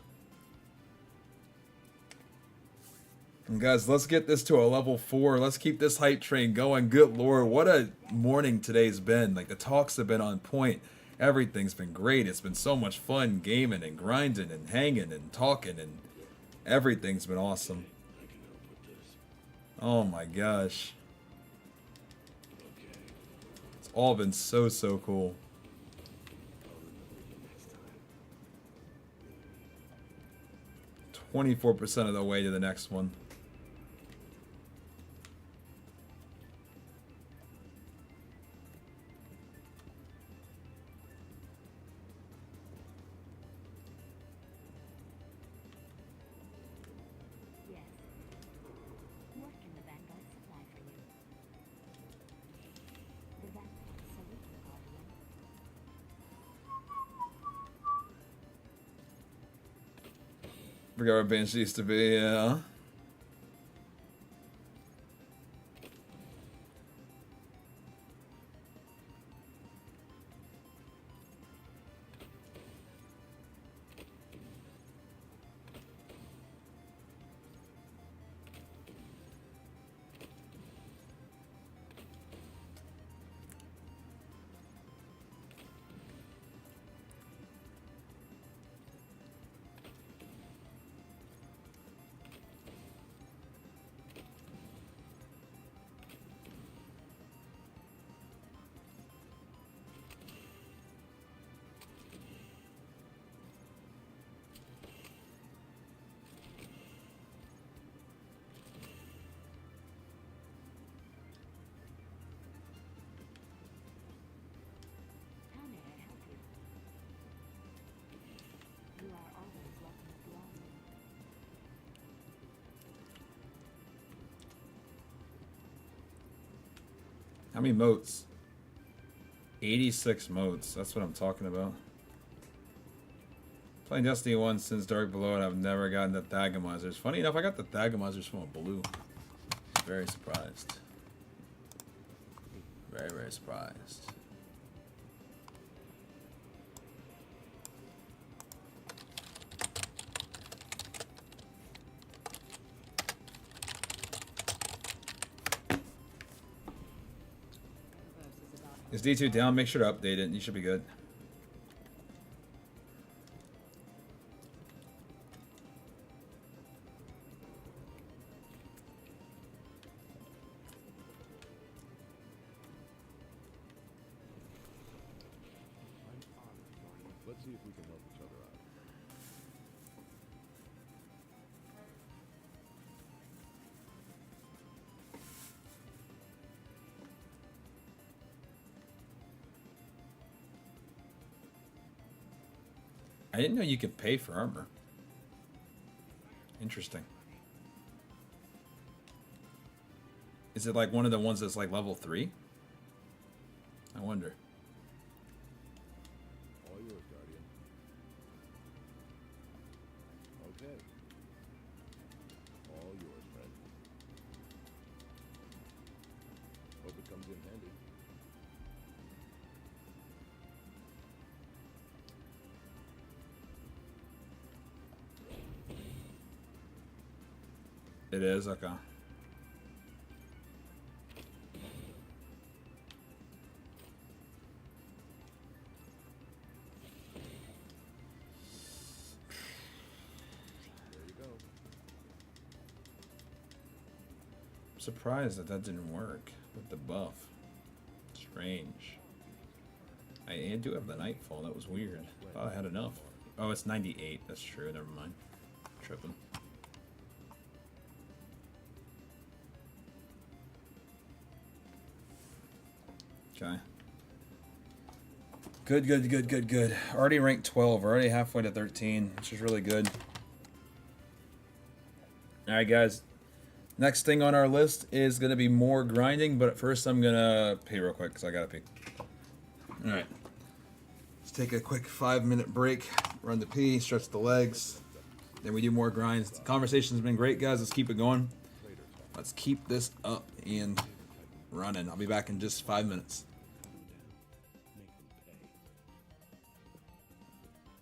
And guys, let's get this to a level 4. Let's keep this hype train going. Good Lord, what a morning today's been. Like, the talks have been on point. Everything's been great. It's been so much fun gaming and grinding and hanging and talking, and everything's been awesome. Oh my gosh. It's all been so cool. 24% of the way to the next one. Yes. What can the Vanguard supply for you? The Vanguard salute you, Guardian. Forgot where Banshee used to be, yeah. How may I help you? You are always welcome at the office. How many moats? 86 moats. That's what I'm talking about. Playing Destiny 1 since Dark Below, and I've never gotten the Thagamizers. Funny enough, I got the Thagamizers from a blue. Very surprised. Very surprised. Is D2 down? Make sure to update it. You should be good. I'm honored, Guardian. Let's see if we can help each other out. I didn't know you could pay for armor. Interesting. Is it like one of the ones that's like level 3? I wonder. All yours, Guardian. Okay. All yours, friend. Hope it comes in handy. It is? Okay. There you go. I'm surprised that didn't work with the buff. Strange. I do have the Nightfall. That was weird. I thought I had enough. Oh, it's 98. That's true. Never mind. Tripping. Okay. Good. Already ranked 12. We're already halfway to 13, which is really good. Alright, guys. Next thing on our list is going to be more grinding, but first I'm going to pee real quick because I got to pee. Alright. Let's take a quick 5-minute break, run the pee, stretch the legs, then we do more grinds. The conversation's been great, guys. Let's keep it going. Let's keep this up and running. I'll be back in just 5 minutes.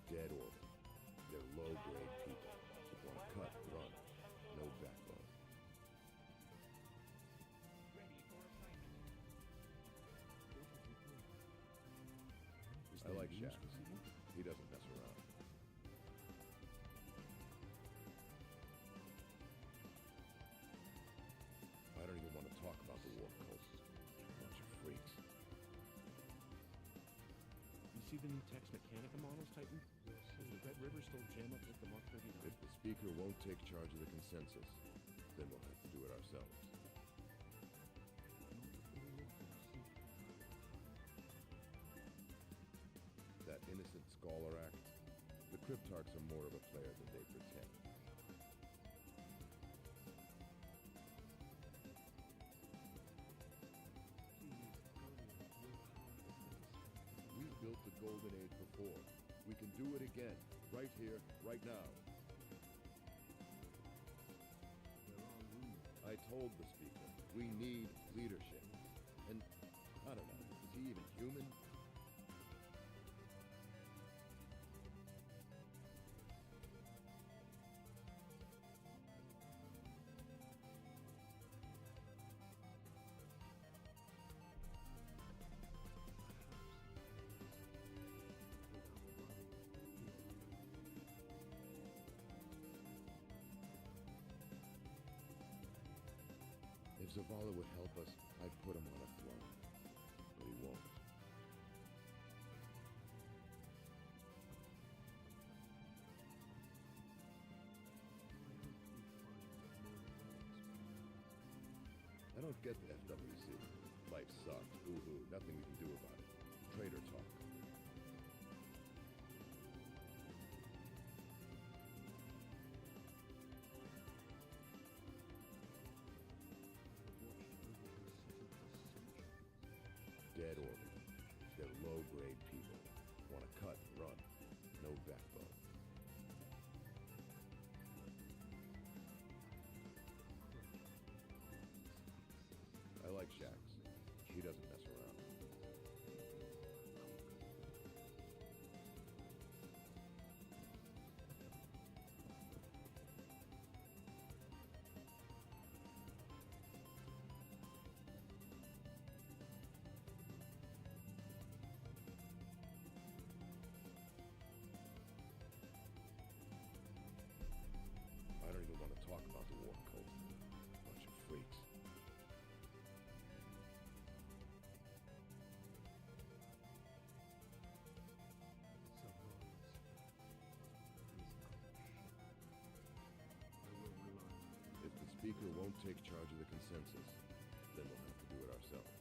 Dead order. They're low-grade people. Want to cut, run. No backbone. I like Shax. He doesn't mess around. I don't even want to talk about the war cult. Bunch of freaks. You see the new Tex Mechanica models, Titan? Does the Red River still jam up with the Mark 39? If the speaker won't take charge of the consensus, then we'll have to do it ourselves. That innocent scholar act, the Cryptarchs are more of a player than they pretend. We've built the Golden Age before. We can do it again, right here, right now. I told the speaker, we need leadership. And, I don't know, is he even human? If Zavala would help us, I'd put him on a throne. But he won't. I don't get the FWC. Life sucks. Ooh, nothing we can do about it. Traitor talk. Dead order. They're low-grade people. Want to cut, run. No backbone. I like Shax. He doesn't mess around. I don't even want to talk about the war cult. Bunch of freaks. If the speaker won't take charge of the consensus, then we'll have to do it ourselves.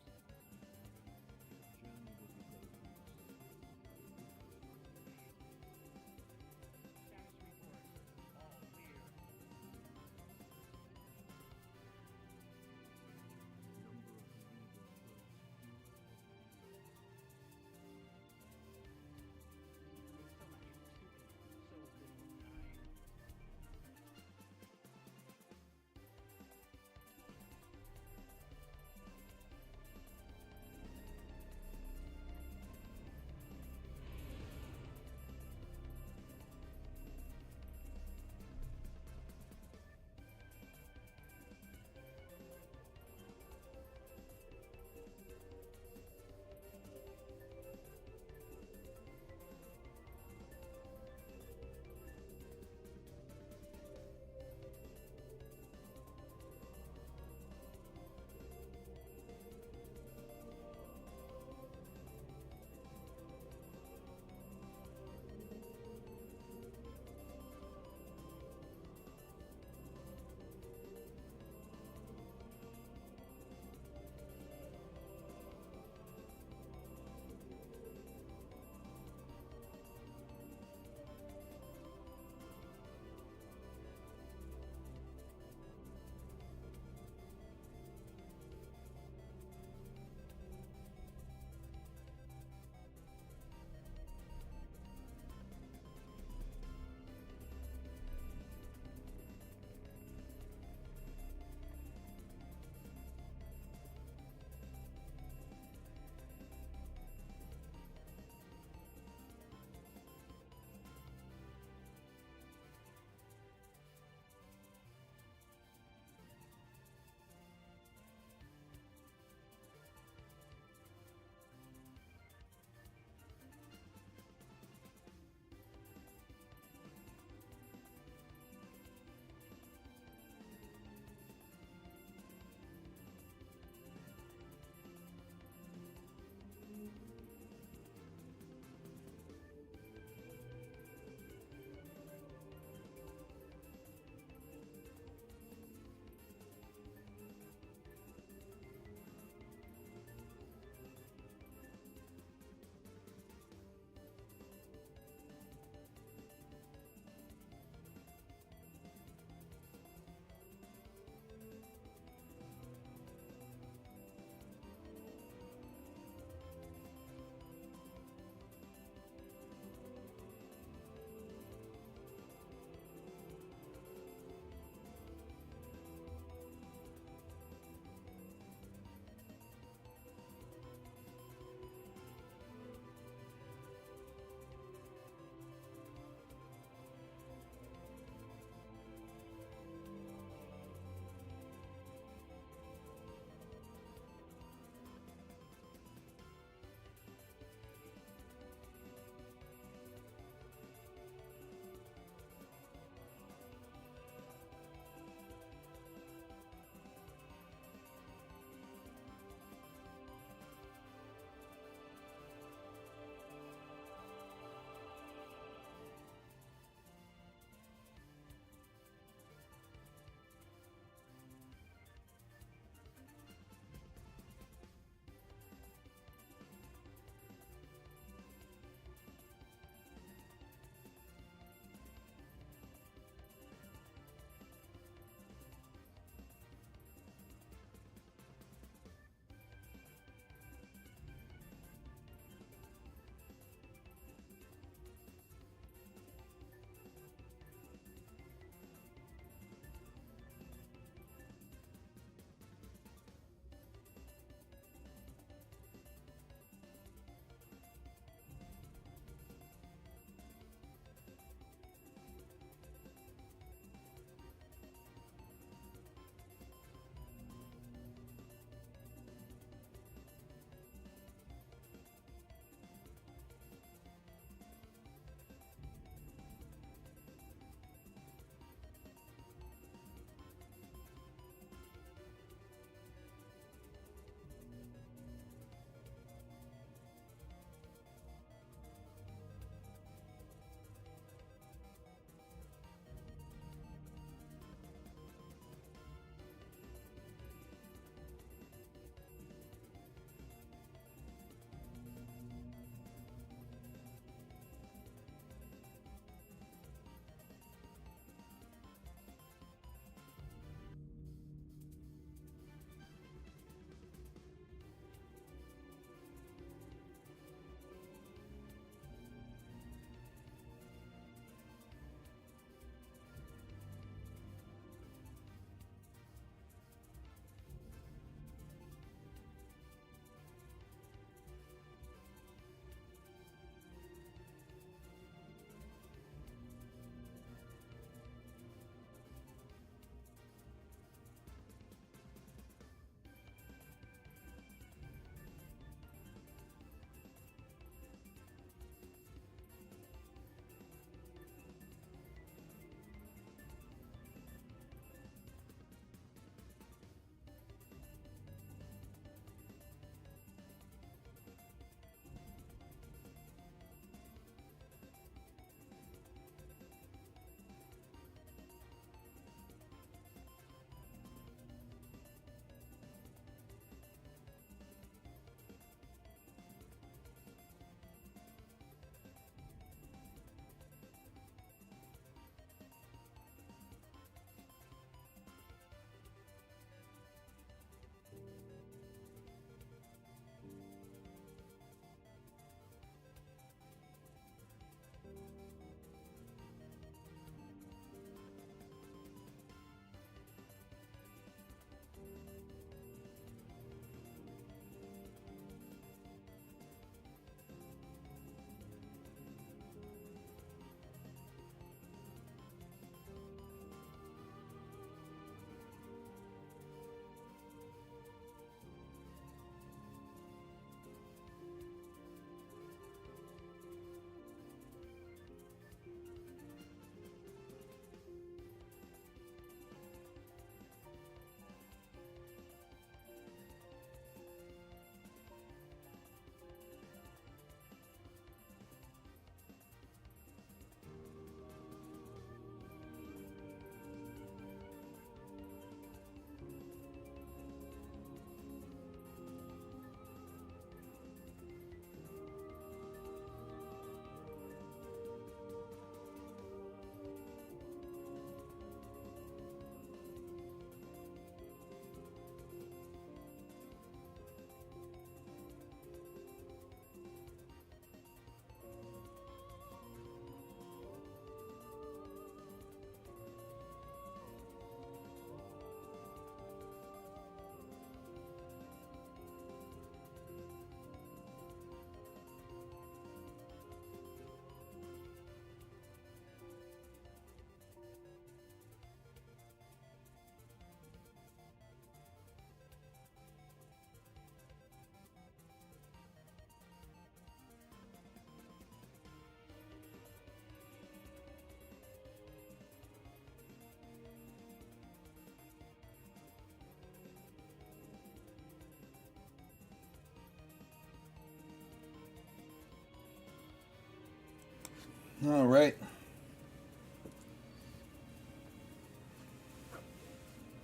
All right.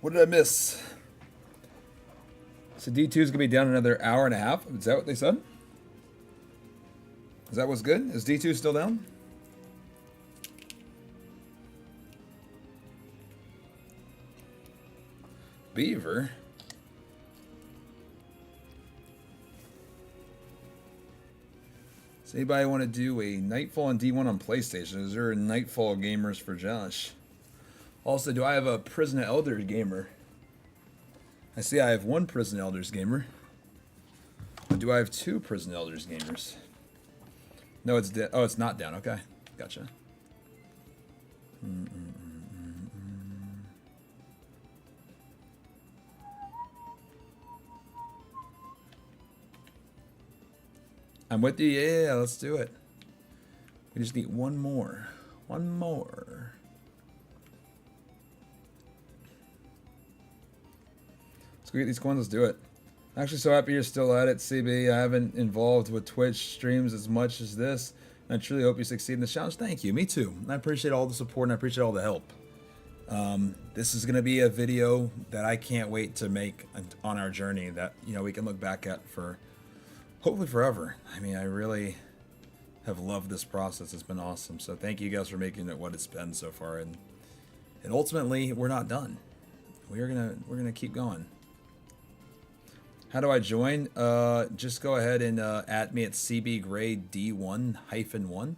What did I miss? So D2 is going to be down another hour and a half. Is that what they said? Is that what's good? Is D2 still down? Beaver? Does anybody want to do a Nightfall on D1 on PlayStation? Is there a Nightfall gamers for Josh? Also, do I have a Prison of Elders gamer? I see I have one Prison Elders gamer. But do I have two Prison Elders gamers? No, it's dead. Oh, it's not down. Okay, gotcha. I'm with you. Yeah, let's do it. We just need one more. One more. Let's go get these coins. Let's do it. I'm actually so happy you're still at it, CB. I haven't involved with Twitch streams as much as this. And I truly hope you succeed in this challenge. Thank you. Me too. I appreciate all the support and I appreciate all the help. This is going to be a video that I can't wait to make on our journey that, you know, we can look back at for hopefully forever. I mean, I really have loved this process. It's been awesome. So thank you guys for making it what it's been so far. And ultimately, we're not done. We're gonna keep going. How do I join? Just go ahead and at me at cbgray D1-1,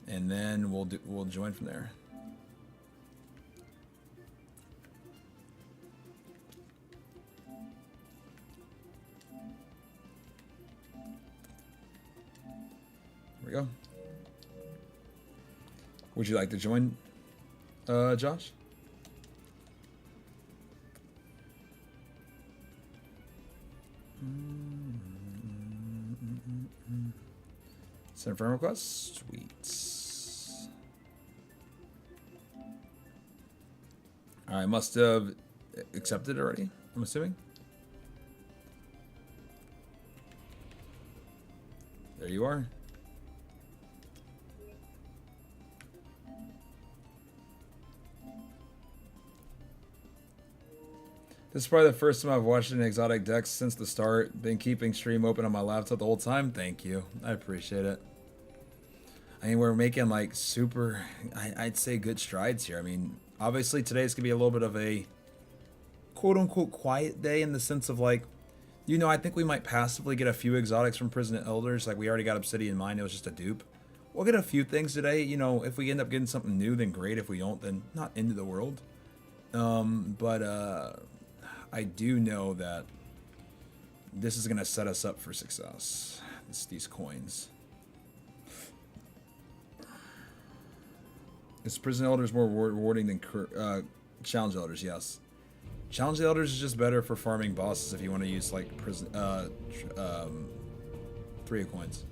and then we'll join from there. There we go. Would you like to join, Josh? Send friend request. Sweet. I must have accepted already, I'm assuming. There you are. This is probably the first time I've watched an exotic deck since the start. Been keeping stream open on my laptop the whole time. Thank you. I appreciate it. I mean, we're making like super, I'd say good strides here. I mean, obviously today's gonna be a little bit of a quote unquote quiet day in the sense of like, you know, I think we might passively get a few exotics from Prison Elders. Like we already got Obsidian Mine. It was just a dupe. We'll get a few things today. You know, if we end up getting something new, then great. If we don't, then not into the world. I do know that this is going to set us up for success. These coins. Is Prison Elders more rewarding than Challenge Elders? Yes. Challenge Elders is just better for farming bosses if you want to use like prison 3 of coins.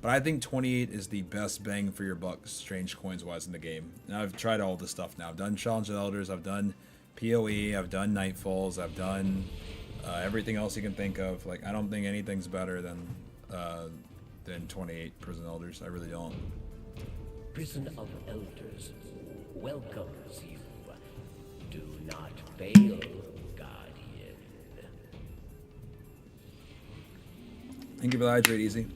But I think 28 is the best bang for your buck, strange coins wise in the game. And I've tried all this stuff now. I've done Challenge Elders. I've done PoE, I've done Nightfalls, I've done everything else you can think of. Like, I don't think anything's better than 28 Prison Elders. I really don't. Prison of Elders welcomes you. Do not fail, Guardian. Thank you for the hydrate, Easy.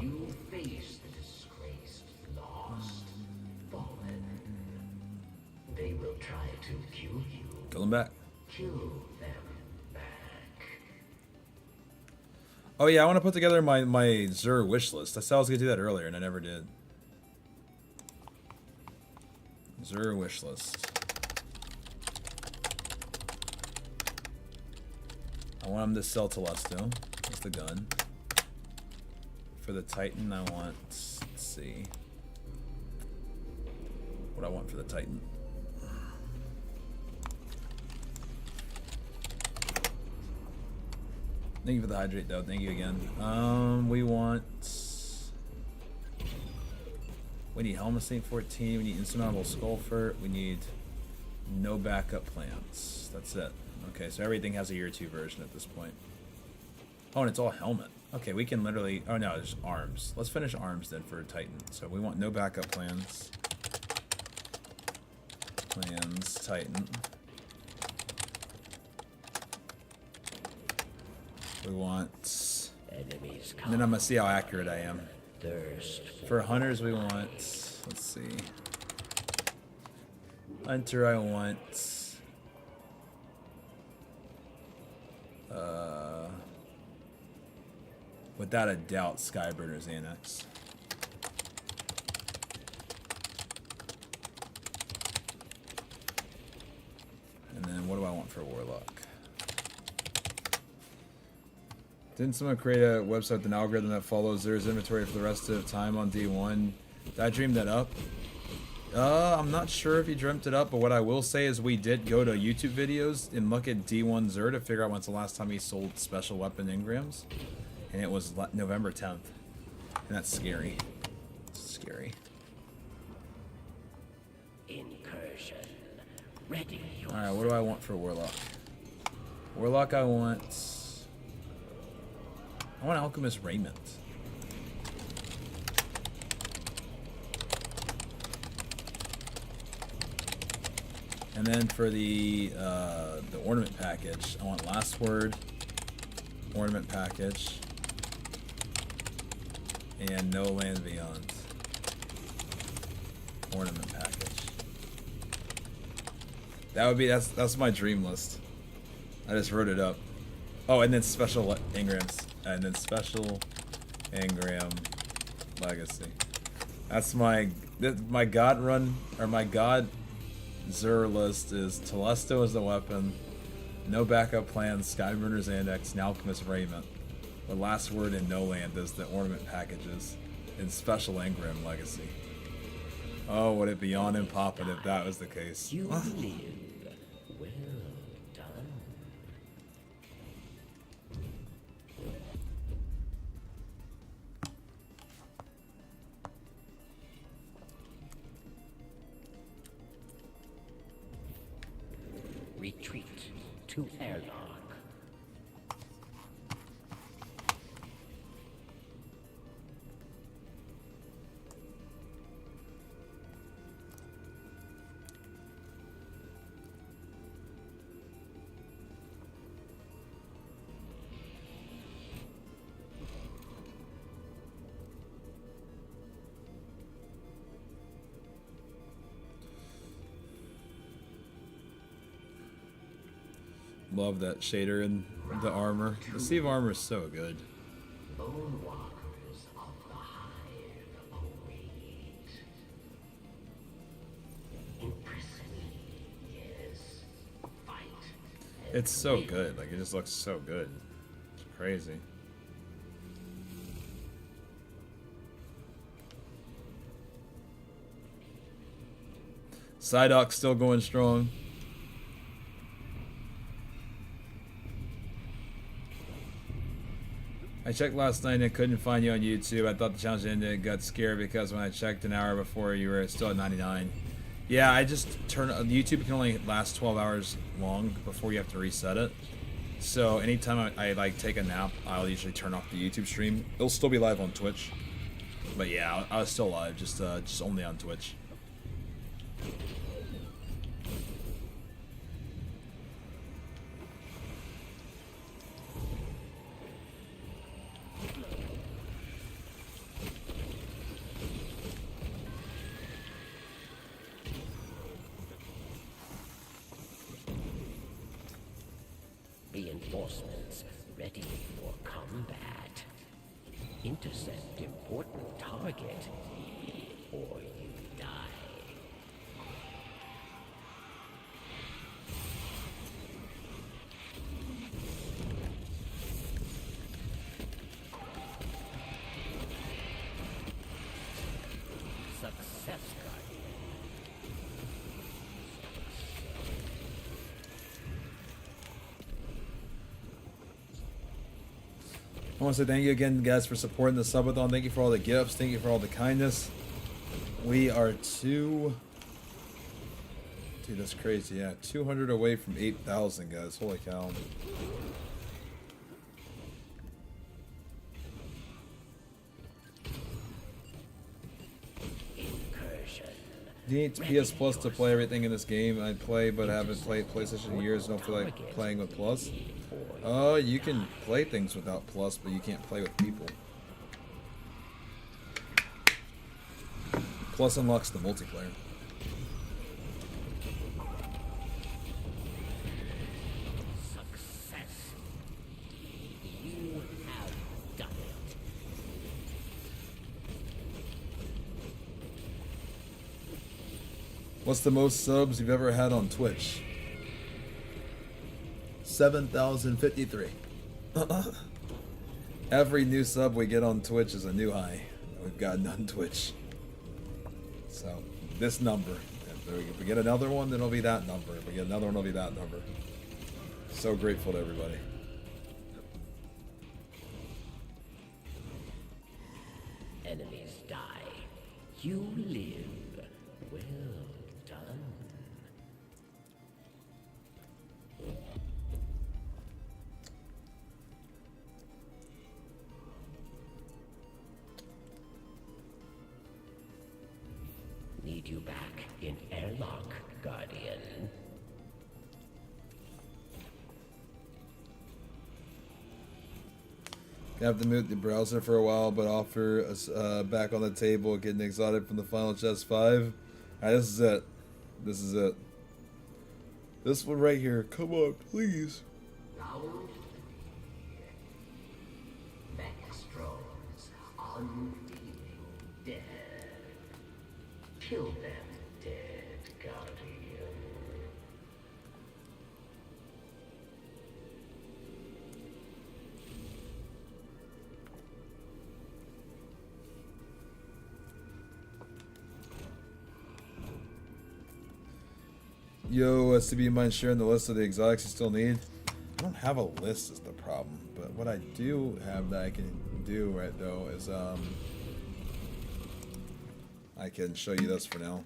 You face the disgraced, lost, fallen. They will try to kill you. Kill them back. Kill them back. Oh yeah, I want to put together my Zur wish list. I said I was gonna do that earlier, and I never did. Zur wish list. I want him to sell Telesto. That's the gun. For the Titan, I want, let's see, what I want for the Titan. Thank you for the hydrate, though. Thank you again. We need Helm of Saint 14. We need Insurmountable Skullfort. We need No backup plans. That's it. Okay, so everything has a year 2 version at this point. Oh, and it's all helmet. Okay, we can literally... Oh, no, there's arms. Let's finish arms then for Titan. So we want no backup plans. Plans, Titan. We want... Enemies And then I'm going to see how accurate I am. thirst For hunters, we want... Let's see. Hunter, I want... Without a doubt, Skyburner's Annex. And then what do I want for Warlock? Didn't someone create a website with an algorithm that follows their inventory for the rest of the time on D1? Did I dream that up? I'm not sure if he dreamt it up, but what I will say is we did go to YouTube videos and look at D1 Zer to figure out when's the last time he sold special weapon engrams. And it was November 10th. And that's scary. It's scary. incursion. Ready your Alright, what do I want for Warlock? Warlock, I want Alchemist Raiment. And then for the ornament package, I want Last Word, ornament package, and No Land Beyond, ornament package. That would be that's my dream list. I just wrote it up. Oh, and then special engrams, and then special engram legacy. That's my god run, or my god Zer list is Telesto as the weapon, no backup plans, Skyburner's Index, and Alchemist Raiment. The Last Word and No Land as the ornament packages, and special engram legacy. Oh, would it be on and poppin' if that was the case? You live. Well done. Retreat to airlock. Love that shader in the armor. The Steve armor is so good. Bone walkers of the hive await. Imprison me, yes. Fight. It's so good. Like, it just looks so good. It's crazy. Psyduck's still going strong. I checked last night and I couldn't find you on YouTube. I thought the challenge ended. Got scared because when I checked an hour before, you were still at 99. Yeah, I just turn YouTube can only last 12 hours long before you have to reset it. So anytime I like take a nap, I'll usually turn off the YouTube stream. It'll still be live on Twitch, but yeah, I was still live, just only on Twitch. Reinforcements ready for combat. Intercept important target, or you die. Success, Guardian. I want to say thank you again, guys, for supporting the Subathon. Thank you for all the gifts. Thank you for all the kindness. We are two Dude, that's crazy. Yeah, 200 away from 8,000, guys. Holy cow. Need PS Plus to play everything in this game. I play, but haven't played PlayStation in years. Don't feel like playing with Plus. You can play things without Plus, but you can't play with people. Plus unlocks the multiplayer. Success. You have done it. What's the most subs you've ever had on Twitch? 7,053. Every new sub we get on Twitch is a new high that we've gotten on Twitch. So, this number. If we get another one, then it'll be that number. If we get another one, it'll be that number. So grateful to everybody. Enemies die. You live. Well done. Need you back in airlock, Guardian. Have to mute the browser for a while, but offer us back on the table, getting exotic from the final chest 5. Alright, this is it. This is it. This one right here. Come on, please. Round 3. Mechastrones unfeeling dead. Kill them dead, Guardian. Yo, SCB, mind sharing the list of the exotics you still need? I don't have a list is the problem, but what I do have that I can do right though is I can show you this for now.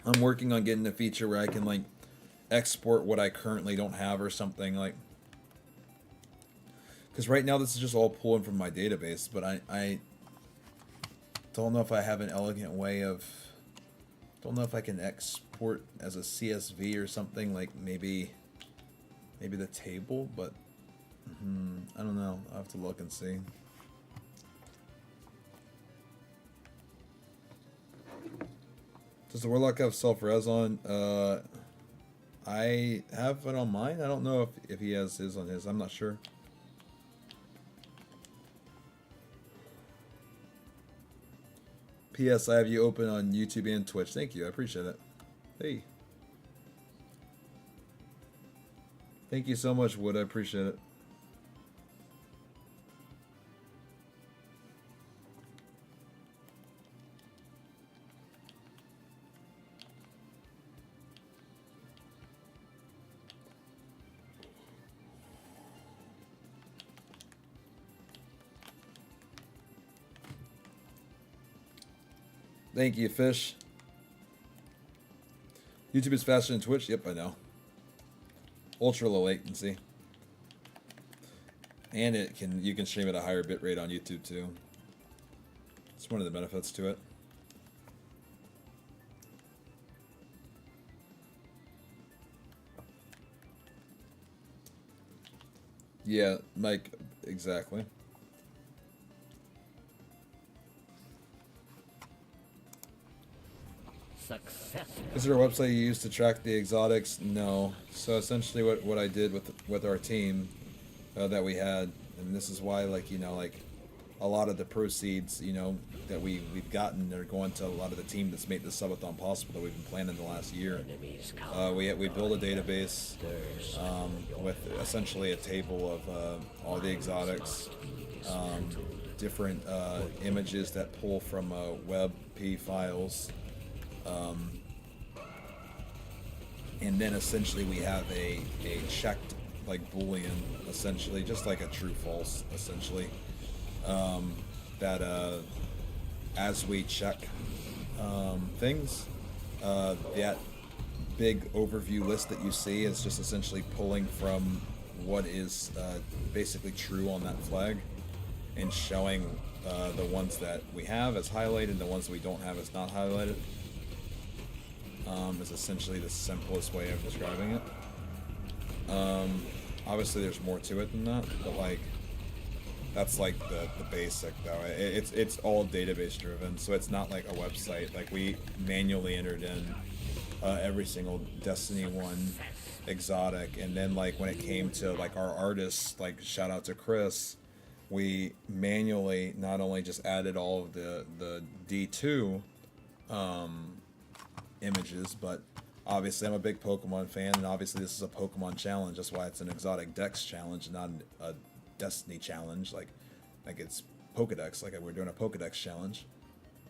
I'm working on getting a feature where I can like export what I currently don't have or something like, because right now this is just all pulling from my database, but I don't know if I have an elegant way of, don't know if I can export as a CSV or something, like maybe the table, but I don't know. I'll have to look and see. Does the Warlock have self-res on? I have it on mine. I don't know if he has his on his. I'm not sure. P.S. I have you open on YouTube and Twitch. Thank you. I appreciate it. Hey. Thank you so much, Wood. I appreciate it. Thank you, Fish. YouTube is faster than Twitch. Yep, I know. Ultra low latency. And you can stream at a higher bitrate on YouTube too. It's one of the benefits to it. Yeah, Mike, exactly. Success. Is there a website you use to track the exotics? No. So essentially what I did with our team that we had, and this is why, like, you know, like a lot of the proceeds, you know, that we've gotten are going to a lot of the team that's made the subathon possible that we've been planning the last year. We built a database with essentially a table of all the exotics, different images that pull from WebP files. And then essentially we have a checked like boolean, essentially just like a true false, essentially, that as we check things, that big overview list that you see is just essentially pulling from what is basically true on that flag and showing the ones that we have as highlighted, the ones that we don't have as not highlighted. Is essentially the simplest way of describing it. Obviously there's more to it than that, but like that's like the basic though. It's all database driven, so it's not like a website. Like we manually entered in every single Destiny 1 exotic, and then like when it came to like our artists, like shout out to Chris, we manually not only just added all of the D2 images, but obviously I'm a big Pokemon fan, and obviously this is a Pokemon challenge. That's why it's an exotic Dex challenge, not a Destiny challenge. Like it's Pokedex. Like we're doing a Pokedex challenge.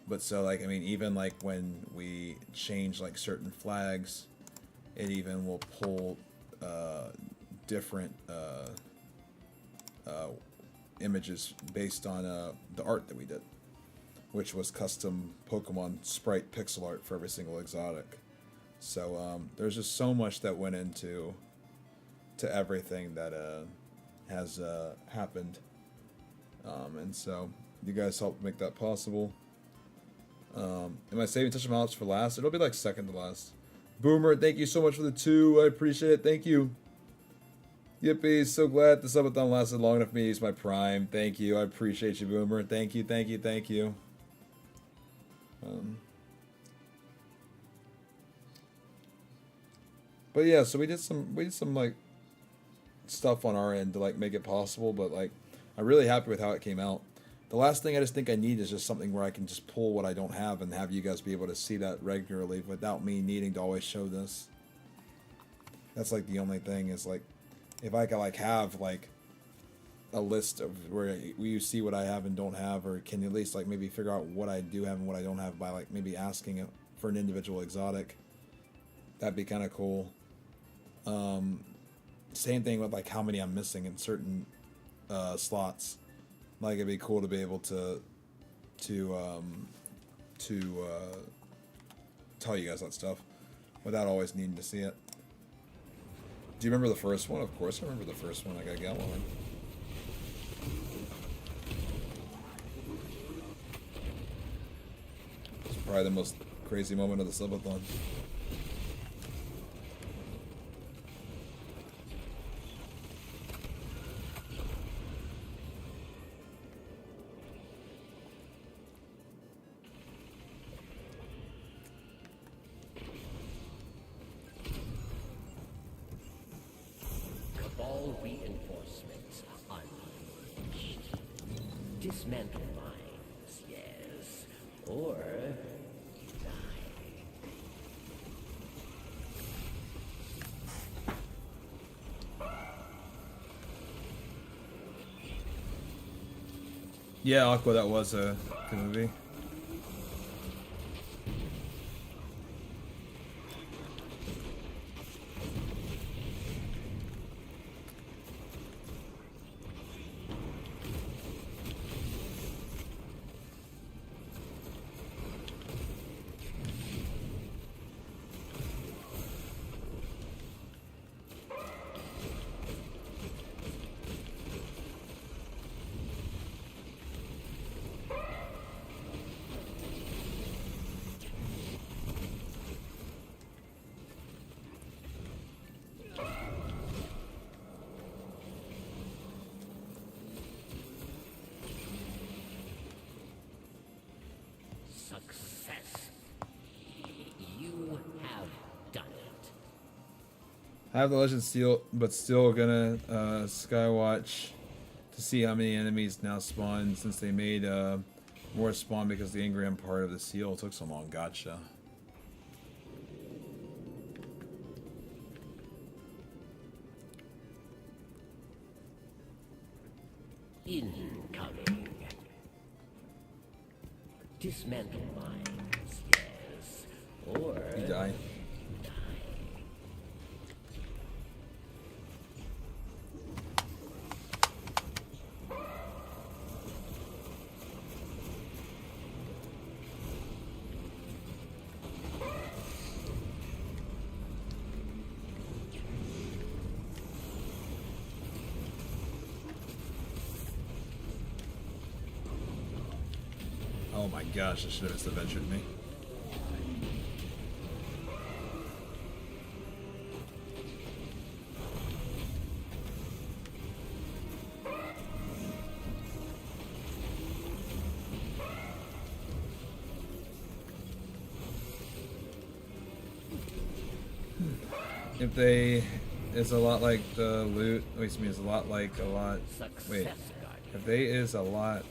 But so like I mean, even like when we change like certain flags, it even will pull different images based on the art that we did, which was custom Pokemon sprite pixel art for every single exotic. So there's just so much that went into everything that has happened, and so you guys helped make that possible. Am I saving Touch of Malice for last? It'll be like second to last. Boomer, thank you so much for the 2. I appreciate it. Thank you. Yippee, so glad the subathon lasted long enough for me to use my Prime. Thank you. I appreciate you, Boomer. Thank you, thank you, thank you. But yeah, so we did some like stuff on our end to like make it possible, but like I'm really happy with how it came out. The last thing I just think I need is just something where I can just pull what I don't have and have you guys be able to see that regularly without me needing to always show this. That's like the only thing is like if I could like have like a list of where you see what I have and don't have, or can you at least like maybe figure out what I do have and what I don't have by like maybe asking it for an individual exotic. That'd be kind of cool. Same thing with like how many I'm missing in certain slots. Like it'd be cool to be able to tell you guys that stuff without always needing to see it. Do you remember the first one? Of course I remember the first one. I gotta get one. It's probably the most crazy moment of the subathon. Reinforcements unleashed. Dismantle mines, yes, or die. Yeah, Aqua, that was a good movie. Success. You have done it. I have the Legend Steel, but still gonna Skywatch to see how many enemies now spawn, since they made more spawn because the engram part of the seal took so long. Gotcha. Incoming. Dismantle mines, yes, or You die. Oh my gosh, I should have misadventured me. If they is a lot like the loot, wait, excuse me, is a lot like a lot. Wait, if they is a lot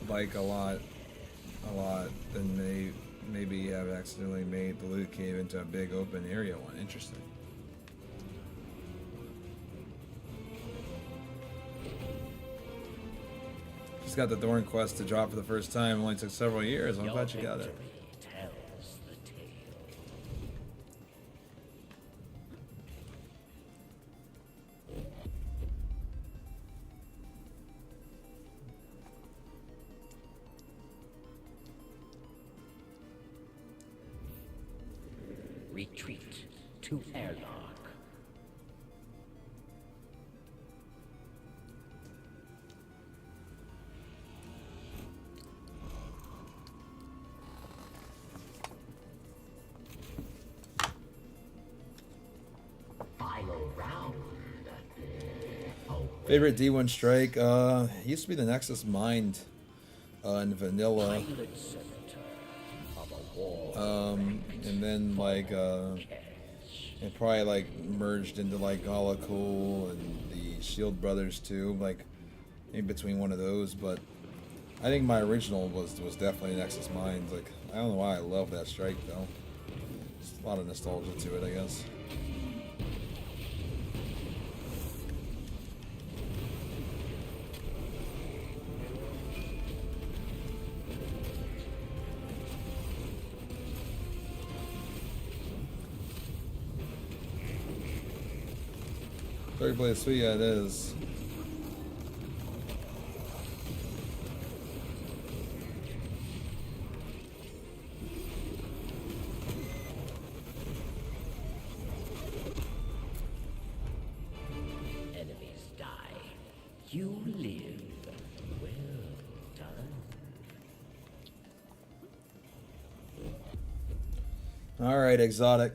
like a lot, then they maybe have accidentally made the loot cave into a big open area one. Interesting. Just got the Thorn quest to drop for the first time. Only took several years. I'm glad you got it. Tells the tale. Retreat to airlock. Final round. Favorite D1 strike? Used to be the Nexus Mind in vanilla. Pilot center of a war. And then like it probably like merged into like Cool and the Shield Brothers too, like in between one of those. But I think my original was definitely Nexus Mind. Like I don't know why I love that strike though. There's a lot of nostalgia to it, I guess. Third place, sweet, yeah, it is. Enemies die. You live. Well done. All right, exotic.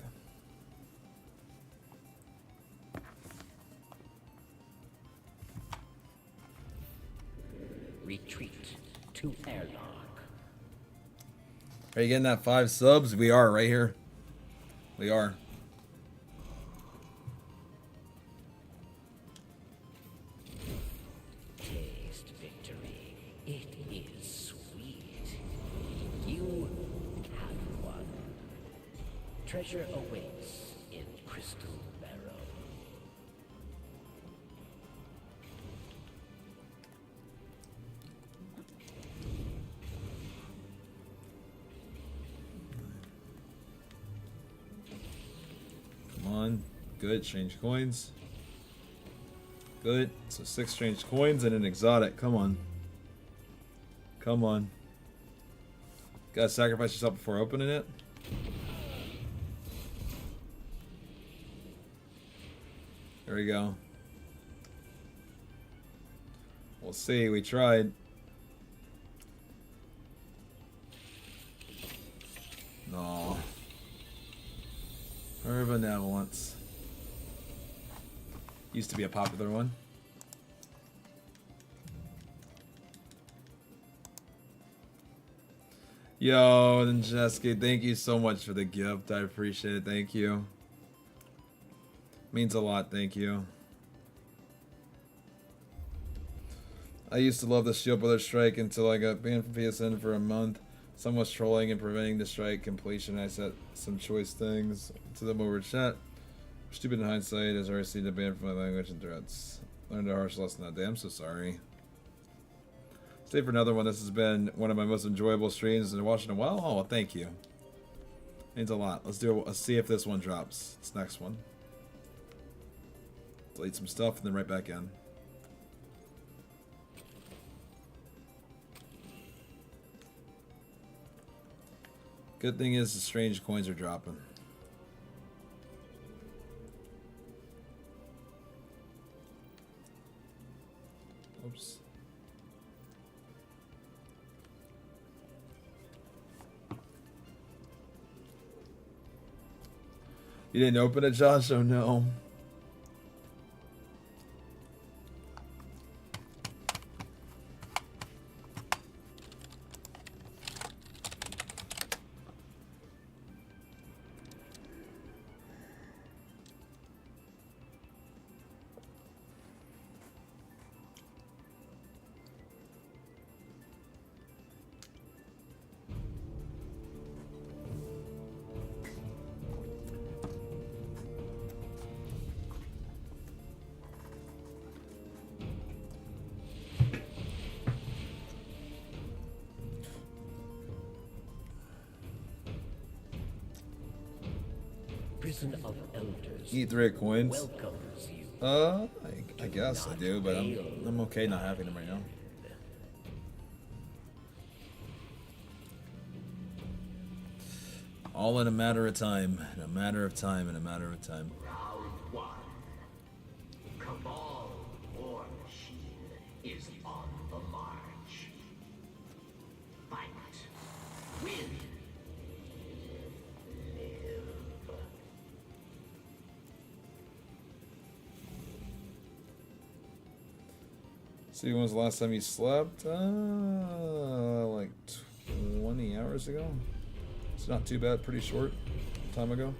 Retreat to airlock. Are you getting that 5 subs? We are right here. We are. Taste victory. It is sweet. You have won. Treasure awaits in Crystal Barrow. Come on. Good. Change coins. Good. So 6 strange coins and an exotic. Come on. Come on. Gotta sacrifice yourself before opening it. There we go. We'll see. We tried. No. Urban Benevolence. Used to be a popular one. Yo, then Jessica, thank you so much for the gift. I appreciate it. Thank you. Means a lot. Thank you. I used to love the Shield Brothers strike until I got banned from PSN for a month. Someone was trolling and preventing the strike completion. I said some choice things to them over chat. Stupid in hindsight, as I received a ban for my language and threats. Learned a harsh lesson that day. I'm so sorry. Stay for another one. This has been one of my most enjoyable streams and watching a while. Oh, thank you. Means a lot. Let's do it. Let's see if this one drops. It's next one. Delete some stuff and then right back in. Good thing is the strange coins are dropping. Oops. You didn't open it, Josh? Oh no. Prison of Elders Eat 3 coins. welcomes you. I guess I do, but I'm okay not having them right now. All in a matter of time. In a matter of time. In a matter of time. Round one. Cabal war machine is on the march. Fight. Win. Live. See, when was the last time you slept? Like 20 hours ago. It's not too bad, pretty short time ago.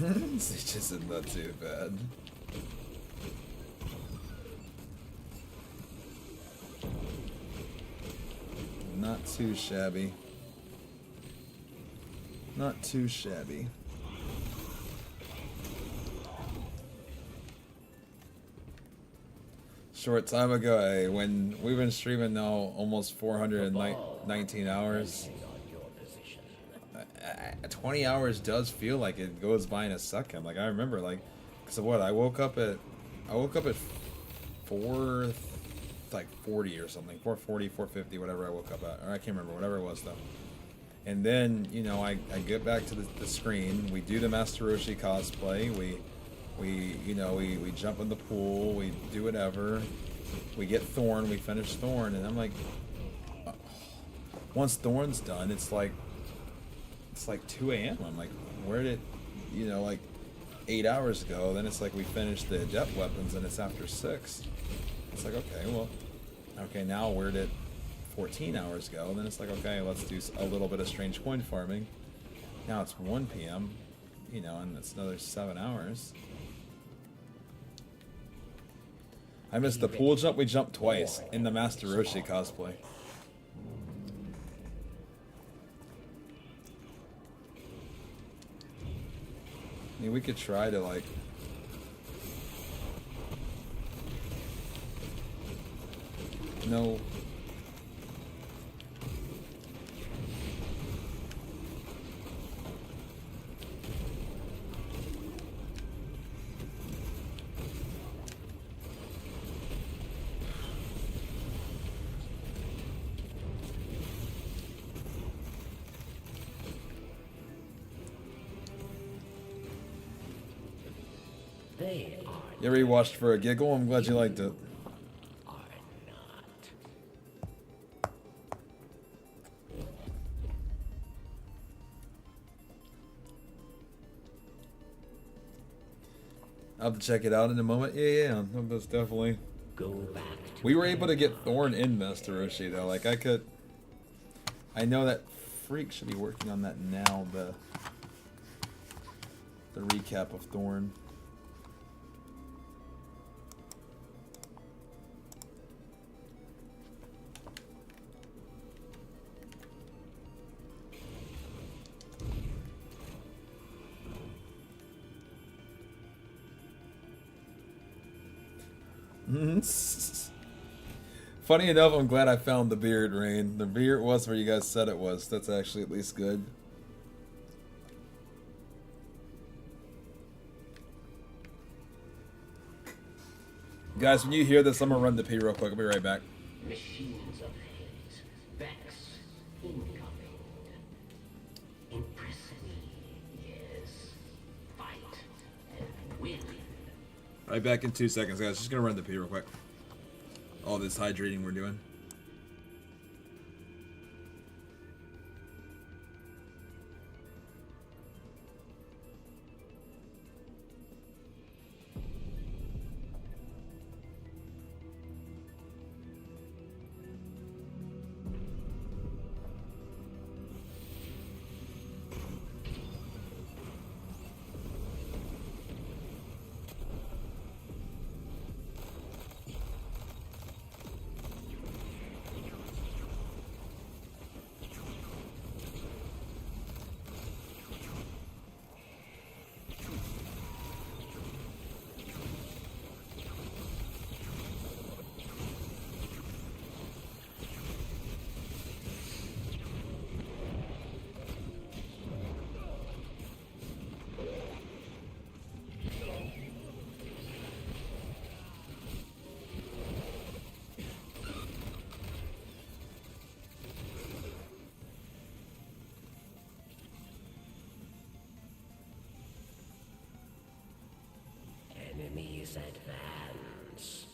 It's just not too bad. Not too shabby. Not too shabby. Short time ago, when we've been streaming now almost 419 hours. 20 hours does feel like it goes by in a second. Like I remember, like, cause of what I woke up at 4, like 40 or something, 4:40, 4:50, whatever I woke up at, or I can't remember, whatever it was though. And then you know I get back to the screen. We do the Master Roshi cosplay. We jump in the pool. We do whatever. We get Thorn. We finish Thorn, and I'm like, once Thorn's done, it's like 2 a.m. I'm like, where did, like 8 hours ago. Then it's like we finished the adept weapons, and it's after 6. It's like, okay, now where did 14 hours go? And then it's like, okay, let's do a little bit of strange coin farming. Now it's 1 p.m., and it's another 7 hours. I missed the pool jump. We jumped twice in the Master Roshi cosplay. I mean, we could try to, like... No. You rewatched for a giggle? I'm glad you liked it. I'll have to check it out in a moment. Yeah, that's definitely. Go back. We were able to get Thorn in Master Roshi though. Like I know that Freak should be working on that now. The recap of Thorn. Funny enough, I'm glad I found the beard, Rain. The beard was where you guys said it was. That's actually at least good. Guys, when you hear this, I'm gonna run to pee real quick. I'll be right back. Machines of hate, Vex, Right back in 2 seconds, guys. Just gonna run the pee real quick. All this hydrating we're doing. Enemies advance.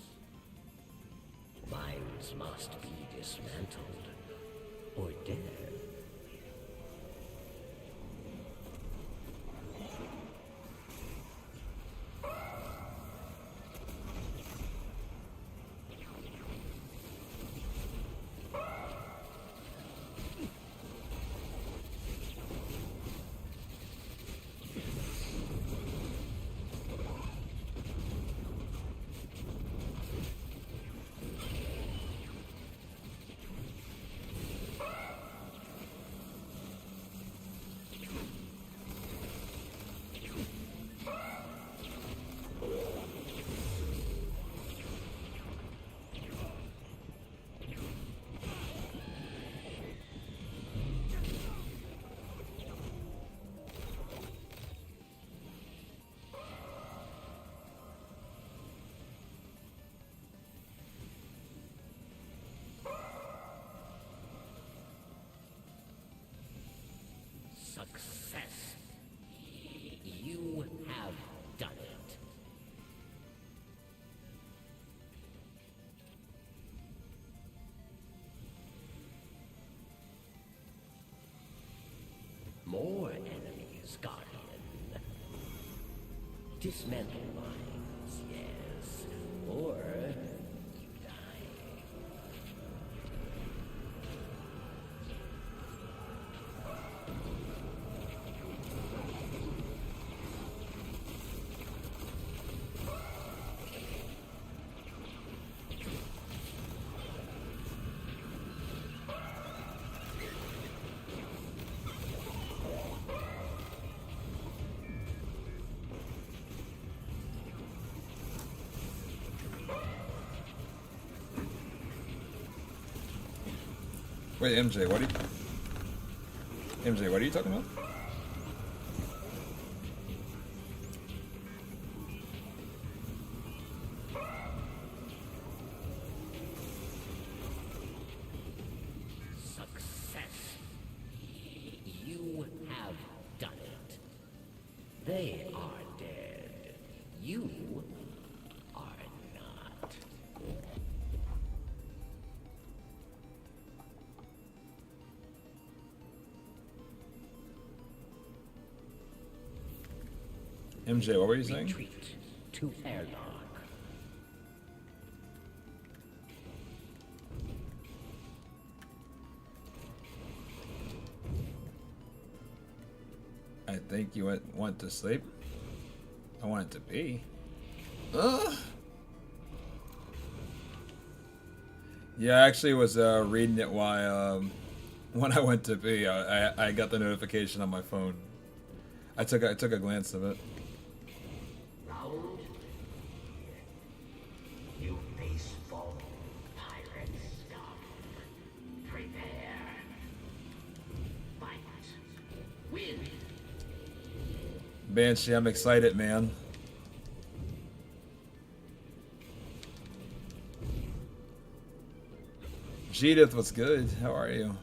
Mines must be dismantled or dead. Success. You have done it. More enemies, Guardian. Dismantle mines, yes. Or you die. Wait, MJ, what are you... MJ, what are you talking about? Success. You have done it. They are dead. You are not. MJ, what were you saying? Retreat to airlock. I think you went to sleep. I wanted to pee. Yeah, I actually was reading it while when I went to pee. I got the notification on my phone. I took a glance of it. Round. You face foe. Pirate scum. Prepare. Fight. Win. Banshee, I'm excited, man. Judith, what's good? How are you?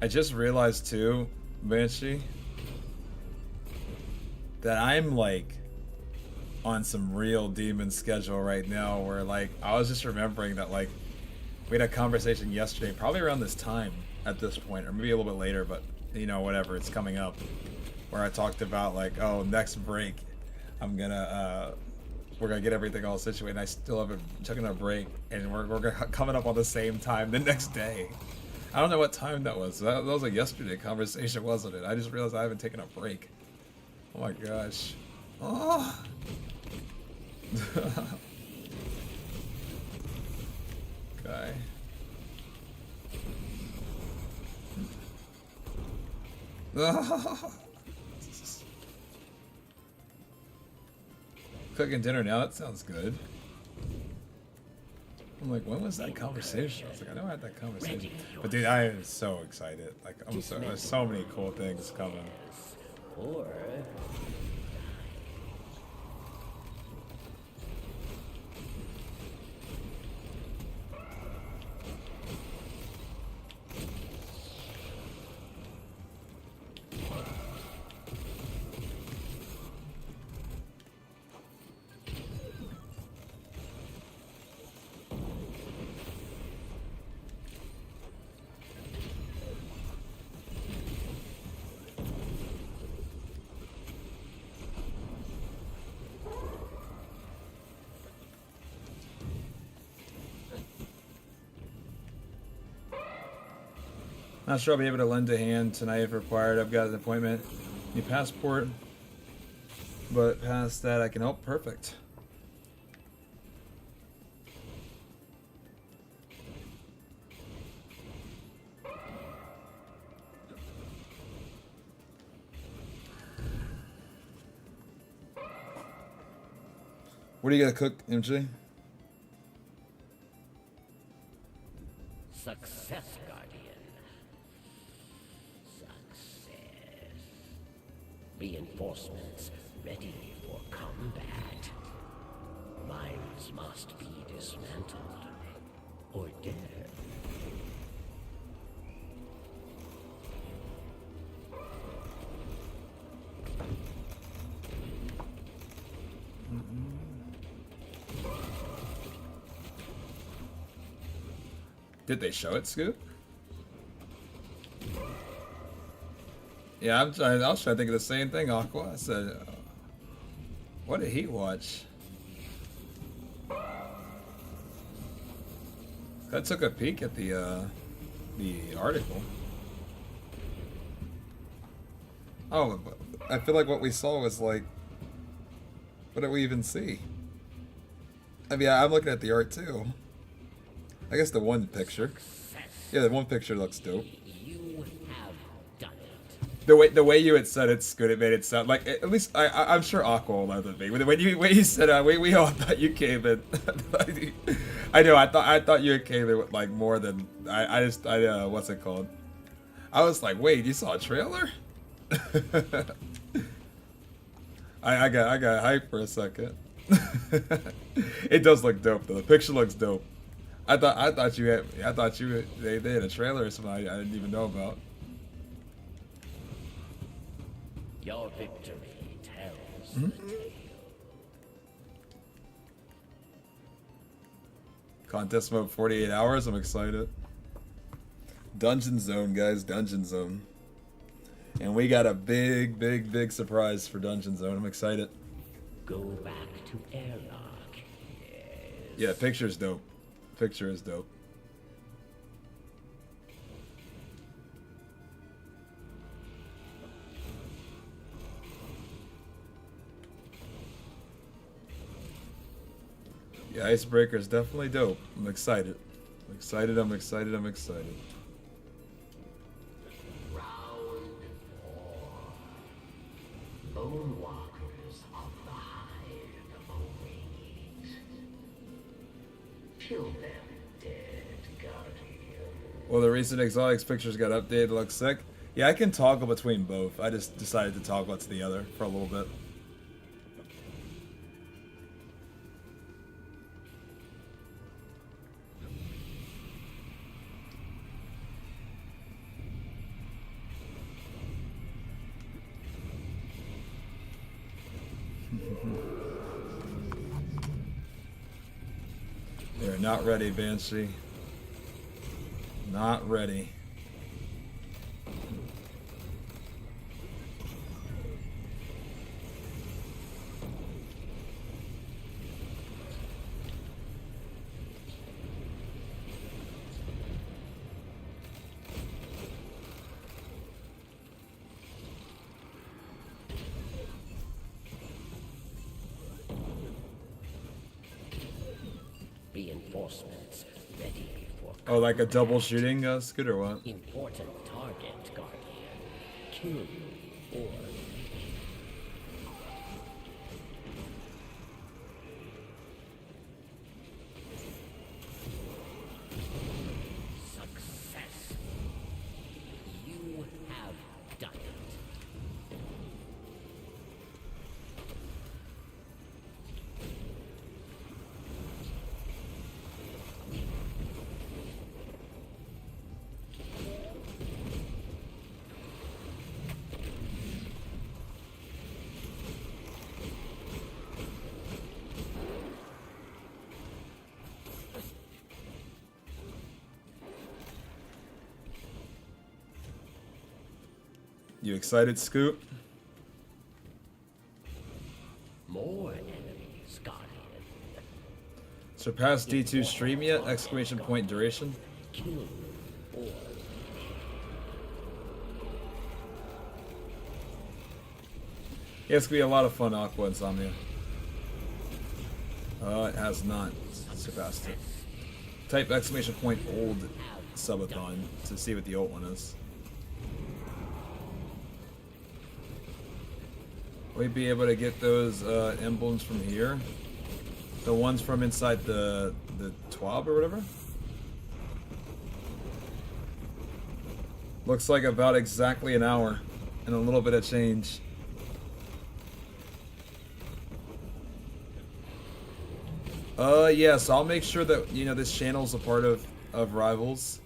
I just realized too, Banshee, that I'm like on some real demon schedule right now, where like I was just remembering that like we had a conversation yesterday, probably around this time at this point, or maybe a little bit later, but you know, whatever, it's coming up, where I talked about like, oh, next break I'm gonna we're gonna get everything all situated, and I still haven't taken a break, and we're coming up on the same time the next day. I don't know what time that was. That was a yesterday conversation, wasn't it? I just realized I haven't taken a break. Oh my gosh. Oh. Okay. Cooking dinner now, that sounds good. I'm like, when was that conversation? I was like, I know I had that conversation. But dude, I am so excited. Like, I'm so, there's so many cool things coming. Or Not sure I'll be able to lend a hand tonight if required. I've got an appointment. Need passport. But past that, I can help. Perfect. What are you gonna cook, MJ? success, Guardian. Success. Reinforcements ready for combat. Mines must be dismantled or dead. Did they show it, Scoop? Yeah, I was trying to think of the same thing, Aqua. I said, what did he watch? I took a peek at the article. Oh, I feel like what we saw was like, what did we even see? I mean, I'm looking at the art too. I guess the one picture. Yeah, the one picture looks dope. You have done it. The way you had said it's good, it made it sound like, at least I'm sure Aqua will love me. When you said we all thought you came in. I know I thought you came in with like more than I what's it called? I was like, wait, you saw a trailer? I got hyped for a second. It does look dope though. The picture looks dope. I thought you they had a trailer or something I didn't even know about. Your victory tells Mm-hmm. the tale. Contest mode 48 hours. I'm excited. Dungeon Zone, guys. Dungeon Zone. And we got a big surprise for Dungeon Zone. I'm excited. Go back to airlock. Yes. Yeah, picture's dope. Picture is dope. Yeah, Icebreaker is definitely dope. I'm excited. I'm excited. I'm excited. I'm excited. Round 4. Bone walkers of the Hive await. Kill them, dead Guardian. Well, the recent Exotics pictures got updated. Looks sick. Yeah, I can toggle between both. I just decided to toggle it to the other for a little bit. They're not ready, Banshee. Not ready. Reinforcements ready for Oh, like a double shooting scoot or what? important target, Guardian. Kill or success. You have done it. You excited, Scoop? More enemies, Guardian. Surpassed D2 stream yet? Exclamation point duration. Kill or Yeah, it's gonna be a lot of fun, Aqua Insomnia. It has not surpassed it. Type exclamation point old Subathon to see what the old one is. We'd be able to get those emblems from here. The ones from inside the TWAB or whatever. Looks like about exactly an hour and a little bit of change. Yes, I'll make sure that, you know, this channel's a part of Rivals.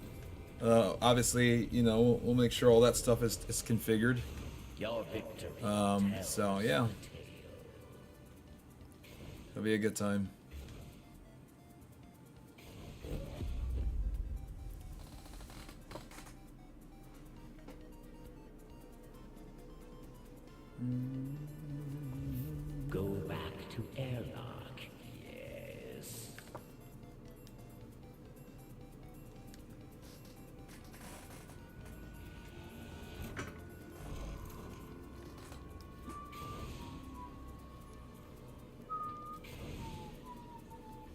Obviously, you know, we'll make sure all that stuff is configured. your victory. So yeah. It'll be a good time. Go back to airlock. Yes.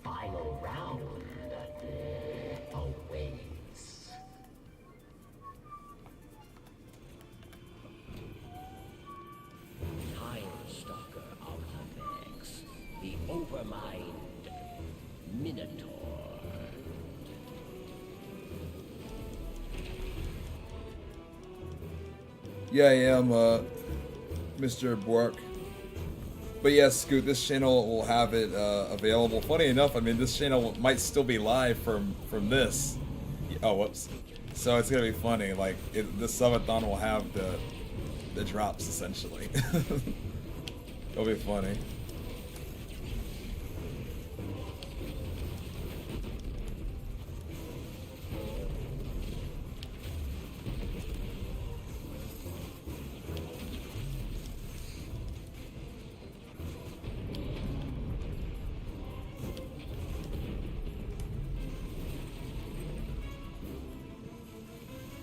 Final round awaits. Time Stalker Artifacts. The Overmind Minotaur. Yeah, I am, Mr. Bork. But yes, Scoot, this channel will have it available. Funny enough, I mean, this channel might still be live from this. Oh, whoops. So it's gonna be funny. Like, the Subathon will have the drops essentially. It'll be funny.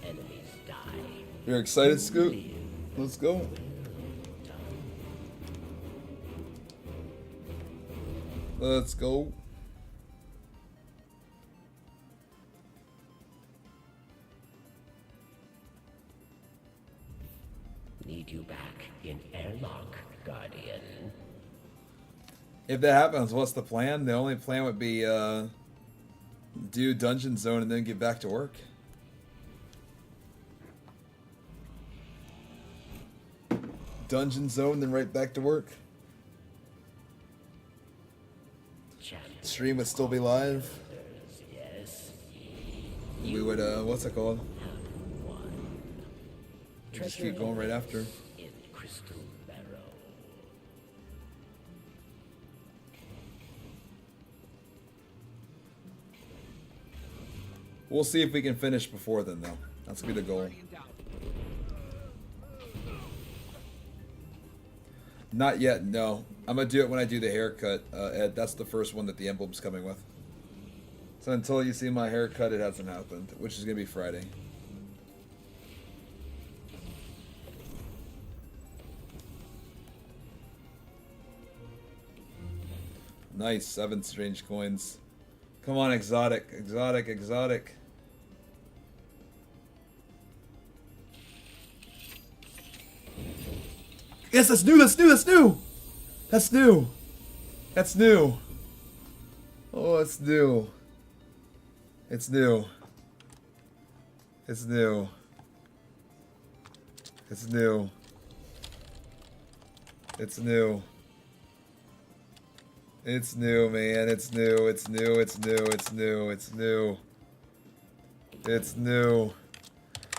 Enemies die. You're excited, Scoot? Let's go. Let's go. Need you back in airlock, Guardian. If that happens, what's the plan? The only plan would be do Dungeon Zone and then get back to work. Dungeon Zone, then right back to work. Stream would still be live. Yes. We would, what's it called? Just keep going right after. In Crystal Barrow. We'll see if we can finish before then, though. That's gonna be the goal. Guardian down. Not yet, no. I'm gonna do it when I do the haircut, Ed. That's the first one that the emblem's coming with. So until you see my haircut, it hasn't happened, which is gonna be Friday. Nice, 7 strange coins. Come on, exotic, exotic, exotic. Yes, that's new, that's new, that's new! That's new! That's new! Oh, it's new. It's new. It's new. It's new. It's new. It's new, man. It's new. It's new. It's new. It's new. It's new. It's new.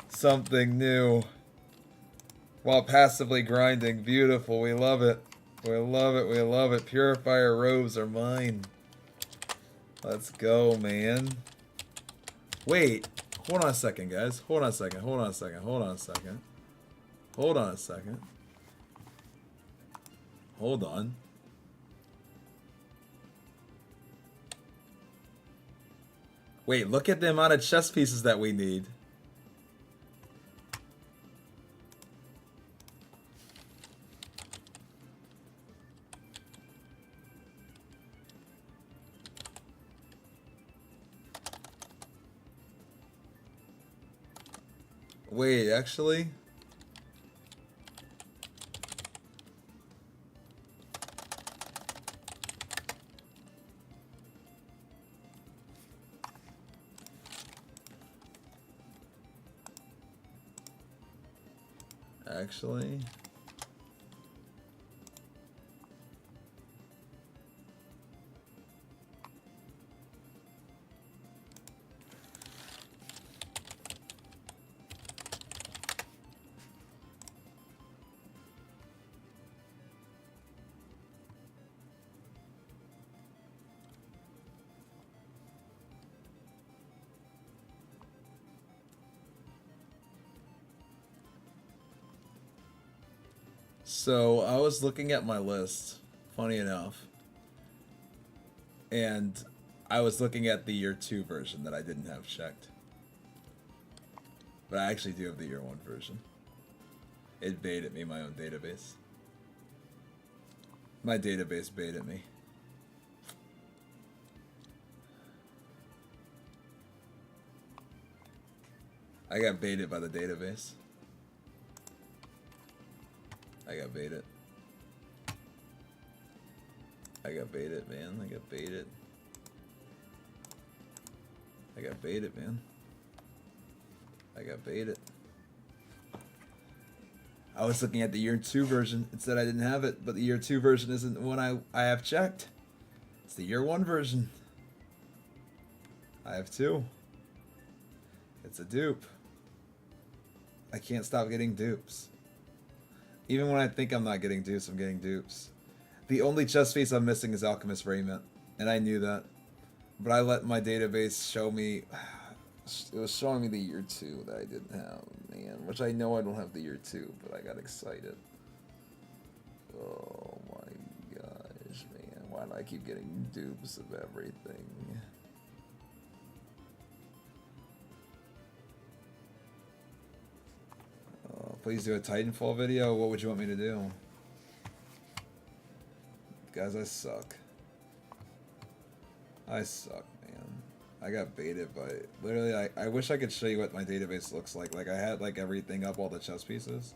Something new. While passively grinding. Beautiful. We love it. We love it. We love it. Purifier robes are mine. Let's go, man. Wait. Hold on a second, guys. Hold on a second. Hold on a second. Hold on a second. Hold on a second. Hold on. Wait, look at the amount of chess pieces that we need. Wait, actually? Actually? So I was looking at my list, funny enough, and I was looking at the year 2 version that I didn't have checked. But I actually do have the year 1 version. It baited me, my own database. My database baited me. I got baited by the database. I got baited. I got baited, man. I got baited. I got baited, man. I got baited. I was looking at the year 2 version. It said I didn't have it, but the year 2 version isn't the one I have checked. It's the year 1 version. I have 2. It's a dupe. I can't stop getting dupes. Even when I think I'm not getting dupes, I'm getting dupes. The only chess piece I'm missing is Alchemist Raiment, and I knew that. But I let my database show me... It was showing me the year 2 that I didn't have, man. Which I know I don't have the year 2, but I got excited. Oh my gosh, man. Why do I keep getting dupes of everything? Please do a Titanfall video. What would you want me to do? Guys, I suck. I suck, man. I got baited by... Literally, I wish I could show you what my database looks like. Like, I had, like, everything up, all the chess pieces.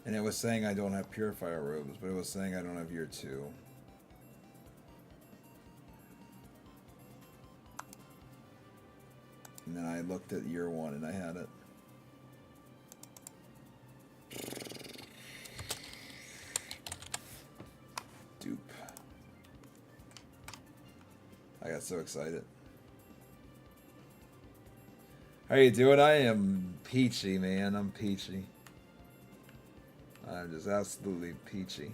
And it was saying I don't have Purifier robes, but it was saying I don't have year 2. And then I looked at year 1 and I had it. Dupe. I got so excited. How you doing? I am peachy, man. I'm peachy. I'm just absolutely peachy.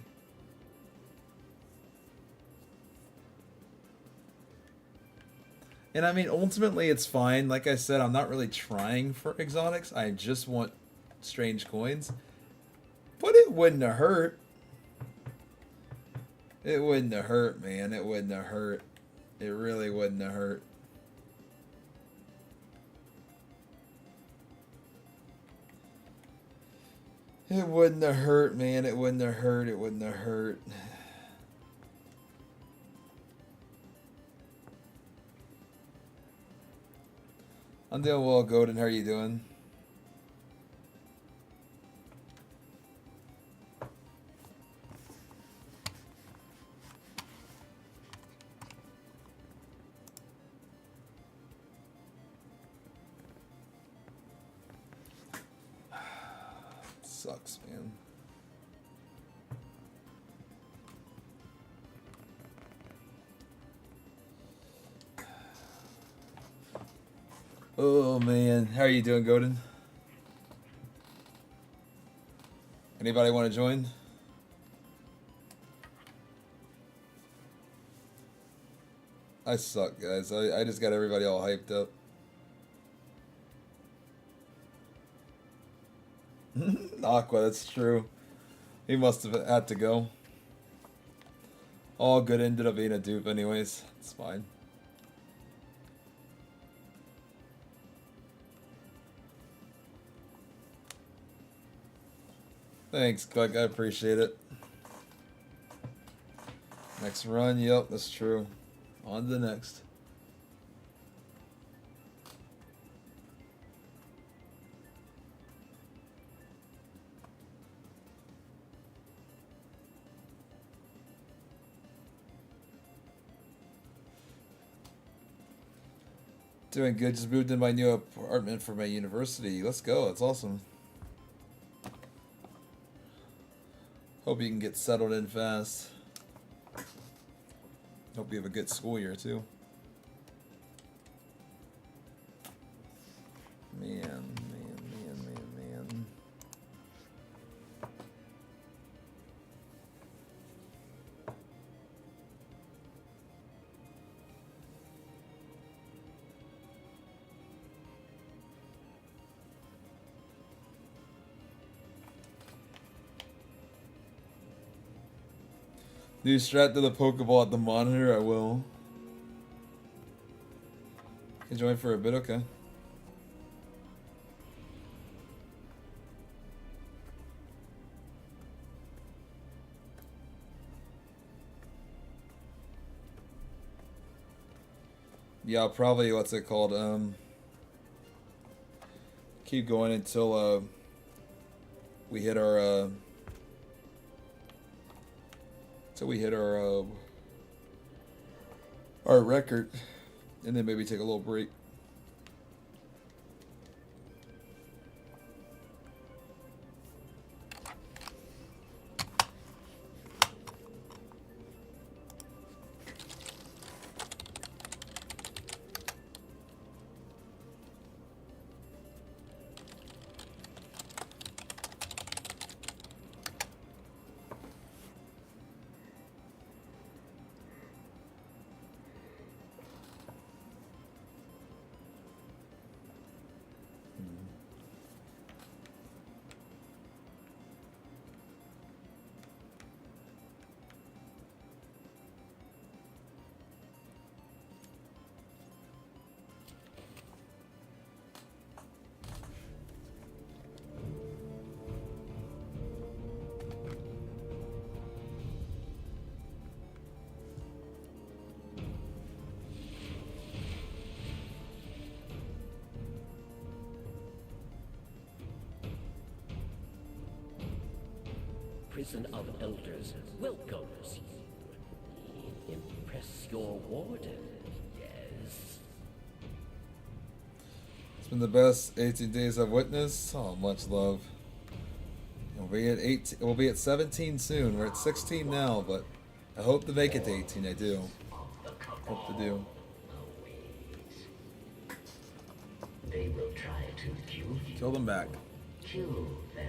And I mean, ultimately, it's fine. Like I said, I'm not really trying for exotics. I just want strange coins. But it wouldn't have hurt. It wouldn't have hurt, man. It wouldn't have hurt. It really wouldn't have hurt. It wouldn't have hurt, man. It wouldn't have hurt. It wouldn't have hurt. I'm doing well, Golden. How are you doing? Sucks, man. Oh man, how are you doing, Godin? Anybody want to join? I suck, guys. I just got everybody all hyped up. Aqua, that's true. He must have had to go. All good ended up being a dupe anyways. It's fine. Thanks, Click. I appreciate it. Next run. Yep, that's true. On to the next. Doing good. Just moved in my new apartment for my university. Let's go. That's awesome. Hope you can get settled in fast. Hope you have a good school year too. Man. Do you strap to the Pokeball at the monitor? I will. Can join for a bit, okay. Yeah, I'll probably, what's it called? Keep going until we hit our our record, and then maybe take a little break. Prison of Elders welcomes you. Impress your warden, yes. It's been the best 18 days I've witnessed. Oh, much love. We'll be at 18. We'll be at 17 soon. We're at 16 now, but I hope to make it to 18. I do. Hope to do. They will try to kill you. Kill them back. Kill them back.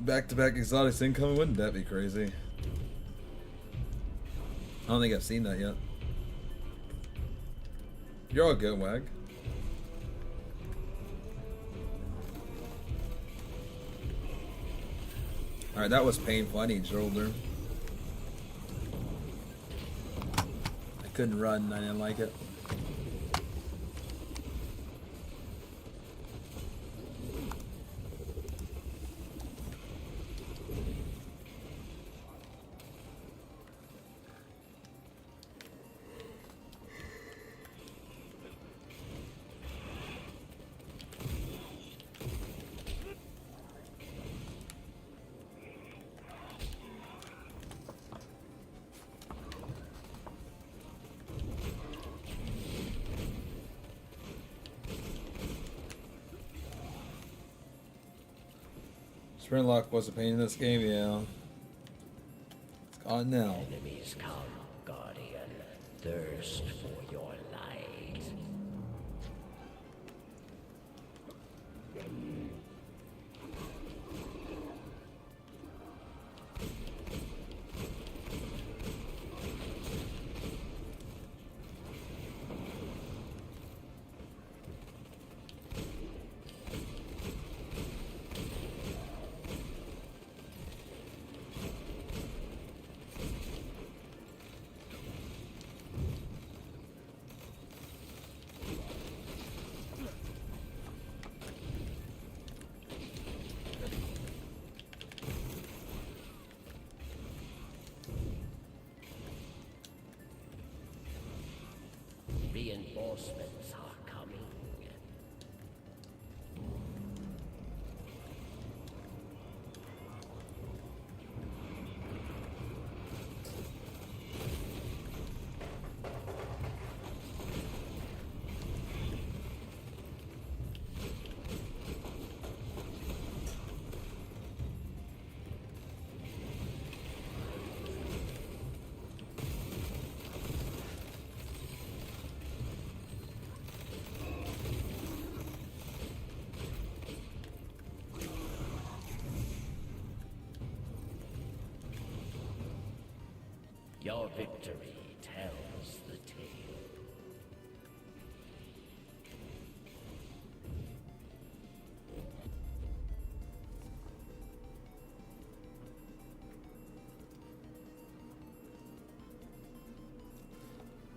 Back-to-back exotics incoming, wouldn't that be crazy? I don't think I've seen that yet. You're all good, Wag. Alright, that was painful. I need shoulder. I couldn't run, I didn't like it. Sprint lock was a pain in this game, yeah. It's gone now. Enemies come, Guardian. Thirst for your light. Reinforcements are coming. Your victory tells the tale.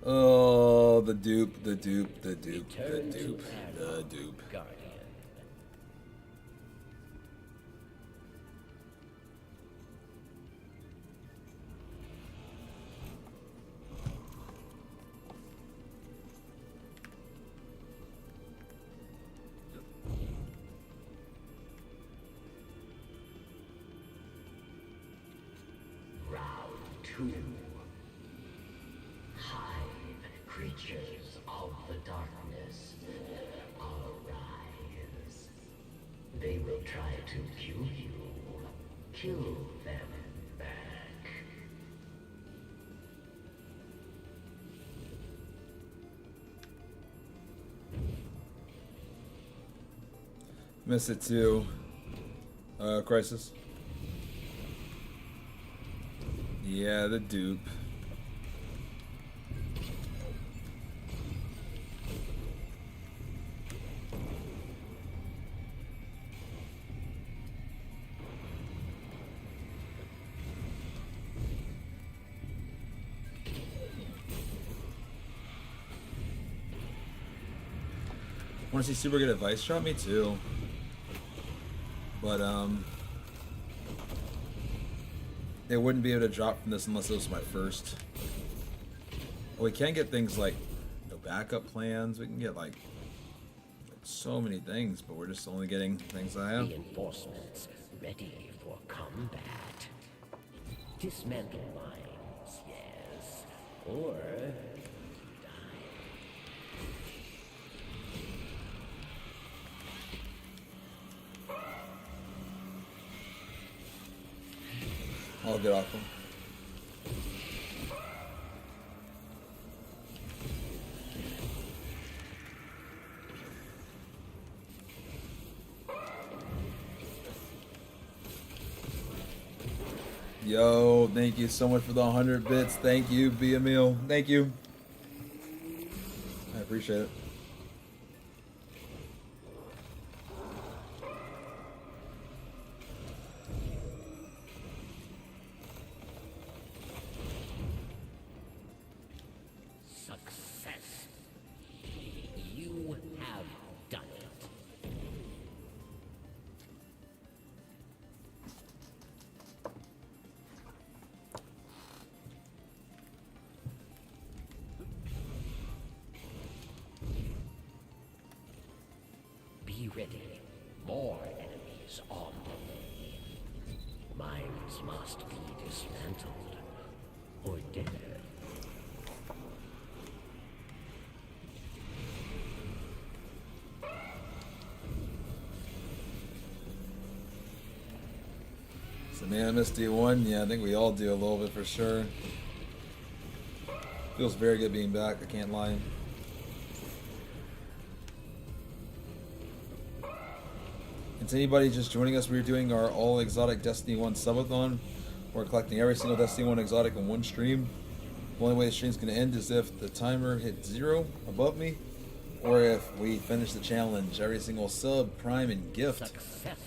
Oh, the dupe, the dupe, the dupe, the Return to dupe, the Arrow, dupe. Guardian. Round 2. Hive creatures of the darkness, arise. They will try to kill you. Kill them back. Miss it too. Crisis. Yeah, the dupe. Want to see super good advice drop? Me too. But it wouldn't be able to drop from this unless it was my first. We can get things like backup plans. We can get like so many things, but we're just only getting things I have. Reinforcements ready for combat. Dismantle mines, yes. Or I'll get off them. Yo, thank you so much for the 100 bits. Thank you, Be a Meal. Thank you. I appreciate it. Success. You have done it. Be ready. More enemies on the way. Minds must be dismantled or dead. So man, I missed D1. Yeah, I think we all do a little bit for sure. Feels very good being back, I can't lie. And to anybody just joining us, we're doing our all exotic Destiny 1 subathon. We're collecting every single Destiny 1 exotic in one stream. The only way the stream's going to end is if the timer hits 0 above me, or if we finish the challenge. Every single sub, prime, and gift,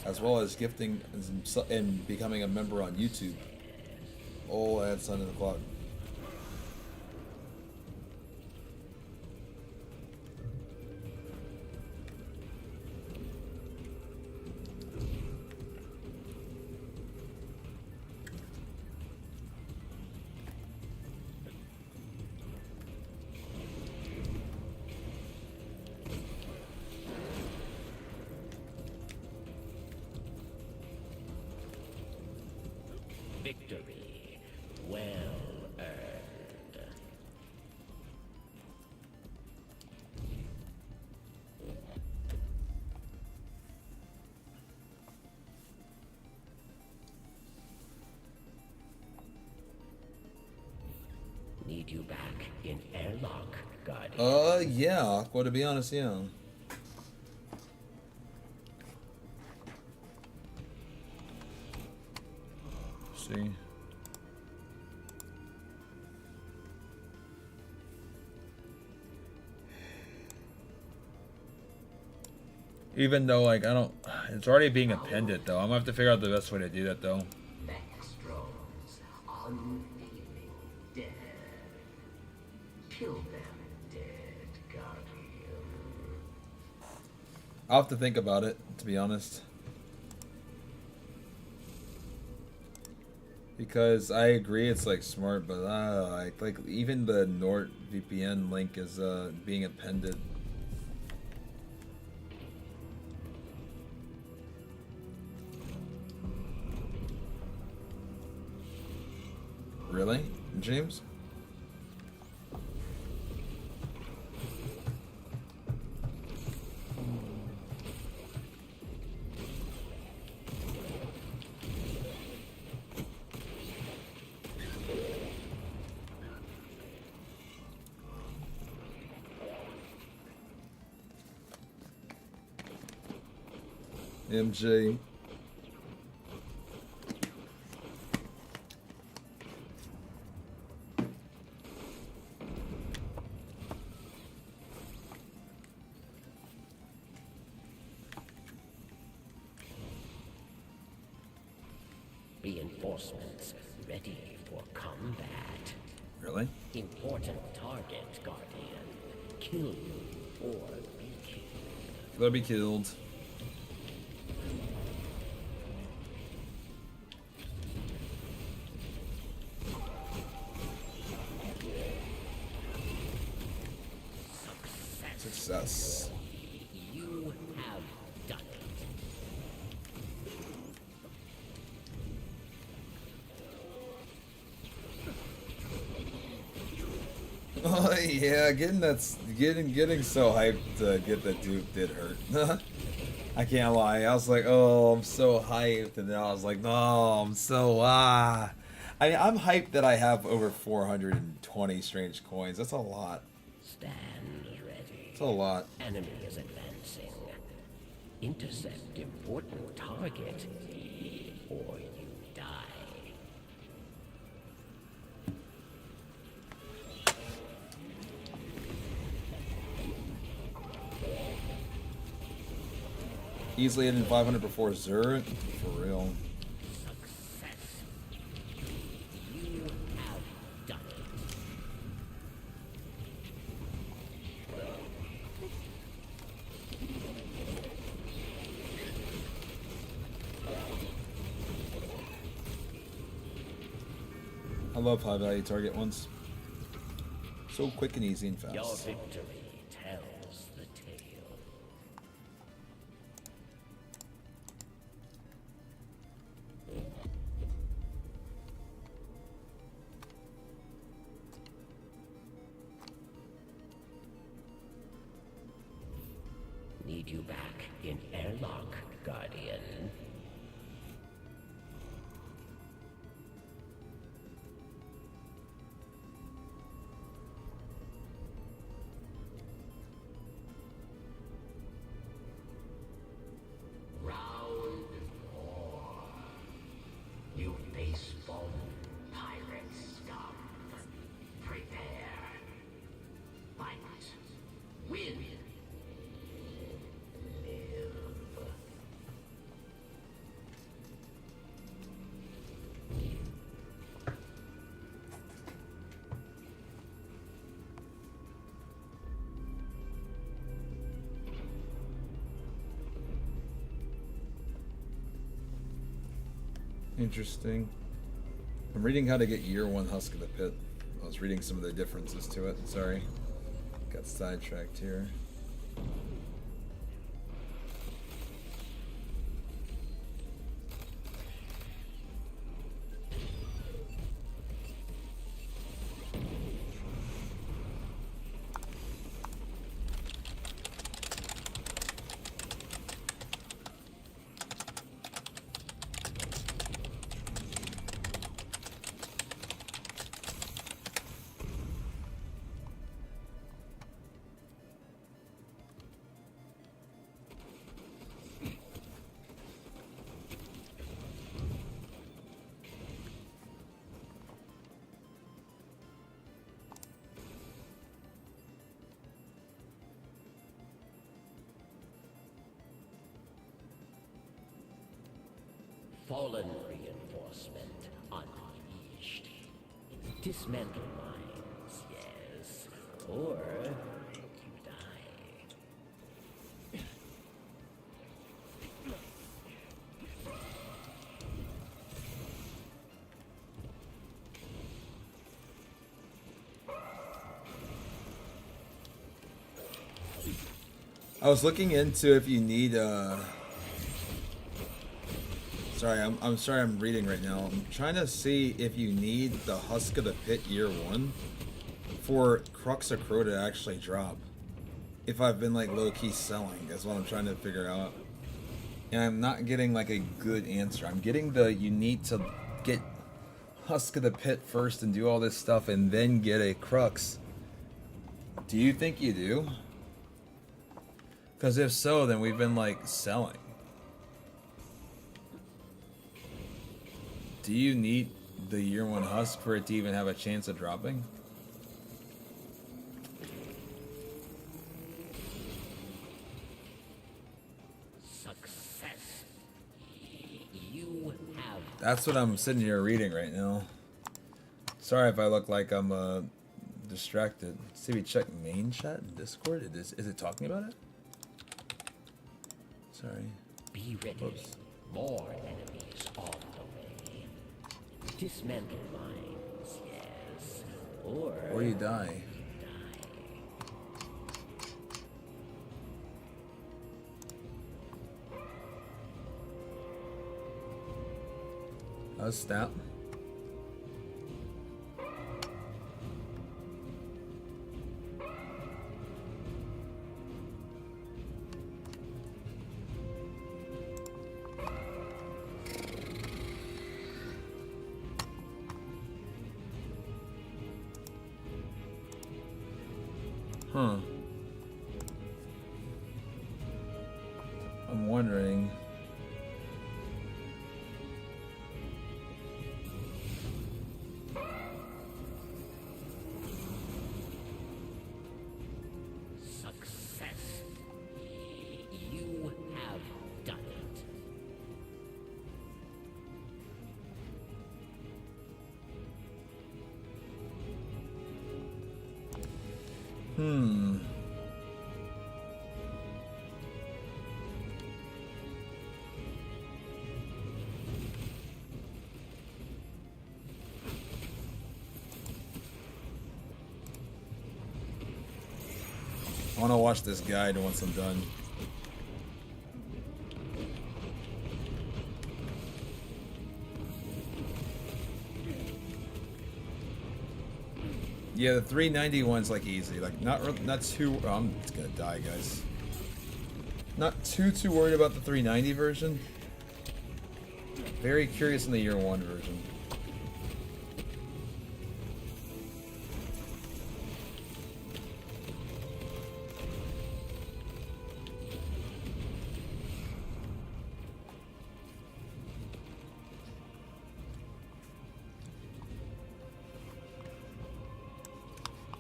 as well as gifting and becoming a member on YouTube, all adds on to the clock. Victory well earned. Need you back in airlock, Guardian. Yeah, Aqua, to be honest, yeah. See. Even though, like, I don't... It's already being appended, though. I'm gonna have to figure out the best way to do that, though. Maxdrones, unfeeling, dead. Kill them, dead Guardian. I'll have to think about it, to be honest. Because I agree it's like smart, but like even the NordVPN link is being appended. Really, James? MJ. Reinforcements ready for combat. Really? Important target, Guardian. Kill you or be killed. They'll be killed. Success. You have done it. Oh yeah, getting so hyped to get that Duke did hurt. I can't lie. I was like, oh, I'm so hyped, and then I was like, no, I'm so I mean, I'm hyped that I have over 420 strange coins. That's a lot. Stand ready. It's a lot. Enemy is advancing. Intercept important target, or you die. Easily hitting 500 before Zerg. For real. Success. You have done it. I love high value target ones. So quick and easy and fast. Your victory tells the tale. Need you back in airlock, Guardian. Round 4. You face fallen pirate scum. Prepare. Fight. Win. Live. Interesting. I'm reading how to get year 1 Husk of the Pit. I was reading some of the differences to it. Sorry. Got sidetracked here. Fallen reinforcement unleashed. Dismantle mines, yes. Or you die. I was looking into if you need sorry, I'm sorry I'm reading right now. I'm trying to see if you need the Husk of the Pit year 1 for Crux of Crow to actually drop. If I've been like low-key selling, that's what I'm trying to figure out. And I'm not getting like a good answer. I'm getting the you need to get Husk of the Pit first and do all this stuff and then get a Crux. Do you think you do? Because if so, then we've been like selling. Do you need the year 1 Husk for it to even have a chance of dropping? Success. You have. That's what I'm sitting here reading right now. Sorry if I look like I'm distracted. See, we check main chat in Discord. Is it talking about it? Sorry. Be ready. Whoops. More enemies on the way. Dismantle mines, yes. Or you die. Snap. Huh. I'm wondering. Success. You have done I want to watch this guide once I'm done. Yeah, the 391's like easy, like not too. Oh, I'm just gonna die, guys. Not too worried about the 390 version. Very curious in the year 1 version.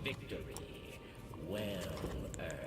Victory well earned.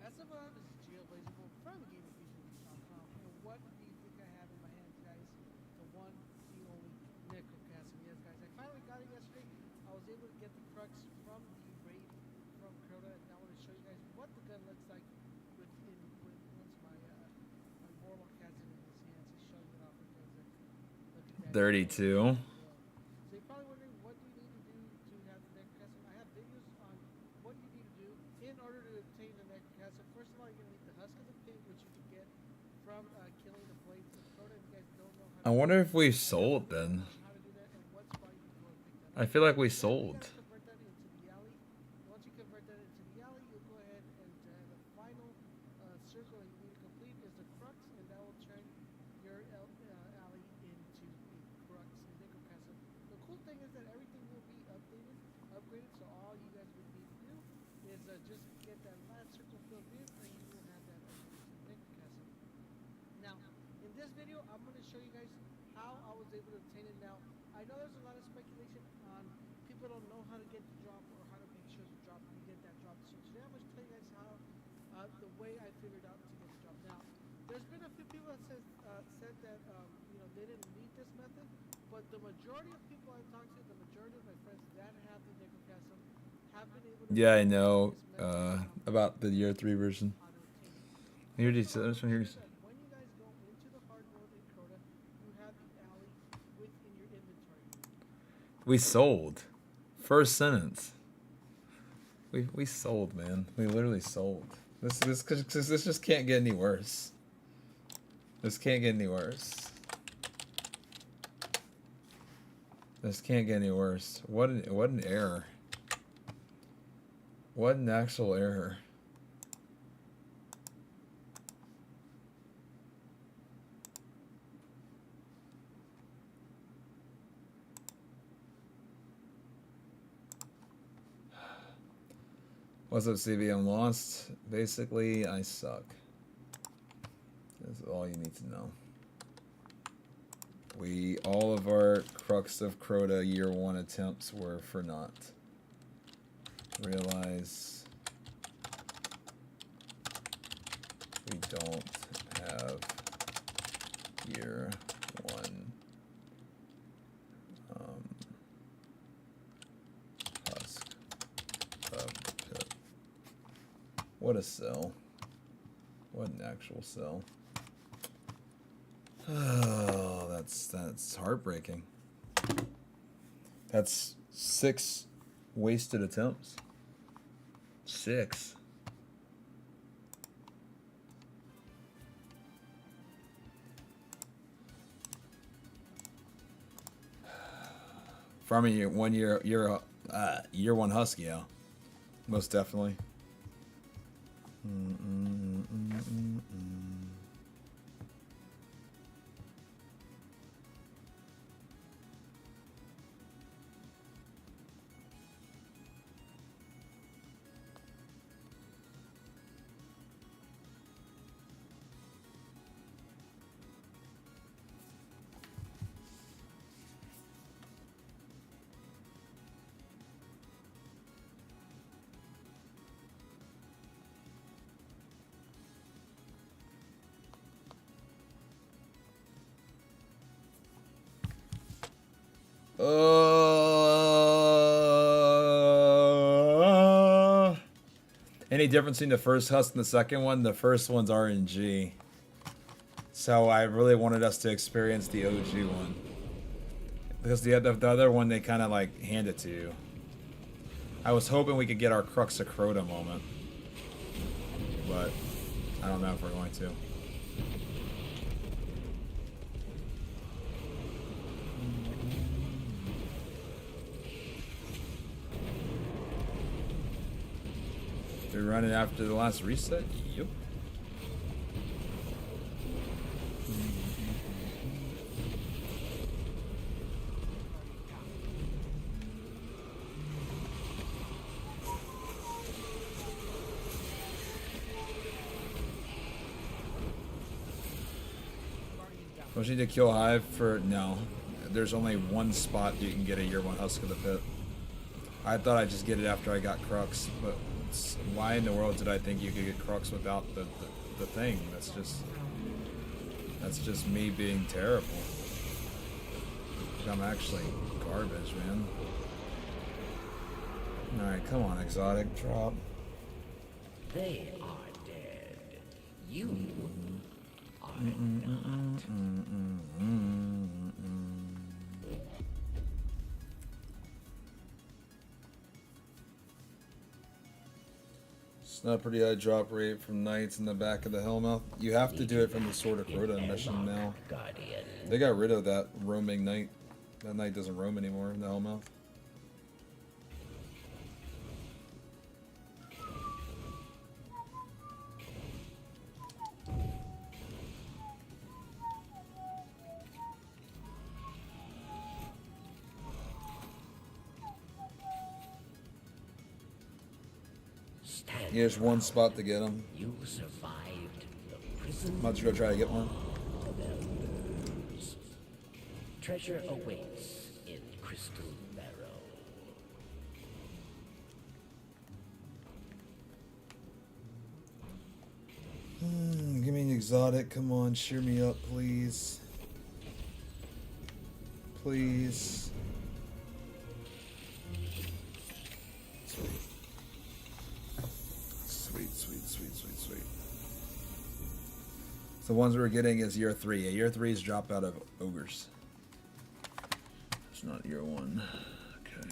As of this is GeoBlazable from gamingfusion.com, and what do you think I have in my hands, guys? The one, the only Necrochasm. Yes, guys, I finally got it yesterday. I was able to get the crux from the raid from Crota, and I want to show you guys what the gun looks like once my Warlock has it in his hands. He's showing it off because look at that. 32. So you're probably wondering, what do you need to do to have the Necrochasm? I have videos on what you need to do in order to obtain the Necrochasm. First of all, you're going to need the Husk of the Pig, which you can get from killing the Blades of Crota. If you guys don't know how I wonder if we sold then. to do that and what spot you can go and pick that up. I feel like we sold. You gotta convert that into the alley. Once you convert that into the alley, you'll go ahead and the final circle that you need to complete is the crux, and that will turn your alley into a crux and Necrochasm. The cool thing is that everything will be upgraded, so all you guys would need to do is just get that last circle filled in, and you will have that Necrochasm. Now, in this video, I'm going to show you guys how I was able to obtain it. Now, I know there's a lot of speculation on people don't know how to get the drop or how to make sure the drop you get that drop. So today I'm going to tell you guys how the way I figured out to get the drop. Now, there's been a few people that said that they didn't need this method, but the majority of people I've talked to, the majority of my friends that have the Necrochasm have been able to. Yeah, I know about the year 3 version. Here it is. This one here is. When you guys go into the hard mode in Crota, you have the alley within your inventory. We sold. First sentence. We sold, man. We literally sold. This just can't get any worse. This can't get any worse. This can't get any worse. What an error. What an actual error. What's up, CB? I'm lost. Basically, I suck. That's all you need to know. All of our Crux of Crota year 1 attempts were for naught. Realize we don't have year 1 Husk of Pit. What a sell. What an actual sell. Oh, that's heartbreaking. That's 6 wasted attempts. 6. Farming year 1 year 1 Husky, yeah. Most definitely. Any difference between the first husk and the second one? The first one's RNG. So I really wanted us to experience the OG one. Because the other one, they kind of like hand it to you. I was hoping we could get our Crux of Crota moment. But I don't know if we're going to. They're running after the last reset? Yep. Don't you need to kill Hive for... No. There's only one spot you can get a year 1 Husk of the Pit. I thought I'd just get it after I got Crux, but why in the world did I think you could get Crux without the thing? That's just me being terrible. I'm actually garbage, man. Alright, come on, Exotic, drop. They are dead. You are It's not a pretty high drop rate from Knights in the back of the Hellmouth. You have to do it from the Sword of Crota mission now. Guardian. They got rid of that roaming Knight. That Knight doesn't roam anymore in the Hellmouth. Here's one spot to get him. You survived the prison. Might as well try to get one. Treasure awaits in Crystal Barrow. Give me an exotic. Come on, cheer me up, please. Please. Sweet. So the ones we're getting is year 3. Yeah, year 3 is drop out of ogres. It's not year 1. Okay.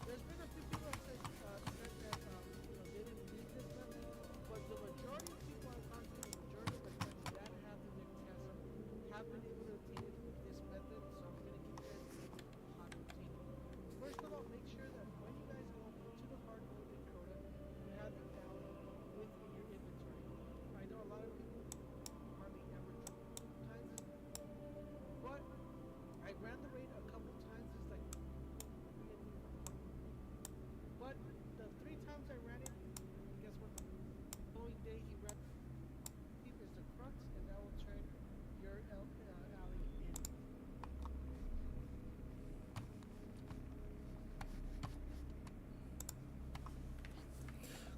There's been a few people that said that they didn't need this method, but the majority of people I've talked to, the majority of the friends that have the Nick have been able to obtain it with this method, so I'm going to give you guys a little bit of how to obtain it. First of all, make sure that when you guys go into the hard mode in Crota, you have the alley within your inventory. I know a lot of people hardly ever times this, but I ran the raid a couple times. It's like but the 3 times I ran it, guess what? The following day he ran is the Crux, and that will turn your alley in.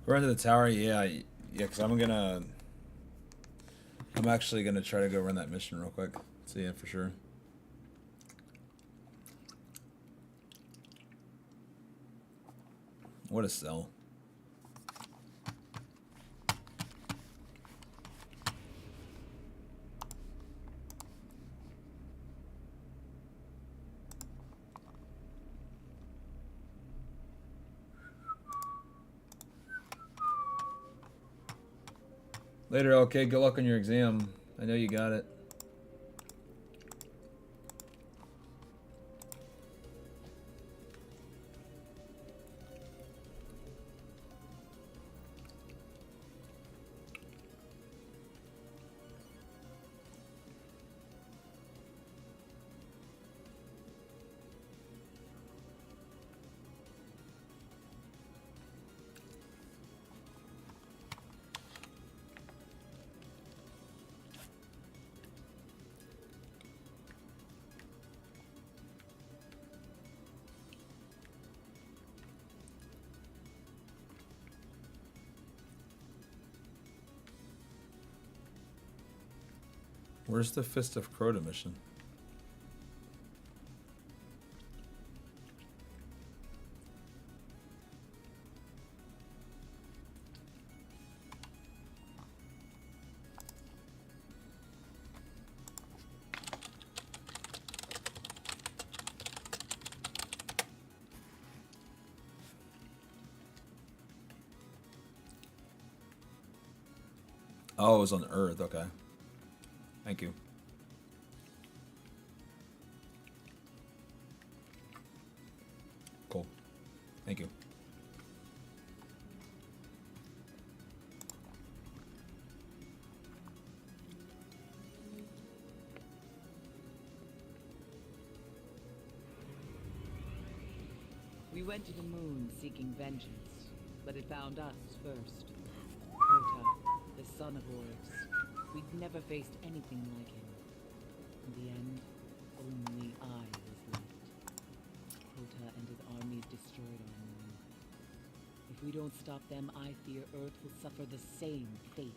We're into the tower, yeah, because I'm actually gonna try to go run that mission real quick. See ya for sure. What a sell. Later, okay. Good luck on your exam. I know you got it. Where's the Fist of Crota mission? Oh, it was on Earth. Okay. Thank you. Cool. Thank you. We went to the moon seeking vengeance, but it found us first. Crota, the son of Oryx. We'd never faced anything like him. In the end, only I was left. Crota and his armies destroyed our moon. If we don't stop them, I fear Earth will suffer the same fate.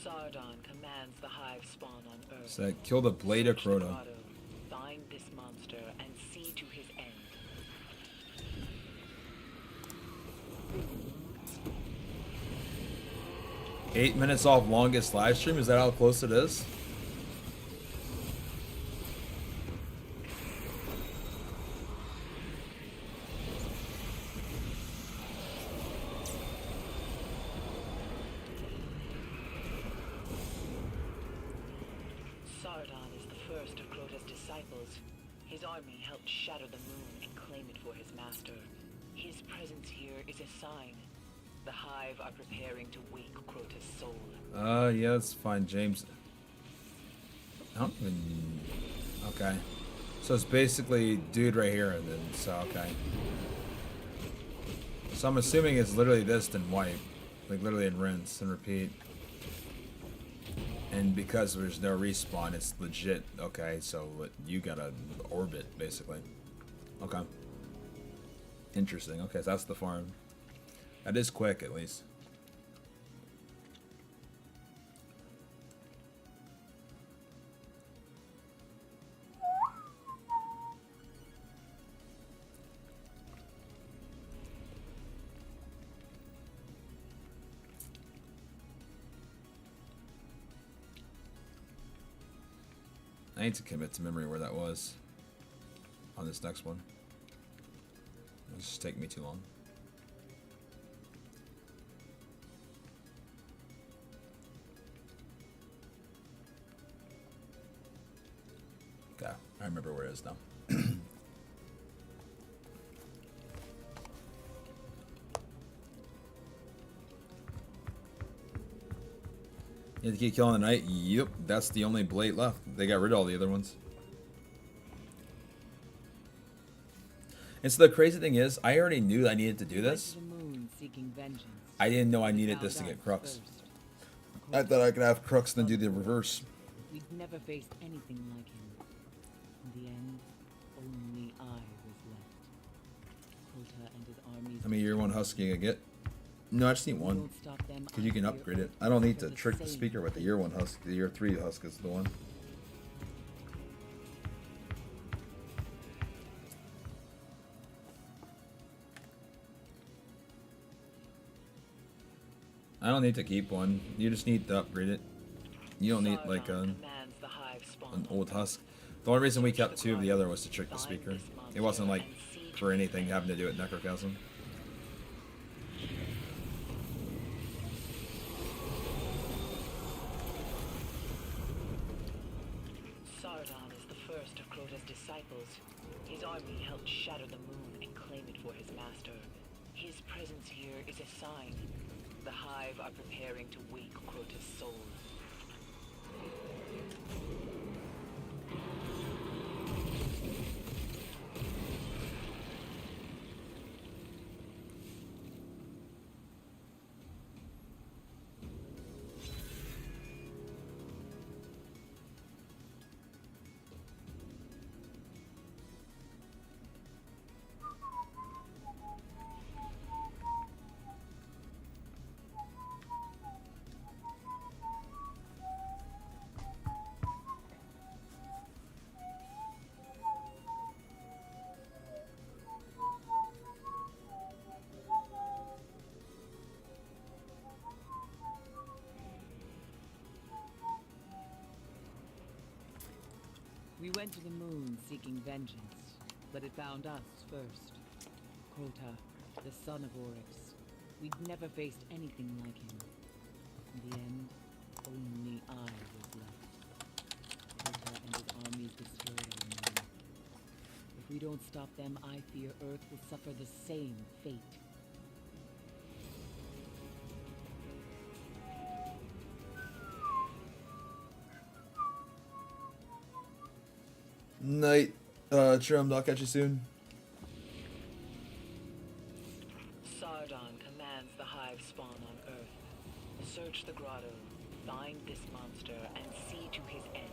Sardon commands the hive spawn on Earth. So that kill the blade of Crota. Find this monster and see to his end. 8 minutes off longest live stream. Is that how close it is? Sardon is the first of Crota's disciples. His army helped shatter the moon and claim it for his master. His presence here is a sign. The hive are preparing to wake Crota's soul. Yeah, that's fine, James. I don't even... Okay. So it's basically dude right here, and then, so, okay. So I'm assuming it's literally this, then wipe. Like, literally in rinse and repeat. And because there's no respawn, it's legit. Okay, so you gotta orbit, basically. Okay. Interesting. Okay, so that's the farm. That is quick, at least. I need to commit to memory where that was on this next one. It'll just take me too long. Okay, I remember where it is now. You have to keep killing the knight? Yep, that's the only blade left. They got rid of all the other ones. And so the crazy thing is, I already knew I needed to do this. I didn't know I needed this to get Crux. I thought I could have Crux and then do the reverse. We'd never faced anything like him. In the end, only I was left. Crota and his armies. How many year one husk you gonna get? No, I just need one. Because you can upgrade it. I don't need to trick the speaker with the year one husk. The year 3 husk is the one. I don't need to keep one. You just need to upgrade it. You don't need like an old husk. The only reason we kept 2 of the other was to trick the speaker. It wasn't like for anything having to do with Necrochasm. Sardon is the first of Crota's disciples. His army helped shatter the moon and claim it for his master. His presence here is a sign. The hive are preparing to wake Crota's soul. We went to the moon seeking vengeance, but it found us first. Crota, the son of Oryx. We'd never faced anything like him. In the end, only I was left. Crota and his armies destroyed our moon. If we don't stop them, I fear Earth will suffer the same fate. Night, Trim. I'll catch you soon. Sardon commands the hive spawn on Earth. Search the grotto, find this monster, and see to his end.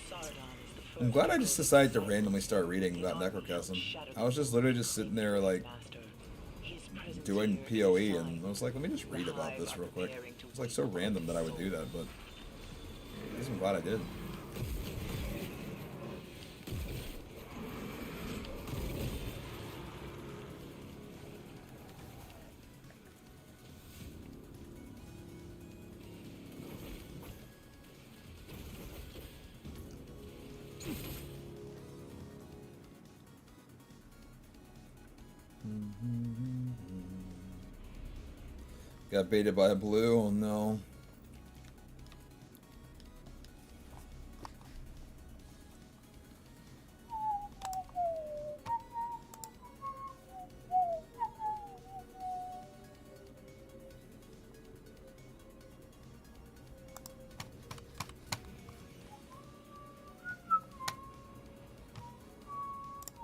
Sardon is the first. I'm glad I just decided to randomly start reading about Necrochasm. I was just literally just sitting there like doing PoE, and I was like, let me just read about this real quick. It's like so random that I would do that, but I guess I'm glad I did. Got baited by a blue, oh no.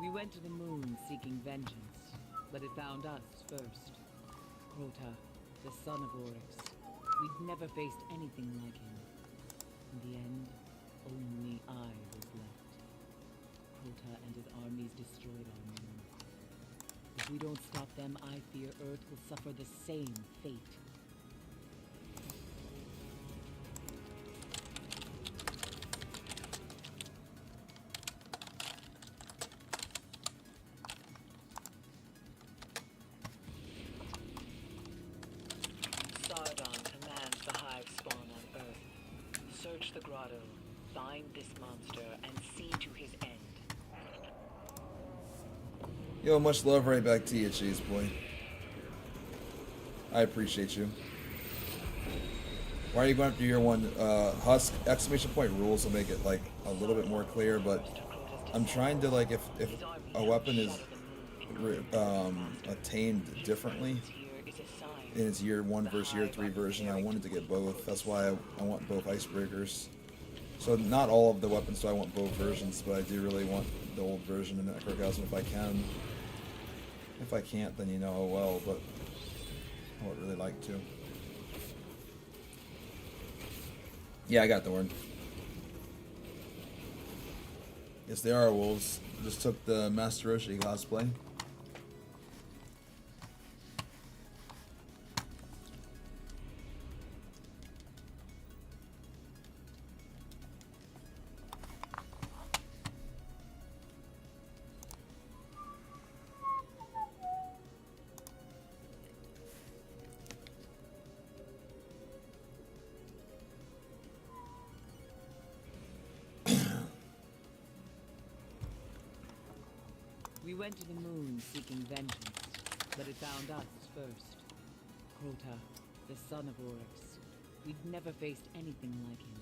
We went to the moon seeking vengeance, but it found us first. Crota, the son of Oryx. We'd never faced anything like him. In the end, only I was left. Crota and his armies destroyed our moon. If we don't stop them, I fear Earth will suffer the same fate. Sardon commands the hive spawn on Earth. Search the grotto, find this monster, and see to his end. Yo, much love right back to you, Cheese Boy. I appreciate you. Why are you going after year one? Husk exclamation point rules will make it like a little bit more clear, but I'm trying to like if a weapon is attained differently in its year 1 versus year 3 version, I wanted to get both. That's why I want both icebreakers. So not all of the weapons do I want both versions, but I do really want the old version of Necrochasm if I can. If I can't, then you know, oh well, but I would really like to. Yeah, I got Thorn. Yes, they are wolves. Just took the Master Roshi cosplay. We went to the moon seeking vengeance, but it found us first. Crota, the son of Oryx. We'd never faced anything like him.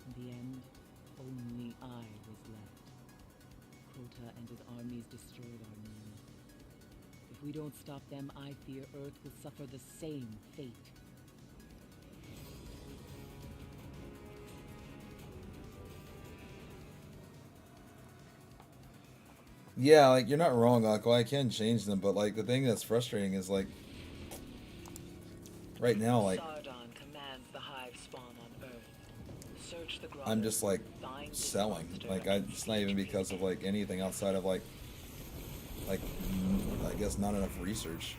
In the end, only I was left. Crota and his armies destroyed our moon. If we don't stop them, I fear Earth will suffer the same fate. Yeah, like, you're not wrong, Akko. I can change them, but, like, the thing that's frustrating is, like, right now, like, Sardon commands the hive spawn on Earth. Search the grotto, I'm just, like, find this selling. monster, Like, and it's not even because of, like, anything outside of, like, I guess not enough research.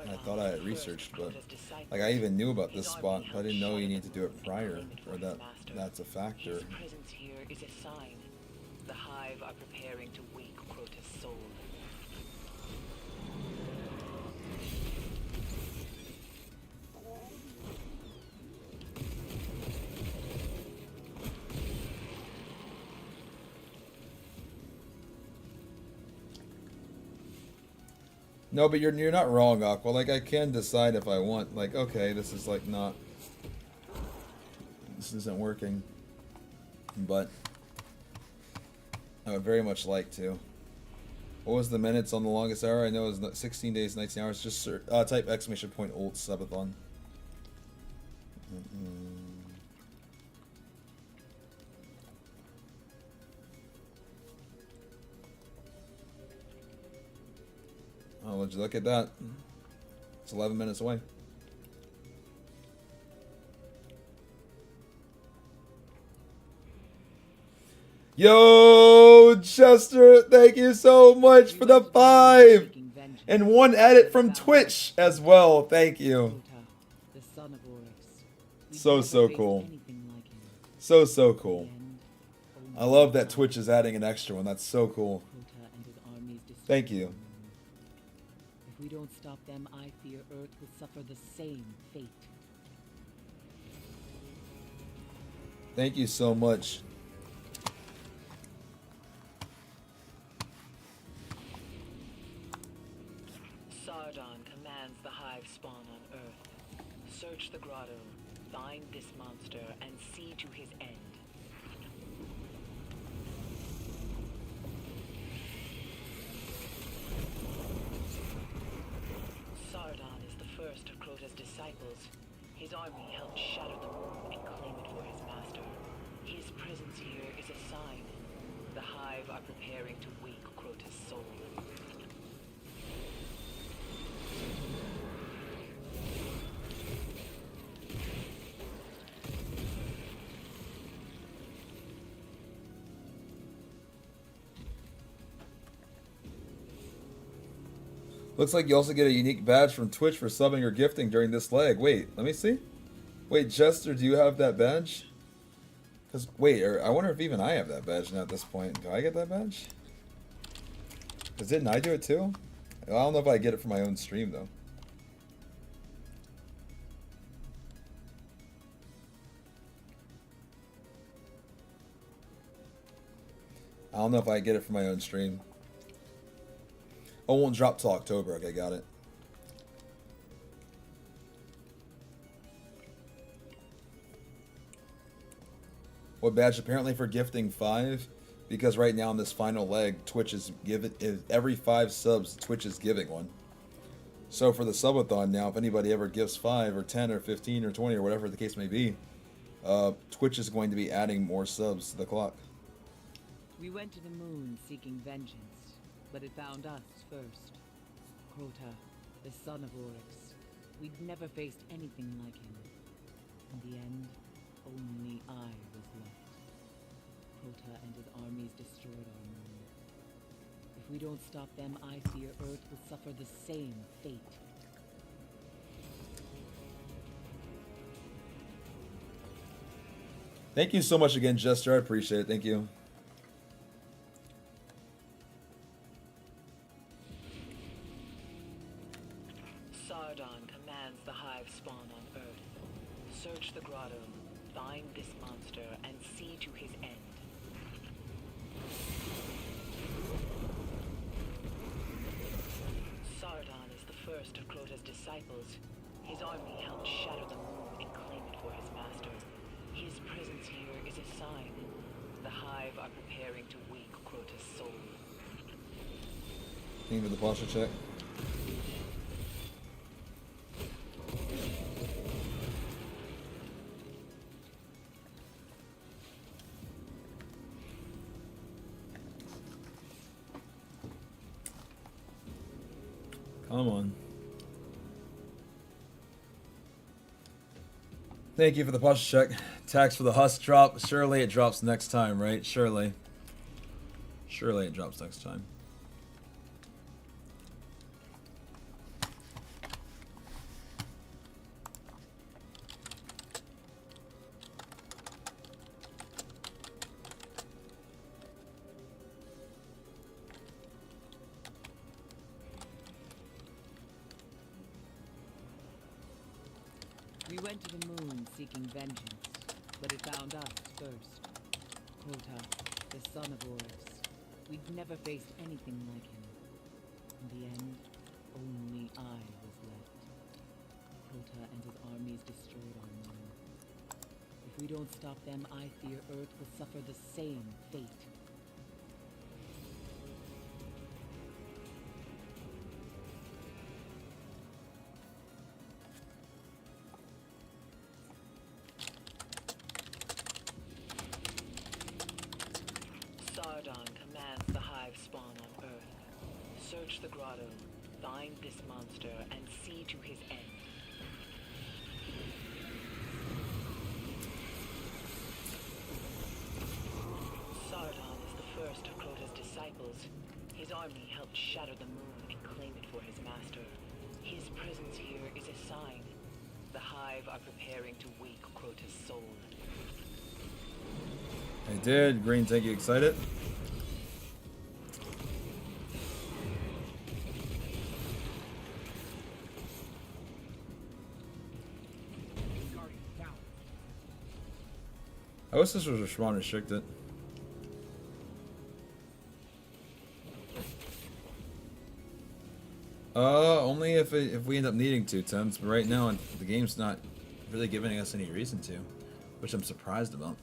And I thought I had researched, but, like, I even knew about this spot, but I didn't know you need to do it prior, or that's a factor. His presence here is a sign. The hive are preparing to wake Crota's soul. No, but you're not wrong, Aqua. Like, I can decide if I want, like, okay, this is like not, this isn't working, but I would very much like to. What was the minutes on the longest hour? I know it was 16 days, 19 hours. Just type exclamation point ult subathon. Oh, would you look at that? It's 11 minutes away. Yo, Chester, thank you so much for the 5 and 1 edit from Twitch as well. Thank you. So cool. So cool. I love that Twitch is adding an extra one. That's so cool. Thank you. If we don't stop them, I fear Earth will suffer the same fate. Thank you so much. Sardon commands the hive spawn on Earth. Search the grotto, find this monster, and see to his end. Sardon is the first of Crota's disciples. His army helped shatter the moon and claim it for his master. His presence here is a sign. The hive are preparing to wake Crota's soul. Looks like you also get a unique badge from Twitch for subbing or gifting during this leg. Wait, let me see. Wait, Jester, do you have that badge? Cause wait, I wonder if even I have that badge now at this point. Do I get that badge? Cause didn't I do it too? I don't know if I get it for my own stream though. I don't know if I get it for my own stream. Oh, it won't drop till October. Okay, got it. What badge? Apparently for gifting 5, because right now in this final leg, Twitch is every 5 subs, Twitch is giving one. So for the subathon now, if anybody ever gives 5 or 10 or 15 or 20 or whatever the case may be, Twitch is going to be adding more subs to the clock. We went to the moon seeking vengeance, but it found us first. Crota, the son of Oryx. We'd never faced anything like him. In the end, only I was left. Crota and his armies destroyed our moon. If we don't stop them, I fear Earth will suffer the same fate. Thank you so much again, Jester. I appreciate it. Thank you. Sardon commands the hive spawn on Earth. Search the grotto, find this monster, and see to his end. Sardon is the first of Crota's disciples. His army helped shatter the moon and claim it for his master. His presence here is a sign. The hive are preparing to wake Crota's soul. Thank you for the posture check. Come on. Thank you for the posture check. Tax for the husk drop. Surely it drops next time, right? Surely. Surely it drops next time. We went to the moon seeking vengeance, but it found us first. Crota, the son of Oryx. We'd never faced anything like him. In the end, only I was left. Crota and his armies destroyed our moon. If we don't stop them, I fear Earth will suffer the same fate. Sardon commands the hive spawn on Earth. Search the grotto, find this monster, and see to his end. Sardon is the first of Crota's disciples. His army helped shatter the moon and claim it for his master. His presence here is a sign. The hive are preparing to wake Crota's soul. I did. Green, take you excited? Guardian down. I wish this was respawn restricted. Only if we end up needing to, Tim. But right now, the game's not really giving us any reason to, which I'm surprised about.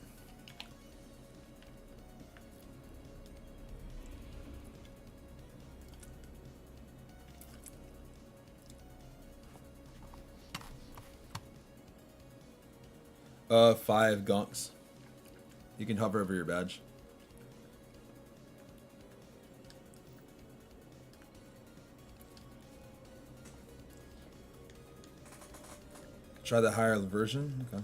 Five gonks. You can hover over your badge. Try the higher version. Okay.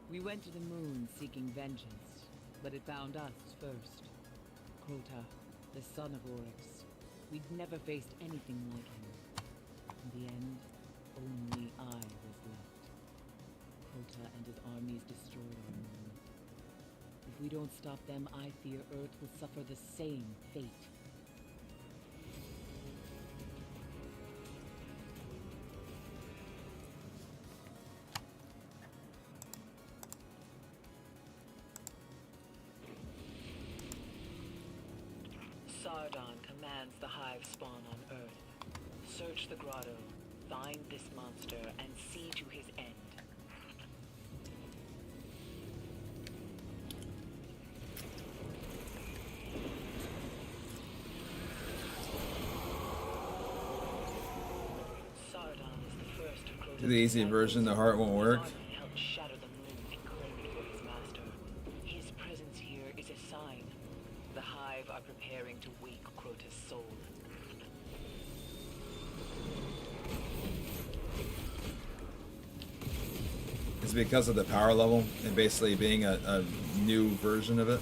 We went to the moon seeking vengeance, but it found us first. Crota, the son of Oryx. We'd never faced anything like him. In the end, only I was left. Crota and his armies destroyed our moon. If we don't stop them, I fear Earth will suffer the same fate. Sardon commands the hive spawn on Earth. Search the grotto, find this monster, and see to his end. Sardon is the first of Crota's Do the easy disciples. version, the heart won't work. His army helped shatter the moon and claim it for his master. His presence here is a sign. The hive are preparing to wake Crota's soul. It's because of the power level and basically being a new version of it.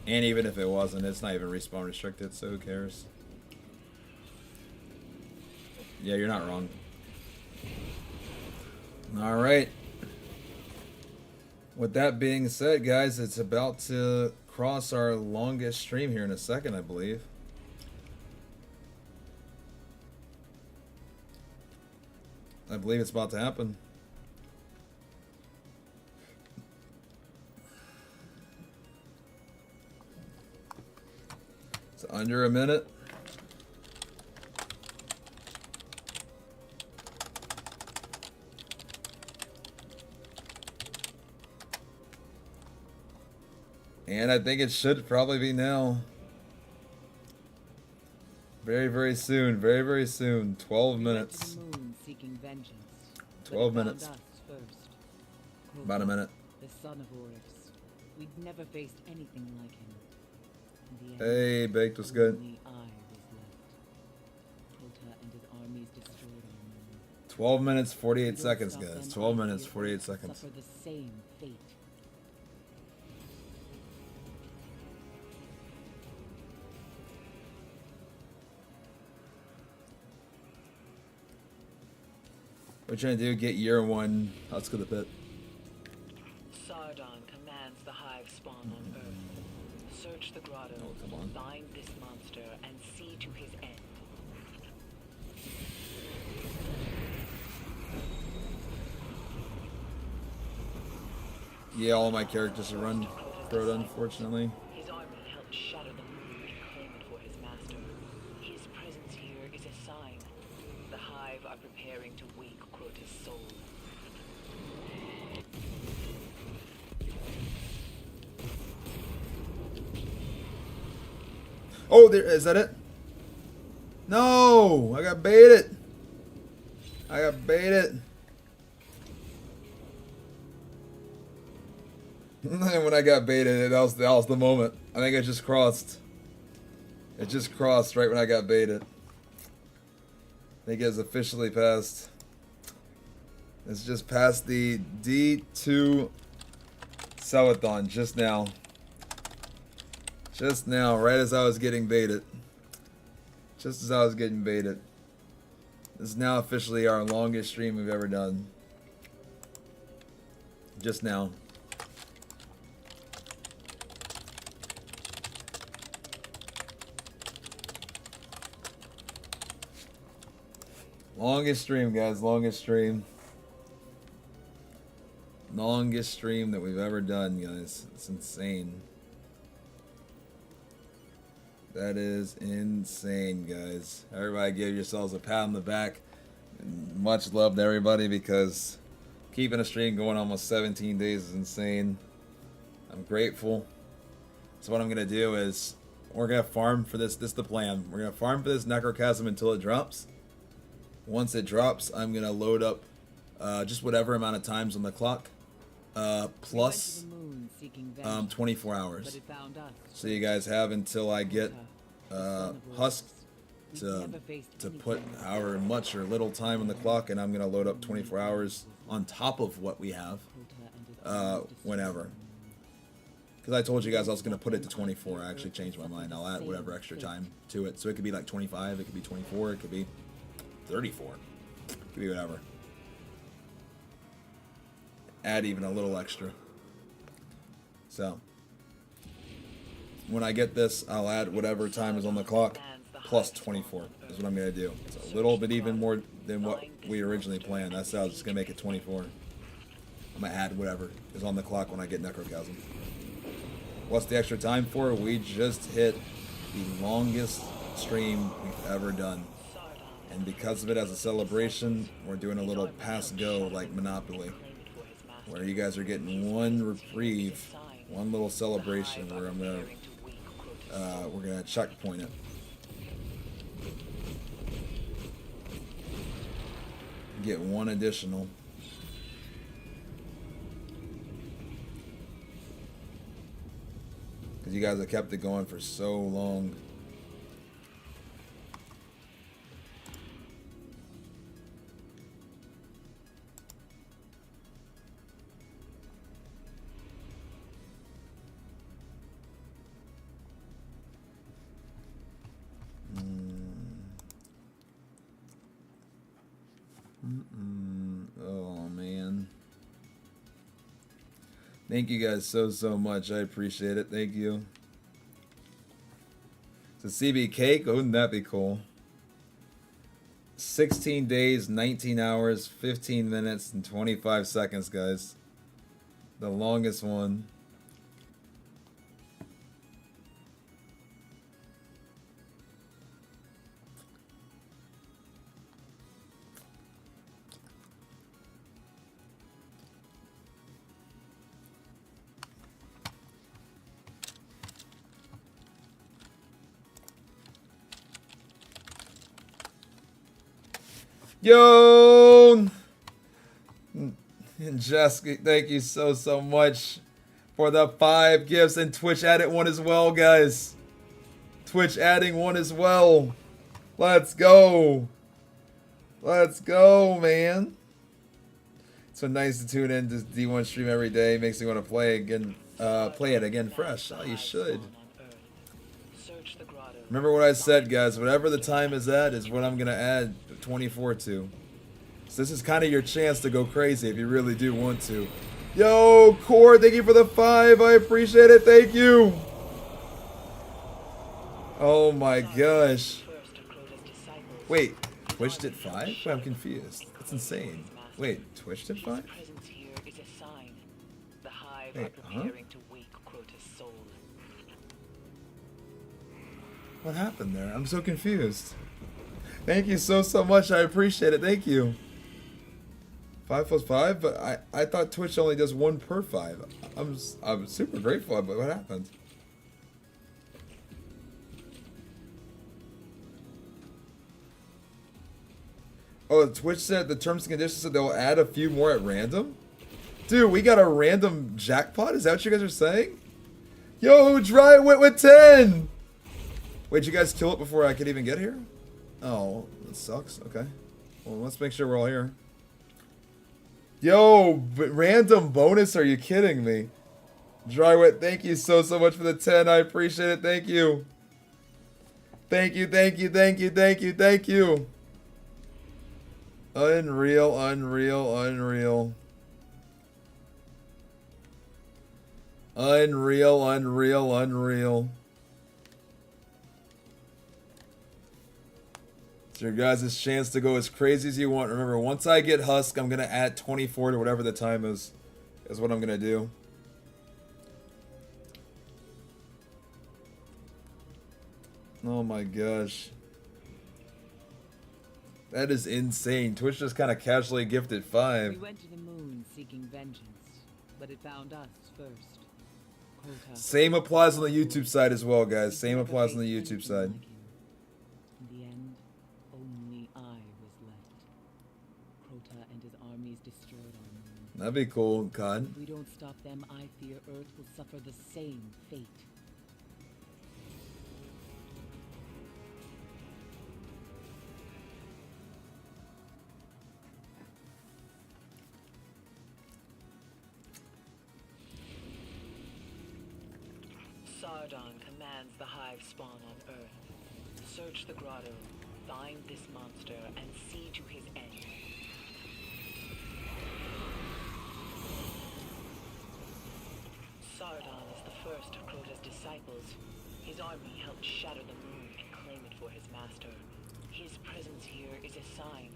And even if it wasn't, it's not even respawn restricted, so who cares? Yeah, you're not wrong. Alright. With that being said, guys, it's about to cross our longest stream here in a second, I believe. I believe it's about to happen. It's under a minute. And I think it should probably be now. Very, very soon. Very, very soon. 12 minutes. 12 minutes. About a minute. The son of Oryx. We'd never faced anything like him. In the end, Hey, Baked was good. only I was left. Crota and his armies destroyed our moon. 12 minutes, 48 If we don't seconds, stop guys. them, 12 I minutes, fear 48 Earth will seconds. Suffer the same fate. What you trying to do? Get year 1. Let's go to the pit. Sardon commands the hive spawn on Earth. Search the grotto, Oh, come on. find this monster, and see to his end. Yeah, all my characters are run through it, unfortunately. His army helped shatter the moon and claim it for his master. His presence here is a sign. The hive are preparing to wake Crota's soul. Oh, there is that it? No, I got baited. I got baited. And when I got baited, that was the moment. I think it just crossed. It just crossed right when I got baited. I think it's officially passed. It's just past the D2 Subathon just now. Just now, right as I was getting baited. Just as I was getting baited. This is now officially our longest stream we've ever done. Just now. Longest stream, guys. Longest stream. Longest stream that we've ever done, guys. It's insane. That is insane, guys. Everybody give yourselves a pat on the back. Much love to everybody because keeping a stream going almost 17 days is insane. I'm grateful. So what I'm going to do is we're going to farm for this. This is the plan. We're going to farm for this necrochasm until it drops. Once it drops, I'm going to load up just whatever amount of times on the clock. Plus 24 hours. So you guys have until I get Husk to put however much or little time on the clock, and I'm going to load up 24 hours on top of what we have whenever. Because I told you guys I was going to put it to 24. I actually changed my mind. I'll add whatever extra time to it. So it could be like 25, it could be 24, it could be 34. It could be whatever. Add even a little extra. So when I get this, I'll add whatever time is on the clock plus 24 is what I'm going to do. It's a little bit even more than what we originally planned. That's how I was just going to make it 24. I'm going to add whatever is on the clock when I get necrochasm. What's the extra time for? We just hit the longest stream we've ever done. And because of it, as a celebration, we're doing a little pass go like Monopoly, where you guys are getting one reprieve, one little celebration where I'm gonna we're gonna checkpoint it. Get one additional. Because you guys have kept it going for so long. Oh man, thank you guys so much. I appreciate it. Thank you. It's a CB cake. Wouldn't that be cool? 16 days, 19 hours, 15 minutes, and 25 seconds, guys. The longest one. Yo, and Jessica, thank you so much for the 5 gifts, and Twitch added one as well, guys. Twitch adding one as well. Let's go. Let's go, man. It's so nice to tune in to D1 stream every day. Makes me want to play again, play it again fresh. Oh, you should. Remember what I said, guys. Whatever the time is at is what I'm gonna add 24 to. So this is kind of your chance to go crazy if you really do want to. Yo, Core, thank you for the 5. I appreciate it. Thank you. Oh my gosh. Wait, Twitch did 5? Wait, I'm confused. That's insane. Wait, Twitch did 5? Wait, huh? What happened there? I'm so confused. Thank you so much. I appreciate it. Thank you. 5 plus 5, but I thought Twitch only does 1 per 5. I'm super grateful, but what happened? Oh, Twitch said the terms and conditions said they'll add a few more at random? Dude, we got a random jackpot? Is that what you guys are saying? Yo, Dry Wit with 10! Wait, did you guys kill it before I could even get here? Oh, that sucks. Okay. Well, let's make sure we're all here. Yo, random bonus? Are you kidding me? Dry Wit, thank you so much for the 10. I appreciate it. Thank you. Thank you, thank you, thank you, thank you, thank you. Unreal, unreal, unreal. Unreal, unreal, unreal. It's your guys' chance to go as crazy as you want. Remember, once I get Husk, I'm going to add 24 to whatever the time is what I'm going to do. Oh my gosh. That is insane. Twitch just kind of casually gifted 5. We went to the moon seeking vengeance, but it found us first. Same applies on the YouTube side as well, guys. Same applies on the YouTube side. In the end, only I was left. Crota and his armies destroyed our moon. That'd be cool, Khan. If we don't stop them, I fear Earth will suffer the same fate. Sardon commands the hive spawn on Earth. Search the grotto, find this monster, and see to his end. Sardon is the first of Crota's disciples. His army helped shatter the moon and claim it for his master. His presence here is a sign.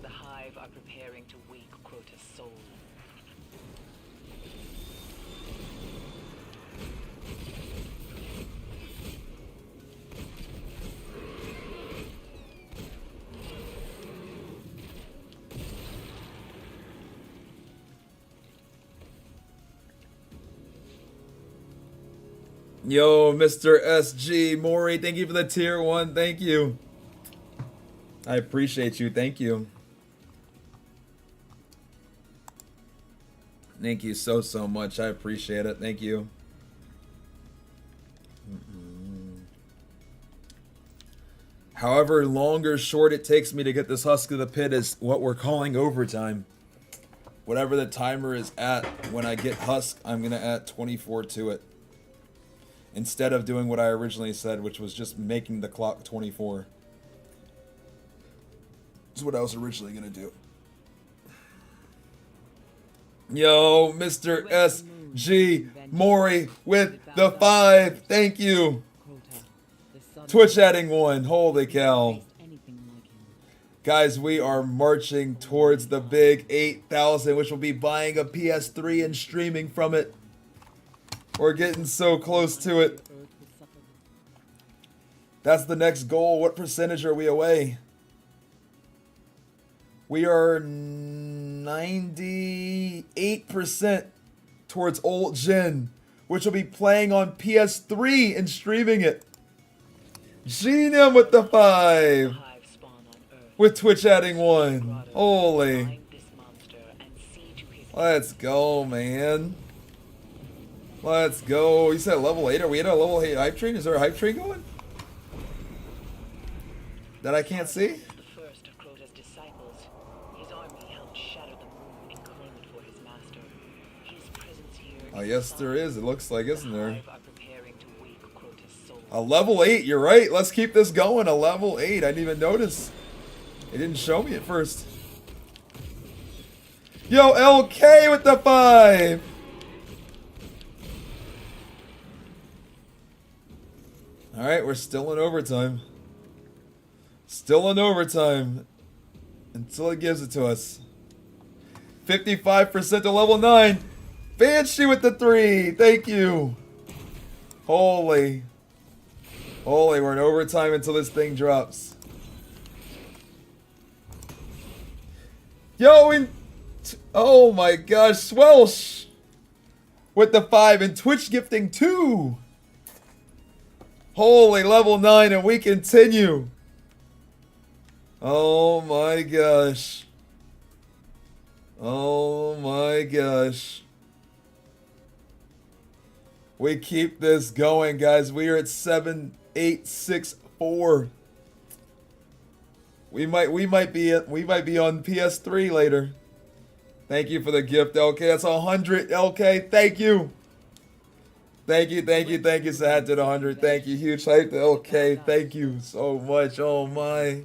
The hive are preparing to wake Crota's soul. Yo, Mr. SG Maury, thank you for the tier 1. Thank you. I appreciate you. Thank you. Thank you so much. I appreciate it. Thank you. However long or short it takes me to get this Husk of the Pit is what we're calling overtime. Whatever the timer is at when I get Husk, I'm going to add 24 to it. Instead of doing what I originally said, which was just making the clock 24. That's what I was originally going to do. Yo, Mr. SG Maury with the 5. Thank you. Twitch adding 1. Holy cow. Guys, we are marching towards the big 8,000, which will be buying a PS3 and streaming from it. We're getting so close to it. That's the next goal. What percentage are we away? We are 98% towards Old Gen, which will be playing on PS3 and streaming it. Genium with the 5. With Twitch adding 1. Holy. Let's go, man. Let's go. You said level 8. Are we in a level 8 hype train? Is there a hype train going? That I can't see? Oh, yes, there is. It looks like, isn't there? A level 8. You're right. Let's keep this going. A level 8. I didn't even notice. It didn't show me at first. Yo, LK with the 5. All right, we're still in overtime. Still in overtime. Until it gives it to us. 55% to level 9. Banshee with the 3. Thank you. Holy. Holy, we're in overtime until this thing drops. Yo, oh my gosh, Swelsh with the 5 and Twitch gifting 2. Holy, level 9 and we continue. Oh my gosh. Oh my gosh. We keep this going, guys. We are at 7864. We might be on PS3 later. Thank you for the gift, LK. That's 100, LK. Thank you. Thank you. Sad to the 100. Thank you. Huge hype to LK. Thank you so much. Oh my.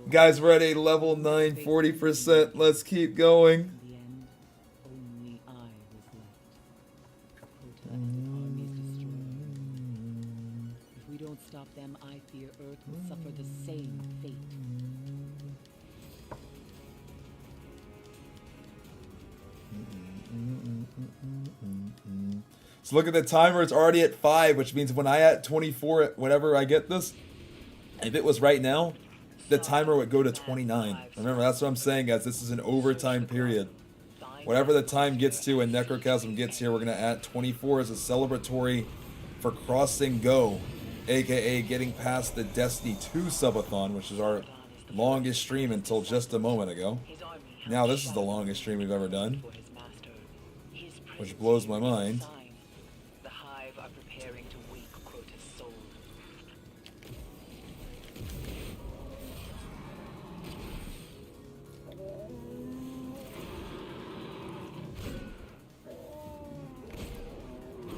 Guys, we're at a level 9, 40%. Let's keep going. In the end, only I was left. Crota and his armies destroyed. If we don't stop them, I fear Earth will suffer the same fate. So look at the timer. It's already at 5, which means when I at 24, whenever I get this, if it was right now, the timer would go to 29. Remember, that's what I'm saying, guys. This is an overtime period. Whatever the time gets to and Necrochasm gets here, we're going to add 24 as a celebratory for crossing go, aka getting past the Destiny 2 Subathon, which is our longest stream until just a moment ago. Now this is the longest stream we've ever done, which blows my mind. The Hive are preparing to wake Crota's soul.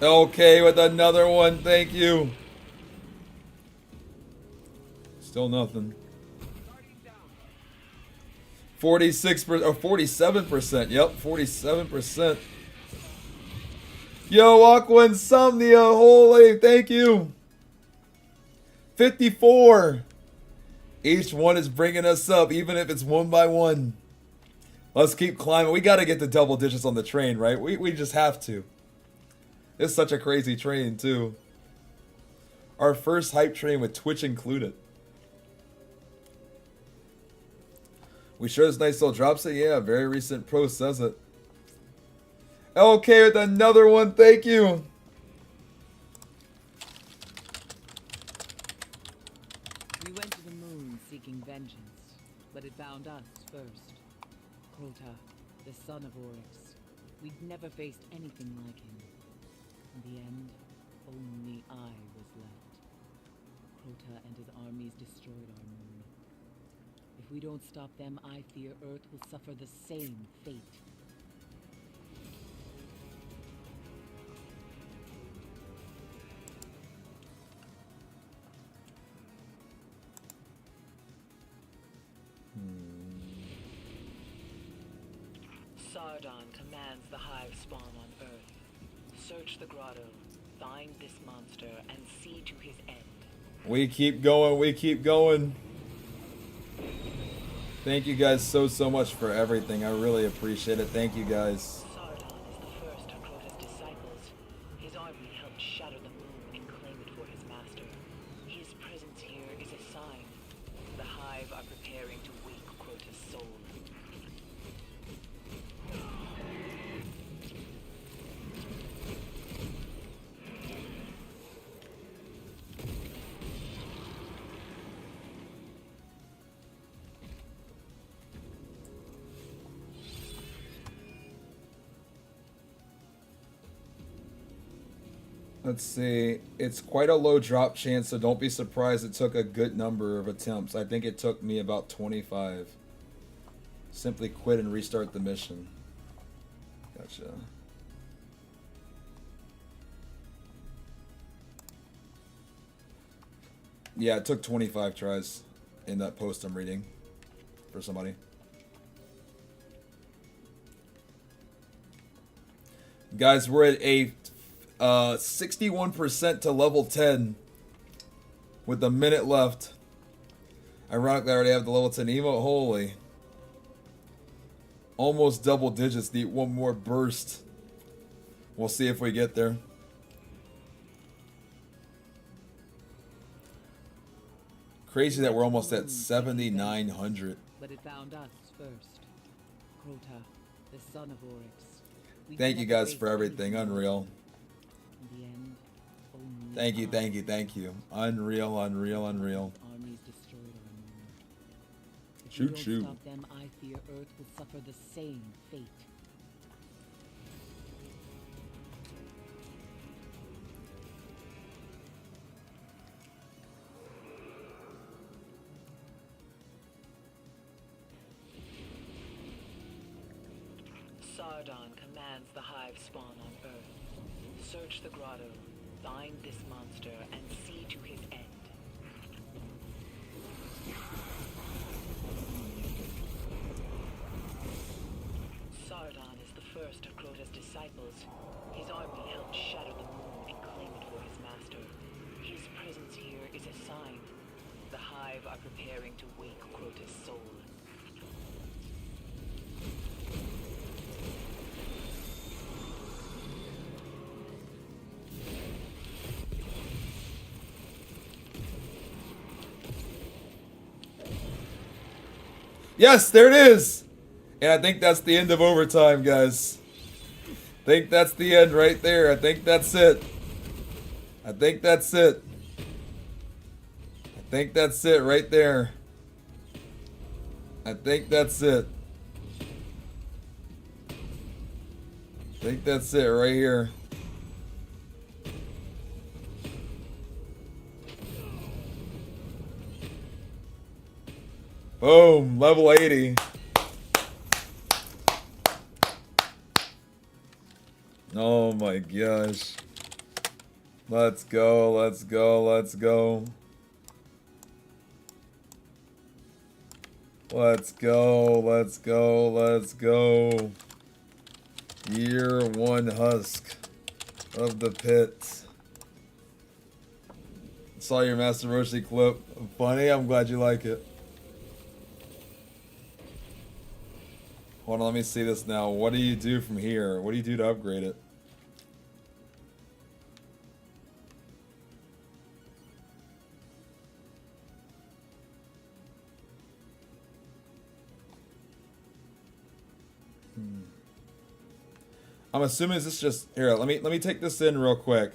Okay, with another one, thank you. Still nothing. 46% or 47%. Yep, 47%. Yo, Aqua Insomnia, holy, thank you. 54. Each one is bringing us up, even if it's one by one. Let's keep climbing. We got to get the double digits on the train, right? We just have to. It's such a crazy train, too. Our first hype train with Twitch included. We sure this night still drops it? Yeah, very recent pro says it. Okay, with another one, thank you. We went to the moon seeking vengeance, but it found us first. Crota, the son of Oryx. We'd never faced anything like him. In the end, only I was left. Crota and his armies destroyed our moon. If we don't stop them, I fear Earth will suffer the same fate. Sardon commands the Hive spawn on Earth. Search the grotto, find this monster, and see to his end. We keep going, we keep going. Thank you guys so much for everything. I really appreciate it. Thank you guys. Sardon is the first of Crota's disciples. His army helped shatter the moon and claim it for his master. His presence here is a sign. The Hive are preparing to wake Crota's soul. Let's see. It's quite a low drop chance, so don't be surprised it took a good number of attempts. I think it took me about 25. Simply quit and restart the mission. Gotcha. Yeah, it took 25 tries in that post I'm reading for somebody. Guys, we're at a 61% to level 10 with a minute left. Ironically, I already have the level 10 emote. Holy. Almost double digits. Need one more burst. We'll see if we get there. Crazy that we're almost at 7,900. But it found us first. Crota, the son of Oryx. We'd Thank you never guys faced for everything. anything Unreal. in the end, only Thank you, time. thank you, thank you. Unreal, unreal, unreal. Armies destroyed our moon. If Shoot, we don't shoot. stop them, I fear Earth will suffer the same fate. Sardon commands the hive spawn on Earth. Search the grotto, find this monster, and see to his end. Sardon is the first of Crota's disciples. His army helped shatter the moon and claim it for his master. His presence here is a sign. The hive are preparing to wake Crota's soul. Yes, there it is! And I think that's the end of overtime, guys. I think that's the end right there. I think that's it. I think that's it. I think that's it right there. I think that's it. I think that's it right here. Boom, level 80. Oh my gosh. Let's go, let's go, let's go. Let's go, let's go, let's go. Year 1 husk of the pit. Saw your Master Roshi clip. Funny, I'm glad you like it. Hold on, let me see this now. What do you do from here? What do you do to upgrade it? I'm assuming this is just here. Let me take this in real quick.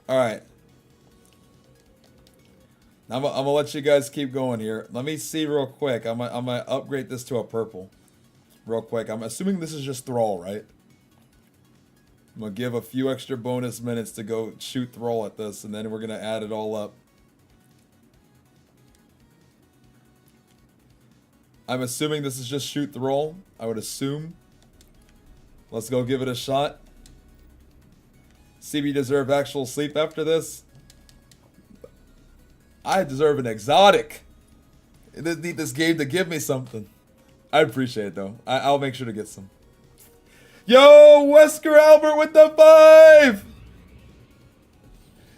All right. I'm gonna let you guys keep going here. Let me see real quick. I'm gonna upgrade this to a purple. Real quick, I'm assuming this is just Thrall, right? I'm gonna give a few extra bonus minutes to go shoot Thrall at this, and then we're gonna add it all up. I'm assuming this is just shoot Thrall. I would assume. Let's go give it a shot. CB deserve actual sleep after this. I deserve an exotic. I just need this game to give me something. I appreciate it though. I'll make sure to get some. Yo, Wesker Albert with the 5!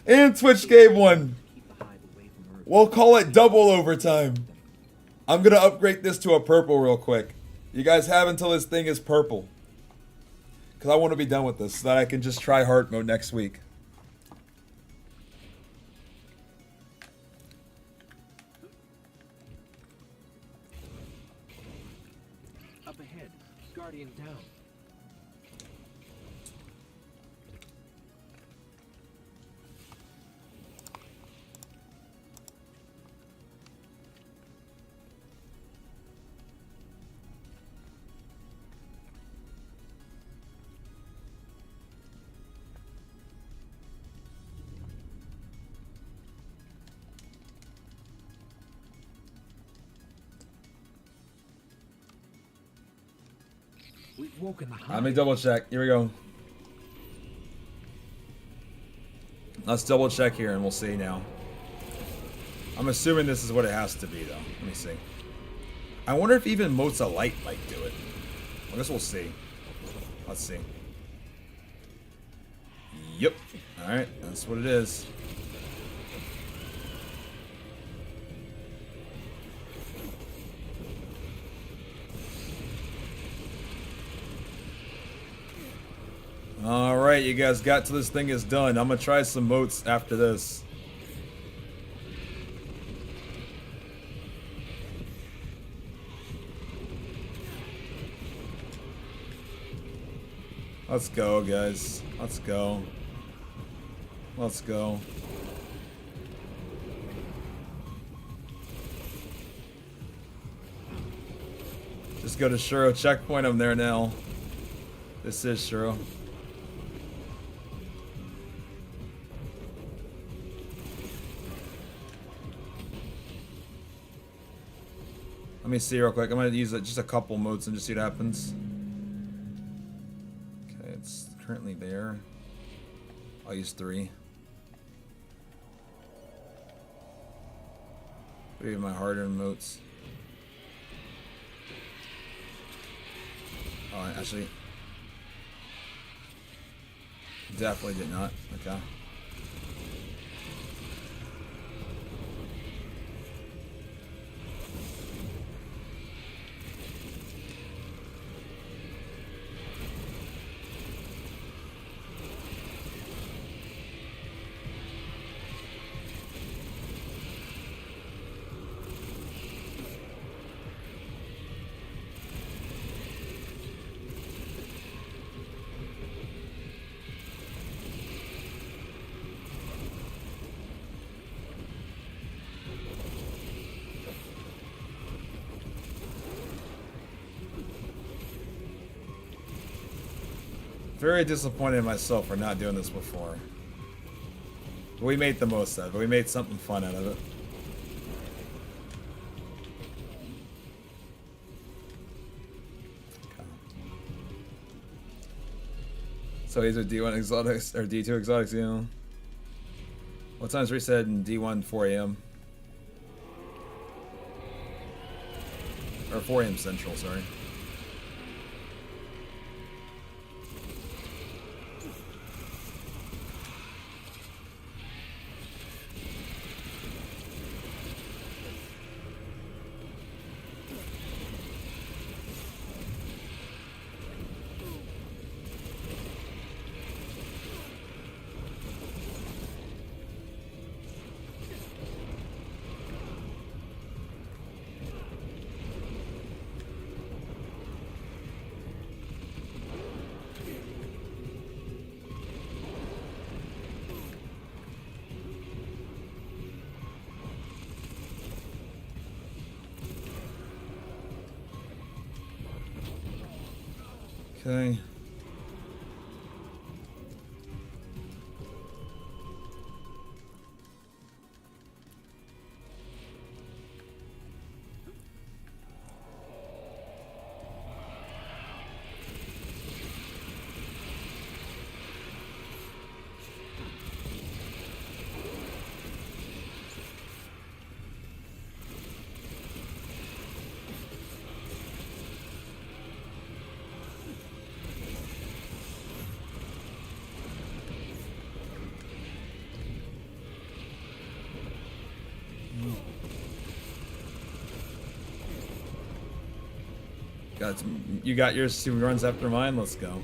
And Twitch gave one. We'll call it double overtime. I'm gonna upgrade this to a purple real quick. You guys have until this thing is purple. Because I want to be done with this so that I can just try hard mode next week. Up ahead, Guardian down. We've woken the hive. Let me double check. Here we go. Let's double check here and we'll see now. I'm assuming this is what it has to be though. Let me see. I wonder if even Motes a Light might do it. I guess we'll see. Let's see. Yep. Alright, that's what it is. Alright, you guys got till this thing is done. I'm gonna try some moats after this. Let's go, guys. Let's go. Let's go. Just go to Shuro checkpoint. I'm there now. This is Shuro. Let me see real quick. I'm gonna use just a couple modes and just see what happens. Okay, it's currently there. I'll use 3. 3 of my hard-earned motes. Oh, actually, definitely did not. Okay. Very disappointed in myself for not doing this before. But we made the most out of it. We made something fun out of it. Okay. So these are D1 exotics or D2 exotics, you know. What time's reset in D1? 4 AM. Or 4 AM Central, sorry. Okay. You got yours 2 runs after mine? Let's go.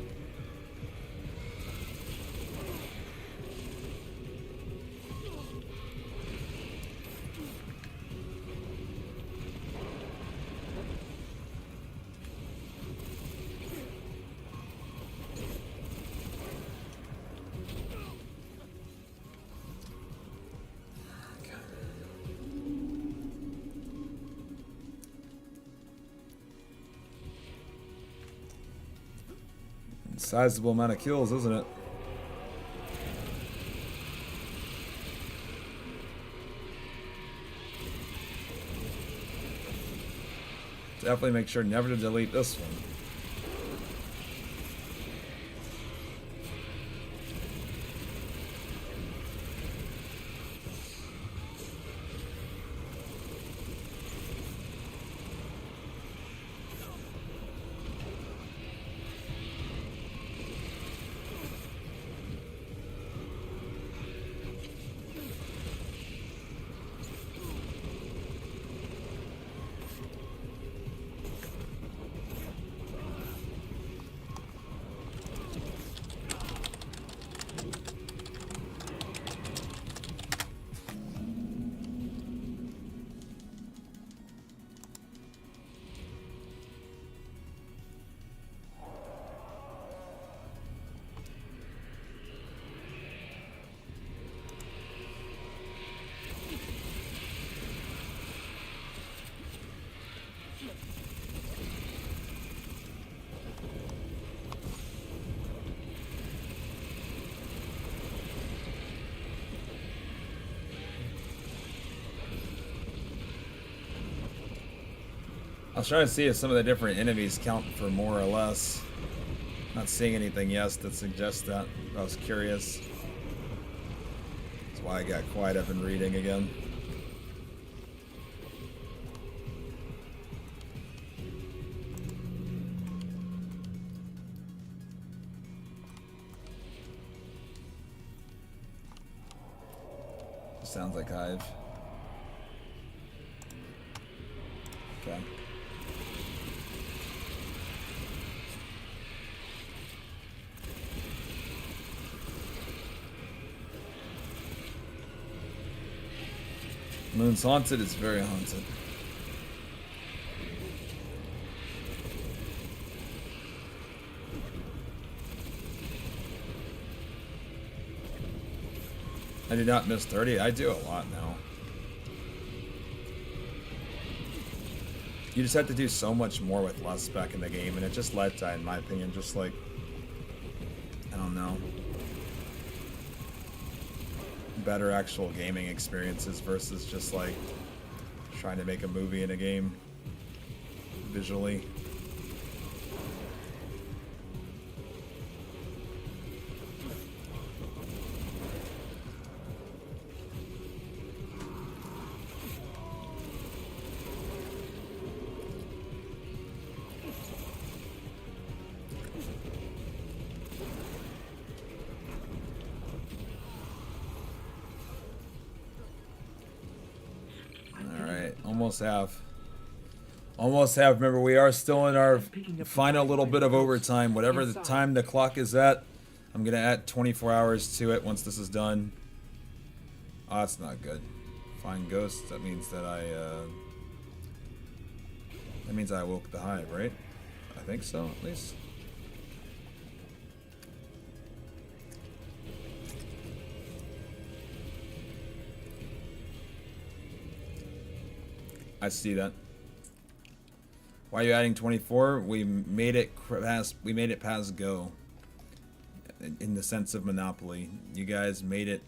Sizable amount of kills, isn't it? Definitely make sure never to delete this one. I was trying to see if some of the different enemies count for more or less. Not seeing anything yet that suggests that. I was curious. That's why I got quiet up and reading again. Sounds like Hive. Okay. Moon's haunted, it's very haunted. I did not miss 30. I do a lot now. You just have to do so much more with less spec in the game, and it just led to, in my opinion, just like, I don't know, better actual gaming experiences versus just like trying to make a movie in a game visually. Almost have. Remember, we are still in our final little bit of overtime. Whatever the time the clock is at, I'm going to add 24 hours to it once this is done. Oh, that's not good. Find ghosts. That means that I woke the hive, right? I think so, at least. I see that. Why are you adding 24? We made it past go. In the sense of Monopoly, you guys made it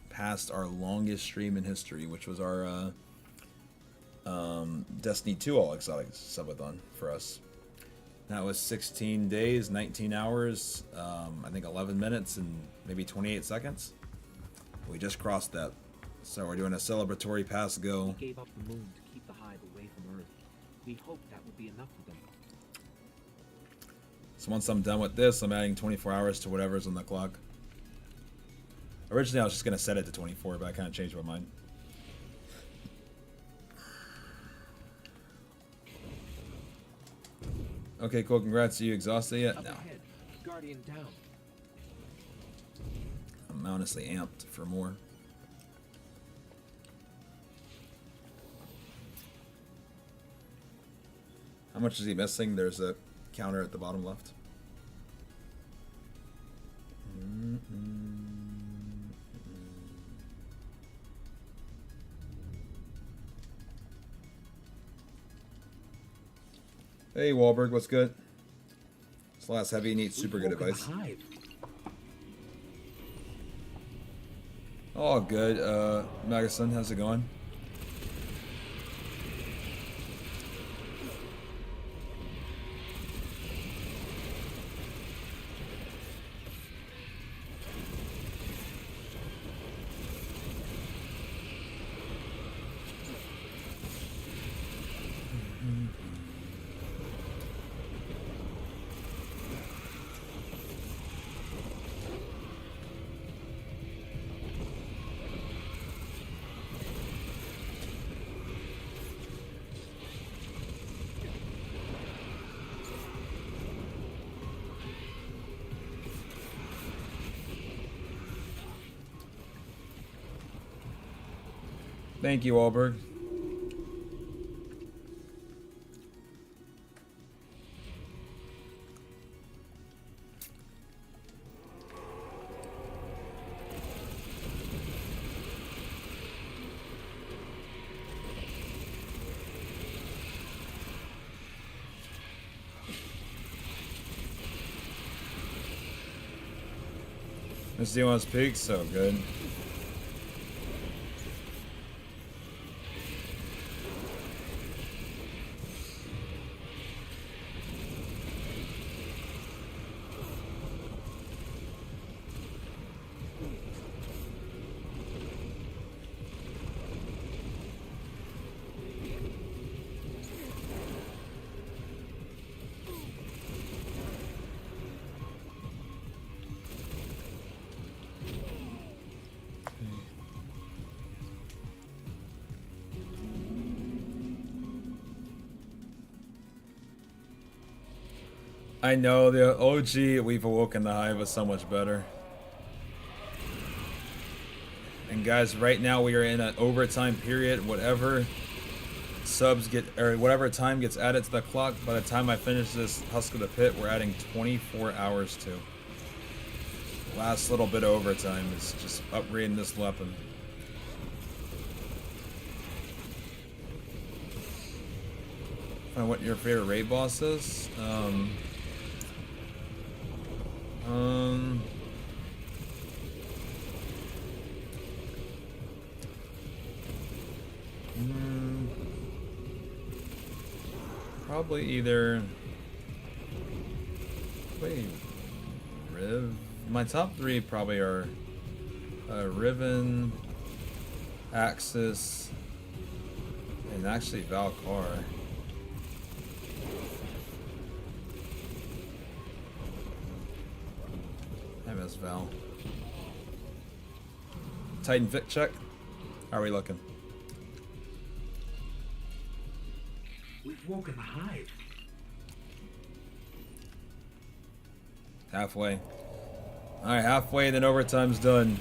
past our longest stream in history, which was our Destiny 2 All Exotic Subathon for us. That was 16 days, 19 hours, I think 11 minutes and maybe 28 seconds. We just crossed that, so we're doing a celebratory pass go. We gave up the moon to keep the hive away from Earth. We hoped that would be enough for them. So once I'm done with this, I'm adding 24 hours to whatever's on the clock. Originally, I was just going to set it to 24, but I kind of changed my mind. Okay, cool. Congrats. Are you exhausted yet? No. Guardian down. I'm honestly amped for more. How much is he missing? There's a counter at the bottom left. Hey Wahlberg, what's good? This last heavy needs super good advice. Oh, good. Magason, how's it going? Thank you, Wahlberg. This D1's peak, so good. I know the OG We've Awoken the Hive was so much better. And guys, right now we are in an overtime period. Whatever subs get, or whatever time gets added to the clock, by the time I finish this Husk of the Pit, we're adding 24 hours to. Last little bit of overtime is just upgrading this weapon. Find what your favorite raid boss is. Probably either. Wait, Riv. My top three probably are Riven, Axis, and actually Valkar. I miss Val. Titan fit check. How are we looking? We've woken the hive. Halfway. Alright, halfway, then overtime's done.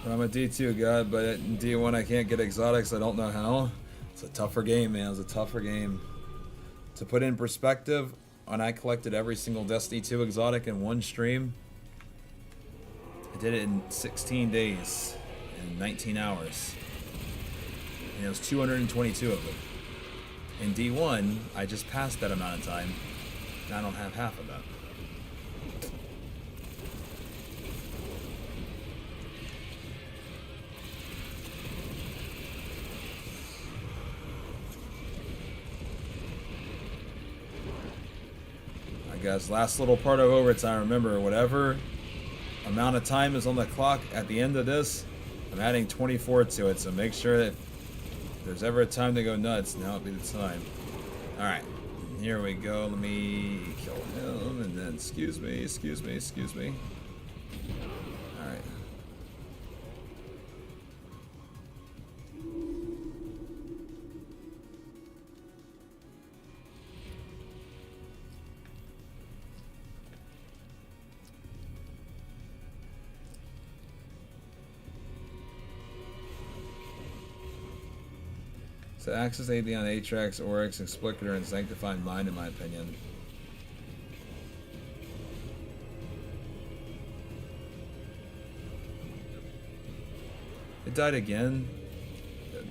I'm a D2 guy, but in D1 I can't get exotics. I don't know how. It's a tougher game, man. It's a tougher game. To put in perspective, when I collected every single Destiny 2 exotic in one stream, I did it in 16 days and 19 hours. And it was 222 of them. In D1, I just passed that amount of time, and I don't have half of that. Guys, last little part of overtime. Remember, whatever amount of time is on the clock at the end of this, I'm adding 24 to it, so make sure that if there's ever a time to go nuts, now would be the time. Alright, here we go. Let me kill him, and then excuse me. Alright. So Axis AD on Atrax, Oryx, Explicator, and Sanctified Mind, in my opinion. It died again. Good.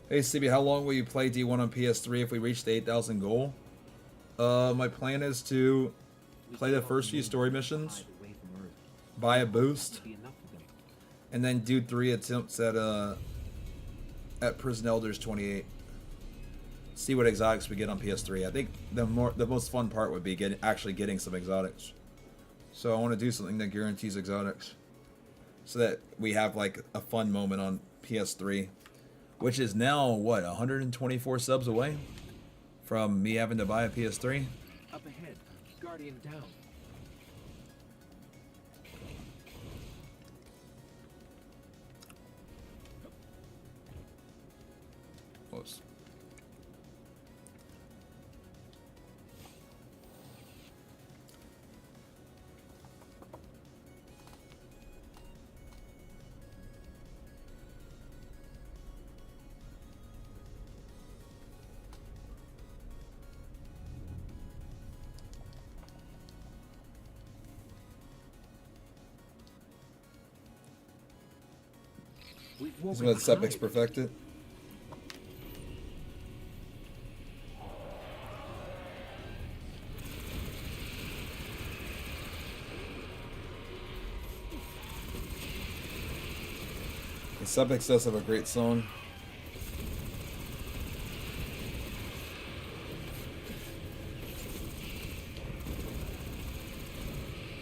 Hey CB, how long will you play D1 on PS3 if we reach the 8,000 goal? My plan is to play the first few story missions, buy a boost, and then do 3 attempts at Prison Elders 28. See what exotics we get on PS3. I think the most fun part would be actually getting some exotics. So I want to do something that guarantees exotics, so that we have like a fun moment on PS3. Which is now, what, 124 subs away from me having to buy a PS3? Up ahead, Guardian down. Whoops. We've This is woken when the Sepix hive. perfected. Sepix does have a great song.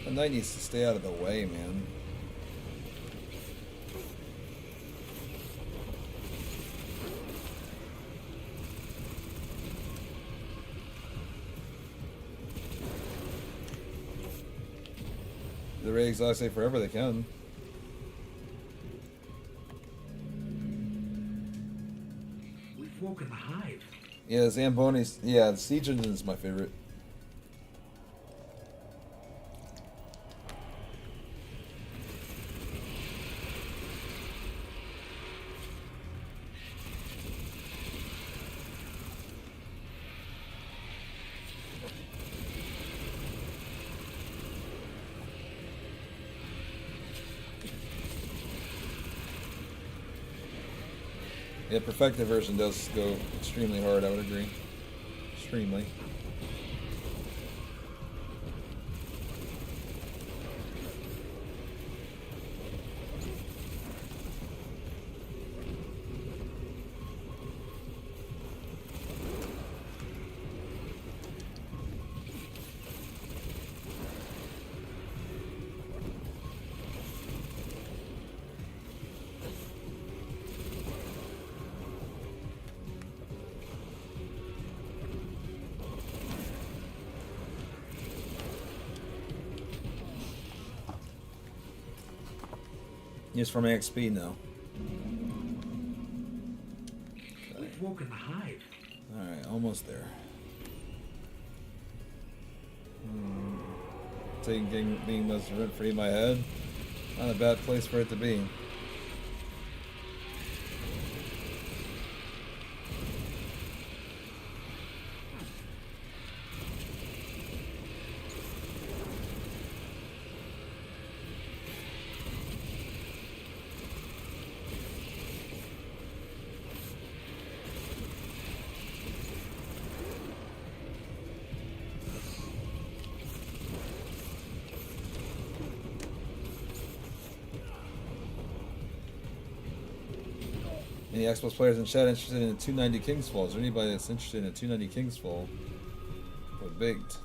The knight needs to stay out of the way, man. The Ray exhaust say forever they can. We've woken the hive. Yeah, Zamboni's. Yeah, Siege Engine is my favorite. Yeah, perfected version does go extremely hard, I would agree. Extremely. Just for my XP now. We've woken the hive. Alright, almost there. Taking being most rent free in my head. Not a bad place for it to be. Any Xbox players in chat interested in a 290 King's Fall? Is there anybody that's interested in a 290 King's Fall? Or baked?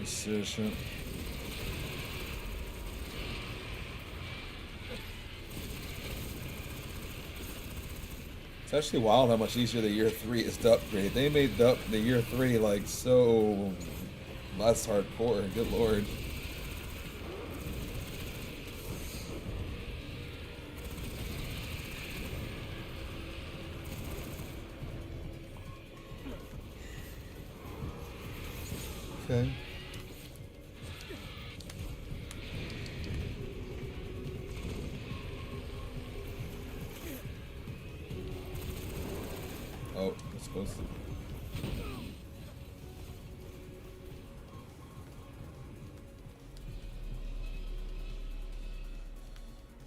Decision. It's actually wild how much easier the year 3 is to upgrade. They made the year 3 like so less hardcore. Good lord. Okay. Oh, that's close.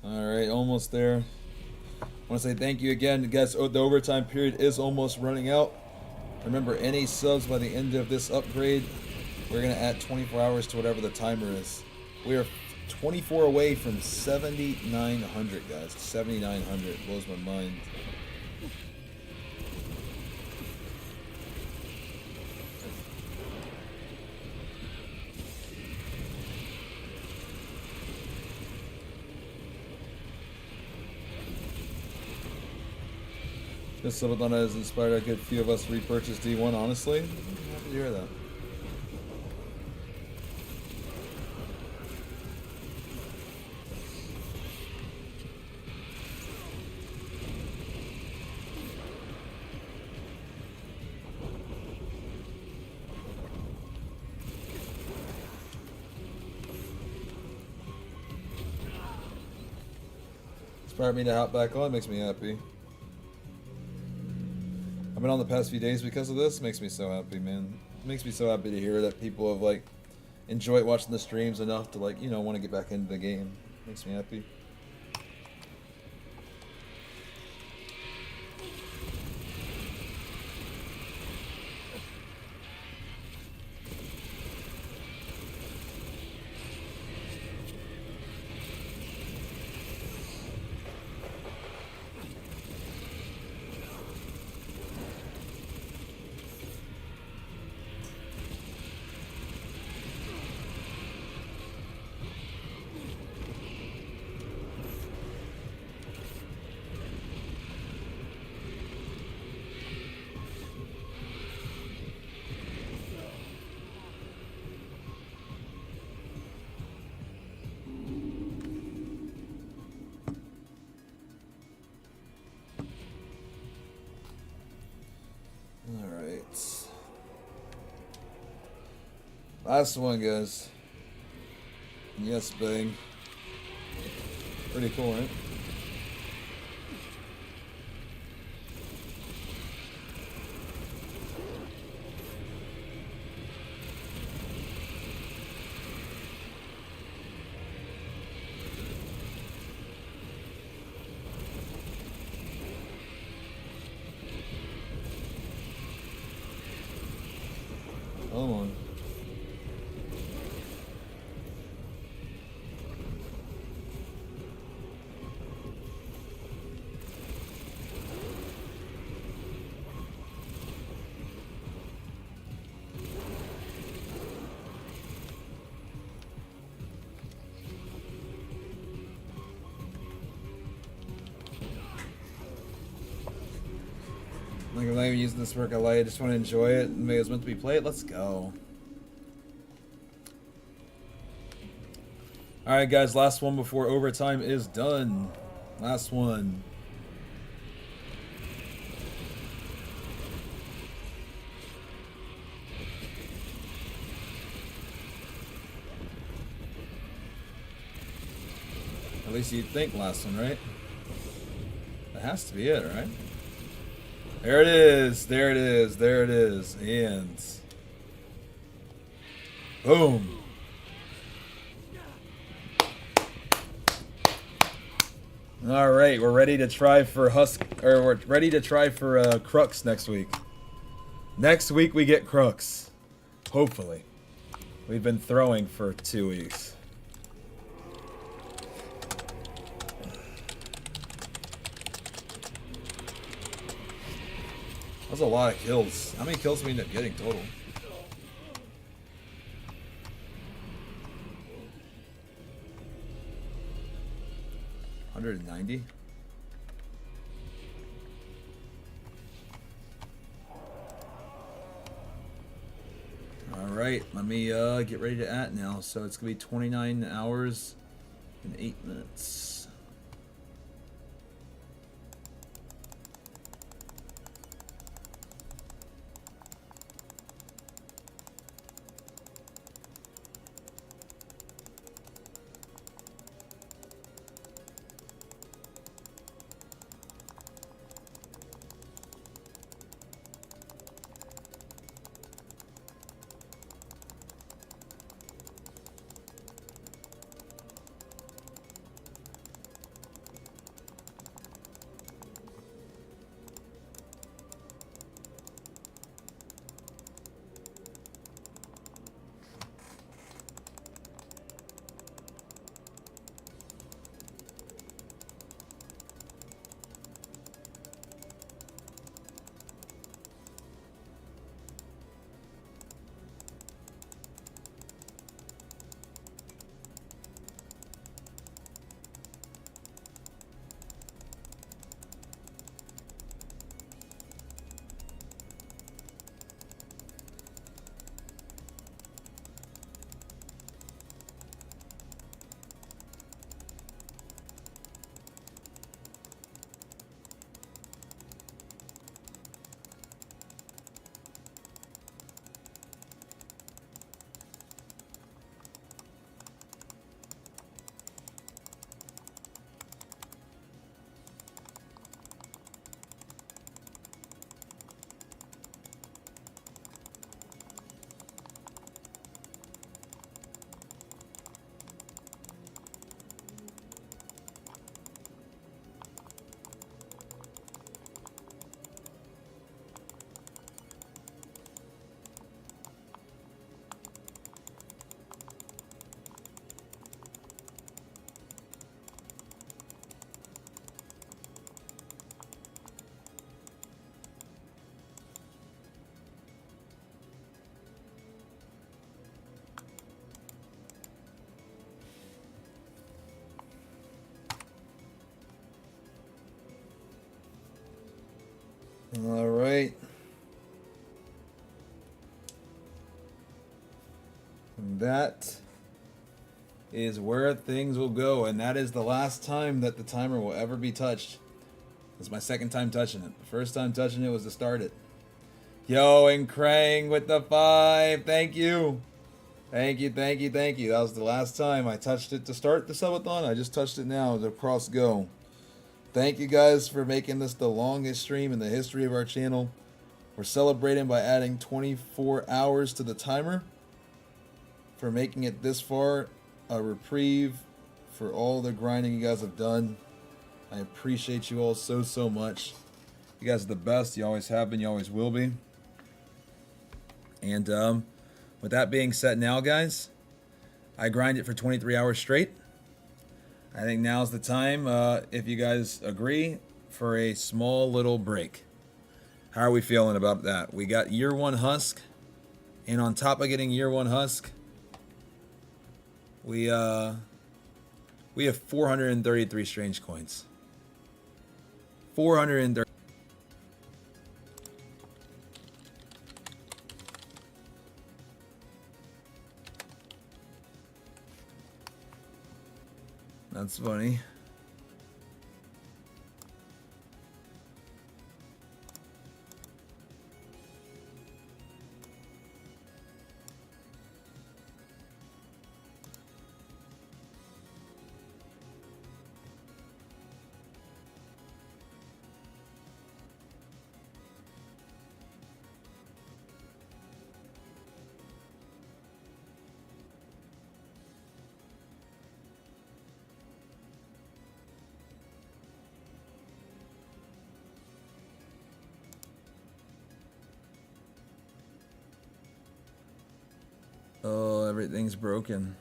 Alright, almost there. I want to say thank you again, guys. The overtime period is almost running out. Remember, any subs by the end of this upgrade, we're going to add 24 hours to whatever the timer is. We are 24 away from 7,900, guys. 7,900 blows my mind. This Subathon has inspired a good few of us to repurchase D1, honestly. I'm happy to hear that. Inspired me to hop back on, makes me happy. I've been on the past few days because of this. Makes me so happy, man. Makes me so happy to hear that people have like enjoyed watching the streams enough to like, you know, want to get back into the game. Makes me happy. Last one, guys. Yes, bang. Pretty cool, right? Come on. Like, I'm not even using this work I like. I just want to enjoy it. Maybe it was meant to be played. Let's go. Alright, guys. Last one before overtime is done. Last one. At least you'd think last one, right? That has to be it, right? There it is. There it is. There it is. And boom. All right, we're ready to try for we're ready to try for Crux next week. Next week we get Crux. Hopefully. We've been throwing for 2 weeks. That was a lot of kills. How many kills did we end up getting total? $190. All right, let me get ready to at now. So it's gonna be 29 hours and 8 minutes. that is where things will go, and that is the last time that the timer will ever be touched. It's my second time touching it. The first time touching it was to start it. Yo, and Krang with the 5. Thank you. Thank you, thank you, thank you. That was the last time I touched it to start the subathon. I just touched it now to cross go. Thank you guys for making this the longest stream in the history of our channel. We're celebrating by adding 24 hours to the timer. For making it this far, a reprieve for all the grinding you guys have done. I appreciate you all so, so much. You guys are the best. You always have been. You always will be. And with that being said now, guys, I grind it for 23 hours straight. I think now's the time, if you guys agree, for a small little break. How are we feeling about that? We got year 1 husk, and on top of getting year 1 husk, we have 433 strange coins. 430. That's funny. Oh, everything's broken.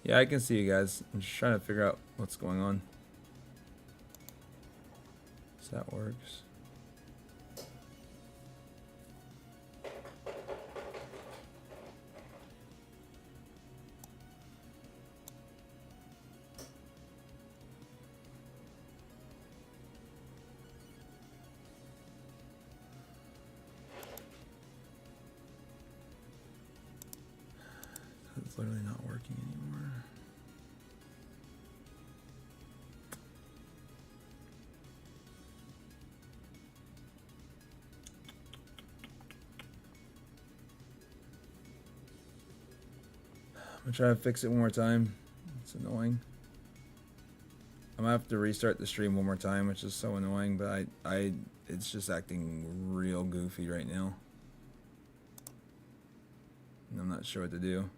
Yeah, I can see you guys. I'm just trying to figure out what's going on. So that works. It's literally not working anymore. I'm gonna try to fix it one more time. It's annoying. I'm gonna have to restart the stream one more time, which is so annoying, but it's just acting real goofy right now. And I'm not sure what to do.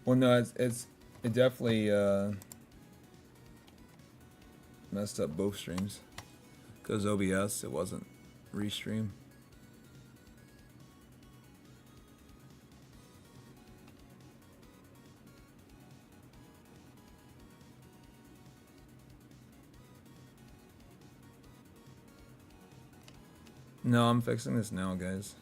Well, no, it definitely messed up both streams. Because OBS, it wasn't restream. No, I'm fixing this now, guys.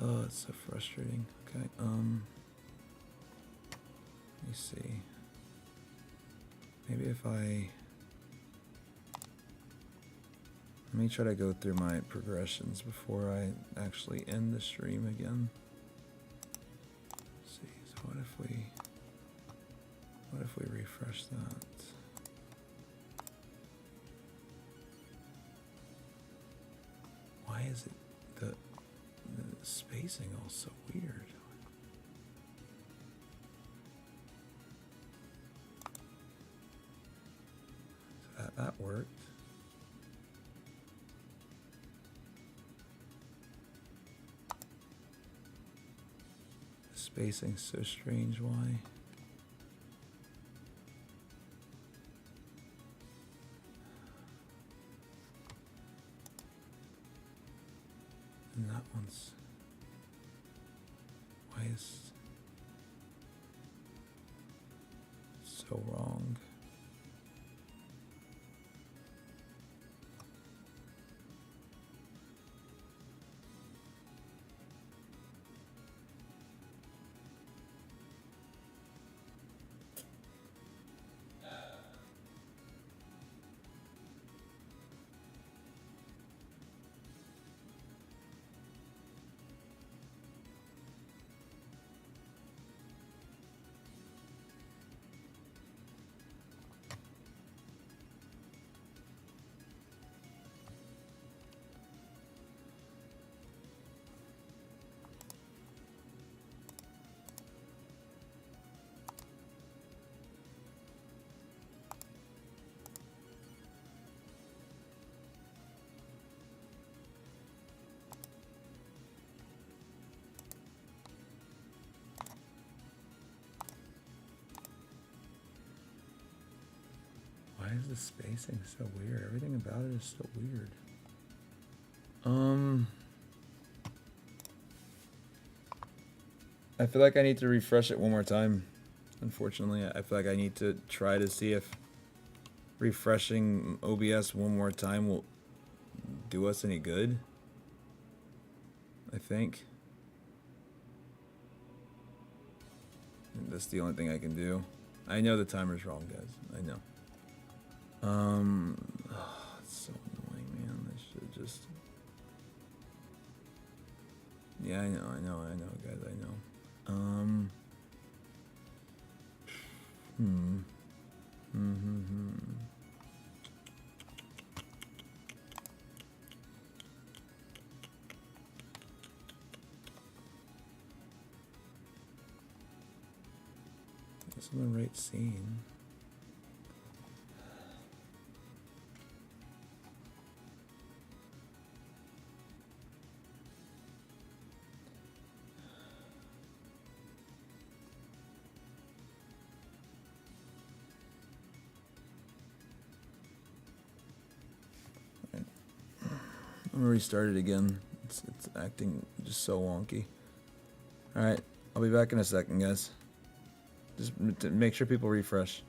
Oh, it's so frustrating. Okay, let me see. Maybe if I... Let me try to go through my progressions before I actually end the stream again. Let's see, so what if we refresh that? Why is it the spacing all so weird? So that worked. The spacing's so strange, why? And that one's... Why is so wrong? Why is the spacing so weird? Everything about it is so weird. I feel like I need to refresh it one more time. Unfortunately, I feel like I need to try to see if refreshing OBS one more time will do us any good. I think. And that's the only thing I can do. I know the timer's wrong, guys. I know. It's so annoying, man. I should just... Yeah, I know, guys, I know. It's in the right scene. I'm gonna restart it again. It's acting just so wonky. Alright, I'll be back in a second, guys. Just to make sure people refresh.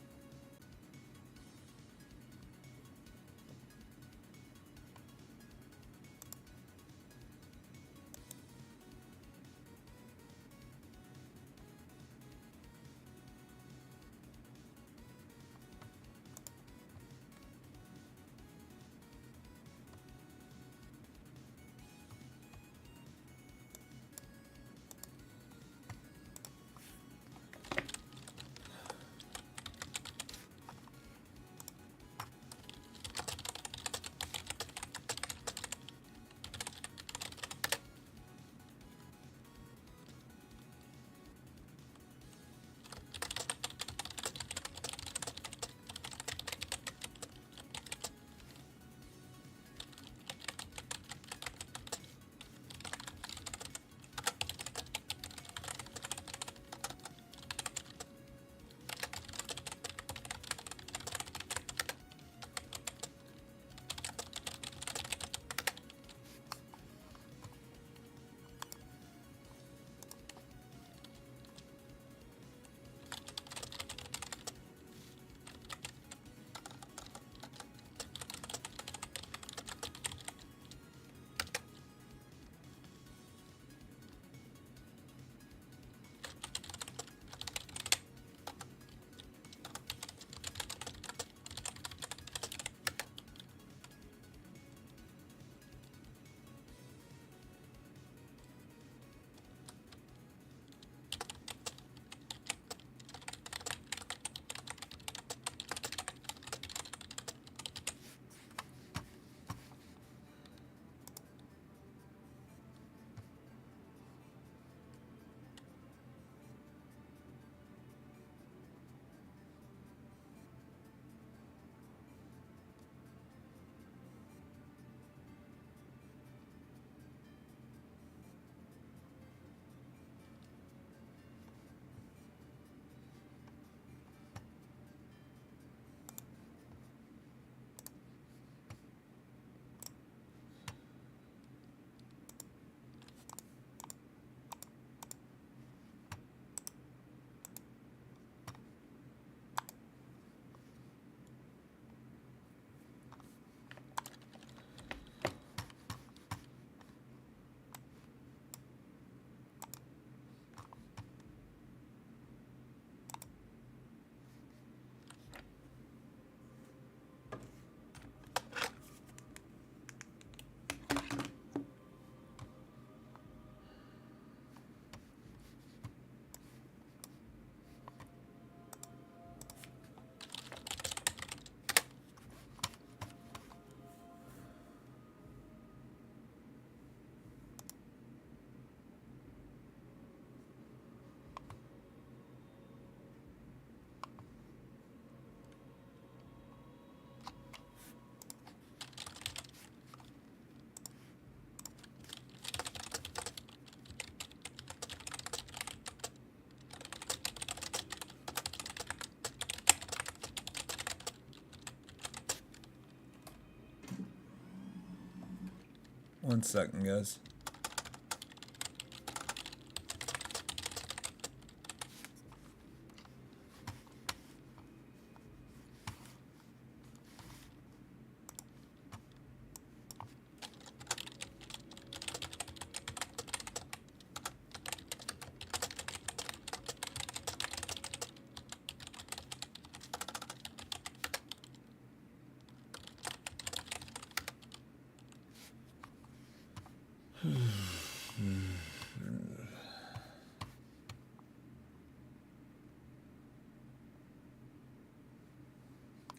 1 second, guys.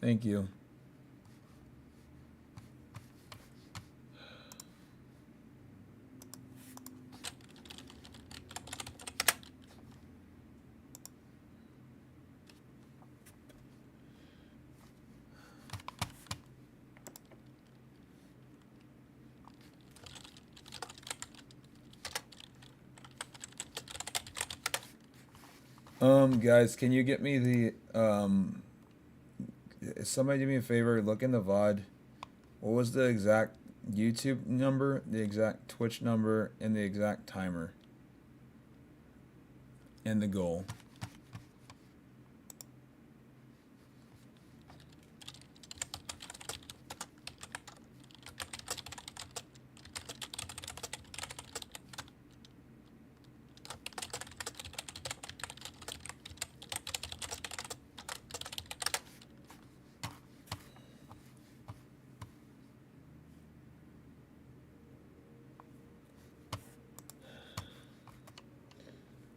Thank you. Guys, can you get me the somebody do me a favor, look in the VOD. What was the exact YouTube number, the exact Twitch number, and the exact timer? And the goal.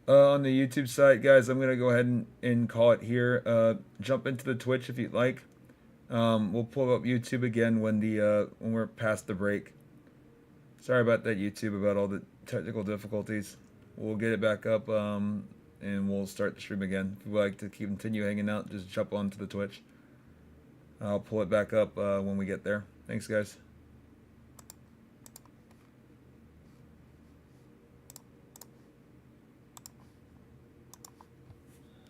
On the YouTube site, guys, I'm gonna go ahead and call it here. Jump into the Twitch if you'd like. We'll pull up YouTube again when we're past the break. Sorry about that, YouTube, about all the technical difficulties. We'll get it back up, and we'll start the stream again. If you'd like to continue hanging out, just jump onto the Twitch. I'll pull it back up when we get there. Thanks, guys.